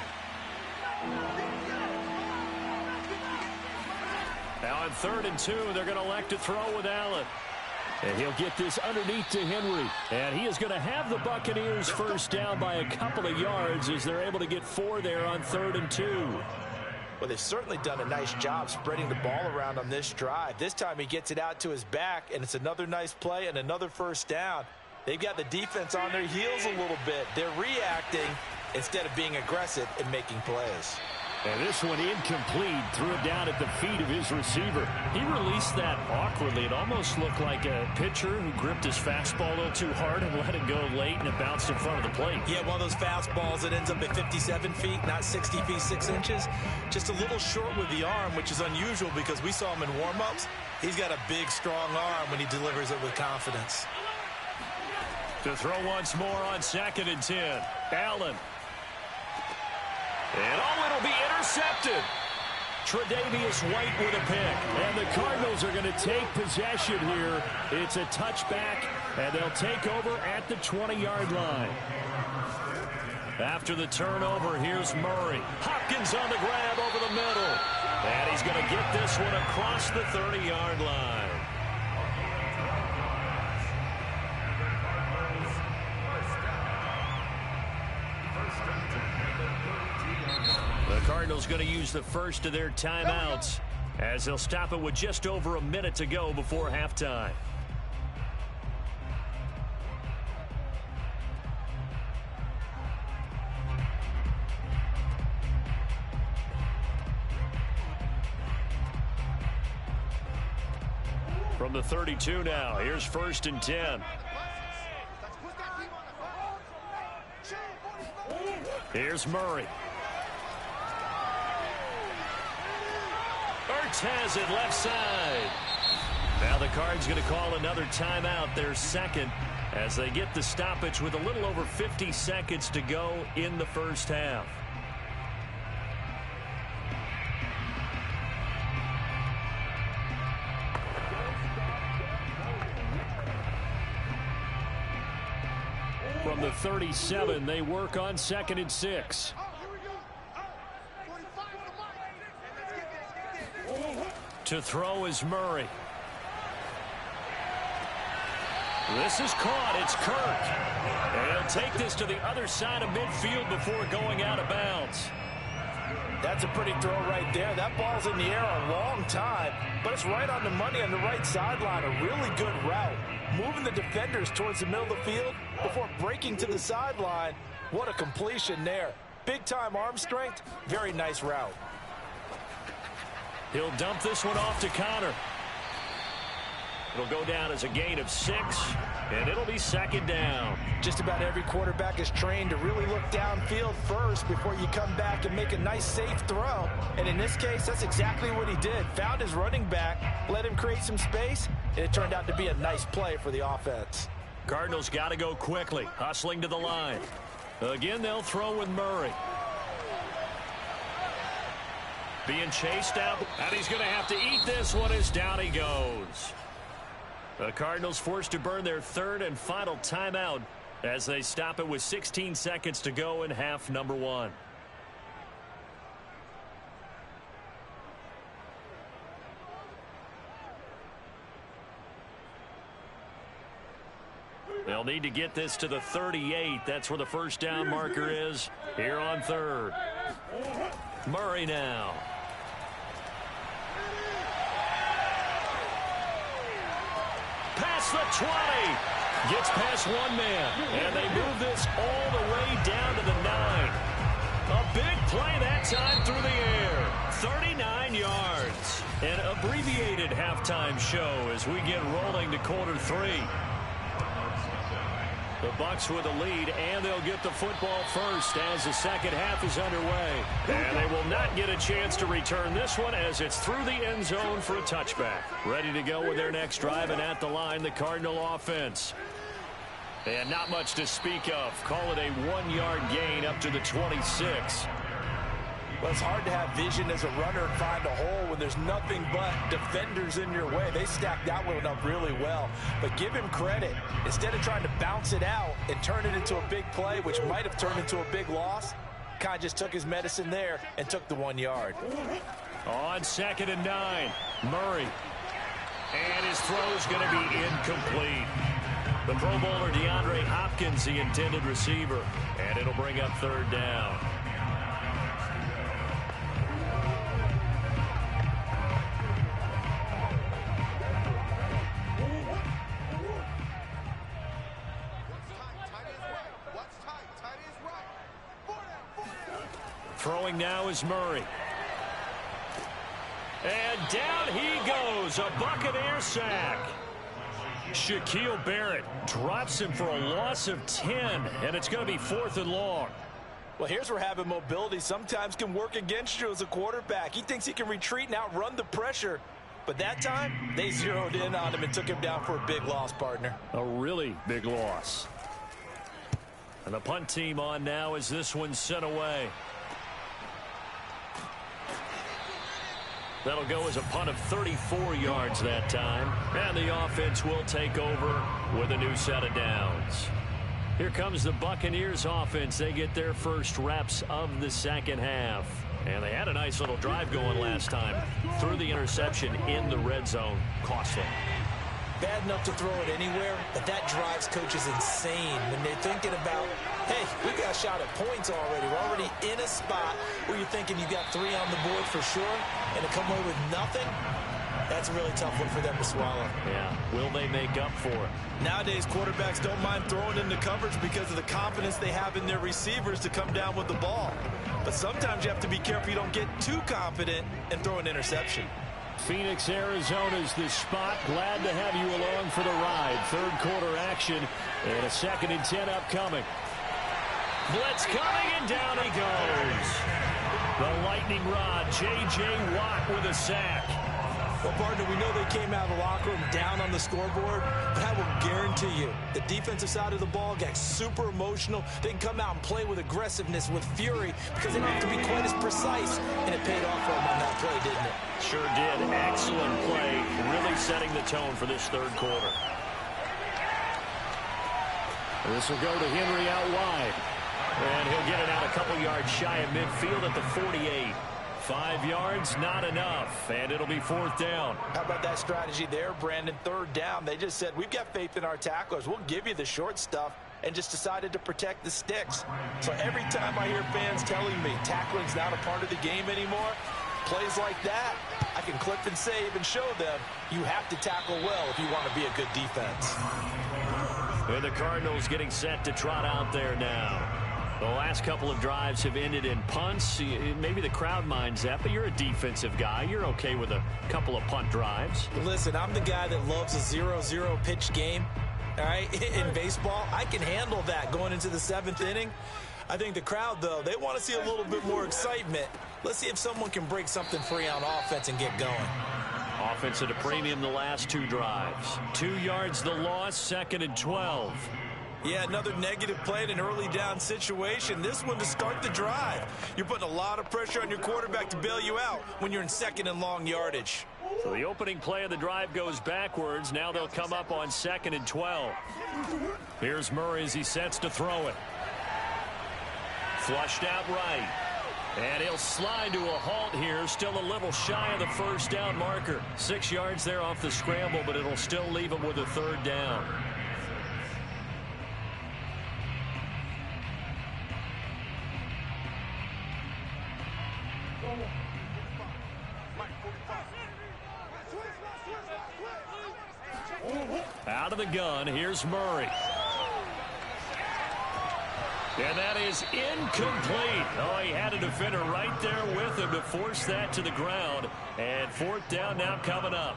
Now on 3rd and 2, they're going to elect to throw with Allen. And he'll get this underneath to Henry. And he is going to have the Buccaneers first down by a couple of yards as they're able to get 4 there on 3rd and 2. Well, they've certainly done a nice job spreading the ball around on this drive. This time he gets it out to his back, and it's another nice play and another first down. They've got the defense on their heels a little bit. They're reacting instead of being aggressive and making plays. And this one incomplete, threw it down at the feet of his receiver. He released that awkwardly. It almost looked like a pitcher who gripped his fastball a little too hard and let it go late, and it bounced in front of the plate. Yeah, one of those fastballs that ends up at 57 feet, not 60 feet, 6 inches. Just a little short with the arm, which is unusual because we saw him in warm-ups. He's got a big, strong arm when he delivers it with confidence. To throw once more on 2nd and 10. Allen. And it'll be intercepted. Tre'Davious White with a pick. And the Cardinals are going to take possession here. It's a touchback, and they'll take over at the 20-yard line. After the turnover, here's Murray. Hopkins on the grab over the middle. And he's going to get this one across the 30-yard line. The Cardinals going to use the first of their timeouts as they'll stop it with just over a minute to go before halftime. From the 32 now, here's 1st and 10. Here's Murray. Has it left side. Now the Cards going to call another timeout, their second, as they get the stoppage with a little over 50 seconds to go in the first half. From the 37, they work on 2nd and 6. To throw is Murray. This is caught. It's Kirk. And he'll take this to the other side of midfield before going out of bounds. That's a pretty throw right there. That ball's in the air a long time, but it's right on the money on the right sideline. A really good route. Moving the defenders towards the middle of the field before breaking to the sideline. What a completion there. Big-time arm strength. Very nice route. He'll dump this one off to Connor. It'll go down as a gain of 6, and it'll be 2nd down. Just about every quarterback is trained to really look downfield first before you come back and make a nice, safe throw. And in this case, that's exactly what he did. Found his running back, let him create some space, and it turned out to be a nice play for the offense. Cardinals got to go quickly, hustling to the line. Again, they'll throw with Murray. Being chased out, and he's going to have to eat this one as down he goes. The Cardinals forced to burn their 3rd and final timeout as they stop it with 16 seconds to go in half number 1. They'll need to get this to the 38. That's where the first down marker is here on 3rd. Murray now. Past the 20. Gets past one man. And they move this all the way down to the 9. A big play that time through the air. 39 yards. An abbreviated halftime show as we get rolling to quarter 3. The Bucs with a lead, and they'll get the football first as the second half is underway. And they will not get a chance to return this one as it's through the end zone for a touchback. Ready to go with their next drive, and at the line, the Cardinal offense. And not much to speak of. Call it a 1-yard gain up to the 26. Well, it's hard to have vision as a runner and find a hole when there's nothing but defenders in your way. They stacked that one up really well. But give him credit. Instead of trying to bounce it out and turn it into a big play, which might have turned into a big loss, kind of just took his medicine there and took the 1 yard. On 2nd and 9, Murray. And his throw's going to be incomplete. The Pro Bowler DeAndre Hopkins, the intended receiver. And it'll bring up third down. Throwing now is Murray. And down he goes. A Buccaneer sack. Shaquille Barrett drops him for a loss of 10. And it's going to be 4th and long. Well, here's where having mobility sometimes can work against you as a quarterback. He thinks he can retreat and outrun the pressure. But that time, they zeroed in on him and took him down for a big loss, partner. A really big loss. And the punt team on now as this one's sent away. That'll go as a punt of 34 yards that time. And the offense will take over with a new set of downs. Here comes the Buccaneers offense. They get their first reps of the second half. And they had a nice little drive going last time. Threw the interception in the red zone. Cost them. Bad enough to throw it anywhere, but that drives coaches insane when they're thinking about, hey, we got a shot at points already. We're already in a spot where you're thinking you got 3 on the board for sure, and to come away with nothing, that's a really tough one for them to swallow. Yeah, will they make up for it? Nowadays, quarterbacks don't mind throwing into coverage because of the confidence they have in their receivers to come down with the ball. But sometimes you have to be careful you don't get too confident and throw an interception. Phoenix, Arizona's the spot. Glad to have you along for the ride. Third quarter action and a 2nd and 10 upcoming. Blitz coming and down he goes. The lightning rod, J.J. Watt with a sack. Well, partner, we know they came out of the locker room down on the scoreboard, but I will guarantee you the defensive side of the ball got super emotional. They can come out and play with aggressiveness, with fury, because they don't have to be quite as precise, and it paid off for them on that play, didn't it? Sure did. Excellent play, really setting the tone for this third quarter. This will go to Henry out wide, and he'll get it out a couple yards shy of midfield at the 48. 5 yards, not enough, and it'll be 4th down. How about that strategy there, Brandon? 3rd down. They just said, we've got faith in our tacklers. We'll give you the short stuff, and just decided to protect the sticks. So every time I hear fans telling me tackling's not a part of the game anymore, plays like that, I can clip and save and show them you have to tackle well if you want to be a good defense. And the Cardinals getting set to trot out there now. The last couple of drives have ended in punts. Maybe the crowd minds that, but you're a defensive guy. You're okay with a couple of punt drives. Listen, I'm the guy that loves a 0-0 pitch game. All right, in baseball, I can handle that going into the 7th inning. I think the crowd, though, they want to see a little bit more excitement. Let's see if someone can break something free on offense and get going. Offense at a premium the last 2 drives. 2 yards the loss, 2nd and 12. Yeah, another negative play in an early down situation. This one to start the drive. You're putting a lot of pressure on your quarterback to bail you out when you're in 2nd and long yardage. So the opening play of the drive goes backwards. Now they'll come up on 2nd and 12. Here's Murray as he sets to throw it. Flushed out right. And he'll slide to a halt here. Still a little shy of the 1st down marker. 6 yards there off the scramble, but it'll still leave him with a 3rd down. Out of the gun, here's Murray. And that is incomplete. Oh, he had a defender right there with him to force that to the ground. And 4th down now coming up.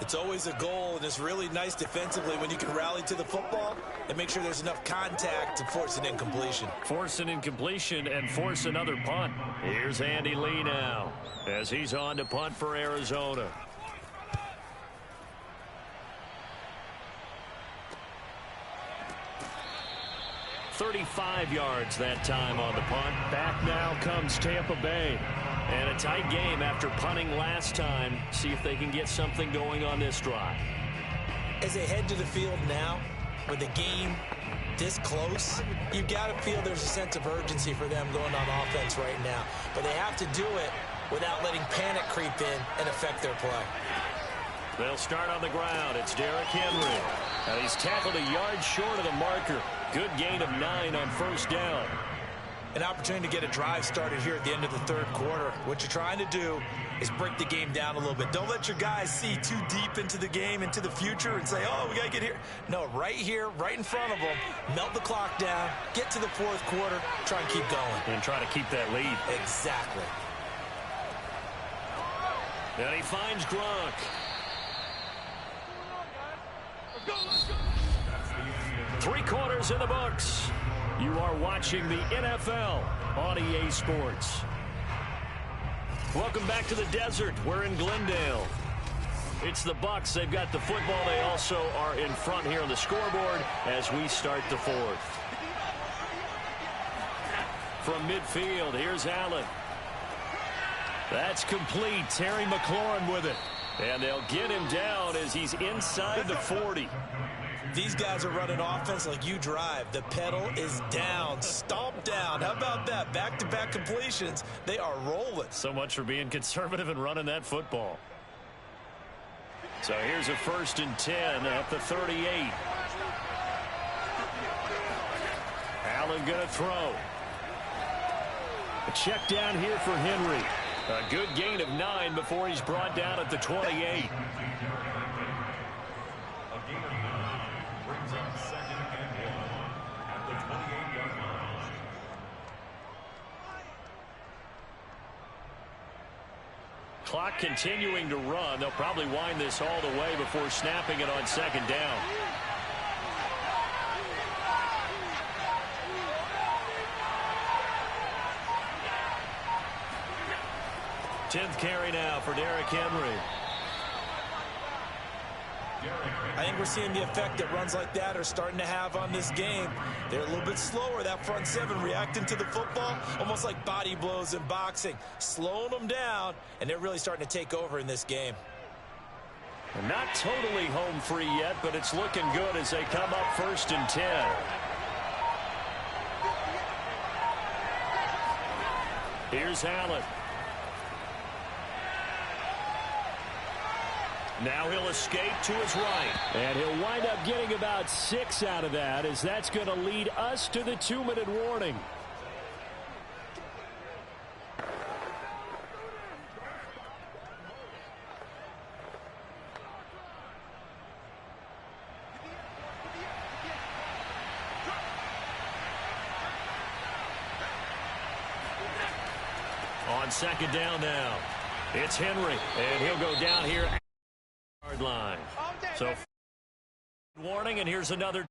It's always a goal, and it's really nice defensively when you can rally to the football and make sure there's enough contact to force an incompletion. Force an incompletion and force another punt. Here's Andy Lee now as he's on to punt for Arizona. $35 yards that time on the punt. Back now comes Tampa Bay. And a tight game after punting last time. See if they can get something going on this drive. As they head to the field now, with the game this close, you've got to feel there's a sense of urgency for them going on offense right now. But they have to do it without letting panic creep in and affect their play. They'll start on the ground. It's Derrick Henry. And he's tackled a yard short of the marker. Good gain of 9 on first down. An opportunity to get a drive started here at the end of the third quarter. What you're trying to do is break the game down a little bit. Don't let your guys see too deep into the game, into the future, and say, oh, we got to get here. No, right here, right in front of them, melt the clock down, get to the fourth quarter, try and keep going. And try to keep that lead. Exactly. And he finds Gronk. Three quarters in the books. You are watching the NFL on EA Sports. Welcome back to the desert. We're in Glendale. It's the Bucs. They've got the football. They also are in front here on the scoreboard as we start the fourth. From midfield, here's Allen. That's complete. Terry McLaurin with it. And they'll get him down as he's inside the 40. These guys are running offense like you drive. The pedal is down, stomp down. How about that? Back-to-back completions. They are rolling. So much for being conservative and running that football. So here's a 1st and 10 at the 38. Allen going to throw. A check down here for Henry. A good gain of 9 before he's brought down at the 28. Clock continuing to run. They'll probably wind this all the way before snapping it on 2nd down. Tenth carry now for Derrick Henry. I think we're seeing the effect that runs like that are starting to have on this game. They're a little bit slower, that front seven, reacting to the football, almost like body blows in boxing, slowing them down, and they're really starting to take over in this game. Not totally home free yet, but it's looking good as they come up 1st and 10. Here's Allen. Now he'll escape to his right. And he'll wind up getting about 6 out of that, as that's going to lead us to the 2-minute warning. On 2nd down now, it's Henry, and he'll go down here. Line. So warning, and here's another.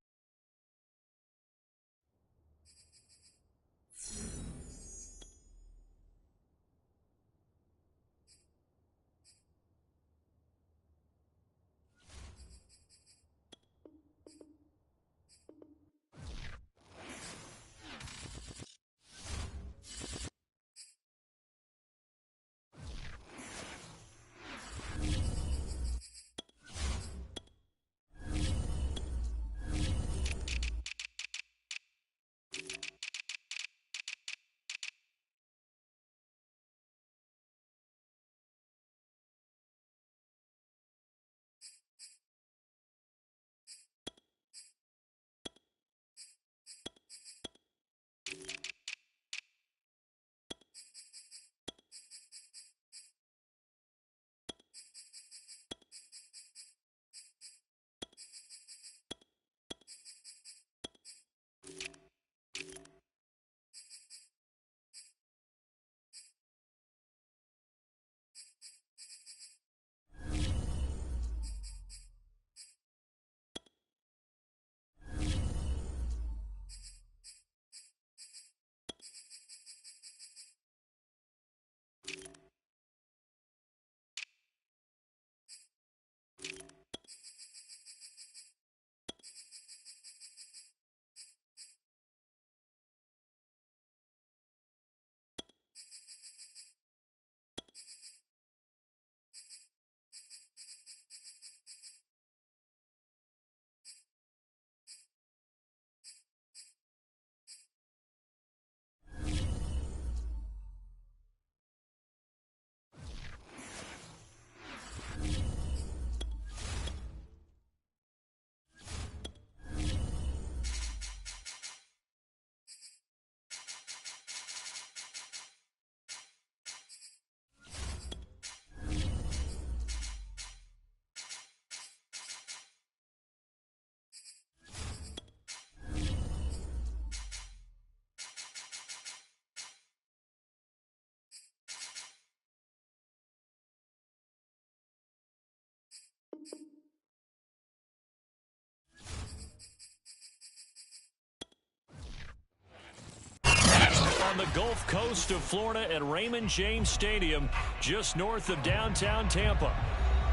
Gulf Coast of Florida at Raymond James Stadium, just north of downtown Tampa.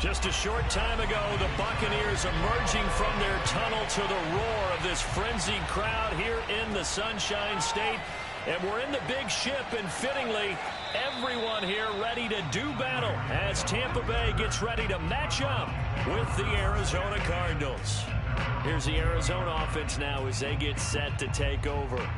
Just a short time ago, the Buccaneers emerging from their tunnel to the roar of this frenzied crowd here in the Sunshine State. And we're in the big ship, and fittingly, everyone here ready to do battle as Tampa Bay gets ready to match up with the Arizona Cardinals. Here's the Arizona offense now as they get set to take over.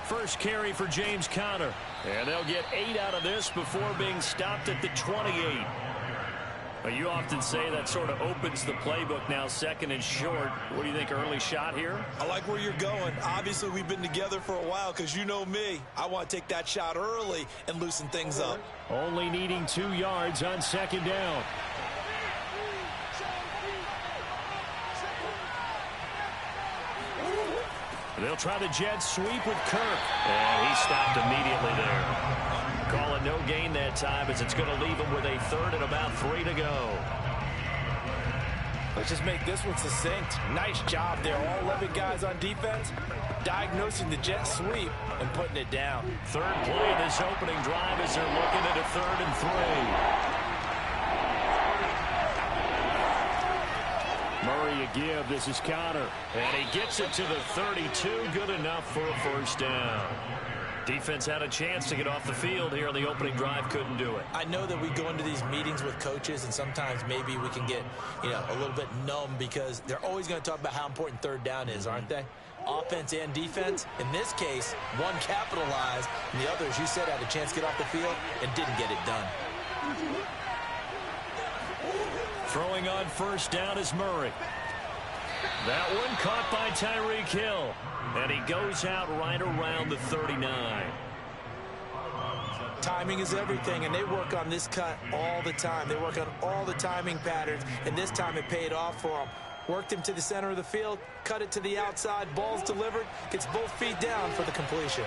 First carry for James Conner. And they'll get 8 out of this before being stopped at the 28. Well, you often say that sort of opens the playbook now, second and short. What do you think, early shot here? I like where you're going. Obviously, we've been together for a while because you know me. I want to take that shot early and loosen things up. Only needing 2 yards on second down. They'll try the jet sweep with Kirk. And he stopped immediately there. Call it no gain that time as it's going to leave him with a third and about 3 to go. Let's just make this one succinct. Nice job there. All 11 guys on defense diagnosing the jet sweep and putting it down. Third play of this opening drive as they're looking at a 3rd and 3. Murray a give. This is Conner. And he gets it to the 32. Good enough for a first down. Defense had a chance to get off the field here on the opening drive. Couldn't do it. I know that we go into these meetings with coaches, and sometimes maybe we can get, a little bit numb because they're always going to talk about how important third down is, aren't they? Offense and defense. In this case, one capitalized, and the other, as you said, had a chance to get off the field and didn't get it done. Throwing on first down is Murray. That one caught by Tyreek Hill. And he goes out right around the 39. Timing is everything, and they work on this cut all the time. They work on all the timing patterns, and this time it paid off for them. Worked him to the center of the field, cut it to the outside, ball's delivered, gets both feet down for the completion.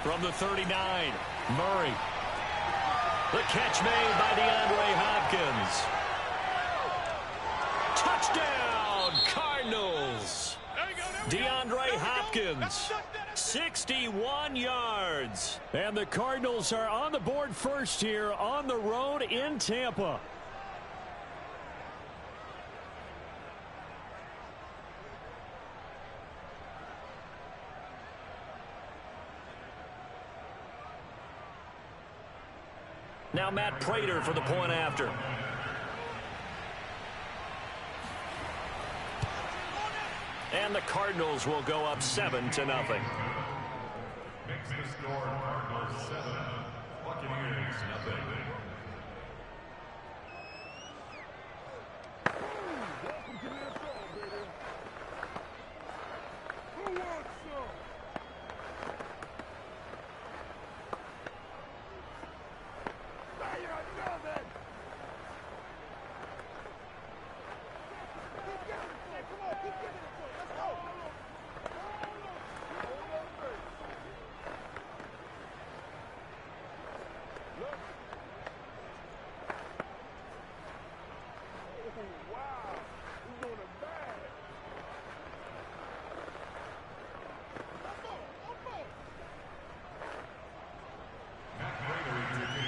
From the 39, Murray. The catch made by DeAndre Hopkins. Touchdown, Cardinals. DeAndre Hopkins, 61 yards. And the Cardinals are on the board first here on the road in Tampa. Now Matt Prater for the point after. And the Cardinals will go up 7-0. Makes the score Cardinals 7, Buccaneers 0.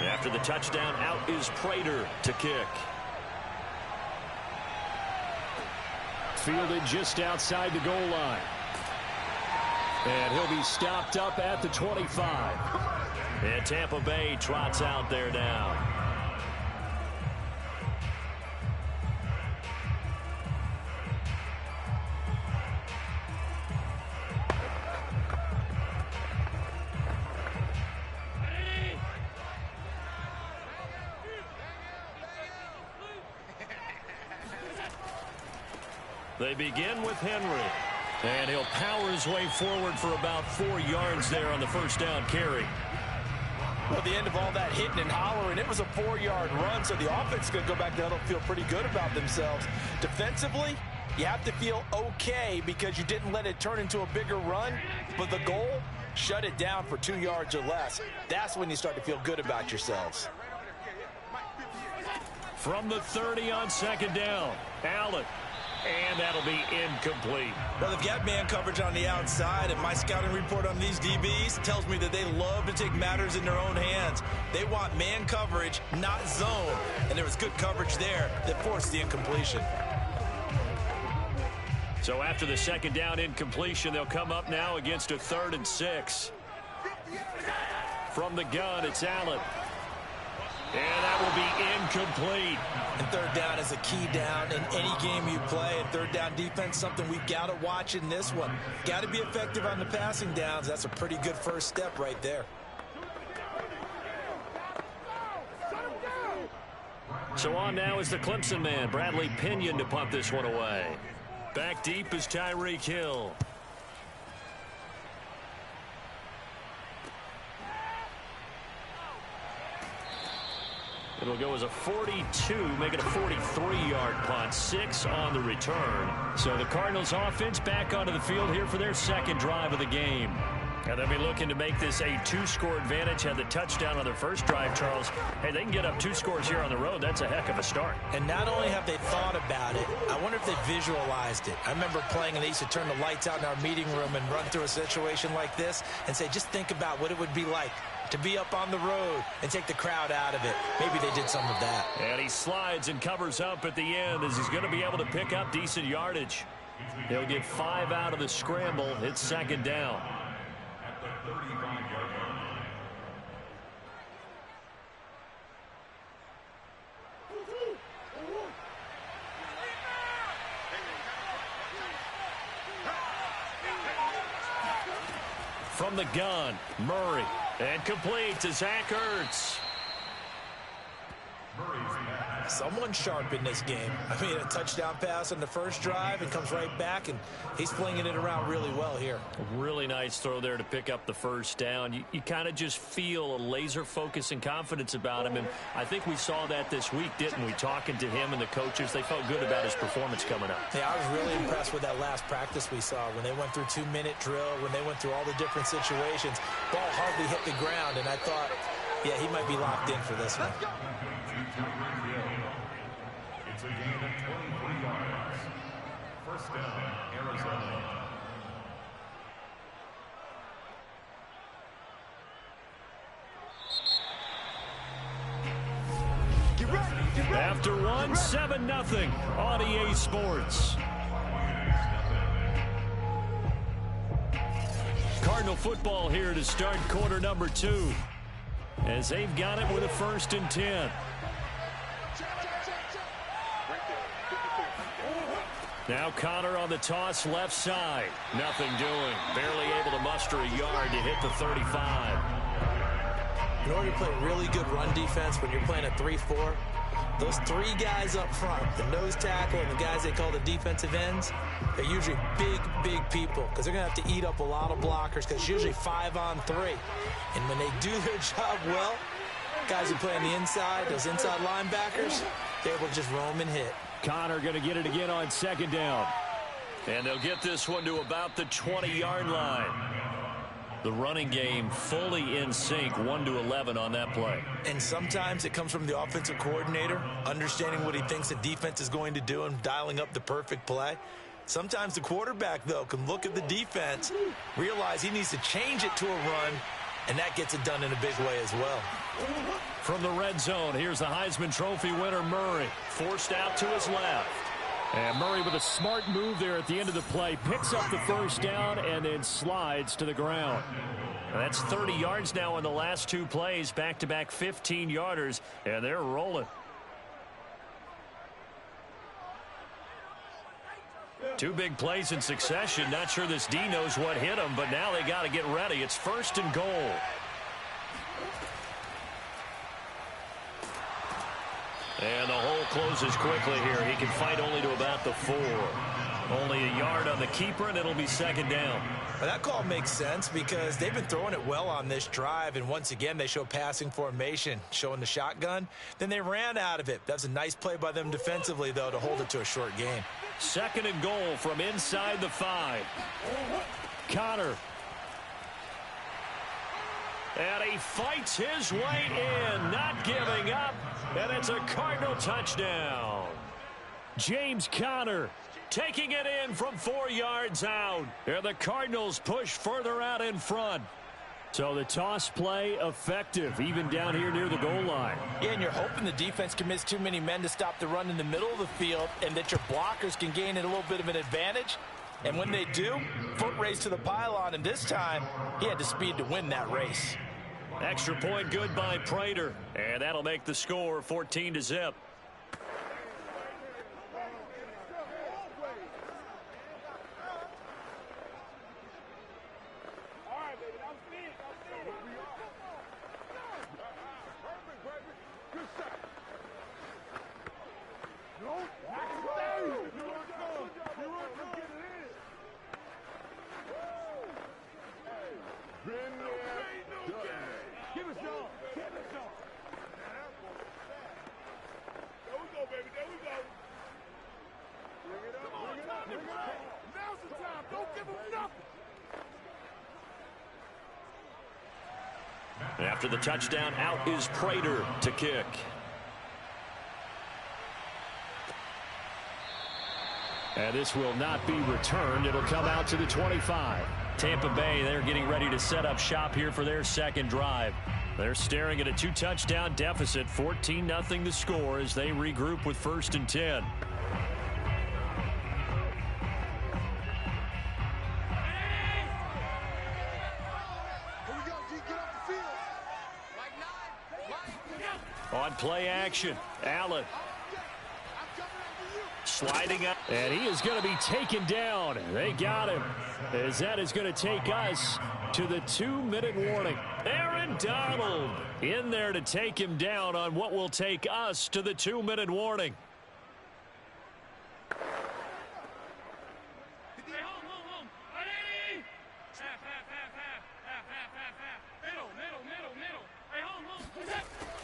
After the touchdown, out is Prater to kick. Fielded just outside the goal line. And he'll be stopped up at the 25. And Tampa Bay trots out there now. They begin with Henry. And he'll power his way forward for about 4 yards there on the first down carry. Well, at the end of all that hitting and hollering, it was a 4-yard run, so the offense is going to go back down and feel pretty good about themselves. Defensively, you have to feel okay because you didn't let it turn into a bigger run, but the goal, shut it down for 2 yards or less. That's when you start to feel good about yourselves. From the 30 on second down, Allen. And that'll be incomplete. Well, they've got man coverage on the outside, and my scouting report on these DBs tells me that they love to take matters in their own hands. They want man coverage, not zone. And there was good coverage there that forced the incompletion. So after the second down incompletion, they'll come up now against a 3rd and 6. From the gun, it's Allen. And that will be incomplete. And 3rd down is a key down in any game you play. And 3rd down defense, something we've got to watch in this one. Got to be effective on the passing downs. That's a pretty good first step right there. So on now is the Clemson man, Bradley Pinion, to punt this one away. Back deep is Tyreek Hill. It'll go as a 42, make it a 43-yard punt, 6 on the return. So the Cardinals offense back onto the field here for their second drive of the game. And they'll be looking to make this a 2-score advantage. Had the touchdown on their first drive, Charles. Hey, they can get up 2 scores here on the road. That's a heck of a start. And not only have they thought about it, I wonder if they visualized it. I remember playing, and they used to turn the lights out in our meeting room and run through a situation like this and say, just think about what it would be like to be up on the road and take the crowd out of it. Maybe they did some of that. And he slides and covers up at the end as he's going to be able to pick up decent yardage. He'll get 5 out of the scramble. It's second down. At the 35-yard line. From the gun, Murray. And complete to Zach Ertz. Someone sharp in this game. I mean, a touchdown pass on the first drive and comes right back, and he's flinging it around really well here. A really nice throw there to pick up the first down. You kind of just feel a laser focus and confidence about him, and I think we saw that this week, didn't we? Talking to him and the coaches, they felt good about his performance coming up. Yeah, I was really impressed with that last practice we saw when they went through 2-minute drill, when they went through all the different situations. Ball hardly hit the ground, and I thought, yeah, he might be locked in for this one. It's a gain of 23 yards. First down, Arizona. After one, 7-0 on EA Sports. Cardinal football here to start quarter number 2. As they've got it with a 1st and 10. Now Connor on the toss left side. Nothing doing. Barely able to muster a yard to hit the 35. In order to play really good run defense when you're playing a 3-4, those 3 guys up front, the nose tackle and the guys they call the defensive ends, they're usually big people because they're going to have to eat up a lot of blockers because it's usually 5-on-3. And when they do their job well, guys who play on the inside, those inside linebackers, they're able to just roam and hit. Connor going to get it again on second down. And they'll get this one to about the 20-yard line. The running game fully in sync, 1-11 on that play. And sometimes it comes from the offensive coordinator, understanding what he thinks the defense is going to do and dialing up the perfect play. Sometimes the quarterback, though, can look at the defense, realize he needs to change it to a run, and that gets it done in a big way as well. From the red zone, here's the Heisman Trophy winner, Murray. Forced out to his left. And Murray with a smart move there at the end of the play. Picks up the first down and then slides to the ground. And that's 30 yards now in the last 2 plays. Back-to-back 15-yarders, and they're rolling. 2 big plays in succession. Not sure this D knows what hit him, but now they got to get ready. It's 1st and goal. And the hole closes quickly here. He can fight only to about the 4. Only a yard on the keeper, and it'll be second down. Well, that call makes sense because they've been throwing it well on this drive, and once again they show passing formation, showing the shotgun. Then they ran out of it. That's a nice play by them defensively, though, to hold it to a short gain. 2nd and goal from inside the 5. Connor. And he fights his way in, not giving up. And it's a Cardinal touchdown. James Conner taking it in from 4 yards out. And the Cardinals push further out in front. So the toss play effective, even down here near the goal line. Yeah, and you're hoping the defense commits too many men to stop the run in the middle of the field and that your blockers can gain a little bit of an advantage. And when they do, foot race to the pylon, and this time he had the speed to win that race. Extra point good by Prater, and that'll make the score 14-0. After the touchdown, out is Prater to kick. And this will not be returned. It'll come out to the 25. Tampa Bay, they're getting ready to set up shop here for their second drive. They're staring at a 2-touchdown deficit, 14-0 the score as they regroup with 1st and 10. On play action, Allen sliding up, and he is going to be taken down. They got him, as that is going to take us to the 2-minute warning. Aaron Donald in there to take him down on what will take us to the 2-minute warning.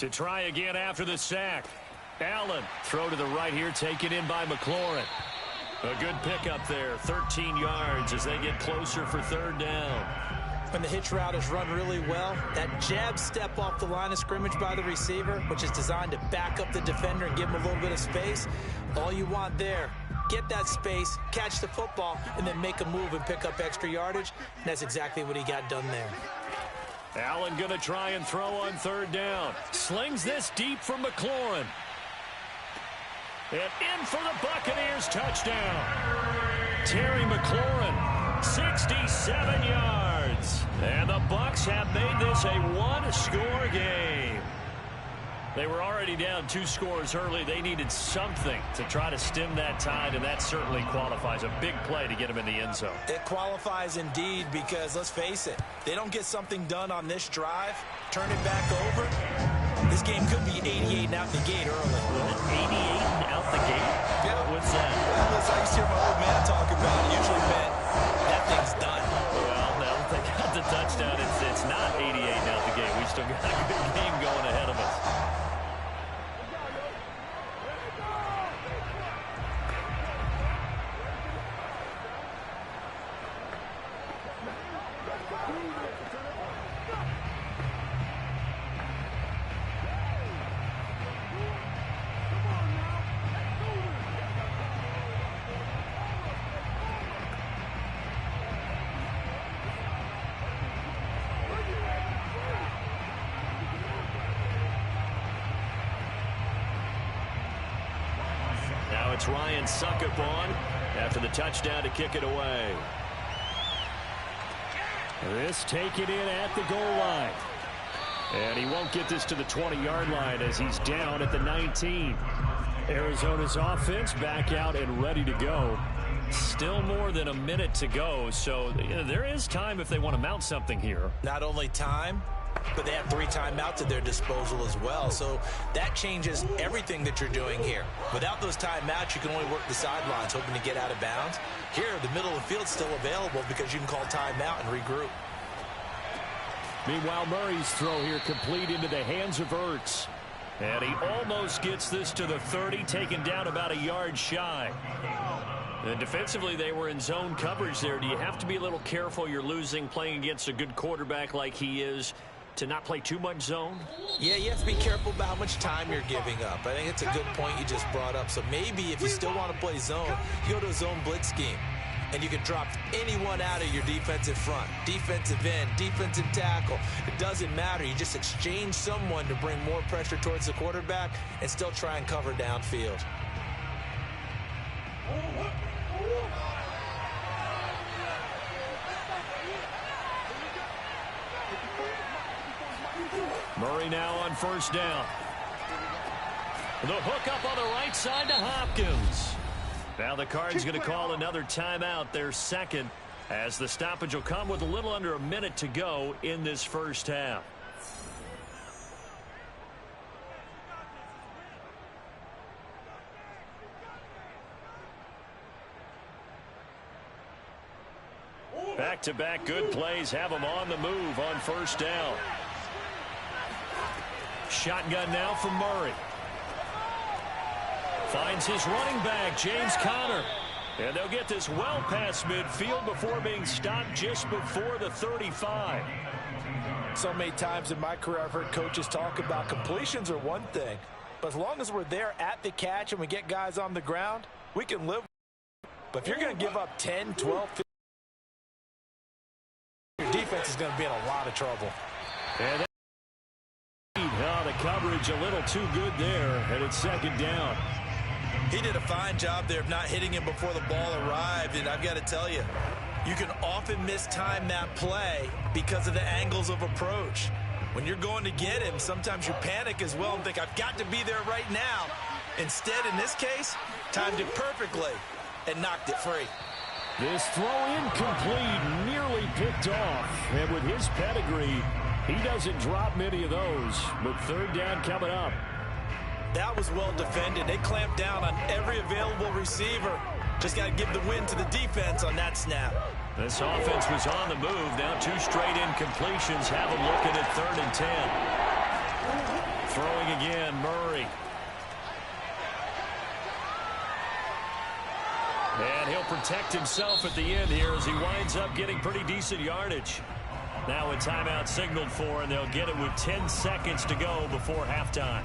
To try again after the sack. Allen, throw to the right here, taken in by McLaurin. A good pickup there, 13 yards as they get closer for 3rd down. When the hitch route is run really well, that jab step off the line of scrimmage by the receiver, which is designed to back up the defender and give him a little bit of space, all you want there, get that space, catch the football, and then make a move and pick up extra yardage. And that's exactly what he got done there. Allen going to try and throw on 3rd down. Slings this deep for McLaurin. And in for the Buccaneers touchdown. Terry McLaurin, 67 yards. And the Bucs have made this a 1-score game. They were already down 2 scores early. They needed something to try to stem that tide, and that certainly qualifies. A big play to get them in the end zone. It qualifies indeed because, let's face it, they don't get something done on this drive, turn it back over, this game could be 88 and out the gate early. 88 and out the gate? Yeah. What's that? Well, as I used to hear my old man talk about, it usually meant that thing's done. Well, now that they got the touchdown, it's not 88 and out the gate. We still got a good game going ahead of us. It's Ryan Suckup on after the touchdown to kick it away. This taken in at the goal line. And he won't get this to the 20-yard line as he's down at the 19. Arizona's offense back out and ready to go. Still more than a minute to go, so there is time if they want to mount something here. Not only time, but they have 3 timeouts at their disposal as well. So that changes everything that you're doing here. Without those timeouts, you can only work the sidelines, hoping to get out of bounds. Here, the middle of the field's still available because you can call timeout and regroup. Meanwhile, Murray's throw here complete into the hands of Ertz. And he almost gets this to the 30, taken down about a yard shy. And defensively, they were in zone coverage there. Do you have to be a little careful? You're losing, playing against a good quarterback like he is. to not play too much zone? Yeah, you have to be careful about how much time you're giving up. I think it's a good point you just brought up. So maybe if you still want to play zone, you go to a zone blitz scheme. And you can drop anyone out of your defensive front. Defensive end, defensive tackle. It doesn't matter. You just exchange someone to bring more pressure towards the quarterback and still try and cover downfield. Murray now on first down. The hook up on the right side to Hopkins. Now the Cards going to call another timeout, their second, as the stoppage will come with a little under a minute to go in this first half. Back-to-back good plays have them on the move on first down. Shotgun now from Murray. Finds his running back, James Conner. And they'll get this well past midfield before being stopped just before the 35. So many times in my career I've heard coaches talk about completions are one thing. But as long as we're there at the catch and we get guys on the ground, we can live. But if you're going to give up 10, 12, 15, your defense is going to be in a lot of trouble. And the coverage a little too good there, and it's second down. He did a fine job there of not hitting him before the ball arrived, and I've got to tell you, you can often mistime that play because of the angles of approach. When you're going to get him, sometimes you panic as well and think, I've got to be there right now. Instead, in this case, timed it perfectly and knocked it free. This throw incomplete, nearly picked off, and with his pedigree, he doesn't drop many of those, but third down coming up. That was well defended. They clamped down on every available receiver. Just got to give the win to the defense on that snap. This offense was on the move. Now two straight incompletions have them looking at 3rd and 10. Throwing again, Murray. And he'll protect himself at the end here as he winds up getting pretty decent yardage. Now a timeout signaled for, and they'll get it with 10 seconds to go before halftime.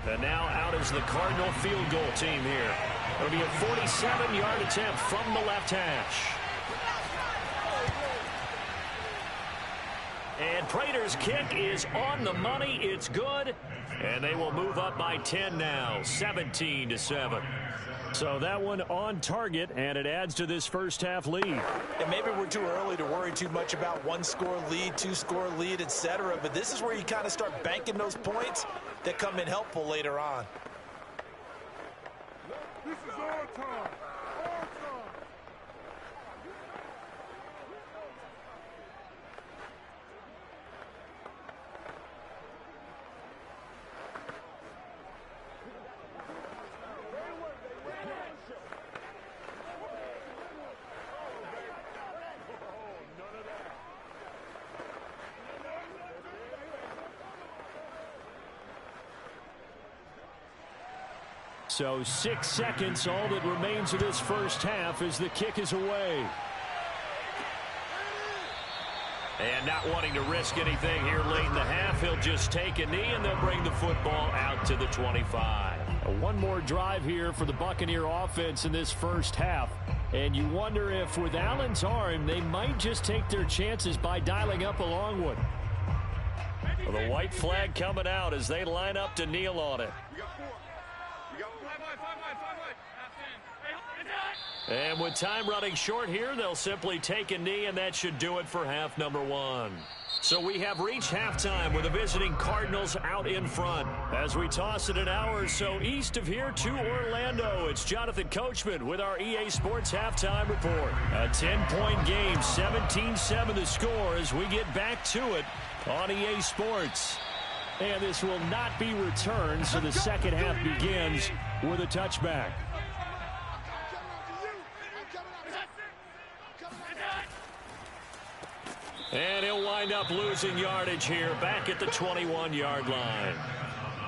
And now out is the Cardinal field goal team here. It'll be a 47-yard attempt from the left hash. And Prater's kick is on the money. It's good. And they will move up by 10 now, 17-7. So that one on target, and it adds to this first half lead. And maybe we're too early to worry too much about 1-score lead, 2-score lead, etc. But this is where you kind of start banking those points that come in helpful later on. This is our time. Our time. So 6 seconds, all that remains of this first half as the kick is away. And not wanting to risk anything here late in the half, he'll just take a knee and they'll bring the football out to the 25. One more drive here for the Buccaneer offense in this first half. And you wonder if with Allen's arm, they might just take their chances by dialing up a long one. Well, the white flag coming out as they line up to kneel on it. And with time running short here, they'll simply take a knee, and that should do it for half number one. So we have reached halftime with the visiting Cardinals out in front. As we toss it an hour or so east of here to Orlando, it's Jonathan Coachman with our EA Sports Halftime Report. A 10-point game, 17-7 the score as we get back to it on EA Sports. And this will not be returned, so the second half begins with a touchback. And he'll wind up losing yardage here back at the 21-yard line.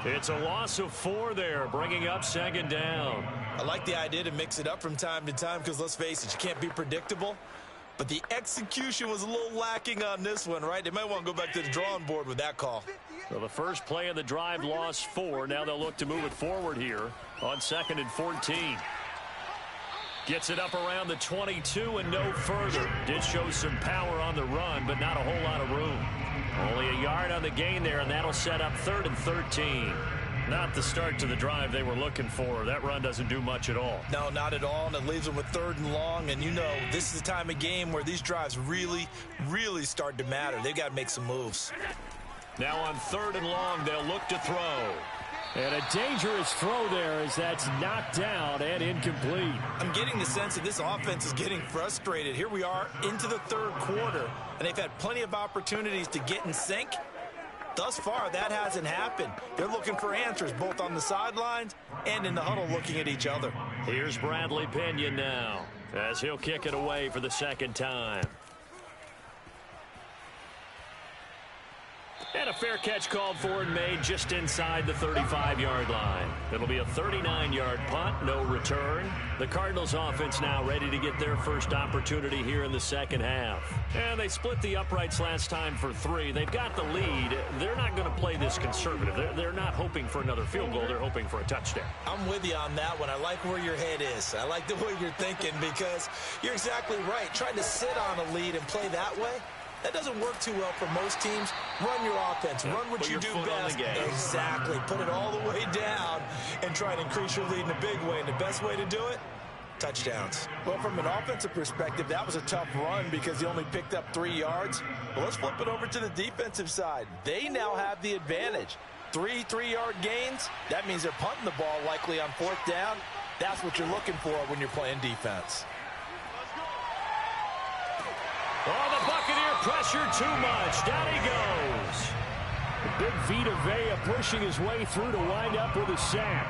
It's a loss of 4 there, bringing up second down. I like the idea to mix it up from time to time because, let's face it, you can't be predictable. But the execution was a little lacking on this one, right? They might want to go back to the drawing board with that call. So the first play of the drive lost 4. Now they'll look to move it forward here on 2nd and 14. Gets it up around the 22 and no further. Did show some power on the run, but not a whole lot of room. Only a yard on the gain there, and that'll set up 3rd and 13. Not the start to the drive they were looking for. That run doesn't do much at all. No, not at all, and it leaves them with 3rd and long. And you know, this is the time of game where these drives really, really start to matter. They've got to make some moves. Now on 3rd and long, they'll look to throw. And a dangerous throw there as that's knocked down and incomplete. I'm getting the sense that this offense is getting frustrated. Here we are into the 3rd quarter, and they've had plenty of opportunities to get in sync. Thus far, that hasn't happened. They're looking for answers both on the sidelines and in the huddle looking at each other. Here's Bradley Pinion now as he'll kick it away for the 2nd time. And a fair catch called for and made just inside the 35-yard line. It'll be a 39-yard punt, no return. The Cardinals offense now ready to get their first opportunity here in the second half. And they split the uprights last time for 3. They've got the lead. They're not going to play this conservative. They're not hoping for another field goal. They're hoping for a touchdown. I'm with you on that one. I like where your head is. I like the way you're thinking because you're exactly right. Trying to sit on a lead and play that way, that doesn't work too well for most teams. Run your offense. Run what you do best. Exactly. Put it all the way down and try and increase your lead in a big way. And the best way to do it, touchdowns. Well, from an offensive perspective, that was a tough run because he only picked up 3 yards. Well, let's flip it over to the defensive side. They now have the advantage. 3 3-yard gains. That means they're punting the ball likely on 4th down. That's what you're looking for when you're playing defense. Oh, the Buccaneer pressure too much. Down he goes. Big Vita Vea pushing his way through to wind up with a sack.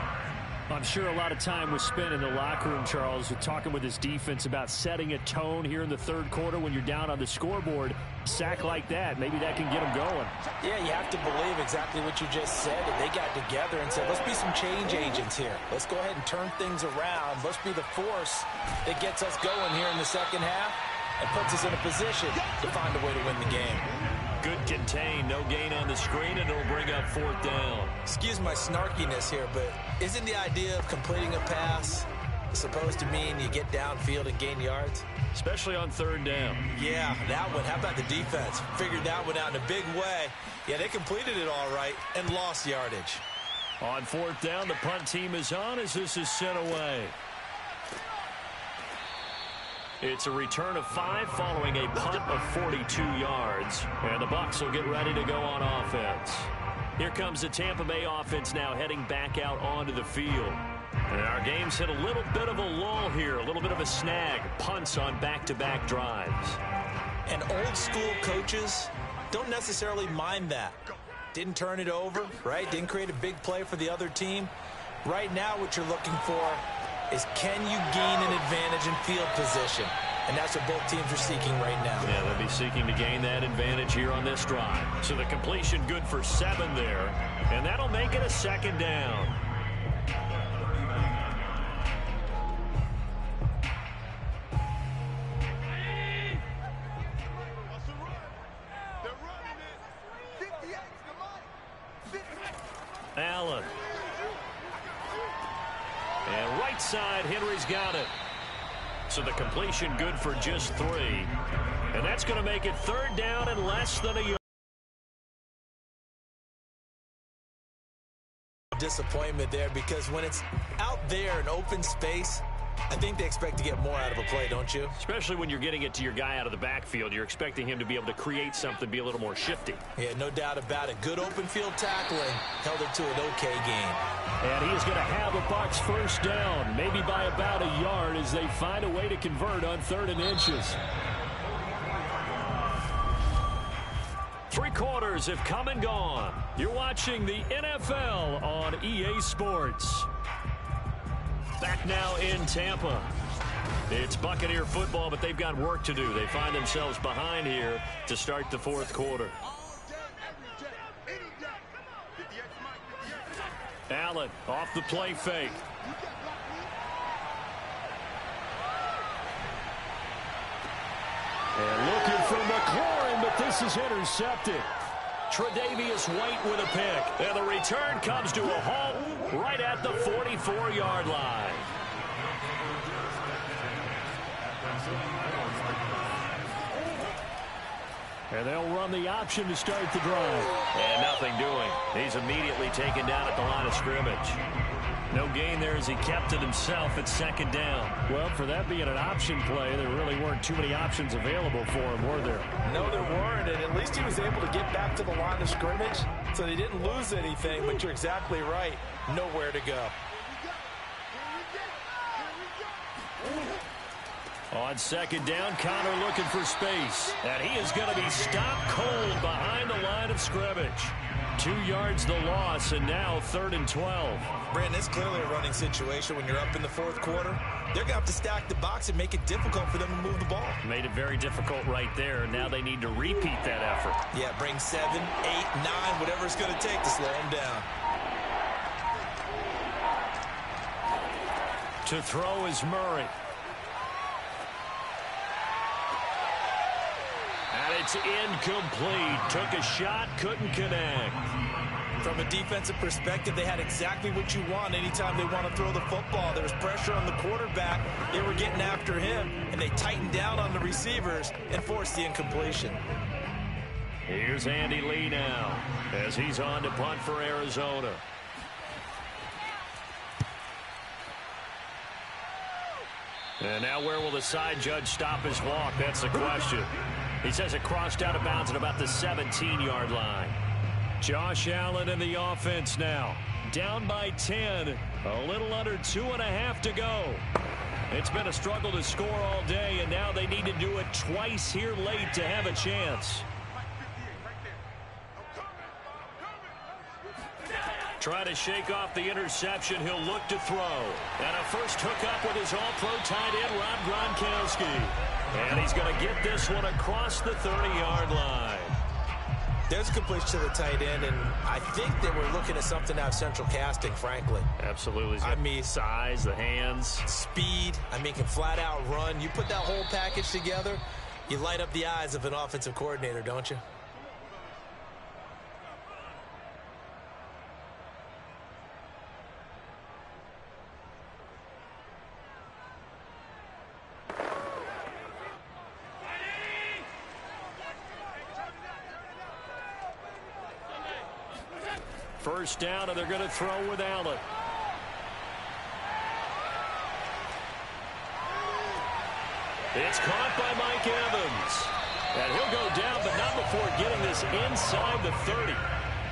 I'm sure a lot of time was spent in the locker room, Charles, with talking with his defense about setting a tone here in the 3rd quarter when you're down on the scoreboard. Sack like that, maybe that can get them going. Yeah, you have to believe exactly what you just said. They got together and said, let's be some change agents here. Let's go ahead and turn things around. Let's be the force that gets us going here in the second half and puts us in a position to find a way to win the game. Good contain, no gain on the screen, and it'll bring up 4th down. Excuse my snarkiness here, but isn't the idea of completing a pass supposed to mean you get downfield and gain yards? Especially on 3rd down. Yeah, that one. How about the defense? Figured that one out in a big way. Yeah, they completed it all right and lost yardage. On 4th down, the punt team is on as this is sent away. It's a return of 5 following a punt of 42 yards. And the Bucs will get ready to go on offense. Here comes the Tampa Bay offense now heading back out onto the field. And our game's hit a little bit of a lull here, a little bit of a snag. Punts on back-to-back drives. And old school coaches don't necessarily mind that. Didn't turn it over, right? Didn't create a big play for the other team. Right now what you're looking for is can you gain an advantage in field position? And that's what both teams are seeking right now. Yeah, they'll be seeking to gain that advantage here on this drive. So the completion good for 7 there. And that'll make it a 2nd down. Allen. And right side, Henry's got it. So the completion good for just 3. And that's going to make it 3rd down and less than a yard. Disappointment there because when it's out there in open space, I think they expect to get more out of a play, don't you? Especially when you're getting it to your guy out of the backfield. You're expecting him to be able to create something, be a little more shifty. Yeah, no doubt about it. Good open field tackling held it to an okay game. And he is going to have a Bucs 1st down, maybe by about a yard as they find a way to convert on 3rd and inches. 3 quarters have come and gone. You're watching the NFL on EA Sports. Back now in Tampa. It's Buccaneer football, but they've got work to do. They find themselves behind here to start the 4th quarter. Allen off the play fake. And looking for McLaurin, but this is intercepted. Tre'Davious White with a pick. And the return comes to a halt right at the 44-yard line. And they'll run the option to start the drive. And nothing doing. He's immediately taken down at the line of scrimmage. No gain there as he kept it himself at second down. Well, for that being an option play, there really weren't too many options available for him, were there? No, there weren't, and at least he was able to get back to the line of scrimmage, so they didn't lose anything, but you're exactly right. Nowhere to go. On second down, Connor looking for space. And he is going to be stopped cold behind the line of scrimmage. 2 yards the loss, and now 3rd and 12. Brandon, it's clearly a running situation when you're up in the fourth quarter. They're going to have to stack the box and make it difficult for them to move the ball. Made it very difficult right there. Now they need to repeat that effort. Yeah, bring 7, 8, 9, whatever it's going to take to slow them down. To throw is Murray. And it's incomplete. Took a shot, couldn't connect. From a defensive perspective, they had exactly what you want anytime they want to throw the football. There was pressure on the quarterback. They were getting after him, and they tightened down on the receivers and forced the incompletion. Here's Andy Lee now as he's on to punt for Arizona. And now where will the side judge stop his walk? That's the question. He says it crossed out of bounds at about the 17-yard line. Josh Allen in the offense now. Down by 10. A little under 2.5 to go. It's been a struggle to score all day, and now they need to do it twice here late to have a chance. Try to shake off the interception. He'll look to throw. And a first hookup with his all-pro tight end, Rob Gronkowski. And he's going to get this one across the 30-yard line. There's a completion to the tight end, and I think they were looking at something out of central casting, frankly. Absolutely. I mean, size, the hands. Speed. I mean, can flat out run. You put that whole package together, you light up the eyes of an offensive coordinator, don't you? First down, and they're going to throw with Allen. It's caught by Mike Evans. And he'll go down, but not before getting this inside the 30.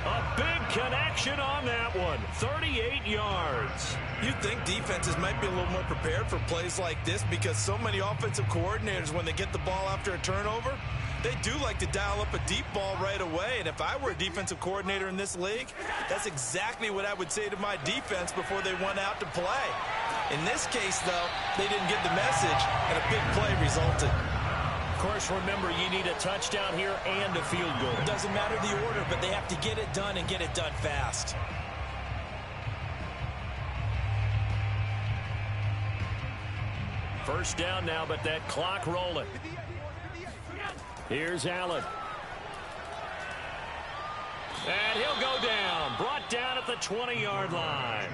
A big connection on that one. 38 yards. You'd think defenses might be a little more prepared for plays like this because so many offensive coordinators, when they get the ball after a turnover, they do like to dial up a deep ball right away. And if I were a defensive coordinator in this league, that's exactly what I would say to my defense before they went out to play. In this case, though, they didn't get the message, and a big play resulted. Of course, remember, you need a touchdown here and a field goal. It doesn't matter the order, but they have to get it done and get it done fast. First down now, but that clock rolling. Here's Allen. And he'll go down. Brought down at the 20-yard line.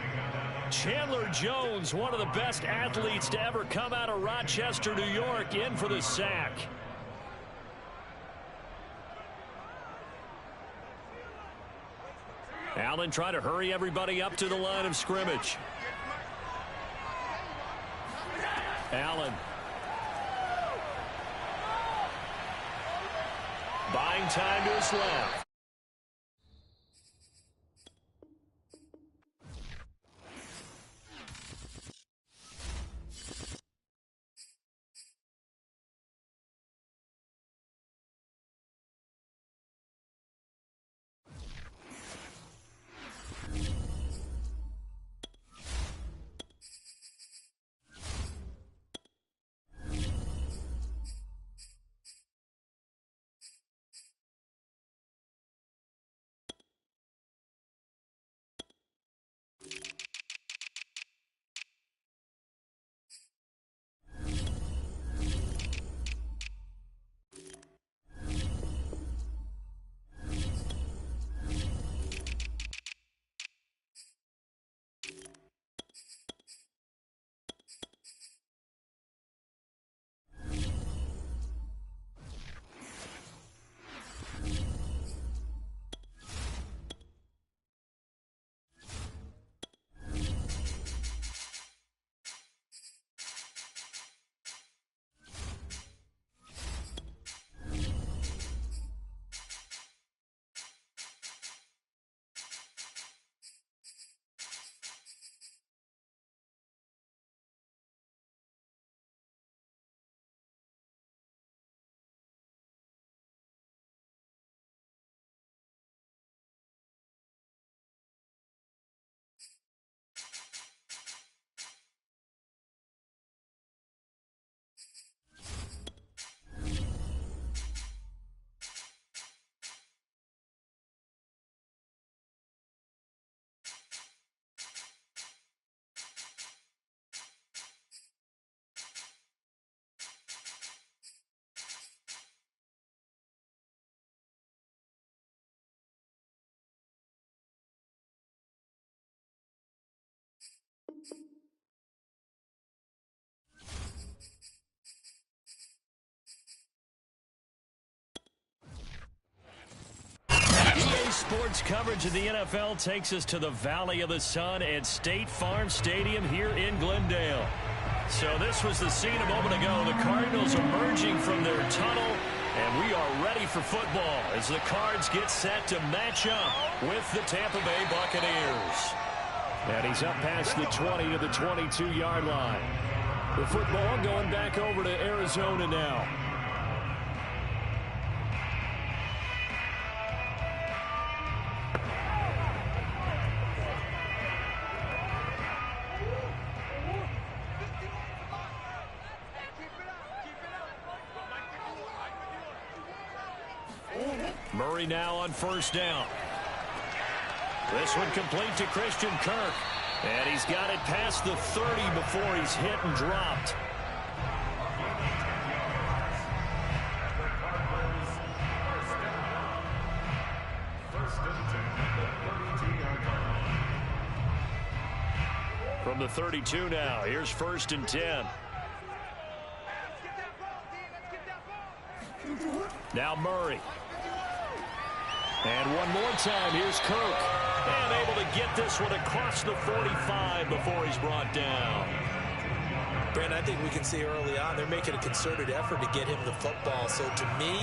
Chandler Jones, one of the best athletes to ever come out of Rochester, New York, in for the sack. Allen trying to hurry everybody up to the line of scrimmage. Allen. Buying time to his left. Sports coverage of the NFL takes us to the Valley of the Sun at State Farm Stadium here in Glendale. So this was the scene a moment ago. The Cardinals emerging from their tunnel, and we are ready for football as the Cards get set to match up with the Tampa Bay Buccaneers. And he's up past the 20 to the 22-yard line. The football going back over to Arizona now. Murray now on first down. This one complete to Christian Kirk. And he's got it past the 30 before he's hit and dropped. From the 32 now, here's 1st and 10. Now Murray. And one more time, here's Kirk. And able to get this one across the 45 before he's brought down. Brent, I think we can see early on they're making a concerted effort to get him the football. So to me,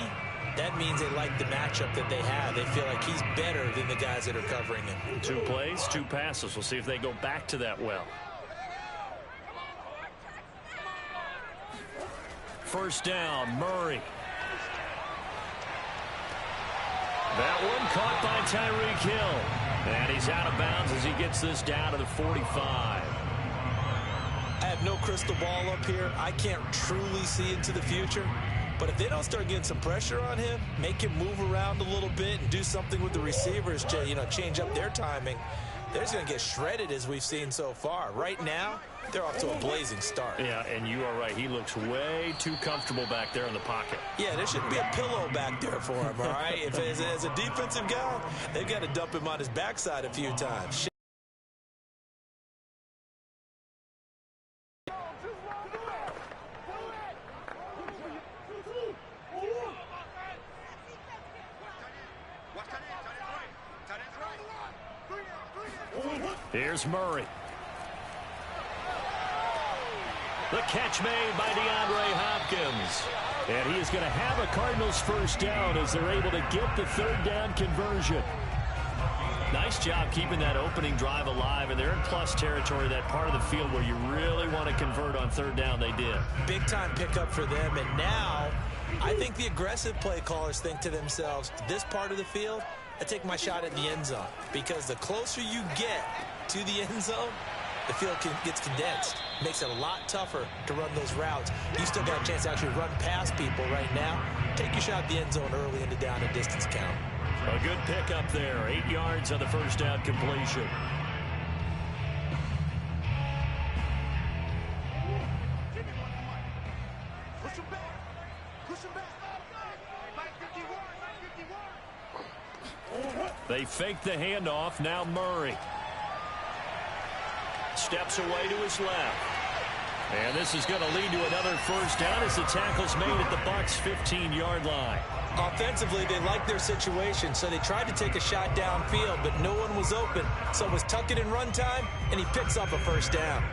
that means they like the matchup that they have. They feel like he's better than the guys that are covering him. 2 plays, 2 passes. We'll see if they go back to that well. First down, Murray. That one caught by Tyreek Hill. And he's out of bounds as he gets this down to the 45. I have no crystal ball up here. I can't truly see into the future. But if they don't start getting some pressure on him, make him move around a little bit and do something with the receivers to, change up their timing, they're just going to get shredded as we've seen so far. Right now, they're off to a blazing start. Yeah, and you are right. He looks way too comfortable back there in the pocket. Yeah, there shouldn't be a pillow back there for him, all right? If as a defensive guy, they've got to dump him on his backside a few times. Here's Murray. The catch made by DeAndre Hopkins. And he is going to have a Cardinals first down as they're able to get the 3rd down conversion. Nice job keeping that opening drive alive, and they're in plus territory, that part of the field where you really want to convert on 3rd down. They did. Big time pickup for them, and now I think the aggressive play callers think to themselves, this part of the field, I take my shot at the end zone, because the closer you get to the end zone, the field gets condensed. Makes it a lot tougher to run those routes. You still got a chance to actually run past people right now. Take your shot at the end zone early in the down and distance count. A good pickup there. 8 yards on the first down completion. They fake the handoff. Now Murray. Steps away to his left. And this is going to lead to another first down as the tackle's made at the Bucs' 15-yard line. Offensively, they like their situation, so they tried to take a shot downfield, but no one was open. So it was tuck it in run time, and he picks up a first down.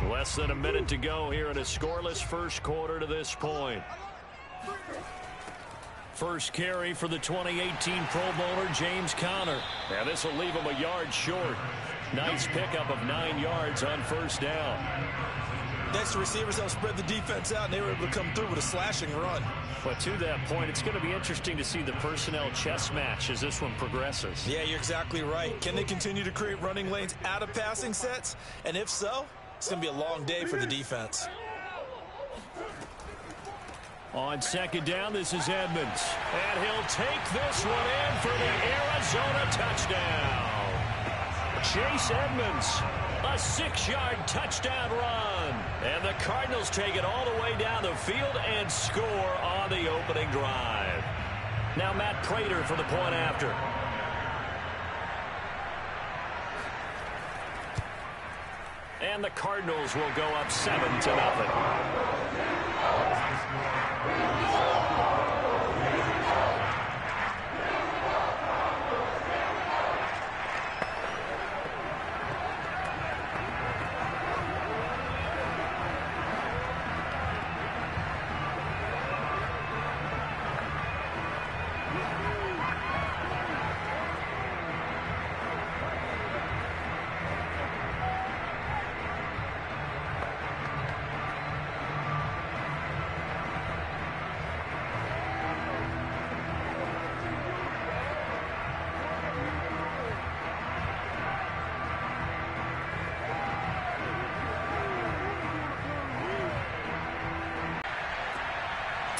Less than a minute to go here in a scoreless first quarter to this point. First carry for the 2018 Pro Bowler, James Conner. Now this will leave him a yard short. Nice pickup of 9 yards on first down. Next, the receivers don't spread the defense out, and they were able to come through with a slashing run. But to that point, it's going to be interesting to see the personnel chess match as this one progresses. Yeah, you're exactly right. Can they continue to create running lanes out of passing sets? And if so, it's going to be a long day for the defense. On second down, this is Edmonds. And he'll take this one in for the Arizona touchdown. Chase Edmonds, a 6-yard touchdown run. And the Cardinals take it all the way down the field and score on the opening drive. Now Matt Prater for the point after. And the Cardinals will go up 7-0.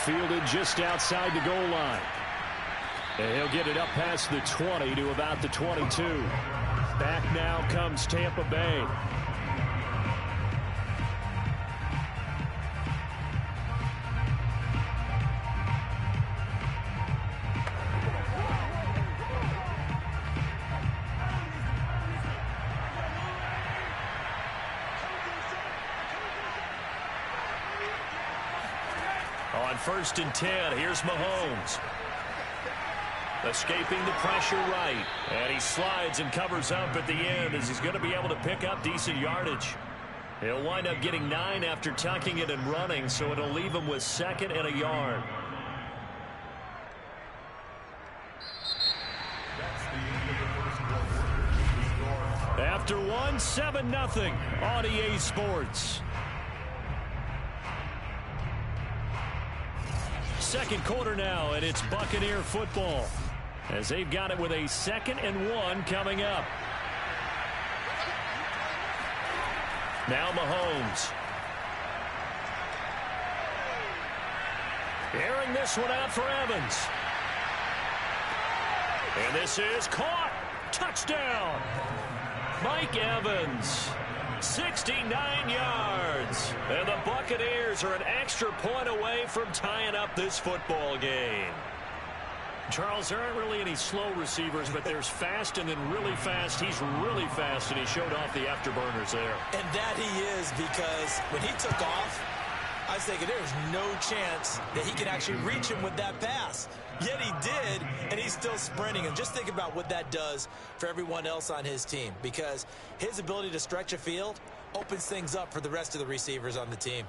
fielded just outside the goal line. And he'll get it up past the 20 to about the 22. Back now comes Tampa Bay. On 1st and 10, here's Mahomes. Escaping the pressure right. And he slides and covers up at the end as he's going to be able to pick up decent yardage. He'll wind up getting 9 after tucking it and running, so it'll leave him with 2nd and a yard. After 1, 7-0 on EA Sports. Second quarter now, and it's Buccaneer football as they've got it with a 2nd and 1 coming up. Now Mahomes. Airing this one out for Evans. And this is caught. Touchdown. Mike Evans. 69 yards. And the Buccaneers are an extra point away from tying up this football game. Charles, there aren't really any slow receivers, but there's fast and then really fast. He's really fast, and he showed off the afterburners there. And that he is, because when he took off, I was thinking there's no chance that he can actually reach him with that pass. Yet he did, and he's still sprinting. And just think about what that does for everyone else on his team, because his ability to stretch a field opens things up for the rest of the receivers on the team.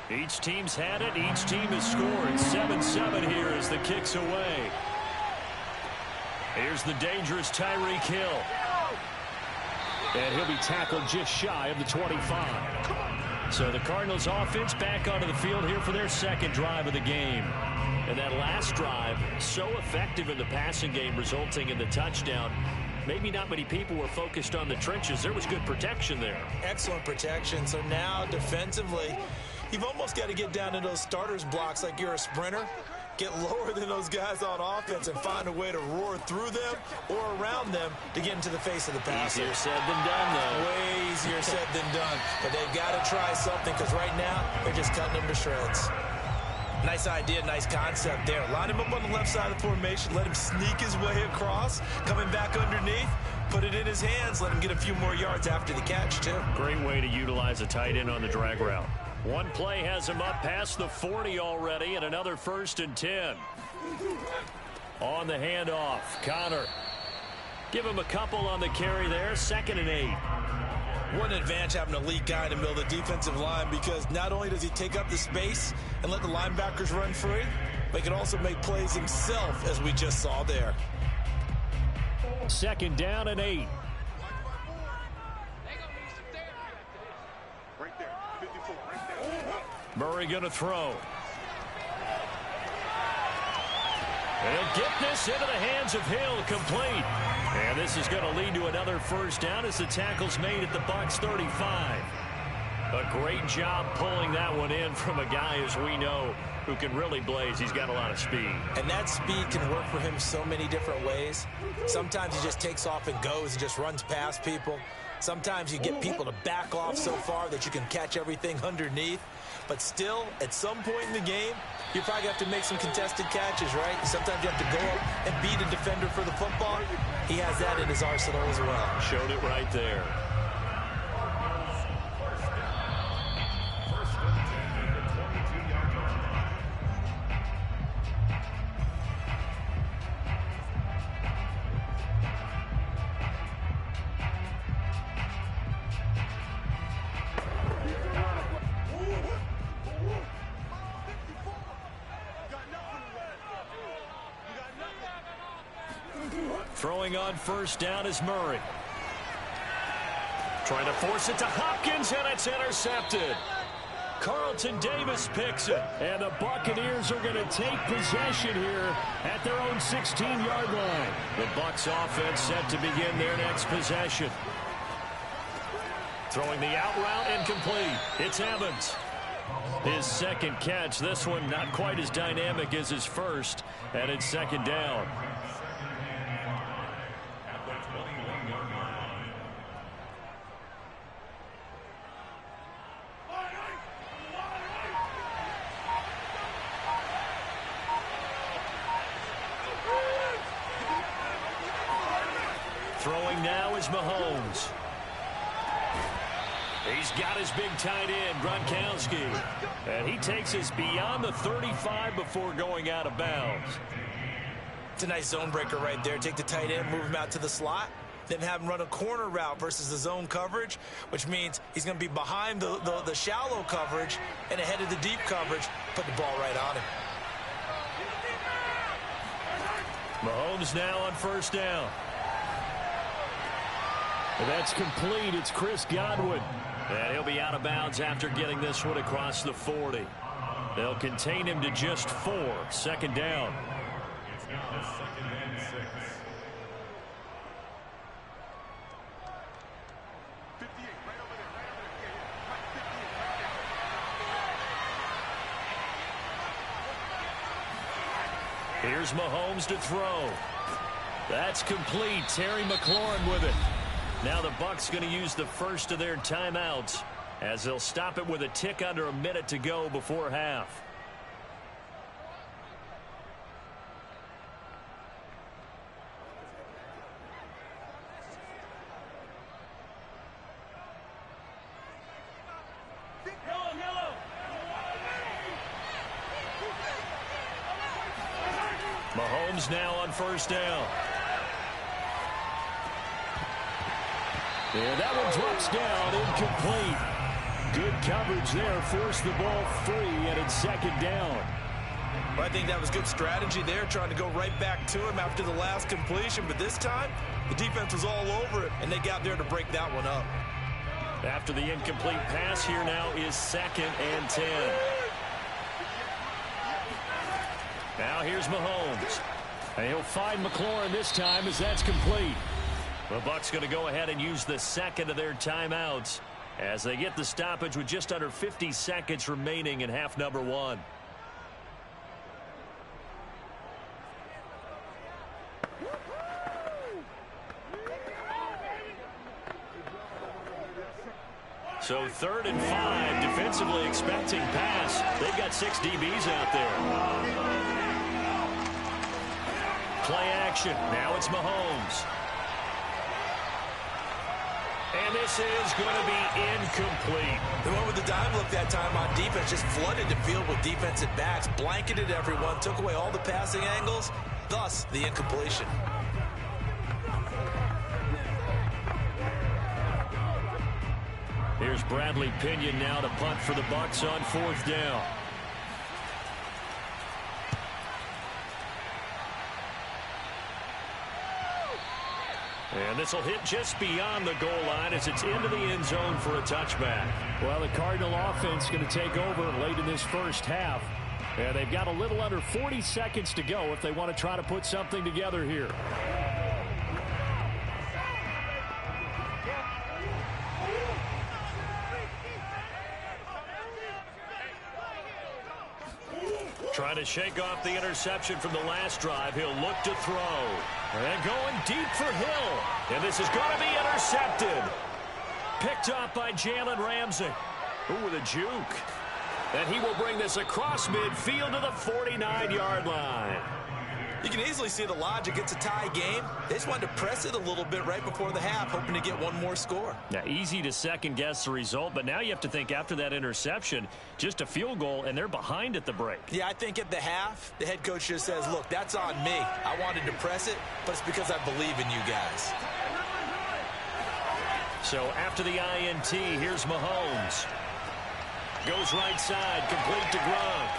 Each team's had it. Each team has scored. 7-7 here as the kick's away. Here's the dangerous Tyreek Hill. And he'll be tackled just shy of the 25. So the Cardinals offense back onto the field here for their second drive of the game. And that last drive, so effective in the passing game, resulting in the touchdown. Maybe not many people were focused on the trenches. There was good protection there. Excellent protection. So now defensively, you've almost got to get down to those starters blocks like you're a sprinter. Get lower than those guys on offense and find a way to roar through them or around them to get into the face of the passer. Easier said than done, though. Way easier said than done. But they've got to try something, because right now they're just cutting them to shreds. Nice idea, nice concept there. Line him up on the left side of the formation. Let him sneak his way across. Coming back underneath. Put it in his hands. Let him get a few more yards after the catch, too. Great way to utilize a tight end on the drag route. One play has him up past the 40 already, and another 1st and 10. On the handoff, Connor. Give him a couple on the carry there. 2nd and 8. What an advantage having a elite guy in the middle of the defensive line, because not only does he take up the space and let the linebackers run free, but he can also make plays himself, as we just saw there. 2nd down and 8. Murray going to throw. And he'll get this into the hands of Hill, complete. And this is going to lead to another 1st down as the tackle's made at the Bucs 35. A great job pulling that one in from a guy, as we know, who can really blaze. He's got a lot of speed. And that speed can work for him so many different ways. Sometimes he just takes off and goes and just runs past people. Sometimes you get people to back off so far that you can catch everything underneath. But still, at some point in the game, you probably have to make some contested catches, right? Sometimes you have to go up and beat a defender for the football. He has that in his arsenal as well. Showed it right there. Throwing on first down is Murray. Trying to force it to Hopkins, and it's intercepted. Carlton Davis picks it. And the Buccaneers are going to take possession here at their own 16-yard line. The Bucs offense set to begin their next possession. Throwing the out route incomplete. It's Evans. His second catch. This one not quite as dynamic as his first. And it's second down. Throwing now is Mahomes. He's got his big tight end, Gronkowski. And he takes us beyond the 35 before going out of bounds. It's a nice zone breaker right there. Take the tight end, move him out to the slot, then have him run a corner route versus the zone coverage, which means he's going to be behind the shallow coverage and ahead of the deep coverage. Put the ball right on him. Mahomes now on first down. And that's complete. It's Chris Godwin. And he'll be out of bounds after getting this one across the 40. They'll contain him to just 4. Second down. It's now second and 6. 58, right over there, right over there. Yeah, right 58, right there. Here's Mahomes to throw. That's complete. Terry McLaurin with it. Now the Bucs going to use the first of their timeouts as they'll stop it with a tick under a minute to go before half. Mahomes now on first down. And that one drops down, incomplete. Good coverage there, forced the ball free, and it's second down. Well, I think that was good strategy there, trying to go right back to him after the last completion. But this time, the defense was all over it, and they got there to break that one up. After the incomplete pass, here now is second and 10. Now here's Mahomes. And he'll find McLaurin this time as that's complete. The Bucs going to go ahead and use the second of their timeouts as they get the stoppage with just under 50 seconds remaining in half number 1. So 3rd and 5, defensively expecting pass. They've got 6 DBs out there. Play action. Now it's Mahomes. And this is going to be incomplete. The one with the dime look that time on defense just flooded the field with defensive backs, blanketed everyone, took away all the passing angles, thus the incompletion. Here's Bradley Pinion now to punt for the Bucs on 4th down. And this will hit just beyond the goal line as it's into the end zone for a touchback. Well, the Cardinal offense going to take over late in this first half. And they've got a little under 40 seconds to go if they want to try to put something together here. Trying to shake off the interception from the last drive. He'll look to throw. And going deep for Hill. And this is going to be intercepted. Picked off by Jalen Ramsey. Ooh, with a juke. And he will bring this across midfield to the 49-yard line. You can easily see the logic. It's a tie game. They just wanted to press it a little bit right before the half, hoping to get one more score. Now, easy to second-guess the result, but now you have to think after that interception, just a field goal, and they're behind at the break. Yeah, I think at the half, the head coach just says, look, that's on me. I wanted to press it, but it's because I believe in you guys. So after the INT, here's Mahomes. Goes right side, complete to Gronk.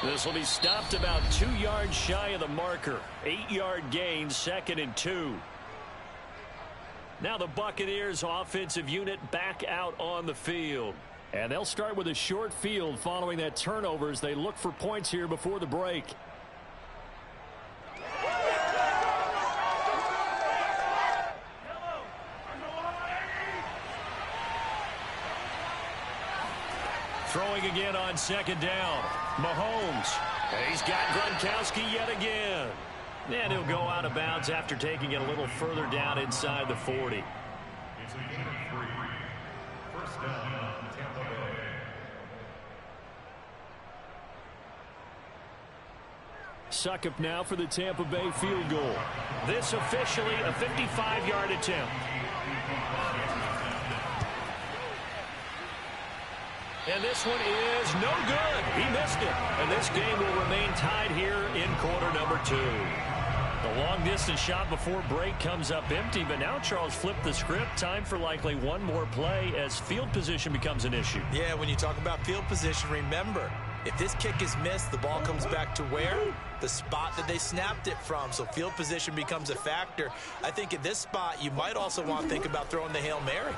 This will be stopped about 2 yards shy of the marker. 8-yard gain, 2nd and 2. Now the Buccaneers offensive unit back out on the field. And they'll start with a short field following that turnover as they look for points here before the break. Throwing again on 2nd down. Mahomes. He's got Gronkowski yet again. And he'll go out of bounds after taking it a little further down inside the 40. It's a gain of 3. First down, Tampa Bay. Succop now for the Tampa Bay field goal. This officially a 55-yard attempt. And this one is no good. He missed it. And this game will remain tied here in quarter number 2. The long-distance shot before break comes up empty, but now Charles flipped the script. Time for likely one more play as field position becomes an issue. Yeah, when you talk about field position, remember, if this kick is missed, the ball comes back to where? The spot that they snapped it from. So field position becomes a factor. I think at this spot, you might also want to think about throwing the Hail Mary.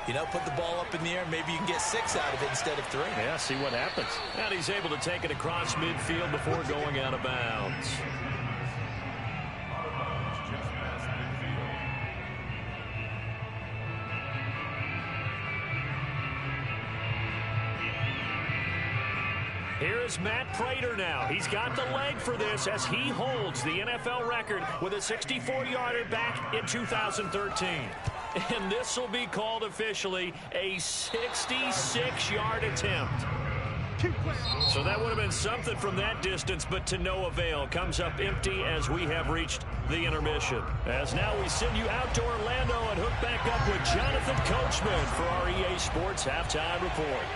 You know, put the ball up in the air. Maybe you can get 6 out of it instead of 3. Yeah, see what happens. And he's able to take it across midfield before going out of bounds. Out of bounds, just past midfield. Here is Matt Prater now. He's got the leg for this as he holds the NFL record with a 64-yarder back in 2013. And this will be called officially a 66-yard attempt. So that would have been something from that distance, but to no avail. Comes up empty as we have reached the intermission. As now we send you out to Orlando and hook back up with Jonathan Coachman for our EA Sports Halftime Report.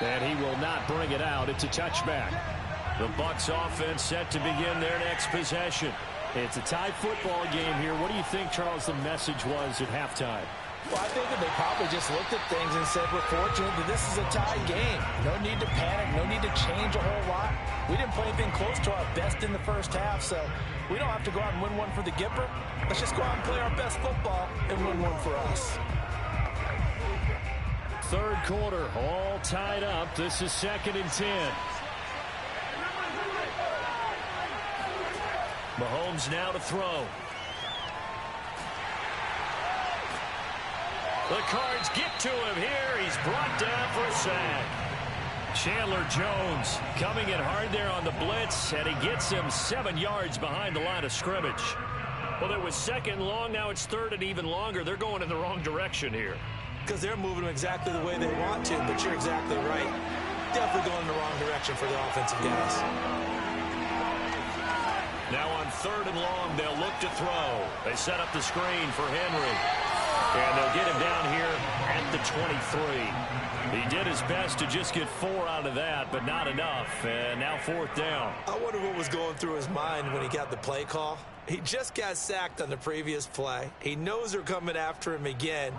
And he will not bring it out. It's a touchback. The Bucs offense set to begin their next possession. It's a tie football game here. What do you think, Charles, the message was at halftime? Well, I think that they probably just looked at things and said, we're fortunate that this is a tie game. No need to panic. No need to change a whole lot. We didn't play anything close to our best in the first half, so we don't have to go out and win one for the Gipper. Let's just go out and play our best football and win one for us. Third quarter, all tied up. This is 2nd and 10. Mahomes now to throw. The Cards get to him here. He's brought down for a sack. Chandler Jones coming in hard there on the blitz, and he gets him 7 yards behind the line of scrimmage. Well, it was 2nd and long. Now it's 3rd and even longer. They're going in the wrong direction here. Because they're moving them exactly the way they want to, but you're exactly right. Definitely going in the wrong direction for the offensive guys. Now on 3rd and long, they'll look to throw. They set up the screen for Henry. And they'll get him down here at the 23. He did his best to just get 4 out of that, but not enough. And now 4th down. I wonder what was going through his mind when he got the play call. He just got sacked on the previous play. He knows they're coming after him again.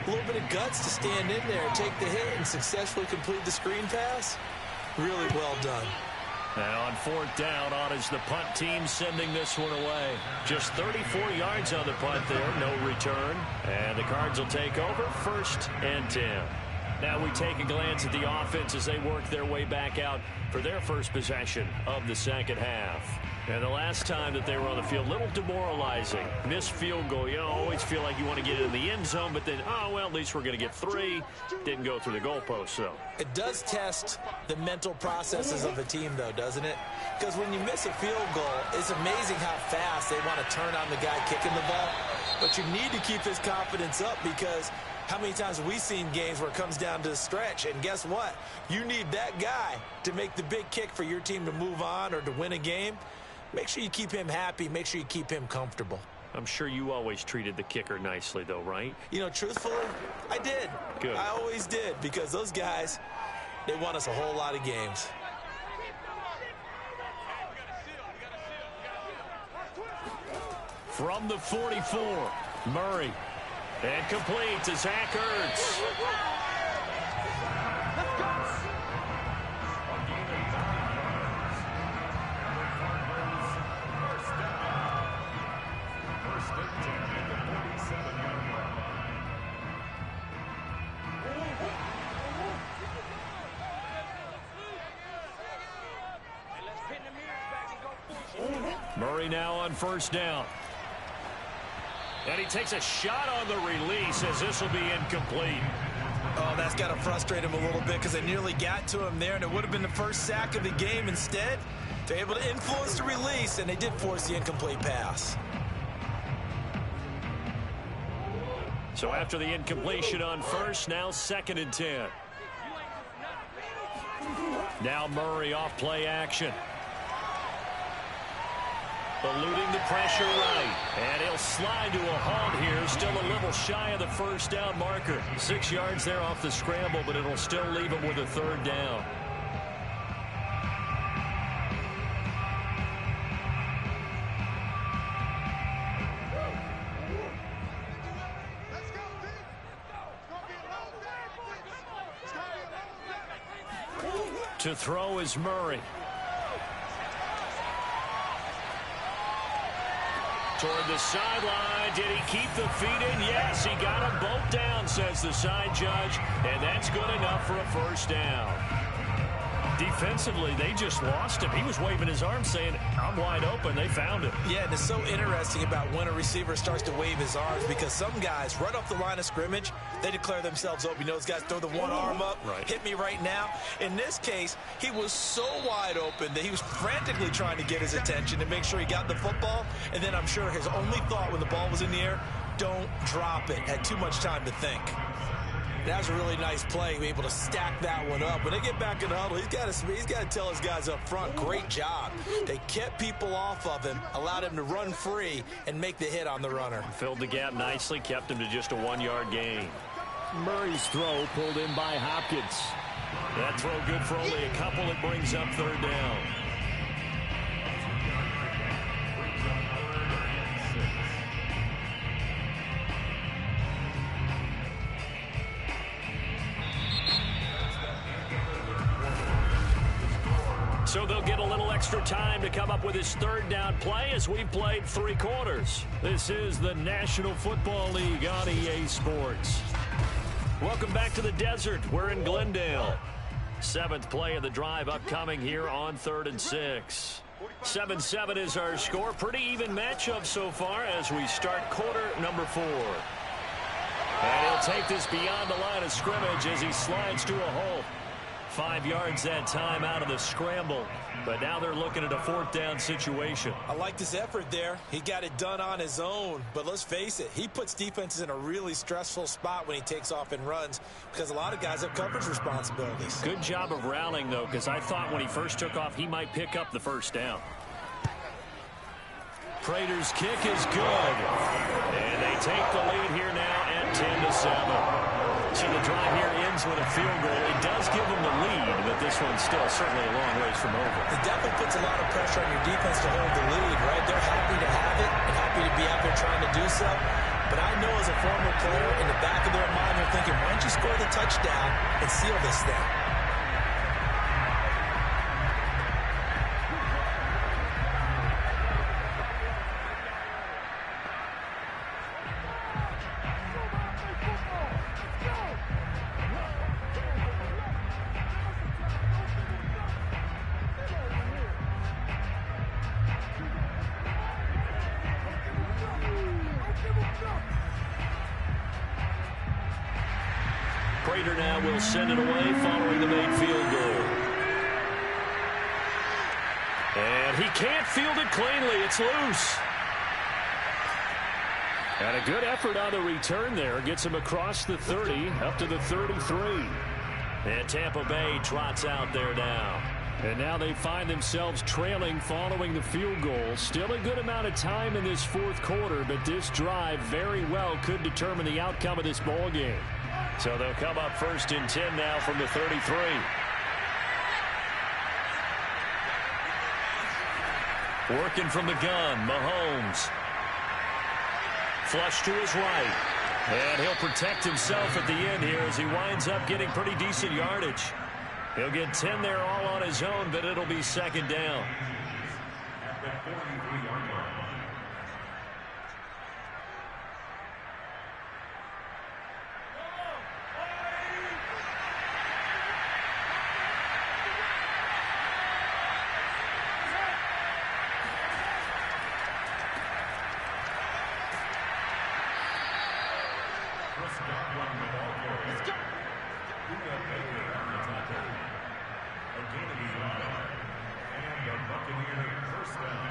A little bit of guts to stand in there and take the hit and successfully complete the screen pass. Really well done. Now on 4th down, on is the punt team sending this one away. Just 34 yards on the punt there, no return. And the Cards will take over, 1st and 10. Now we take a glance at the offense as they work their way back out for their first possession of the second half. And the last time that they were on the field, a little demoralizing. Missed field goal. You always feel like you want to get it in the end zone, but then, oh, well, at least we're going to get 3. Didn't go through the goalpost, so. It does test the mental processes of a team, though, doesn't it? Because when you miss a field goal, it's amazing how fast they want to turn on the guy kicking the ball. But you need to keep his confidence up because how many times have we seen games where it comes down to the stretch? And guess what? You need that guy to make the big kick for your team to move on or to win a game. Make sure you keep him happy. Make sure you keep him comfortable. I'm sure you always treated the kicker nicely, though, right? You know, truthfully, I did. Good. I always did because those guys, they won us a whole lot of games. From the 44, Murray. And complete to Zach Ertz. Murray now on first down. And he takes a shot on the release as this will be incomplete. Oh, that's got to frustrate him a little bit because they nearly got to him there, and it would have been the first sack of the game. Instead, they're able to influence the release, and they did force the incomplete pass. So after the incompletion on first, now 2nd and 10. Now Murray off play action. Eluding the pressure right. And he'll slide to a halt here. Still a little shy of the first down marker. 6 yards there off the scramble, but it'll still leave him with a 3rd down. To throw is Murray. Toward the sideline. Did he keep the feet in? Yes, he got them both down, says the side judge. And that's good enough for a 1st down. Defensively, they just lost him. He was waving his arms saying, I'm wide open. They found him. Yeah, and it's so interesting about when a receiver starts to wave his arms because some guys, right off the line of scrimmage, they declare themselves open. You know, those guys throw the one arm up, hit me right now. In this case, he was so wide open that he was frantically trying to get his attention to make sure he got the football. And then I'm sure his only thought when the ball was in the air, don't drop it. Had too much time to think. That was a really nice play, be able to stack that one up. When they get back in the huddle, he's got to tell his guys up front, great job. They kept people off of him, allowed him to run free, and make the hit on the runner. Filled the gap nicely, kept him to just a 1-yard gain. Murray's throw pulled in by Hopkins. That throw good for only a couple. It brings up 3rd down. So they'll get a little extra time to come up with his 3rd down play as we've played 3 quarters. This is the National Football League on EA Sports. Welcome back to the desert. We're in Glendale. 7th play of the drive upcoming here on 3rd and 6. 7-7 is our score. Pretty even matchup so far as we start quarter number 4. And he'll take this beyond the line of scrimmage as he slides to a halt. 5 yards that time out of the scramble. But now they're looking at a 4th down situation. I liked his effort there. He got it done on his own. But let's face it, he puts defenses in a really stressful spot when he takes off and runs because a lot of guys have coverage responsibilities. Good job of rallying, though, because I thought when he first took off, he might pick up the 1st down. Prater's kick is good. And they take the lead here now at 10-7. So the drive here ends with a field goal. It does give them the lead, but this one's still certainly a long ways from over. It definitely puts a lot of pressure on your defense to hold the lead, right? They're happy to have it and happy to be out there trying to do so. But I know as a former player, in the back of their mind, they're thinking, why don't you score the touchdown and seal this thing? Prater now will send it away following the made field goal. And he can't field it cleanly. It's loose. And a good effort on the return there. Gets him across the 30, up to the 33. And Tampa Bay trots out there now. And now they find themselves trailing following the field goal. Still a good amount of time in this 4th quarter, but this drive very well could determine the outcome of this ball game. So they'll come up 1st and 10 now from the 33. Working from the gun, Mahomes. Flush to his right. And he'll protect himself at the end here as he winds up getting pretty decent yardage. He'll get 10 there all on his own, but it'll be 2nd down. At the 43-yard line. Let's go. And the Buccaneer first down.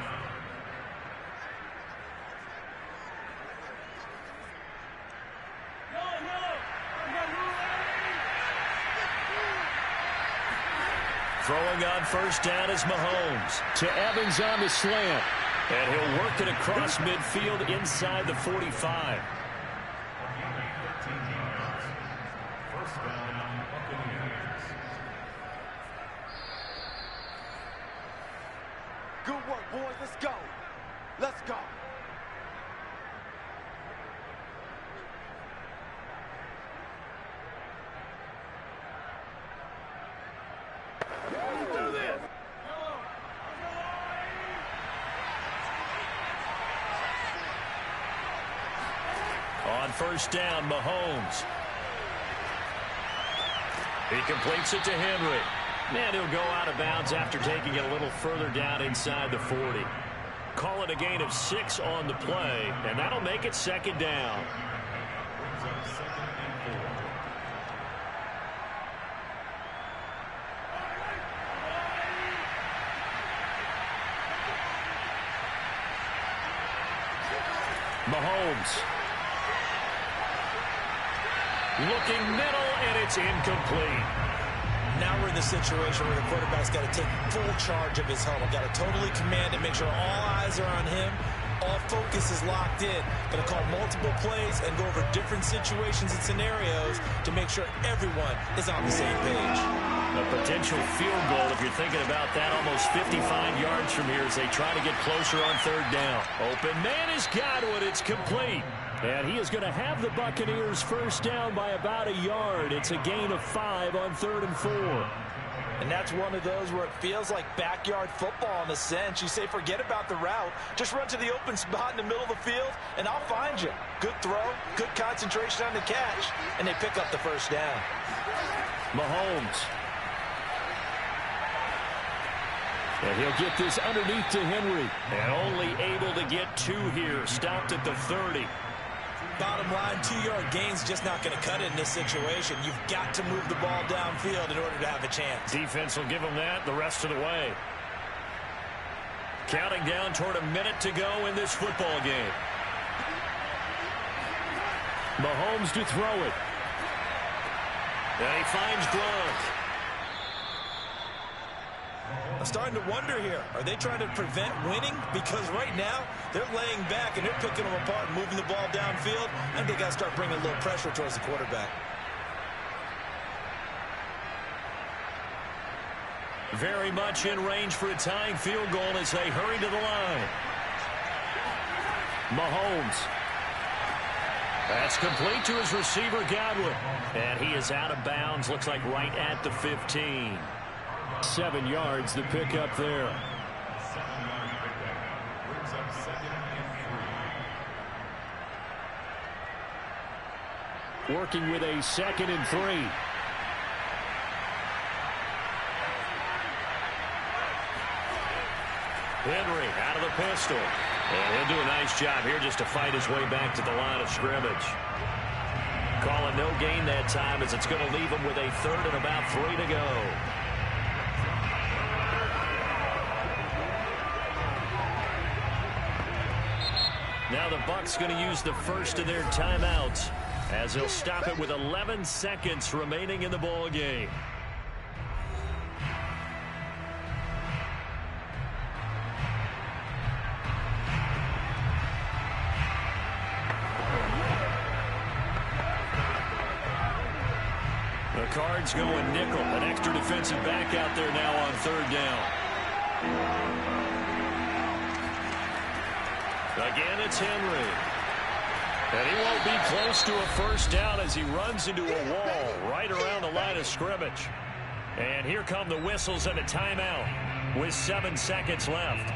Throwing on first down is Mahomes. To Evans on the slant. And he'll work it across midfield inside the 45. First down, Buccaneers. Good work, boys. Let's go. Let's go. Do this. On first down, Mahomes. He completes it to Henry. And he'll go out of bounds after taking it a little further down inside the 40. Call it a gain of 6 on the play, and that'll make it second down. Brings up second and 4. Mahomes. Looking middle, and it's incomplete. Now we're in the situation where the quarterback's got to take full charge of his huddle. Got to totally command it, make sure all eyes are on him. All focus is locked in. Going to call multiple plays and go over different situations and scenarios to make sure everyone is on the same page. A potential field goal, if you're thinking about that, almost 55 yards from here as they try to get closer on third down. Open man is Godwin. It's complete. And he is going to have the Buccaneers first down by about a yard. It's a gain of 5 on 3rd and 4. And that's one of those where it feels like backyard football in a sense. You say forget about the route. Just run to the open spot in the middle of the field, and I'll find you. Good throw, good concentration on the catch, and they pick up the first down. Mahomes. And he'll get this underneath to Henry. And only able to get 2 here. Stopped at the 30. Bottom line, 2-yard gain's just not going to cut it in this situation. You've got to move the ball downfield in order to have a chance. Defense will give them that the rest of the way. Counting down toward a minute to go in this football game. Mahomes to throw it. And he finds Gronk. I'm starting to wonder here. Are they trying to prevent winning? Because right now, they're laying back and they're picking them apart and moving the ball downfield. I think they got to start bringing a little pressure towards the quarterback. Very much in range for a tying field goal as they hurry to the line. Mahomes. That's complete to his receiver, Godwin. And he is out of bounds. Looks like right at the 15. 7 yards to pick up there. 7-yard pickup. Brings up second and 3. Working with a 2nd and 3. Henry out of the pistol. And he'll do a nice job here just to fight his way back to the line of scrimmage. Calling no gain that time as it's going to leave him with a 3rd and about 3 to go. Now the Bucs going to use the first of their timeouts as they'll stop it with 11 seconds remaining in the ball game. The Cards going nickel, an extra defensive back out there now on 3rd down. Again, it's Henry. And he won't be close to a first down as he runs into a wall right around the line of scrimmage. And here come the whistles and a timeout with 7 seconds left.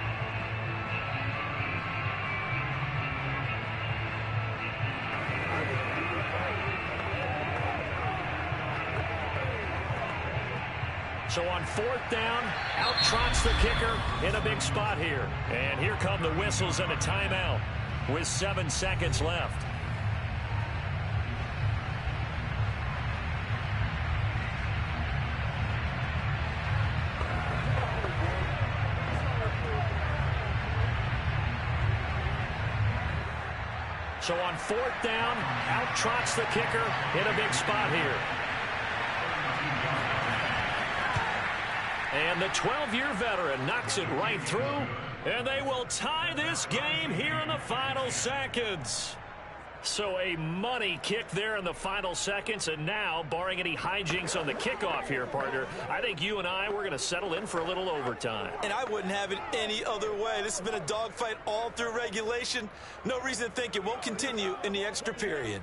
So on 4th down, out trots the kicker in a big spot here. And here come the whistles and a timeout with 7 seconds left. So on 4th down, out trots the kicker in a big spot here. And the 12-year veteran knocks it right through, and they will tie this game here in the final seconds. So a money kick there in the final seconds, and now, barring any hijinks on the kickoff here, partner, I think you and I, we're going to settle in for a little overtime. And I wouldn't have it any other way. This has been a dogfight all through regulation. No reason to think it won't continue in the extra period.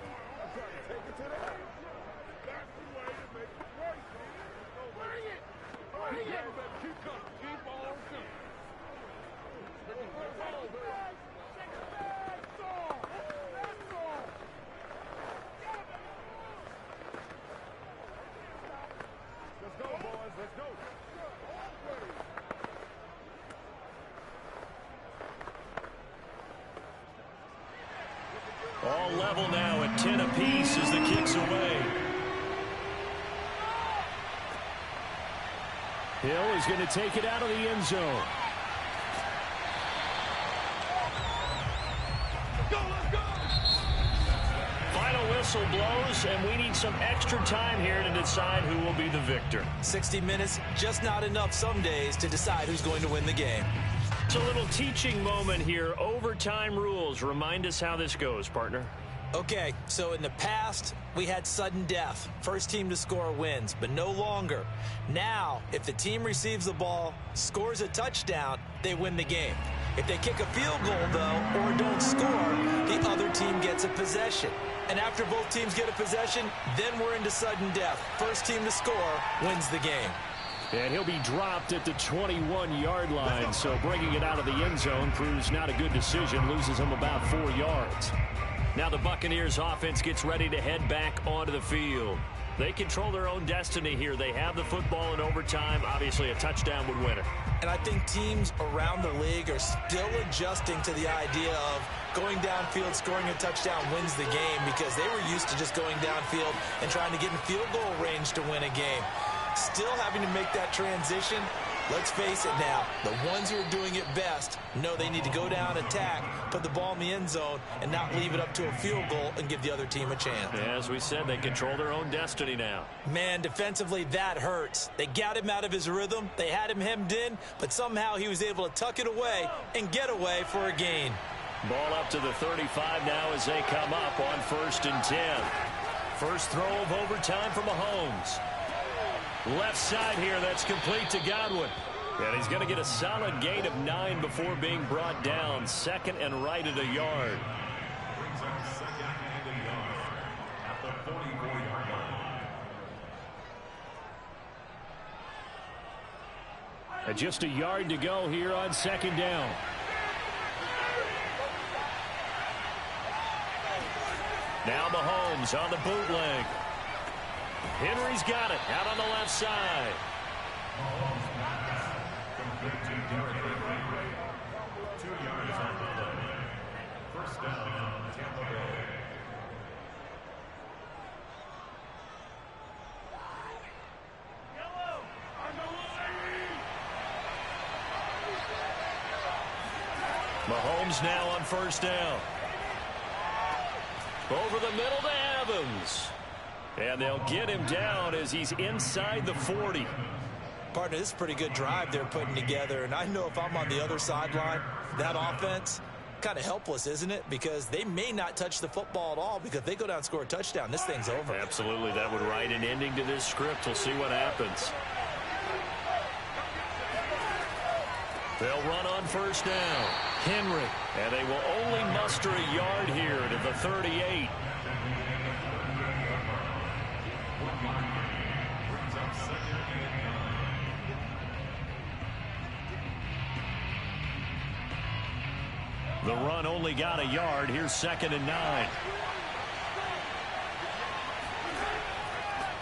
All level now at 10 apiece as the kick's away. Hill is going to take it out of the end zone. Final whistle blows, and we need some extra time here to decide who will be the victor. 60 minutes, just not enough some days to decide who's going to win the game. It's a little teaching moment here. Overtime rules. Remind us how this goes, partner. Okay, so in the past, we had sudden death. First team to score wins, but no longer. Now, if the team receives the ball, scores a touchdown, they win the game. If they kick a field goal, though, or don't score, the other team gets a possession. And after both teams get a possession, then we're into sudden death. First team to score wins the game. And he'll be dropped at the 21-yard line, so bringing it out of the end zone proves not a good decision, loses him about 4 yards. Now the Buccaneers offense gets ready to head back onto the field. They control their own destiny here. They have the football in overtime. Obviously, a touchdown would win it. And I think teams around the league are still adjusting to the idea of going downfield, scoring a touchdown wins the game, because they were used to just going downfield and trying to get in field goal range to win a game. Still having to make that transition. Let's face it now, the ones who are doing it best know they need to go down, attack, put the ball in the end zone, and not leave it up to a field goal and give the other team a chance. As we said, they control their own destiny now. Man, defensively, that hurts. They got him out of his rhythm. They had him hemmed in, but somehow he was able to tuck it away and get away for a gain. Ball up to the 35 now as they come up on 1st and 10. First throw of overtime for Mahomes. Left side here, that's complete to Godwin. And he's going to get a solid gain of 9 before being brought down. 2nd and right at a yard. Brings up 2nd and a yard at the 44-yard line. And just a yard to go here on 2nd down. Now Mahomes on the bootleg. Henry's got it out on the left side. Complete to Derrick Henry. 2 yards on the play. First down, Tampa Bay. Mahomes now on 1st down. Over the middle to Evans. And they'll get him down as he's inside the 40. Partner, this is a pretty good drive they're putting together. And I know if I'm on the other sideline, that offense, kind of helpless, isn't it? Because they may not touch the football at all, because if they go down and score a touchdown, this thing's over. Absolutely. That would write an ending to this script. We'll see what happens. They'll run on 1st down. Henry. And they will only muster a yard here to the 38. The run only got a yard. Here's 2nd and 9.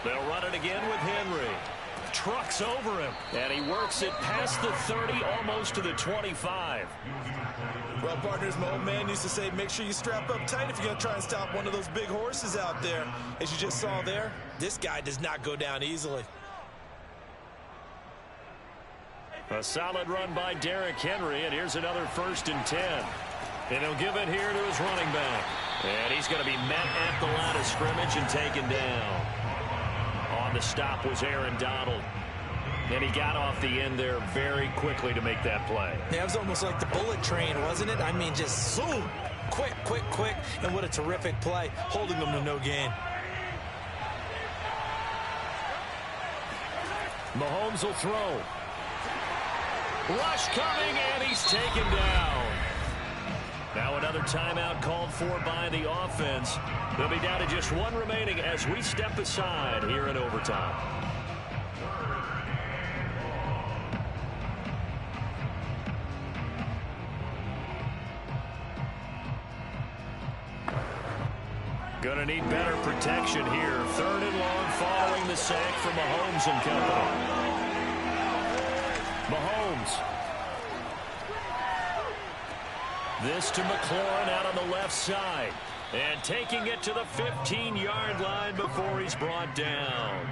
They'll run it again with Henry. Trucks over him. And he works it past the 30, almost to the 25. Well, partners, my old man used to say, make sure you strap up tight if you're going to try and stop one of those big horses out there. As you just saw there, this guy does not go down easily. A solid run by Derrick Henry, and here's another 1st and 10. And he'll give it here to his running back. And he's going to be met at the line of scrimmage and taken down. On the stop was Aaron Donald. And he got off the end there very quickly to make that play. Yeah, it was almost like the bullet train, wasn't it? I mean, just zoom. Quick, quick, quick. And what a terrific play, holding them to no gain. Mahomes will throw. Rush coming, and he's taken down. Now another timeout called for by the offense. They'll be down to just one remaining as we step aside here in overtime. Gonna need better protection here. 3rd and long following the sack from Mahomes and company. Mahomes. This to McLaurin out on the left side. And taking it to the 15-yard line before he's brought down.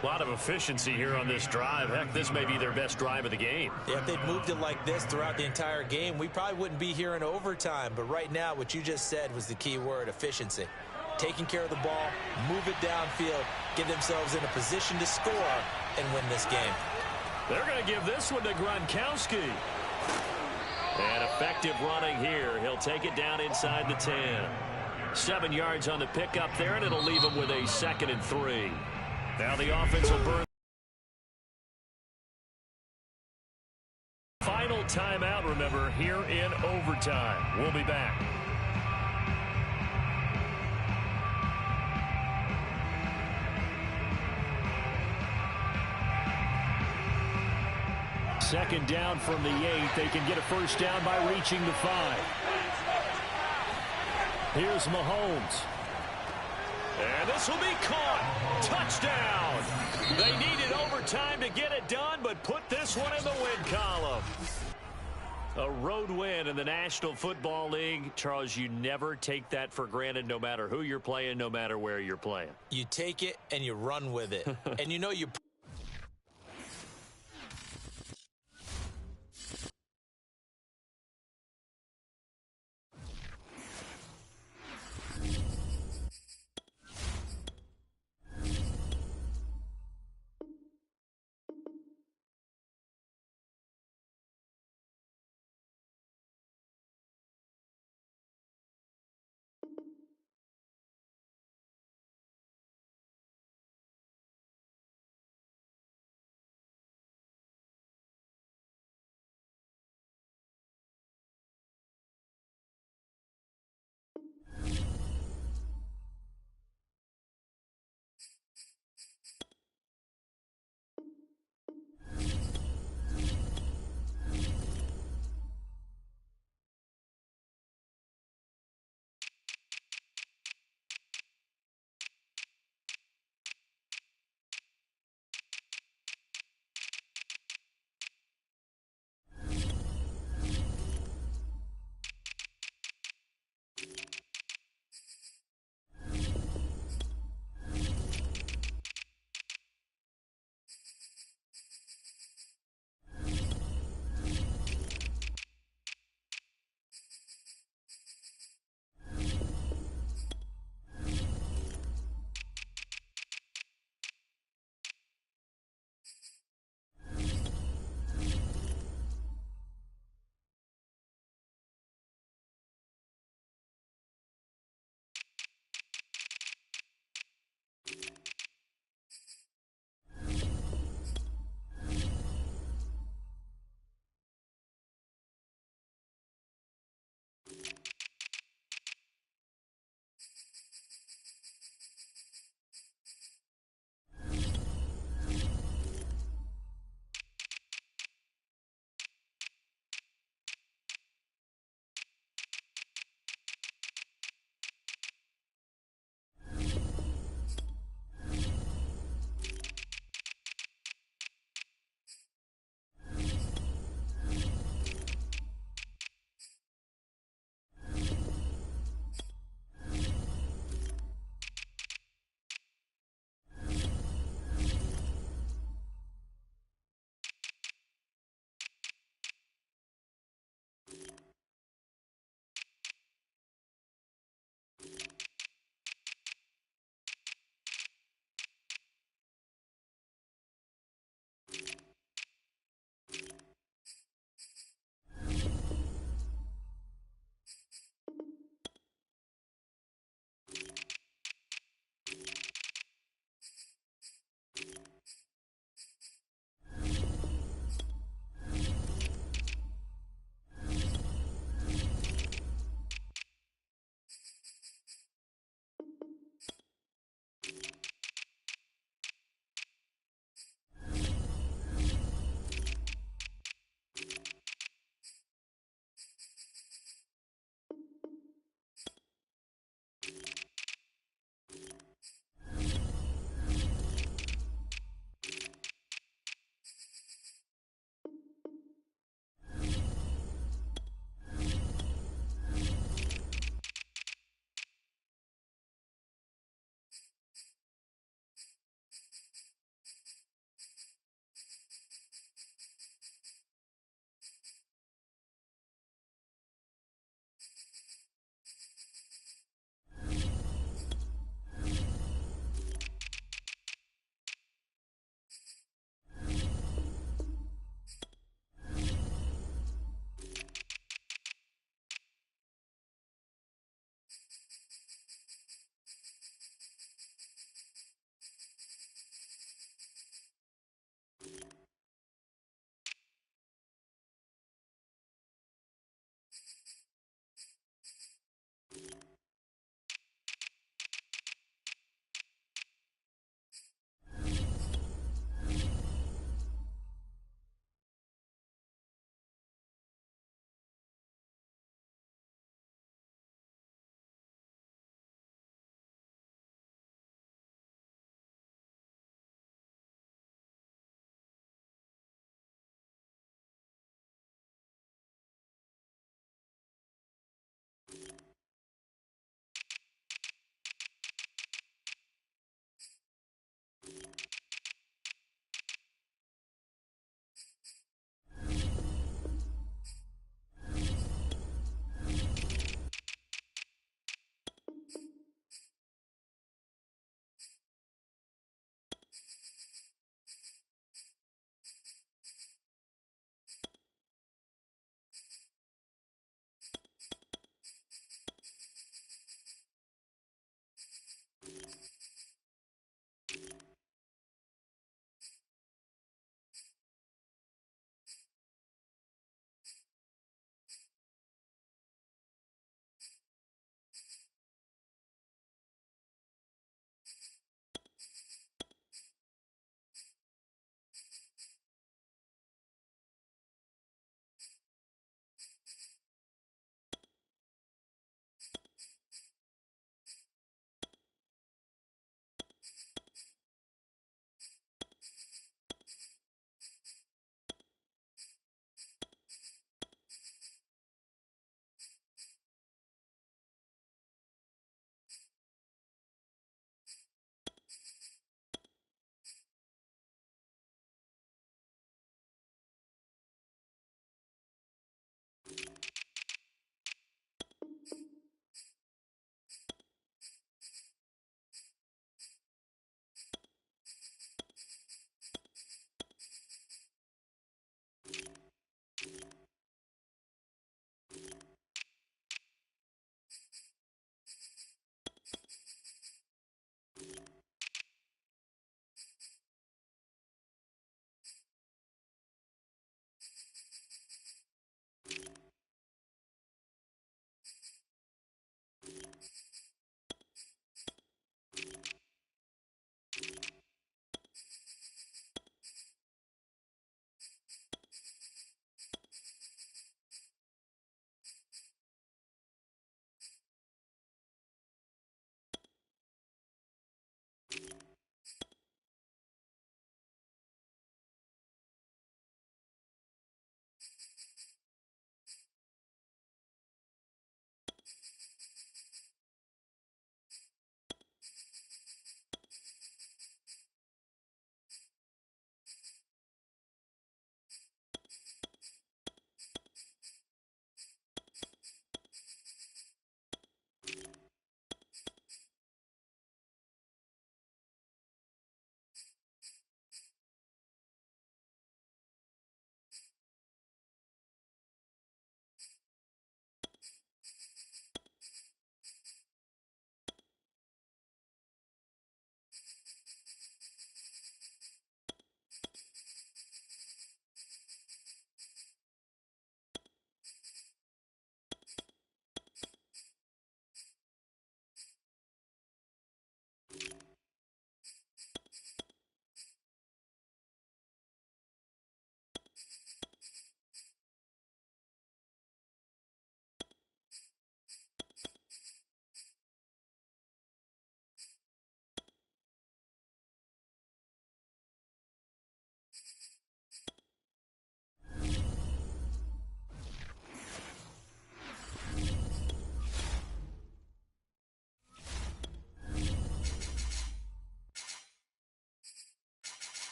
A lot of efficiency here on this drive. Heck, this may be their best drive of the game. Yeah, if they'd moved it like this throughout the entire game, we probably wouldn't be here in overtime. But right now, what you just said was the key word, efficiency. Taking care of the ball, move it downfield, get themselves in a position to score, and win this game. They're going to give this one to Gronkowski. And effective running here. He'll take it down inside the 10. 7 yards on the pickup there, and it'll leave him with a 2nd and 3. Now the offense will burn. Final timeout, remember, here in overtime. We'll be back. Second down from the 8. They can get a first down by reaching the 5. Here's Mahomes. And this will be caught. Touchdown. They needed overtime to get it done, but put this one in the win column. A road win in the National Football League. Charles, you never take that for granted, no matter who you're playing, no matter where you're playing. You take it and you run with it. And you know you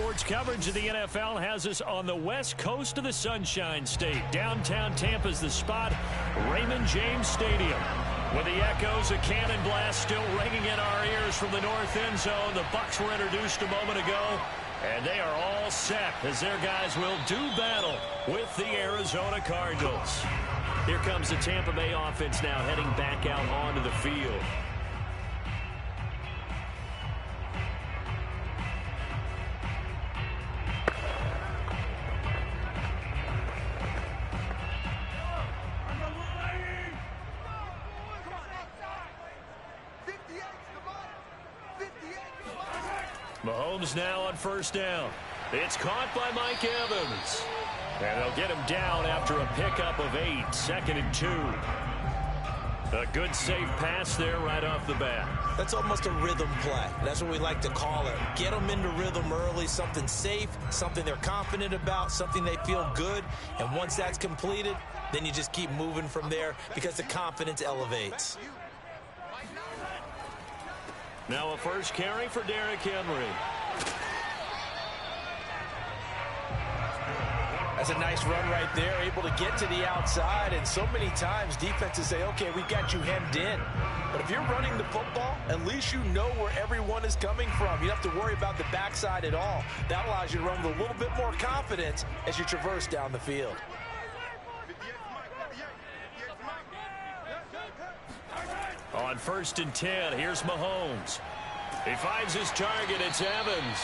Sports coverage of the NFL has us on the west coast of the Sunshine State. Downtown Tampa's the spot, Raymond James Stadium. With the echoes of cannon blast still ringing in our ears from the north end zone. The Bucs were introduced a moment ago, and they are all set as their guys will do battle with the Arizona Cardinals. Here comes the Tampa Bay offense now heading back out onto the field. Mahomes now on first down. It's caught by Mike Evans. And they'll get him down after a pickup of 8, 2nd and 2. A good safe pass there right off the bat. That's almost a rhythm play. That's what we like to call it. Get them into rhythm early, something safe, something they're confident about, something they feel good. And once that's completed, then you just keep moving from there because the confidence elevates. Now a first carry for Derrick Henry. That's a nice run right there, able to get to the outside. And so many times defenses say, okay, we got you hemmed in. But if you're running the football, at least you know where everyone is coming from. You don't have to worry about the backside at all. That allows you to run with a little bit more confidence as you traverse down the field. On 1st and 10, here's Mahomes. He finds his target. It's Evans.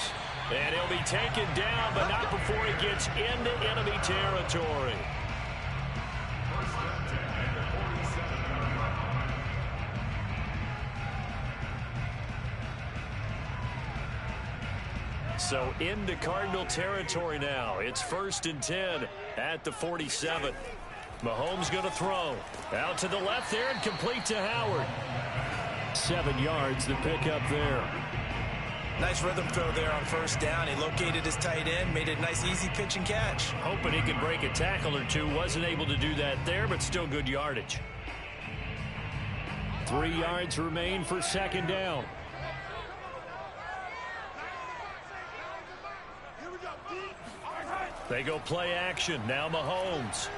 And he'll be taken down, but not before he gets into enemy territory. So into Cardinal territory now. It's 1st and 10 at the 47. Mahomes going to throw. Out to the left there and complete to Howard. 7 yards, the pickup there. Nice rhythm throw there on first down. He located his tight end, made a nice easy pitch and catch. Hoping he could break a tackle or two. Wasn't able to do that there, but still good yardage. 3 yards remain for 2nd down. They go play action. Now Mahomes.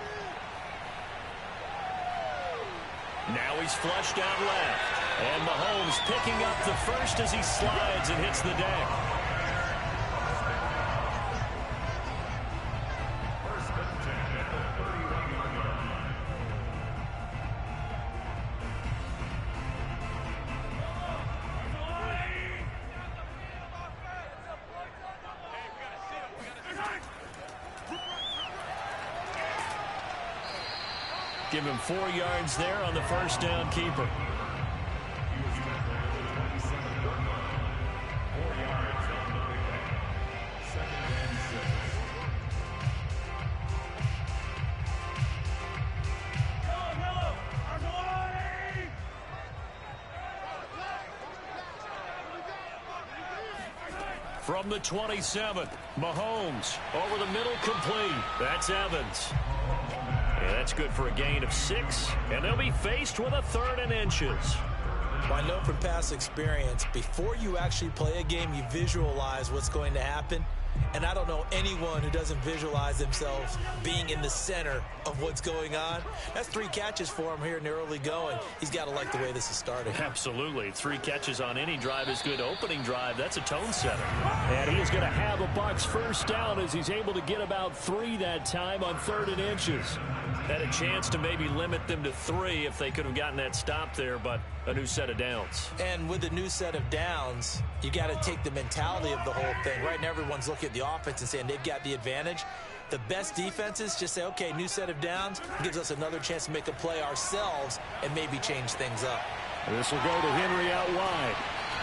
Now he's flushed out left. And Mahomes picking up the first as he slides and hits the deck. Give him 4 yards there on the first down keeper. From the 27, Mahomes over the middle, complete. That's Evans. Yeah, that's good for a gain of 6, and they'll be faced with a 3rd and inches. Well, I know from past experience, before you actually play a game, you visualize what's going to happen. And I don't know anyone who doesn't visualize themselves being in the center of what's going on. That's 3 catches for him here in the early going. He's got to like the way this is starting. Absolutely. 3 catches on any drive is good. Opening drive, that's a tone setter. And he is going to have a Bucs first down as he's able to get about 3 that time on 3rd and inches. Had a chance to maybe limit them to 3 if they could have gotten that stop there, but a new set of downs. And with the new set of downs, you got to take the mentality of the whole thing. Right now, everyone's looking at the offense and saying they've got the advantage. The best defenses just say, okay, new set of downs, gives us another chance to make a play ourselves and maybe change things up. This will go to Henry out wide.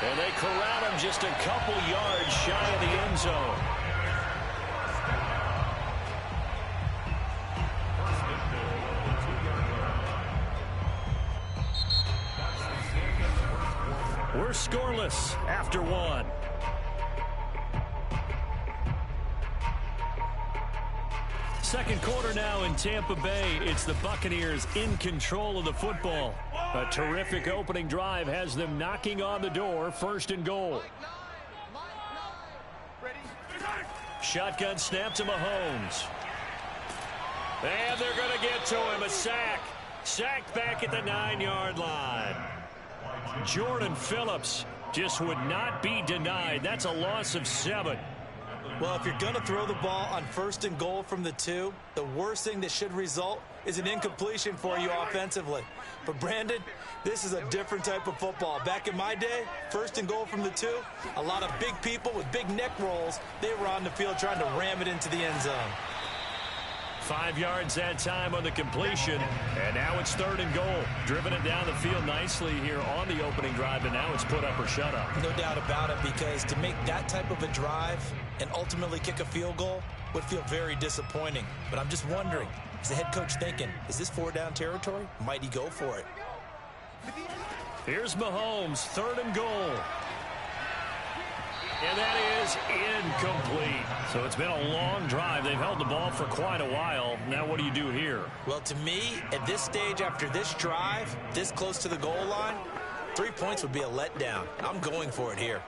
And they corral him just a couple yards shy of the end zone. We're scoreless after 1. Second quarter now in Tampa Bay. It's the Buccaneers in control of the football. A terrific opening drive has them knocking on the door. 1st and goal. Ready? Shotgun snap to Mahomes. And they're going to get to him. A sack. Sacked back at the 9-yard line. Jordan Phillips just would not be denied. That's a loss of 7. Well, if you're going to throw the ball on 1st and goal from the 2, the worst thing that should result is an incompletion for you offensively. But, Brandon, this is a different type of football. Back in my day, 1st and goal from the 2, a lot of big people with big neck rolls, they were on the field trying to ram it into the end zone. 5 yards that time on the completion, and now it's 3rd and goal. Driven it down the field nicely here on the opening drive, and now it's put up or shut up. No doubt about it, because to make that type of a drive and ultimately kick a field goal would feel very disappointing. But I'm just wondering, is the head coach thinking, is this 4-down territory? Might he go for it? Here's Mahomes, 3rd and goal. And that is incomplete. So it's been a long drive. They've held the ball for quite a while. Now what do you do here? Well, to me, at this stage after this drive, this close to the goal line, 3 points would be a letdown. I'm going for it here.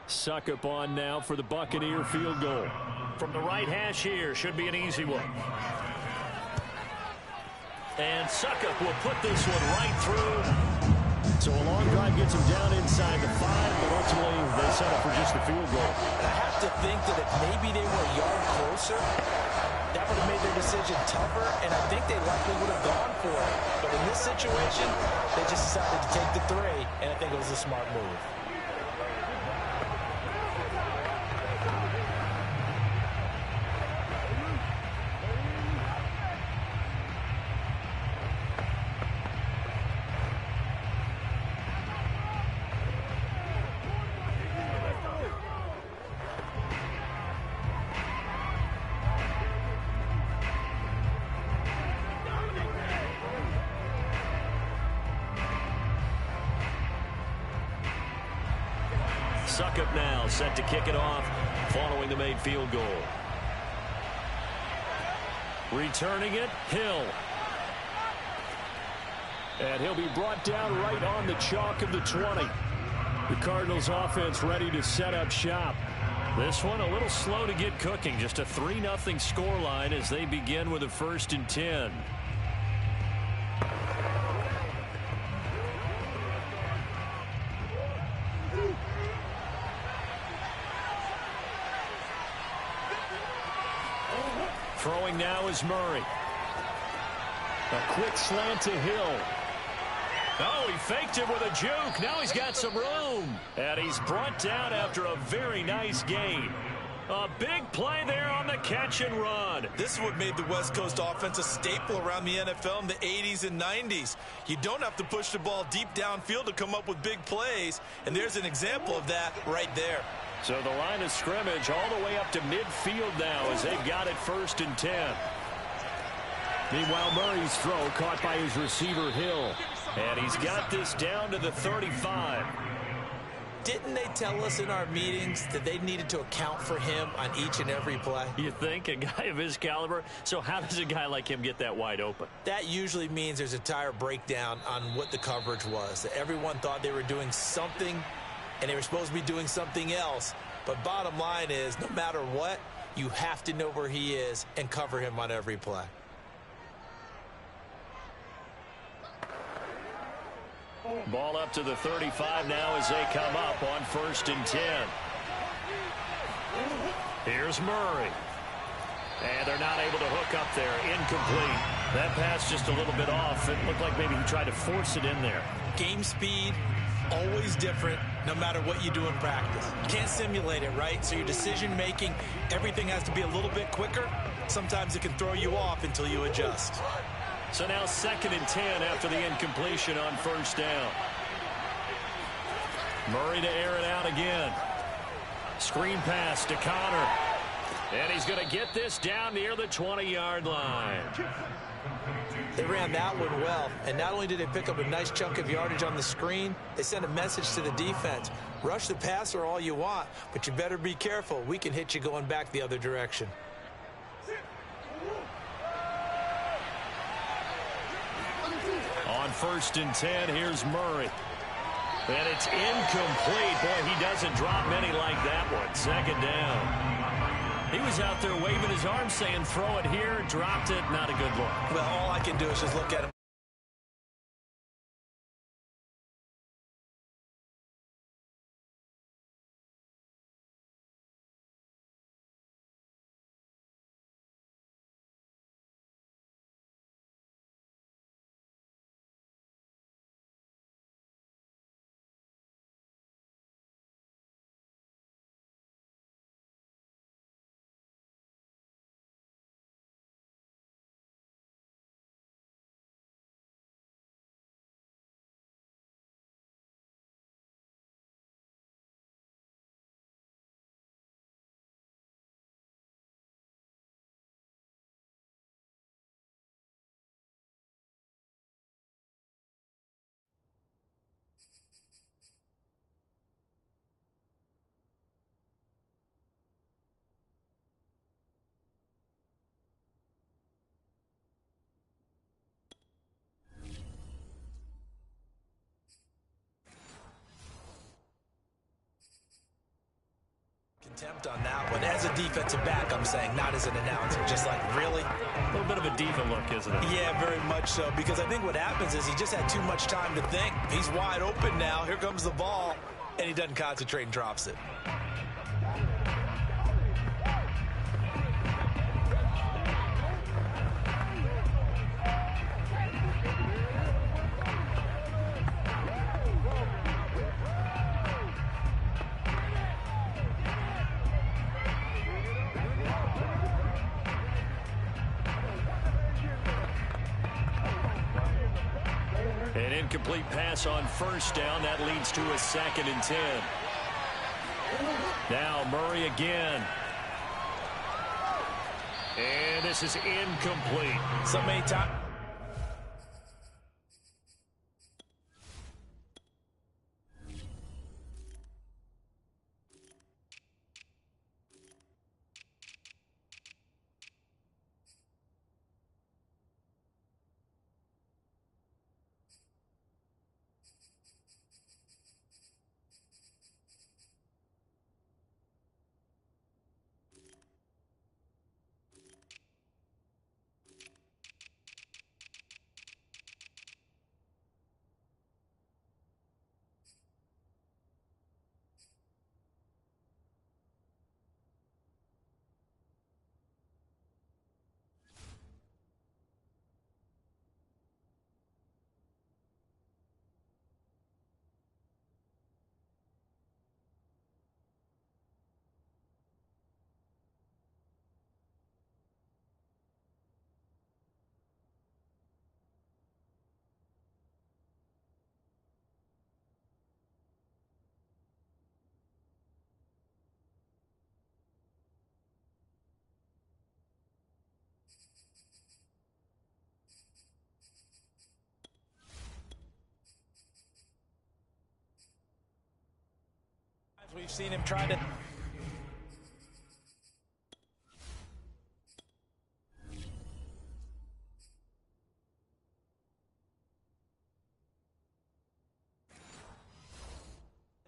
Succop on now for the Buccaneer field goal. From the right hash here, should be an easy one. And Succop will put this one right through. So a long drive gets him down inside the 5, but ultimately they settle for just the field goal. And I have to think that if maybe they were a yard closer, that would have made their decision tougher, and I think they likely would have gone for it. But in this situation, they just decided to take the 3, and I think it was a smart move. Succop now set to kick it off following the made field goal. Returning it, Hill. And he'll be brought down right on the chalk of the 20. The Cardinals offense ready to set up shop. This one a little slow to get cooking. Just a 3-0 scoreline as they begin with a 1st and 10. Throwing now is Murray. A quick slant to Hill. Oh, he faked it with a juke. Now he's got some room. And he's brought down after a very nice gain. A big play there on the catch and run. This is what made the West Coast offense a staple around the NFL in the 80s and 90s. You don't have to push the ball deep downfield to come up with big plays. And there's an example of that right there. So the line of scrimmage all the way up to midfield now as they've got it 1st and 10. Meanwhile, Murray's throw caught by his receiver, Hill. And he's got this down to the 35. Didn't they tell us in our meetings that they needed to account for him on each and every play? You think? A guy of his caliber? So how does a guy like him get that wide open? That usually means there's a tire breakdown on what the coverage was. That everyone thought they were doing something, and they were supposed to be doing something else. But bottom line is, no matter what, you have to know where he is and cover him on every play. Ball up to the 35 now as they come up on 1st and 10. Here's Murray. And they're not able to hook up there. Incomplete. That pass just a little bit off. It looked like maybe he tried to force it in there. Game speed, always different, no matter what you do in practice. You can't simulate it, right? So your decision making, everything has to be a little bit quicker. Sometimes it can throw you off until you adjust. So now 2nd and 10 after the incompletion on 1st down. Murray to air it out again. Screen pass to Connor. And he's going to get this down near the 20-yard line. They ran that one well, and not only did they pick up a nice chunk of yardage on the screen, they sent a message to the defense. Rush the passer all you want, but you better be careful. We can hit you going back the other direction. On 1st and 10, here's Murray. And it's incomplete. Boy, he doesn't drop many like that one. Second down. He was out there waving his arms saying, throw it here, dropped it, not a good look. Well, all I can do is just look at him. Contempt on that one. As a defensive back, I'm saying, not as an announcer. Just like, really? A little bit of a diva look, isn't it? Yeah, very much so. Because I think what happens is he just had too much time to think. He's wide open now. Here comes the ball. And he doesn't concentrate and drops it. An incomplete pass on first down. That leads to a 2nd and 10. Now Murray again. And this is incomplete. So many times. We've seen him try to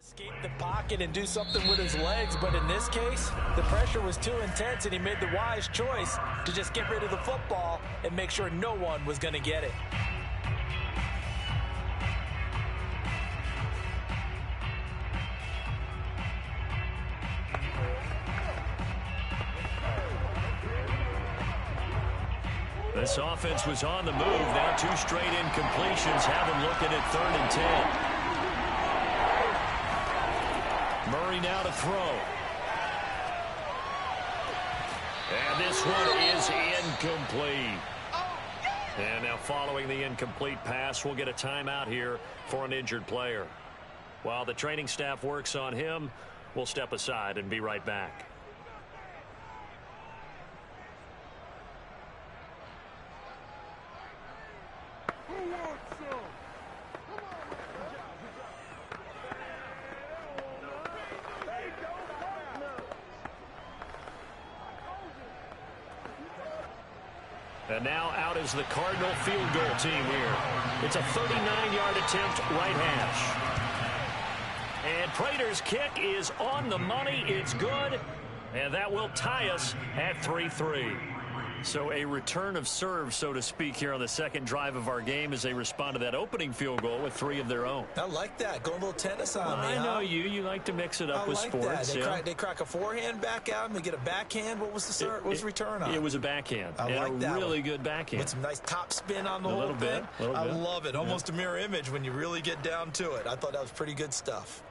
escape the pocket and do something with his legs, but in this case, the pressure was too intense and he made the wise choice to just get rid of the football and make sure no one was going to get it. This offense was on the move. Now 2 straight incompletions have him looking at 3rd and 10. Murray now to throw. And this one is incomplete. And now following the incomplete pass, we'll get a timeout here for an injured player. While the training staff works on him, we'll step aside and be right back. And now out is the Cardinal field goal team here. It's a 39-yard attempt, right hash. And Prater's kick is on the money. It's good. And that will tie us at 3-3. So a return of serve, so to speak, here on the second drive of our game as they respond to that opening field goal with 3 of their own. I like that. Go a little tennis on me, I know you like to mix it up with sports. They crack a forehand back out and they get a backhand. What was the serve? What was the return on? It was a backhand. I like that. Really good backhand. With some nice top spin on the whole thing. I love it. Almost a mirror image when you really get down to it. I thought that was pretty good stuff.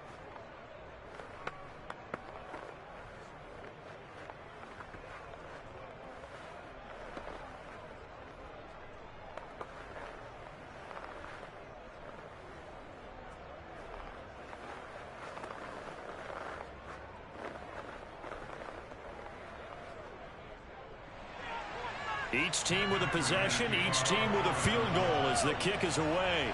Each team with a possession, each team with a field goal as the kick is away.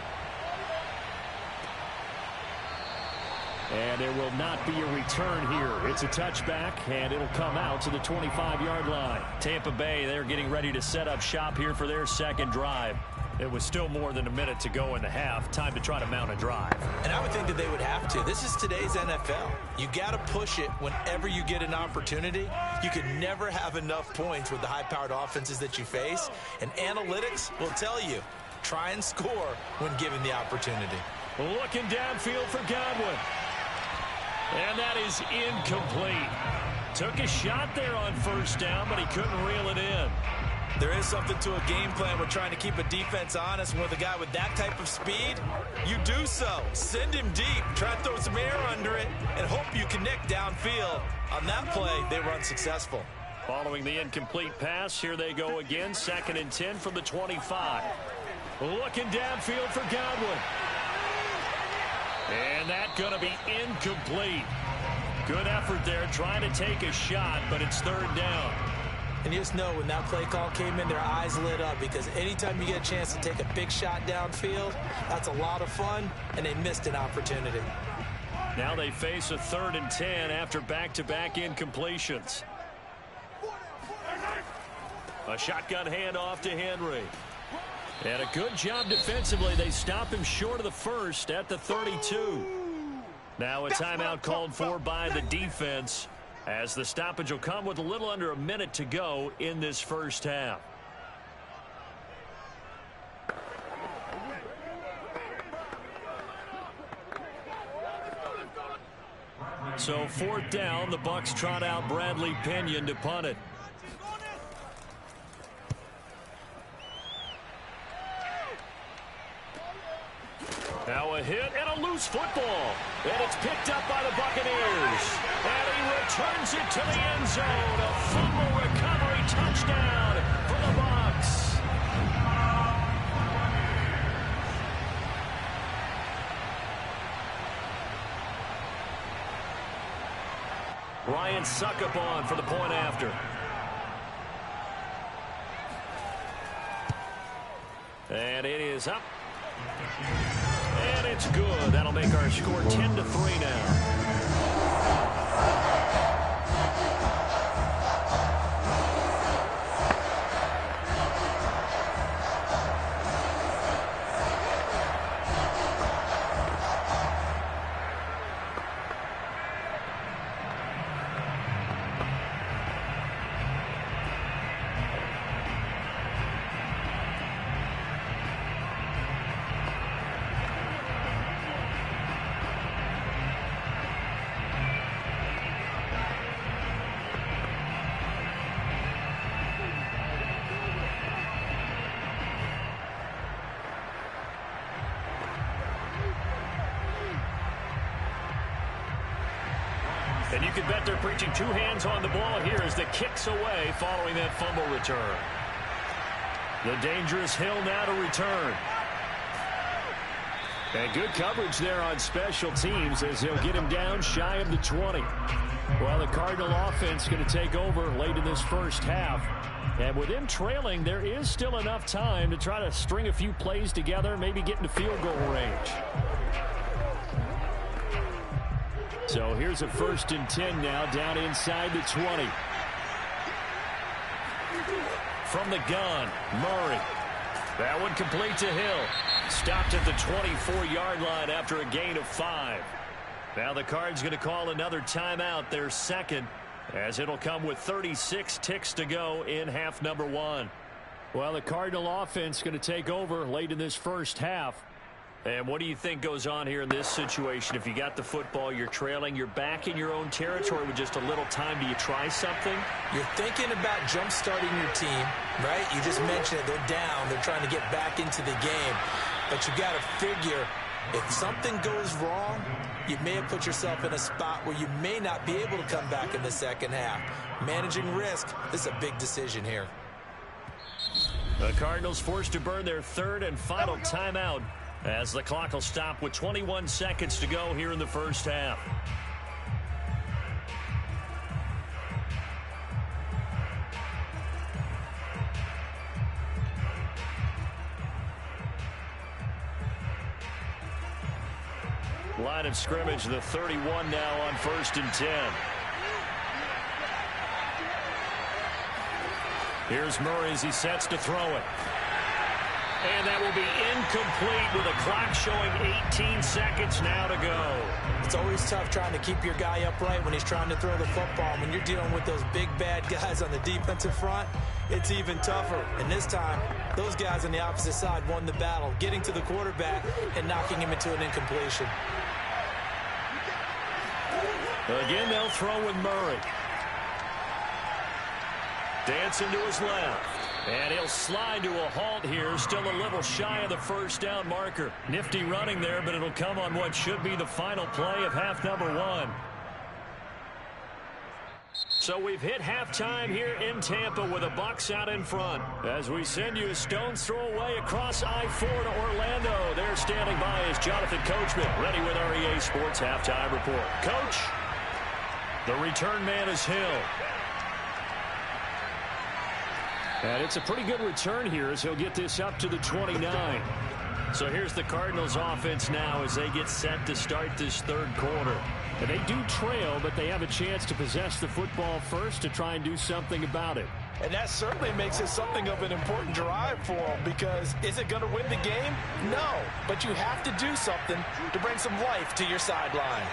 And there will not be a return here. It's a touchback, and it'll come out to the 25-yard line. Tampa Bay, they're getting ready to set up shop here for their second drive. It was still more than a minute to go in the half. Time to try to mount a drive. And I would think that they would have to. This is today's NFL. You got to push it whenever you get an opportunity. You can never have enough points with the high-powered offenses that you face. And analytics will tell you, try and score when given the opportunity. Looking downfield for Godwin. And that is incomplete. Took a shot there on first down, but he couldn't reel it in. There is something to a game plan. We're trying to keep a defense honest. And with a guy with that type of speed, you do so. Send him deep. Try to throw some air under it and hope you connect downfield. On that play, they were unsuccessful. Following the incomplete pass, here they go again. 2nd and 10 from the 25. Looking downfield for Godwin. And that's going to be incomplete. Good effort there trying to take a shot, but it's 3rd down. And you just know when that play call came in, their eyes lit up because anytime you get a chance to take a big shot downfield, that's a lot of fun, and they missed an opportunity. Now they face a 3rd and 10 after back-to-back incompletions. A shotgun handoff to Henry. And a good job defensively. They stop him short of the first at the 32. Now a timeout called for by the defense, as the stoppage will come with a little under a minute to go in this first half. So 4th down, the Bucs trot out Bradley Pinion to punt it. Now a hit and a loose football. And it's picked up by the Buccaneers. And he returns it to the end zone. A fumble recovery touchdown for the Bucs. Ryan Suckup on for the point after. And it is up. And it's good. That'll make our score 10-3 now. And you can bet they're preaching 2 hands on the ball here as the kick's away following that fumble return. The dangerous Hill now to return. And good coverage there on special teams as they'll get him down shy of the 20. Well, the Cardinal offense going to take over late in this first half. And with them trailing, there is still enough time to try to string a few plays together, maybe get into field goal range. So here's a 1st and 10 now, down inside the 20. From the gun, Murray. That one complete to Hill. Stopped at the 24-yard line after a gain of 5. Now the Cards going to call another timeout, their second, as it'll come with 36 ticks to go in half number 1. Well, the Cardinal offense going to take over late in this first half. And what do you think goes on here in this situation? If you got the football, you're trailing, you're back in your own territory with just a little time. Do you try something? You're thinking about jump-starting your team, right? You just mentioned it. They're down. They're trying to get back into the game. But you got to figure, if something goes wrong, you may have put yourself in a spot where you may not be able to come back in the second half. Managing risk, this is a big decision here. The Cardinals forced to burn their third and final timeout, as the clock will stop with 21 seconds to go here in the first half. Line of scrimmage, the 31 now on 1st and 10. Here's Murray as he sets to throw it. And that will be incomplete with a clock showing 18 seconds now to go. It's always tough trying to keep your guy upright when he's trying to throw the football. When you're dealing with those big bad guys on the defensive front, it's even tougher. And this time, those guys on the opposite side won the battle, getting to the quarterback and knocking him into an incompletion. Again, they'll throw with Murray. Dancing to his left. And he'll slide to a halt here, still a little shy of the first down marker. Nifty running there, but it'll come on what should be the final play of half number 1. So we've hit halftime here in Tampa with the Bucs out in front. As we send you a stone's throw away across I-4 to Orlando. There standing by is Jonathan Coachman, ready with REA Sports Halftime Report. Coach, the return man is Hill. And it's a pretty good return here as he'll get this up to the 29. So here's the Cardinals offense now as they get set to start this third quarter. And they do trail, but they have a chance to possess the football first to try and do something about it. And that certainly makes it something of an important drive for them, because is it going to win the game? No, but you have to do something to bring some life to your sideline.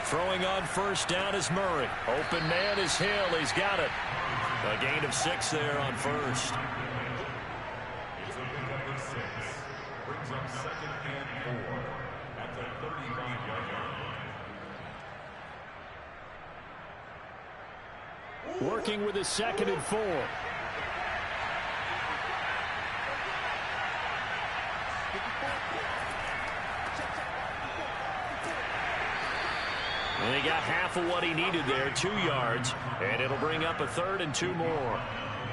Throwing on first down is Murray. Open man is Hill. He's got it. A gain of 6 there on first. It's a pickup of 6. Brings up 2nd and 4 at the 35-yard line. Working with a 2nd and 4. And he got half of what he needed there, 2 yards, and it'll bring up a 3rd and 2 more.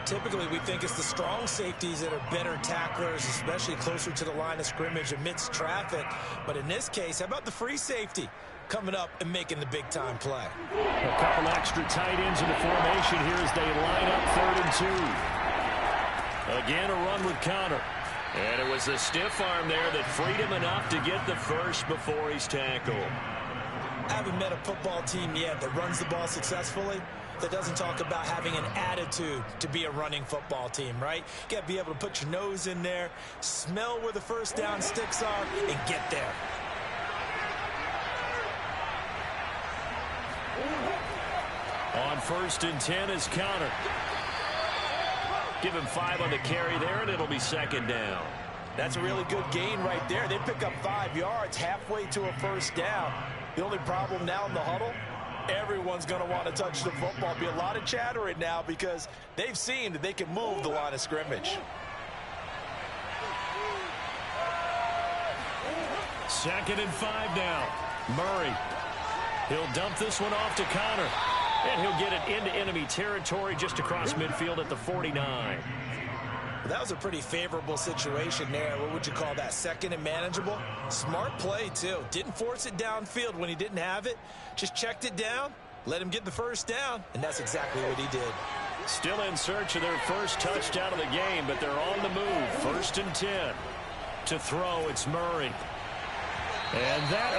Typically, we think it's the strong safeties that are better tacklers, especially closer to the line of scrimmage amidst traffic. But in this case, how about the free safety coming up and making the big-time play? A couple extra tight ends in the formation here as they line up 3rd and 2. Again, a run with Connor. And it was a stiff arm there that freed him enough to get the first before he's tackled. I haven't met a football team yet that runs the ball successfully that doesn't talk about having an attitude to be a running football team, right? You got to be able to put your nose in there, smell where the first down sticks are, and get there. On 1st and 10 is Connor. Give him 5 on the carry there, and it'll be 2nd down. That's a really good gain right there. They pick up 5 yards halfway to a first down. The only problem now in the huddle, everyone's going to want to touch the football. Be a lot of chattering now because they've seen that they can move the line of scrimmage. 2nd and 5 now. Murray. He'll dump this one off to Connor. And he'll get it into enemy territory just across midfield at the 49. That was a pretty favorable situation there. What would you call that? 2nd and manageable? Smart play, too. Didn't force it downfield when he didn't have it. Just checked it down, let him get the first down, and that's exactly what he did. Still in search of their first touchdown of the game, but they're on the move. 1st and 10. To throw, it's Murray. And that,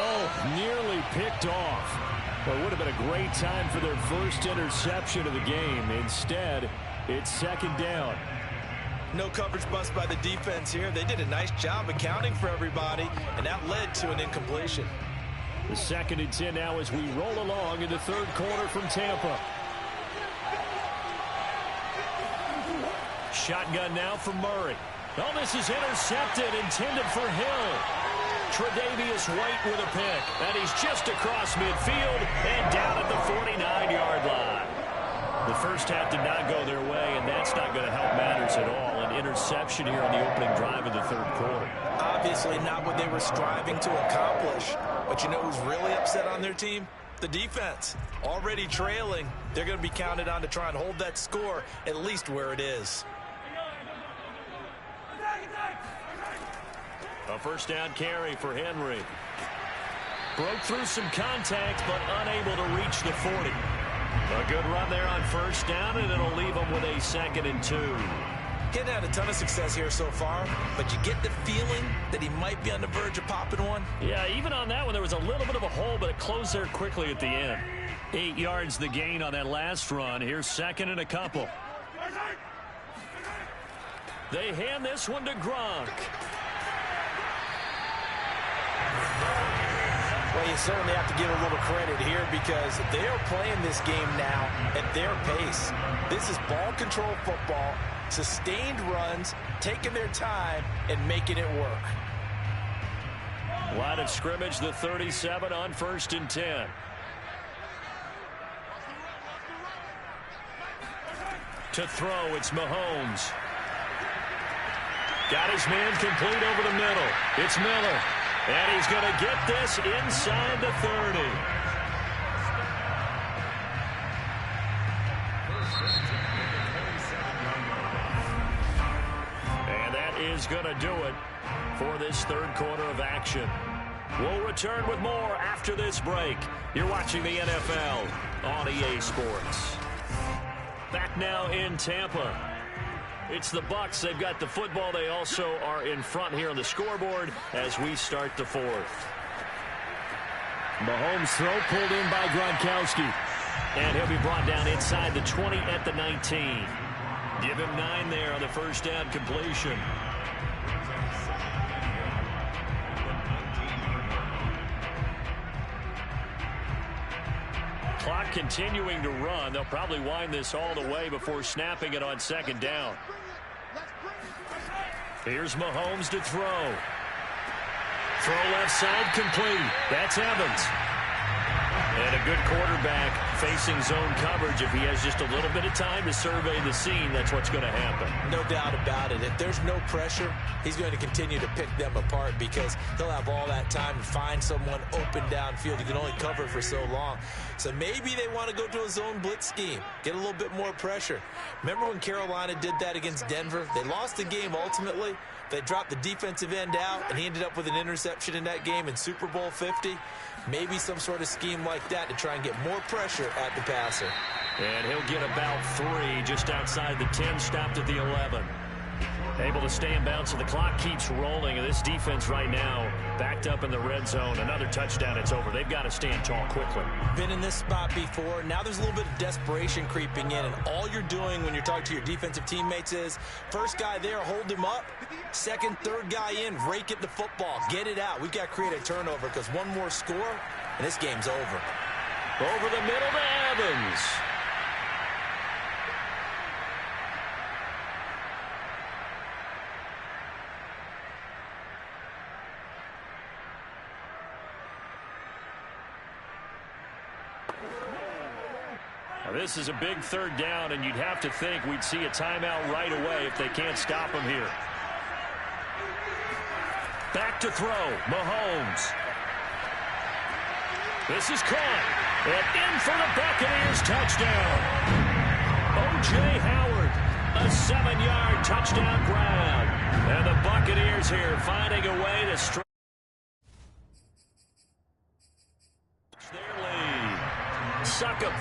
nearly picked off. Well, it would have been a great time for their first interception of the game. Instead, it's 2nd down. No coverage bust by the defense here. They did a nice job accounting for everybody, and that led to an incompletion. The 2nd and 10 now as we roll along in the third quarter from Tampa. Shotgun now from Murray. Oh, this is intercepted, intended for Hill. Tre'Davious White with a pick. And he's just across midfield and down at the 49-yard line. The first half did not go their way, and that's not going to help matters at all. An interception here on the opening drive of the third quarter. Obviously not what they were striving to accomplish. But you know who's really upset on their team? The defense. Already trailing. They're going to be counted on to try and hold that score at least where it is. A first down carry for Henry. Broke through some contact, but unable to reach the 40. A good run there on first down, and it'll leave them with a 2nd and 2. Hadn't had a ton of success here so far, but you get the feeling that he might be on the verge of popping one. Yeah, even on that one, there was a little bit of a hole, but it closed there quickly at the end. 8 yards the gain on that last run. Here's 2nd and a couple. They hand this one to Gronk. Well, you certainly have to give a little credit here because they are playing this game now at their pace. This is ball control football, sustained runs, taking their time, and making it work. Line of scrimmage, the 37 on 1st and 10. To throw, it's Mahomes. Got his man complete over the middle. It's Miller. And he's going to get this inside the 30. And that is going to do it for this third quarter of action. We'll return with more after this break. You're watching the NFL on EA Sports. Back now in Tampa. It's the Bucs. They've got the football. They also are in front here on the scoreboard as we start the fourth. Mahomes' throw pulled in by Gronkowski. And he'll be brought down inside the 20 at the 19. Give him 9 there on the first down completion. Clock continuing to run. They'll probably wind this all the way before snapping it on 2nd down. Here's Mahomes to throw. Throw left side complete. That's Evans. And a good quarterback facing zone coverage. If he has just a little bit of time to survey the scene, that's what's going to happen. No doubt about it. If there's no pressure, he's going to continue to pick them apart because he'll have all that time to find someone open downfield. You can only cover for so long. So maybe they want to go to a zone blitz scheme, get a little bit more pressure. Remember when Carolina did that against Denver? They lost the game ultimately. They dropped the defensive end out, and he ended up with an interception in that game in Super Bowl 50. Maybe some sort of scheme like that to try and get more pressure at the passer. And he'll get about 3 just outside the 10, stopped at the 11. Able to stay in bounds, so the clock keeps rolling. And this defense right now backed up in the red zone. Another touchdown, it's over. They've got to stand tall quickly. Been in this spot before. Now there's a little bit of desperation creeping in. And all you're doing when you're talking to your defensive teammates is, first guy there, hold him up. Second, third guy in, rake at the football. Get it out. We've got to create a turnover because one more score, and this game's over. Over the middle to Evans. Now this is a big third down, and you'd have to think we'd see a timeout right away if they can't stop him here. Back to throw, Mahomes. This is caught, and in for the Buccaneers touchdown. O.J. Howard, a 7-yard touchdown grab. And the Buccaneers here finding a way to stretch their lead. Suck up.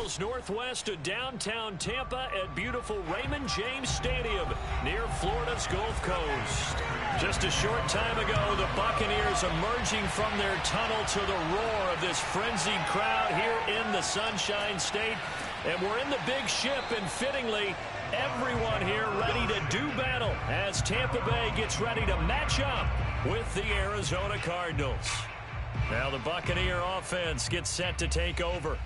miles northwest of downtown Tampa at beautiful Raymond James Stadium near Florida's Gulf Coast. Just a short time ago, the Buccaneers emerging from their tunnel to the roar of this frenzied crowd here in the Sunshine State. And we're in the big ship, and fittingly, everyone here ready to do battle as Tampa Bay gets ready to match up with the Arizona Cardinals. Now the Buccaneer offense gets set to take over.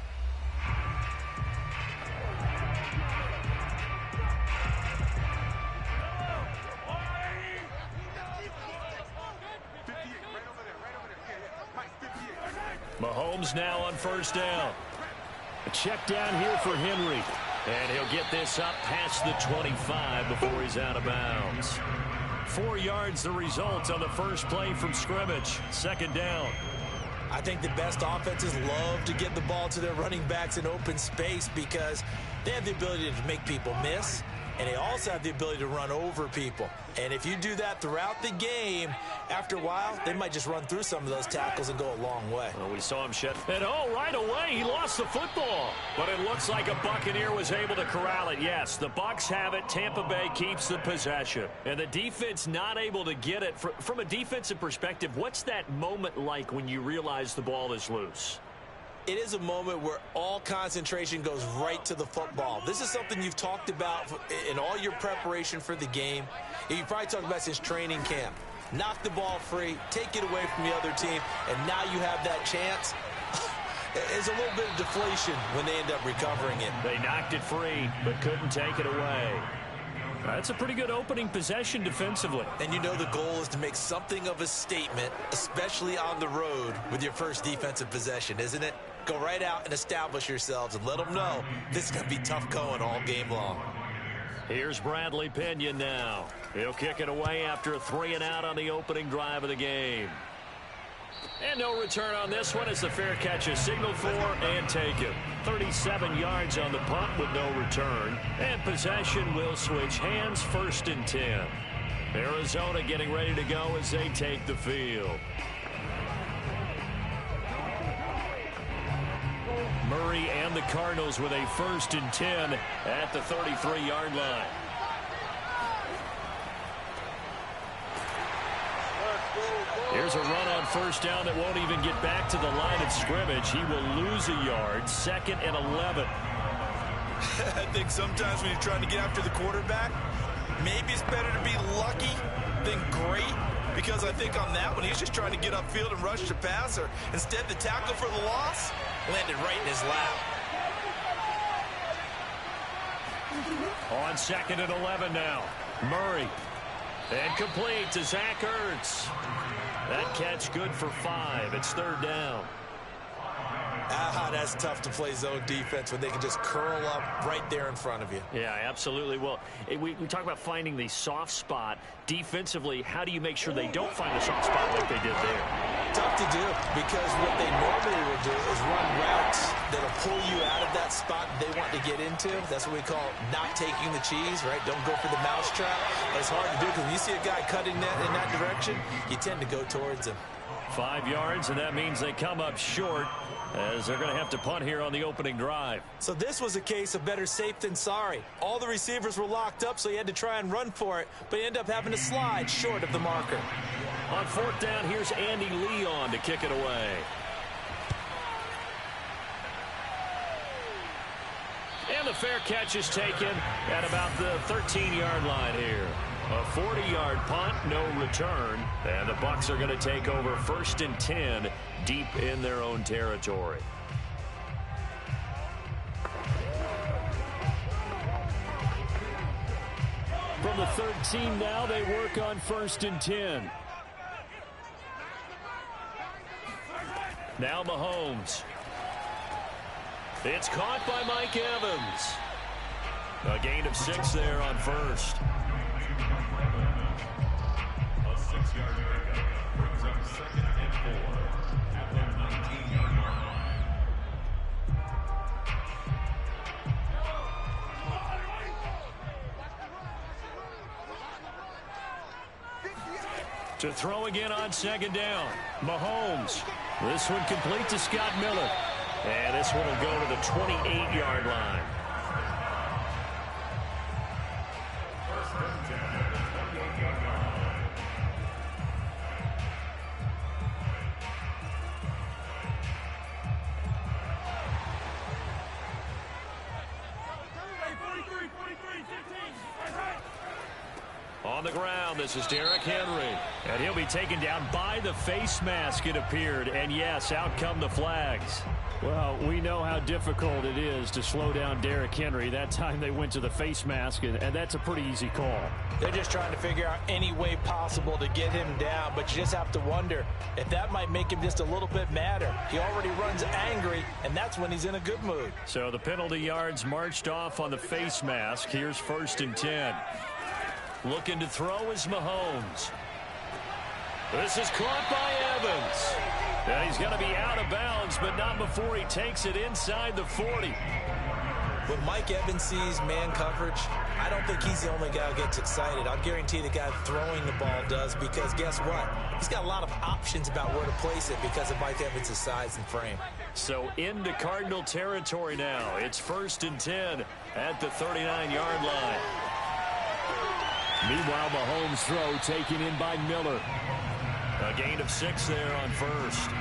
Mahomes now on first down. A check down here for Henry. And he'll get this up past the 25 before he's out of bounds. 4 yards the result on the first play from scrimmage. Second down. I think the best offenses love to get the ball to their running backs in open space because they have the ability to make people miss, and they also have the ability to run over people. And if you do that throughout the game, after a while, they might just run through some of those tackles and go a long way. Well, we saw him shed. And right away, he lost the football. But it looks like a Buccaneer was able to corral it. Yes, the Bucs have it. Tampa Bay keeps the possession. And the defense not able to get it. From a defensive perspective, what's that moment like when you realize the ball is loose? It is a moment where all concentration goes right to the football. This is something you've talked about in all your preparation for the game. You've probably talked about since training camp. Knock the ball free, take it away from the other team, and now you have that chance. There's a little bit of deflation when they end up recovering it. They knocked it free, but couldn't take it away. That's a pretty good opening possession defensively. And you know the goal is to make something of a statement, especially on the road with your first defensive possession, isn't it? Go right out and establish yourselves and let them know this is going to be tough going all game long. Here's Bradley Pinion now. He'll kick it away after a 3-and-out on the opening drive of the game. And no return on this one as the fair catch is signaled for and taken. 37 yards on the punt with no return. And possession will switch hands, 1st and 10. Arizona getting ready to go as they take the field. Murray and the Cardinals with a 1st and 10 at the 33-yard line. Here's a run on first down that won't even get back to the line of scrimmage. He will lose a yard. 2nd and 11. I think sometimes when you're trying to get after the quarterback, maybe it's better to be lucky than great. Because I think on that one, he's just trying to get upfield and rush the passer. Instead, the tackle for the loss landed right in his lap. On 2nd and 11 now. Murray. And complete to Zach Ertz. That catch good for 5. It's 3rd down. That's tough to play zone defense when they can just curl up right there in front of you. Yeah, absolutely. Well, we talk about finding the soft spot. Defensively, how do you make sure they don't find a soft spot like they did there? Tough to do because what they normally will do is run routes that'll pull you out of that spot they want to get into. That's what we call not taking the cheese, right? Don't go for the mousetrap. But it's hard to do because when you see a guy cutting that in that direction, you tend to go towards him. 5 yards, and that means they come up short as they're going to have to punt here on the opening drive. So this was a case of better safe than sorry. All the receivers were locked up, so he had to try and run for it, but he ended up having to slide short of the marker. On 4th down, here's Andy Leon to kick it away. And the fair catch is taken at about the 13-yard line here. A 40-yard punt, no return. And the Bucs are going to take over 1st and 10 deep in their own territory. From the 13 now, they work on 1st and 10. Now Mahomes. It's caught by Mike Evans. A gain of 6 there on 1st. A 6-yard pickup brings up 2nd and 4 at the 19-yard line. To throw again on 2nd down. Mahomes. This one complete to Scott Miller. And this one will go to the 28-yard line. On the ground, this is Derrick Henry. And he'll be taken down by the face mask, it appeared. And yes, out come the flags. Well, we know how difficult it is to slow down Derrick Henry. That time they went to the face mask, and that's a pretty easy call. They're just trying to figure out any way possible to get him down, but you just have to wonder if that might make him just a little bit madder. He already runs angry, and that's when he's in a good mood. So the penalty yards marched off on the face mask. Here's 1st and 10. Looking to throw is Mahomes. This is caught by Evans. And he's going to be out of bounds, but not before he takes it inside the 40. When Mike Evans sees man coverage, I don't think he's the only guy who gets excited. I'll guarantee the guy throwing the ball does, because guess what? He's got a lot of options about where to place it because of Mike Evans' size and frame. So into Cardinal territory now. It's 1st and 10 at the 39-yard line. Meanwhile, Mahomes' throw taken in by Miller. A gain of 6 there on 1st.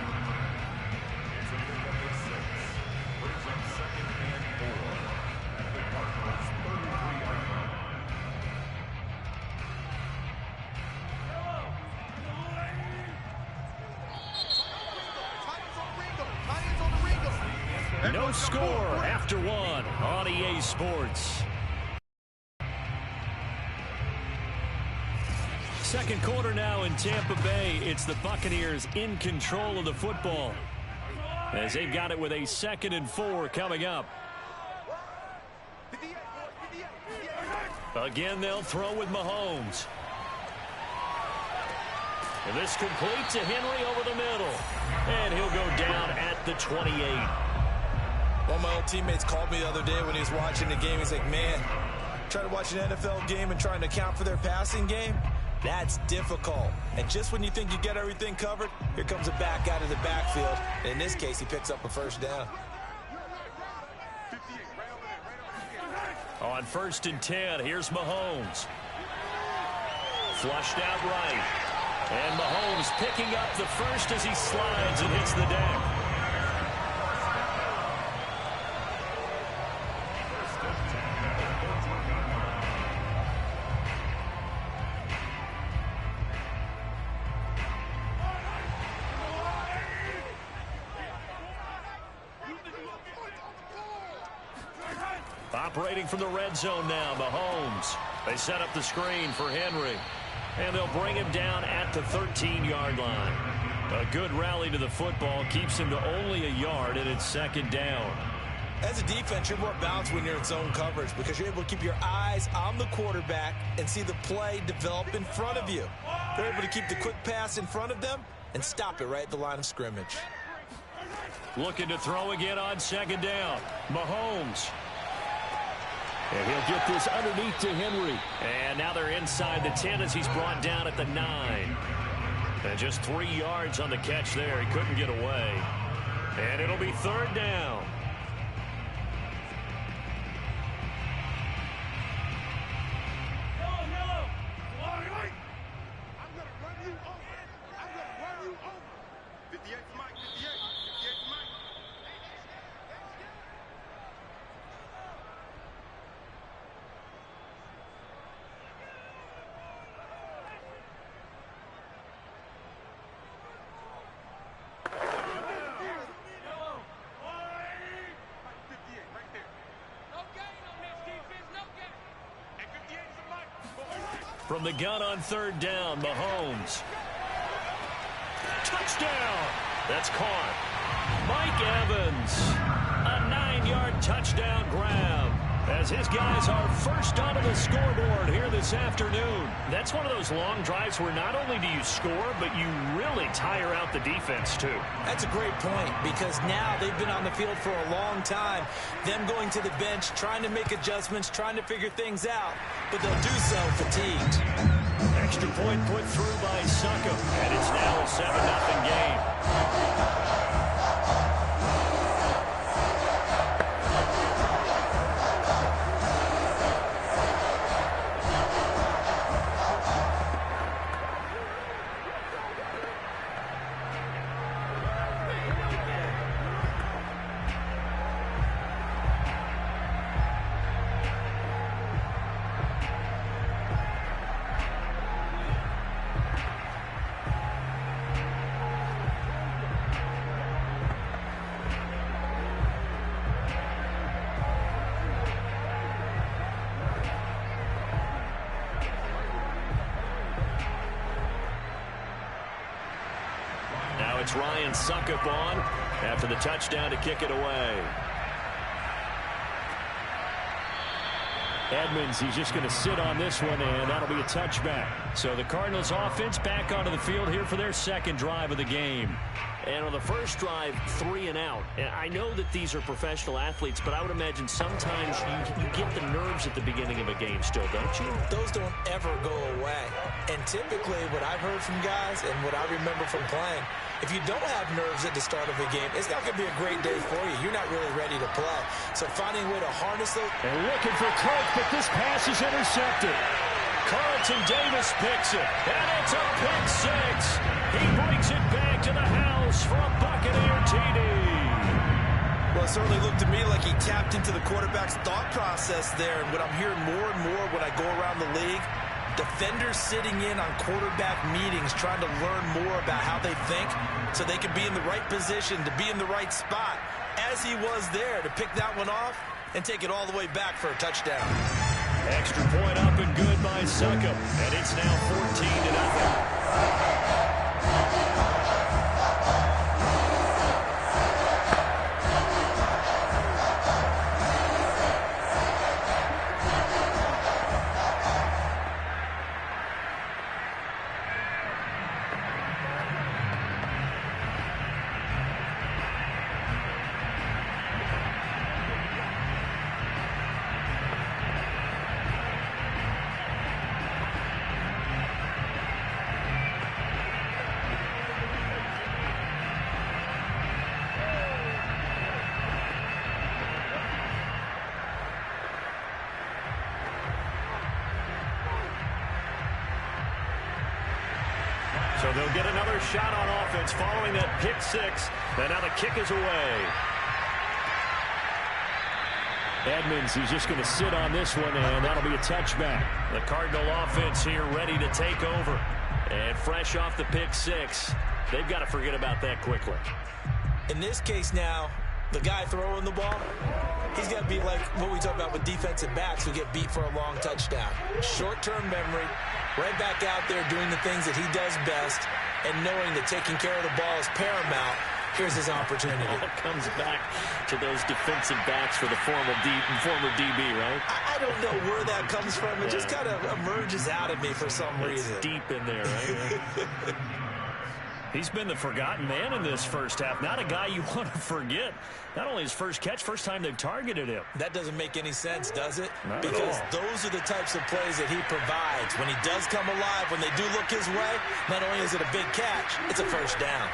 No score after 1 on EA Sports. Second quarter now in Tampa Bay. It's the Buccaneers in control of the football, as they've got it with a 2nd and 4 coming up. Again, they'll throw with Mahomes. And this complete to Henry over the middle. And he'll go down at the 28. One of my old teammates called me the other day when he was watching the game. He's like, man, trying to watch an NFL game and trying to account for their passing game, that's difficult. And just when you think you get everything covered, here comes a back out of the backfield. And in this case, he picks up a 1st down. On 1st and 10, here's Mahomes. Flushed out right. And Mahomes picking up the 1st as he slides and hits the deck. Operating from the red zone now, Mahomes. They set up the screen for Henry. And they'll bring him down at the 13-yard line. A good rally to the football keeps him to only a yard, and it's 2nd down. As a defense, you're more balanced when you're in zone coverage because you're able to keep your eyes on the quarterback and see the play develop in front of you. They're able to keep the quick pass in front of them and stop it right at the line of scrimmage. Looking to throw again on 2nd down. Mahomes. And he'll get this underneath to Henry. And now they're inside the 10 as he's brought down at the 9. And just 3 yards on the catch there. He couldn't get away. And it'll be 3rd down. From the gun on 3rd down, Mahomes. Touchdown! That's caught. Mike Evans. A 9-yard touchdown grab, as his guys are first onto the scoreboard here this afternoon. That's one of those long drives where not only do you score, but you really tire out the defense, too. That's a great point, because now they've been on the field for a long time. Them going to the bench, trying to make adjustments, trying to figure things out, but they'll do so fatigued. Extra point put through by Suckum, and it's now a 7-0 game. Now it's Ryan Suckup on after the touchdown to kick it away. Edmonds, he's just going to sit on this one, and that'll be a touchback. So the Cardinals offense back onto the field here for their second drive of the game. And on the first drive, 3 and out. And I know that these are professional athletes, but I would imagine sometimes you get the nerves at the beginning of a game still, don't you? Those don't ever go away. And typically what I've heard from guys and what I remember from playing, if you don't have nerves at the start of a game, it's not going to be a great day for you. You're not really ready to play. So finding a way to harness those. And looking for Cook, but this pass is intercepted. Carlton Davis picks it, and it's a pick six. He brings it back to the house for a Buccaneer TD. Well, it certainly looked to me like he tapped into the quarterback's thought process there. And what I'm hearing more and more when I go around the league, defenders sitting in on quarterback meetings trying to learn more about how they think so they can be in the right position, to be in the right spot, as he was there to pick that one off and take it all the way back for a touchdown. Extra point up and good by Suckup, and it's now 14-0. So they'll get another shot on offense following that pick six. And now the kick is away. Edmonds, he's just going to sit on this one, and that'll be a touchback. The Cardinal offense here ready to take over. And fresh off the pick six, they've got to forget about that quickly. In this case now, the guy throwing the ball, he's got to be like what we talk about with defensive backs who get beat for a long touchdown. Short-term memory, right back out there doing the things that he does best, and knowing that taking care of the ball is paramount. Here's his opportunity. It comes back to those defensive backs for the former DB, right? I don't know where that comes from. It just kind of emerges out of me for some reason. It's deep in there, right? He's been the forgotten man in this first half. Not a guy you want to forget. Not only his first catch, first time they've targeted him. That doesn't make any sense, does it? Not because at all. those are the types of plays that he provides. When he does come alive, when they do look his way, not only is it a big catch, it's a first down.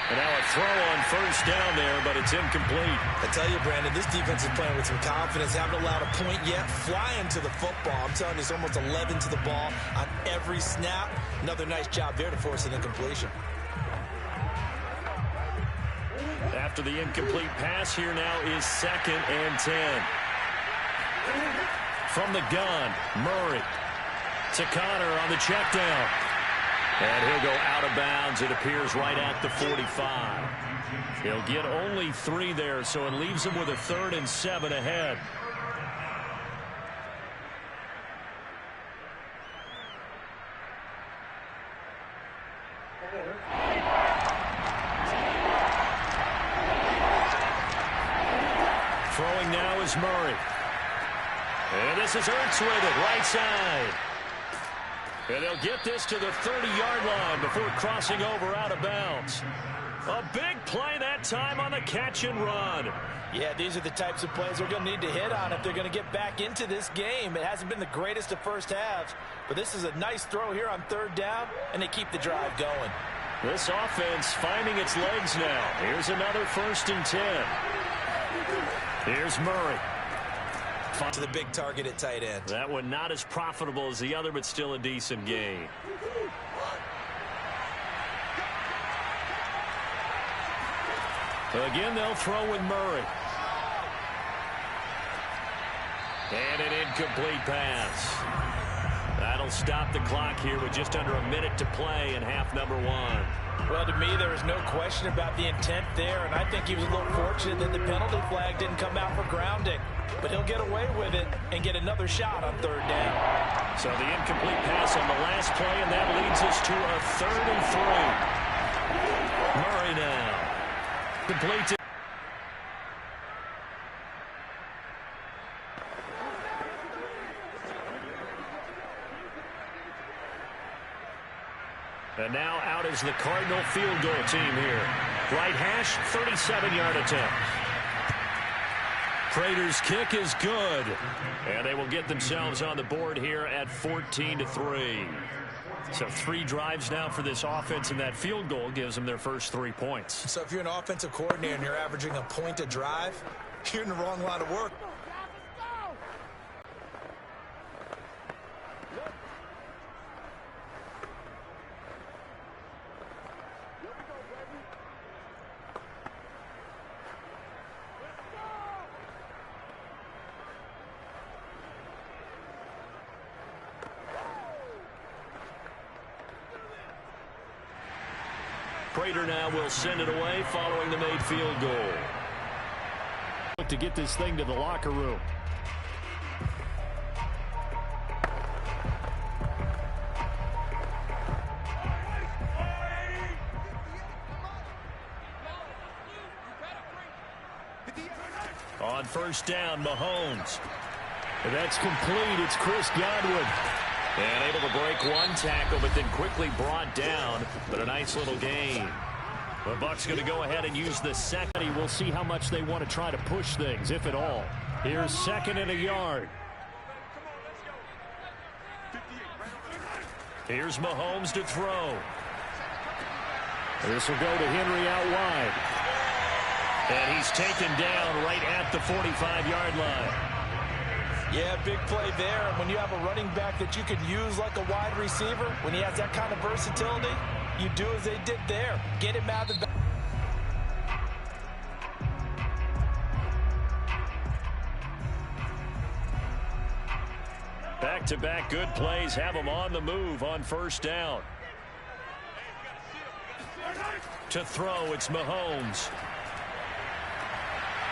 And now a throw on first down there, but it's incomplete. I tell you, Brandon, this defense is playing with some confidence. Haven't allowed a point yet. Flying to the football. I'm telling you, it's almost 11 to the ball on every snap. Another nice job there to force an incompletion. After the incomplete pass, here now is 2nd and 10. From the gun, Murray to Connor on the check down. And he'll go out of bounds, it appears, right at the 45. He'll get only 3 there, so it leaves him with a 3rd and 7 ahead. Throwing now is Murray. And this is Ertz with it, right side. And they'll get this to the 30-yard line before crossing over out of bounds. A big play that time on the catch and run. Yeah, these are the types of plays they're going to need to hit on if they're going to get back into this game. It hasn't been the greatest of first halves, but this is a nice throw here on 3rd down, and they keep the drive going. This offense finding its legs now. Here's another 1st and 10. Here's Murray. To the big target at tight end. That one not as profitable as the other, but still a decent gain. Again, they'll throw with Murray. And an incomplete pass. That'll stop the clock here with just under a minute to play in half number 1. Well, to me, there was no question about the intent there, and I think he was a little fortunate that the penalty flag didn't come out for grounding. but he'll get away with it and get another shot on third down. So the incomplete pass on the last play, and that leads us to a 3rd and 3. Murray now. Complete to and now out is the Cardinal field goal team here. Right hash, 37-yard attempt. Prater's kick is good. And they will get themselves on the board here at 14-3. So 3 drives now for this offense, and that field goal gives them their first 3 points. So if you're an offensive coordinator and you're averaging a point a drive, you're in the wrong line of work. Prater now will send it away following the made field goal. To get this thing to the locker room. On first down, Mahomes. That's complete. It's Chris Godwin. And able to break one tackle, but then quickly brought down. But a nice little gain. The Bucs going to go ahead and use the second. We'll see how much they want to try to push things, if at all. Here's 2nd and a yard. Here's Mahomes to throw. This will go to Henry out wide. And he's taken down right at the 45-yard line. Yeah, big play there. And when you have a running back that you can use like a wide receiver, when he has that kind of versatility, you do as they did there. Get him out of the back. Back-to-back good plays have him on the move on first down. To throw, it's Mahomes.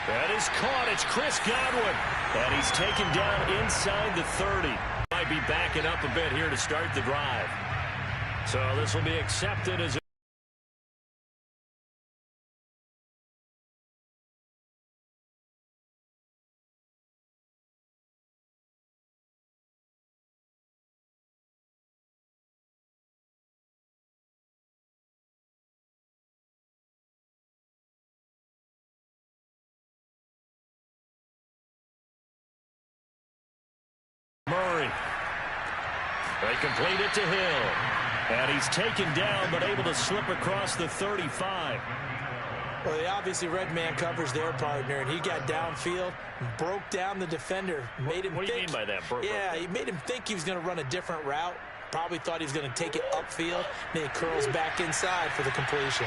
That is caught. It's Chris Godwin. And he's taken down inside the 30. Might be backing up a bit here to start the drive. So this will be accepted as Murray. They complete it to Hill. And he's taken down, but able to slip across the 35. Well, they obviously read man coverage their partner, and he got downfield, broke down the defender, made him What do you mean by that? Yeah, he made him think he was going to run a different route. Probably thought he was going to take it upfield. Then he curls back inside for the completion.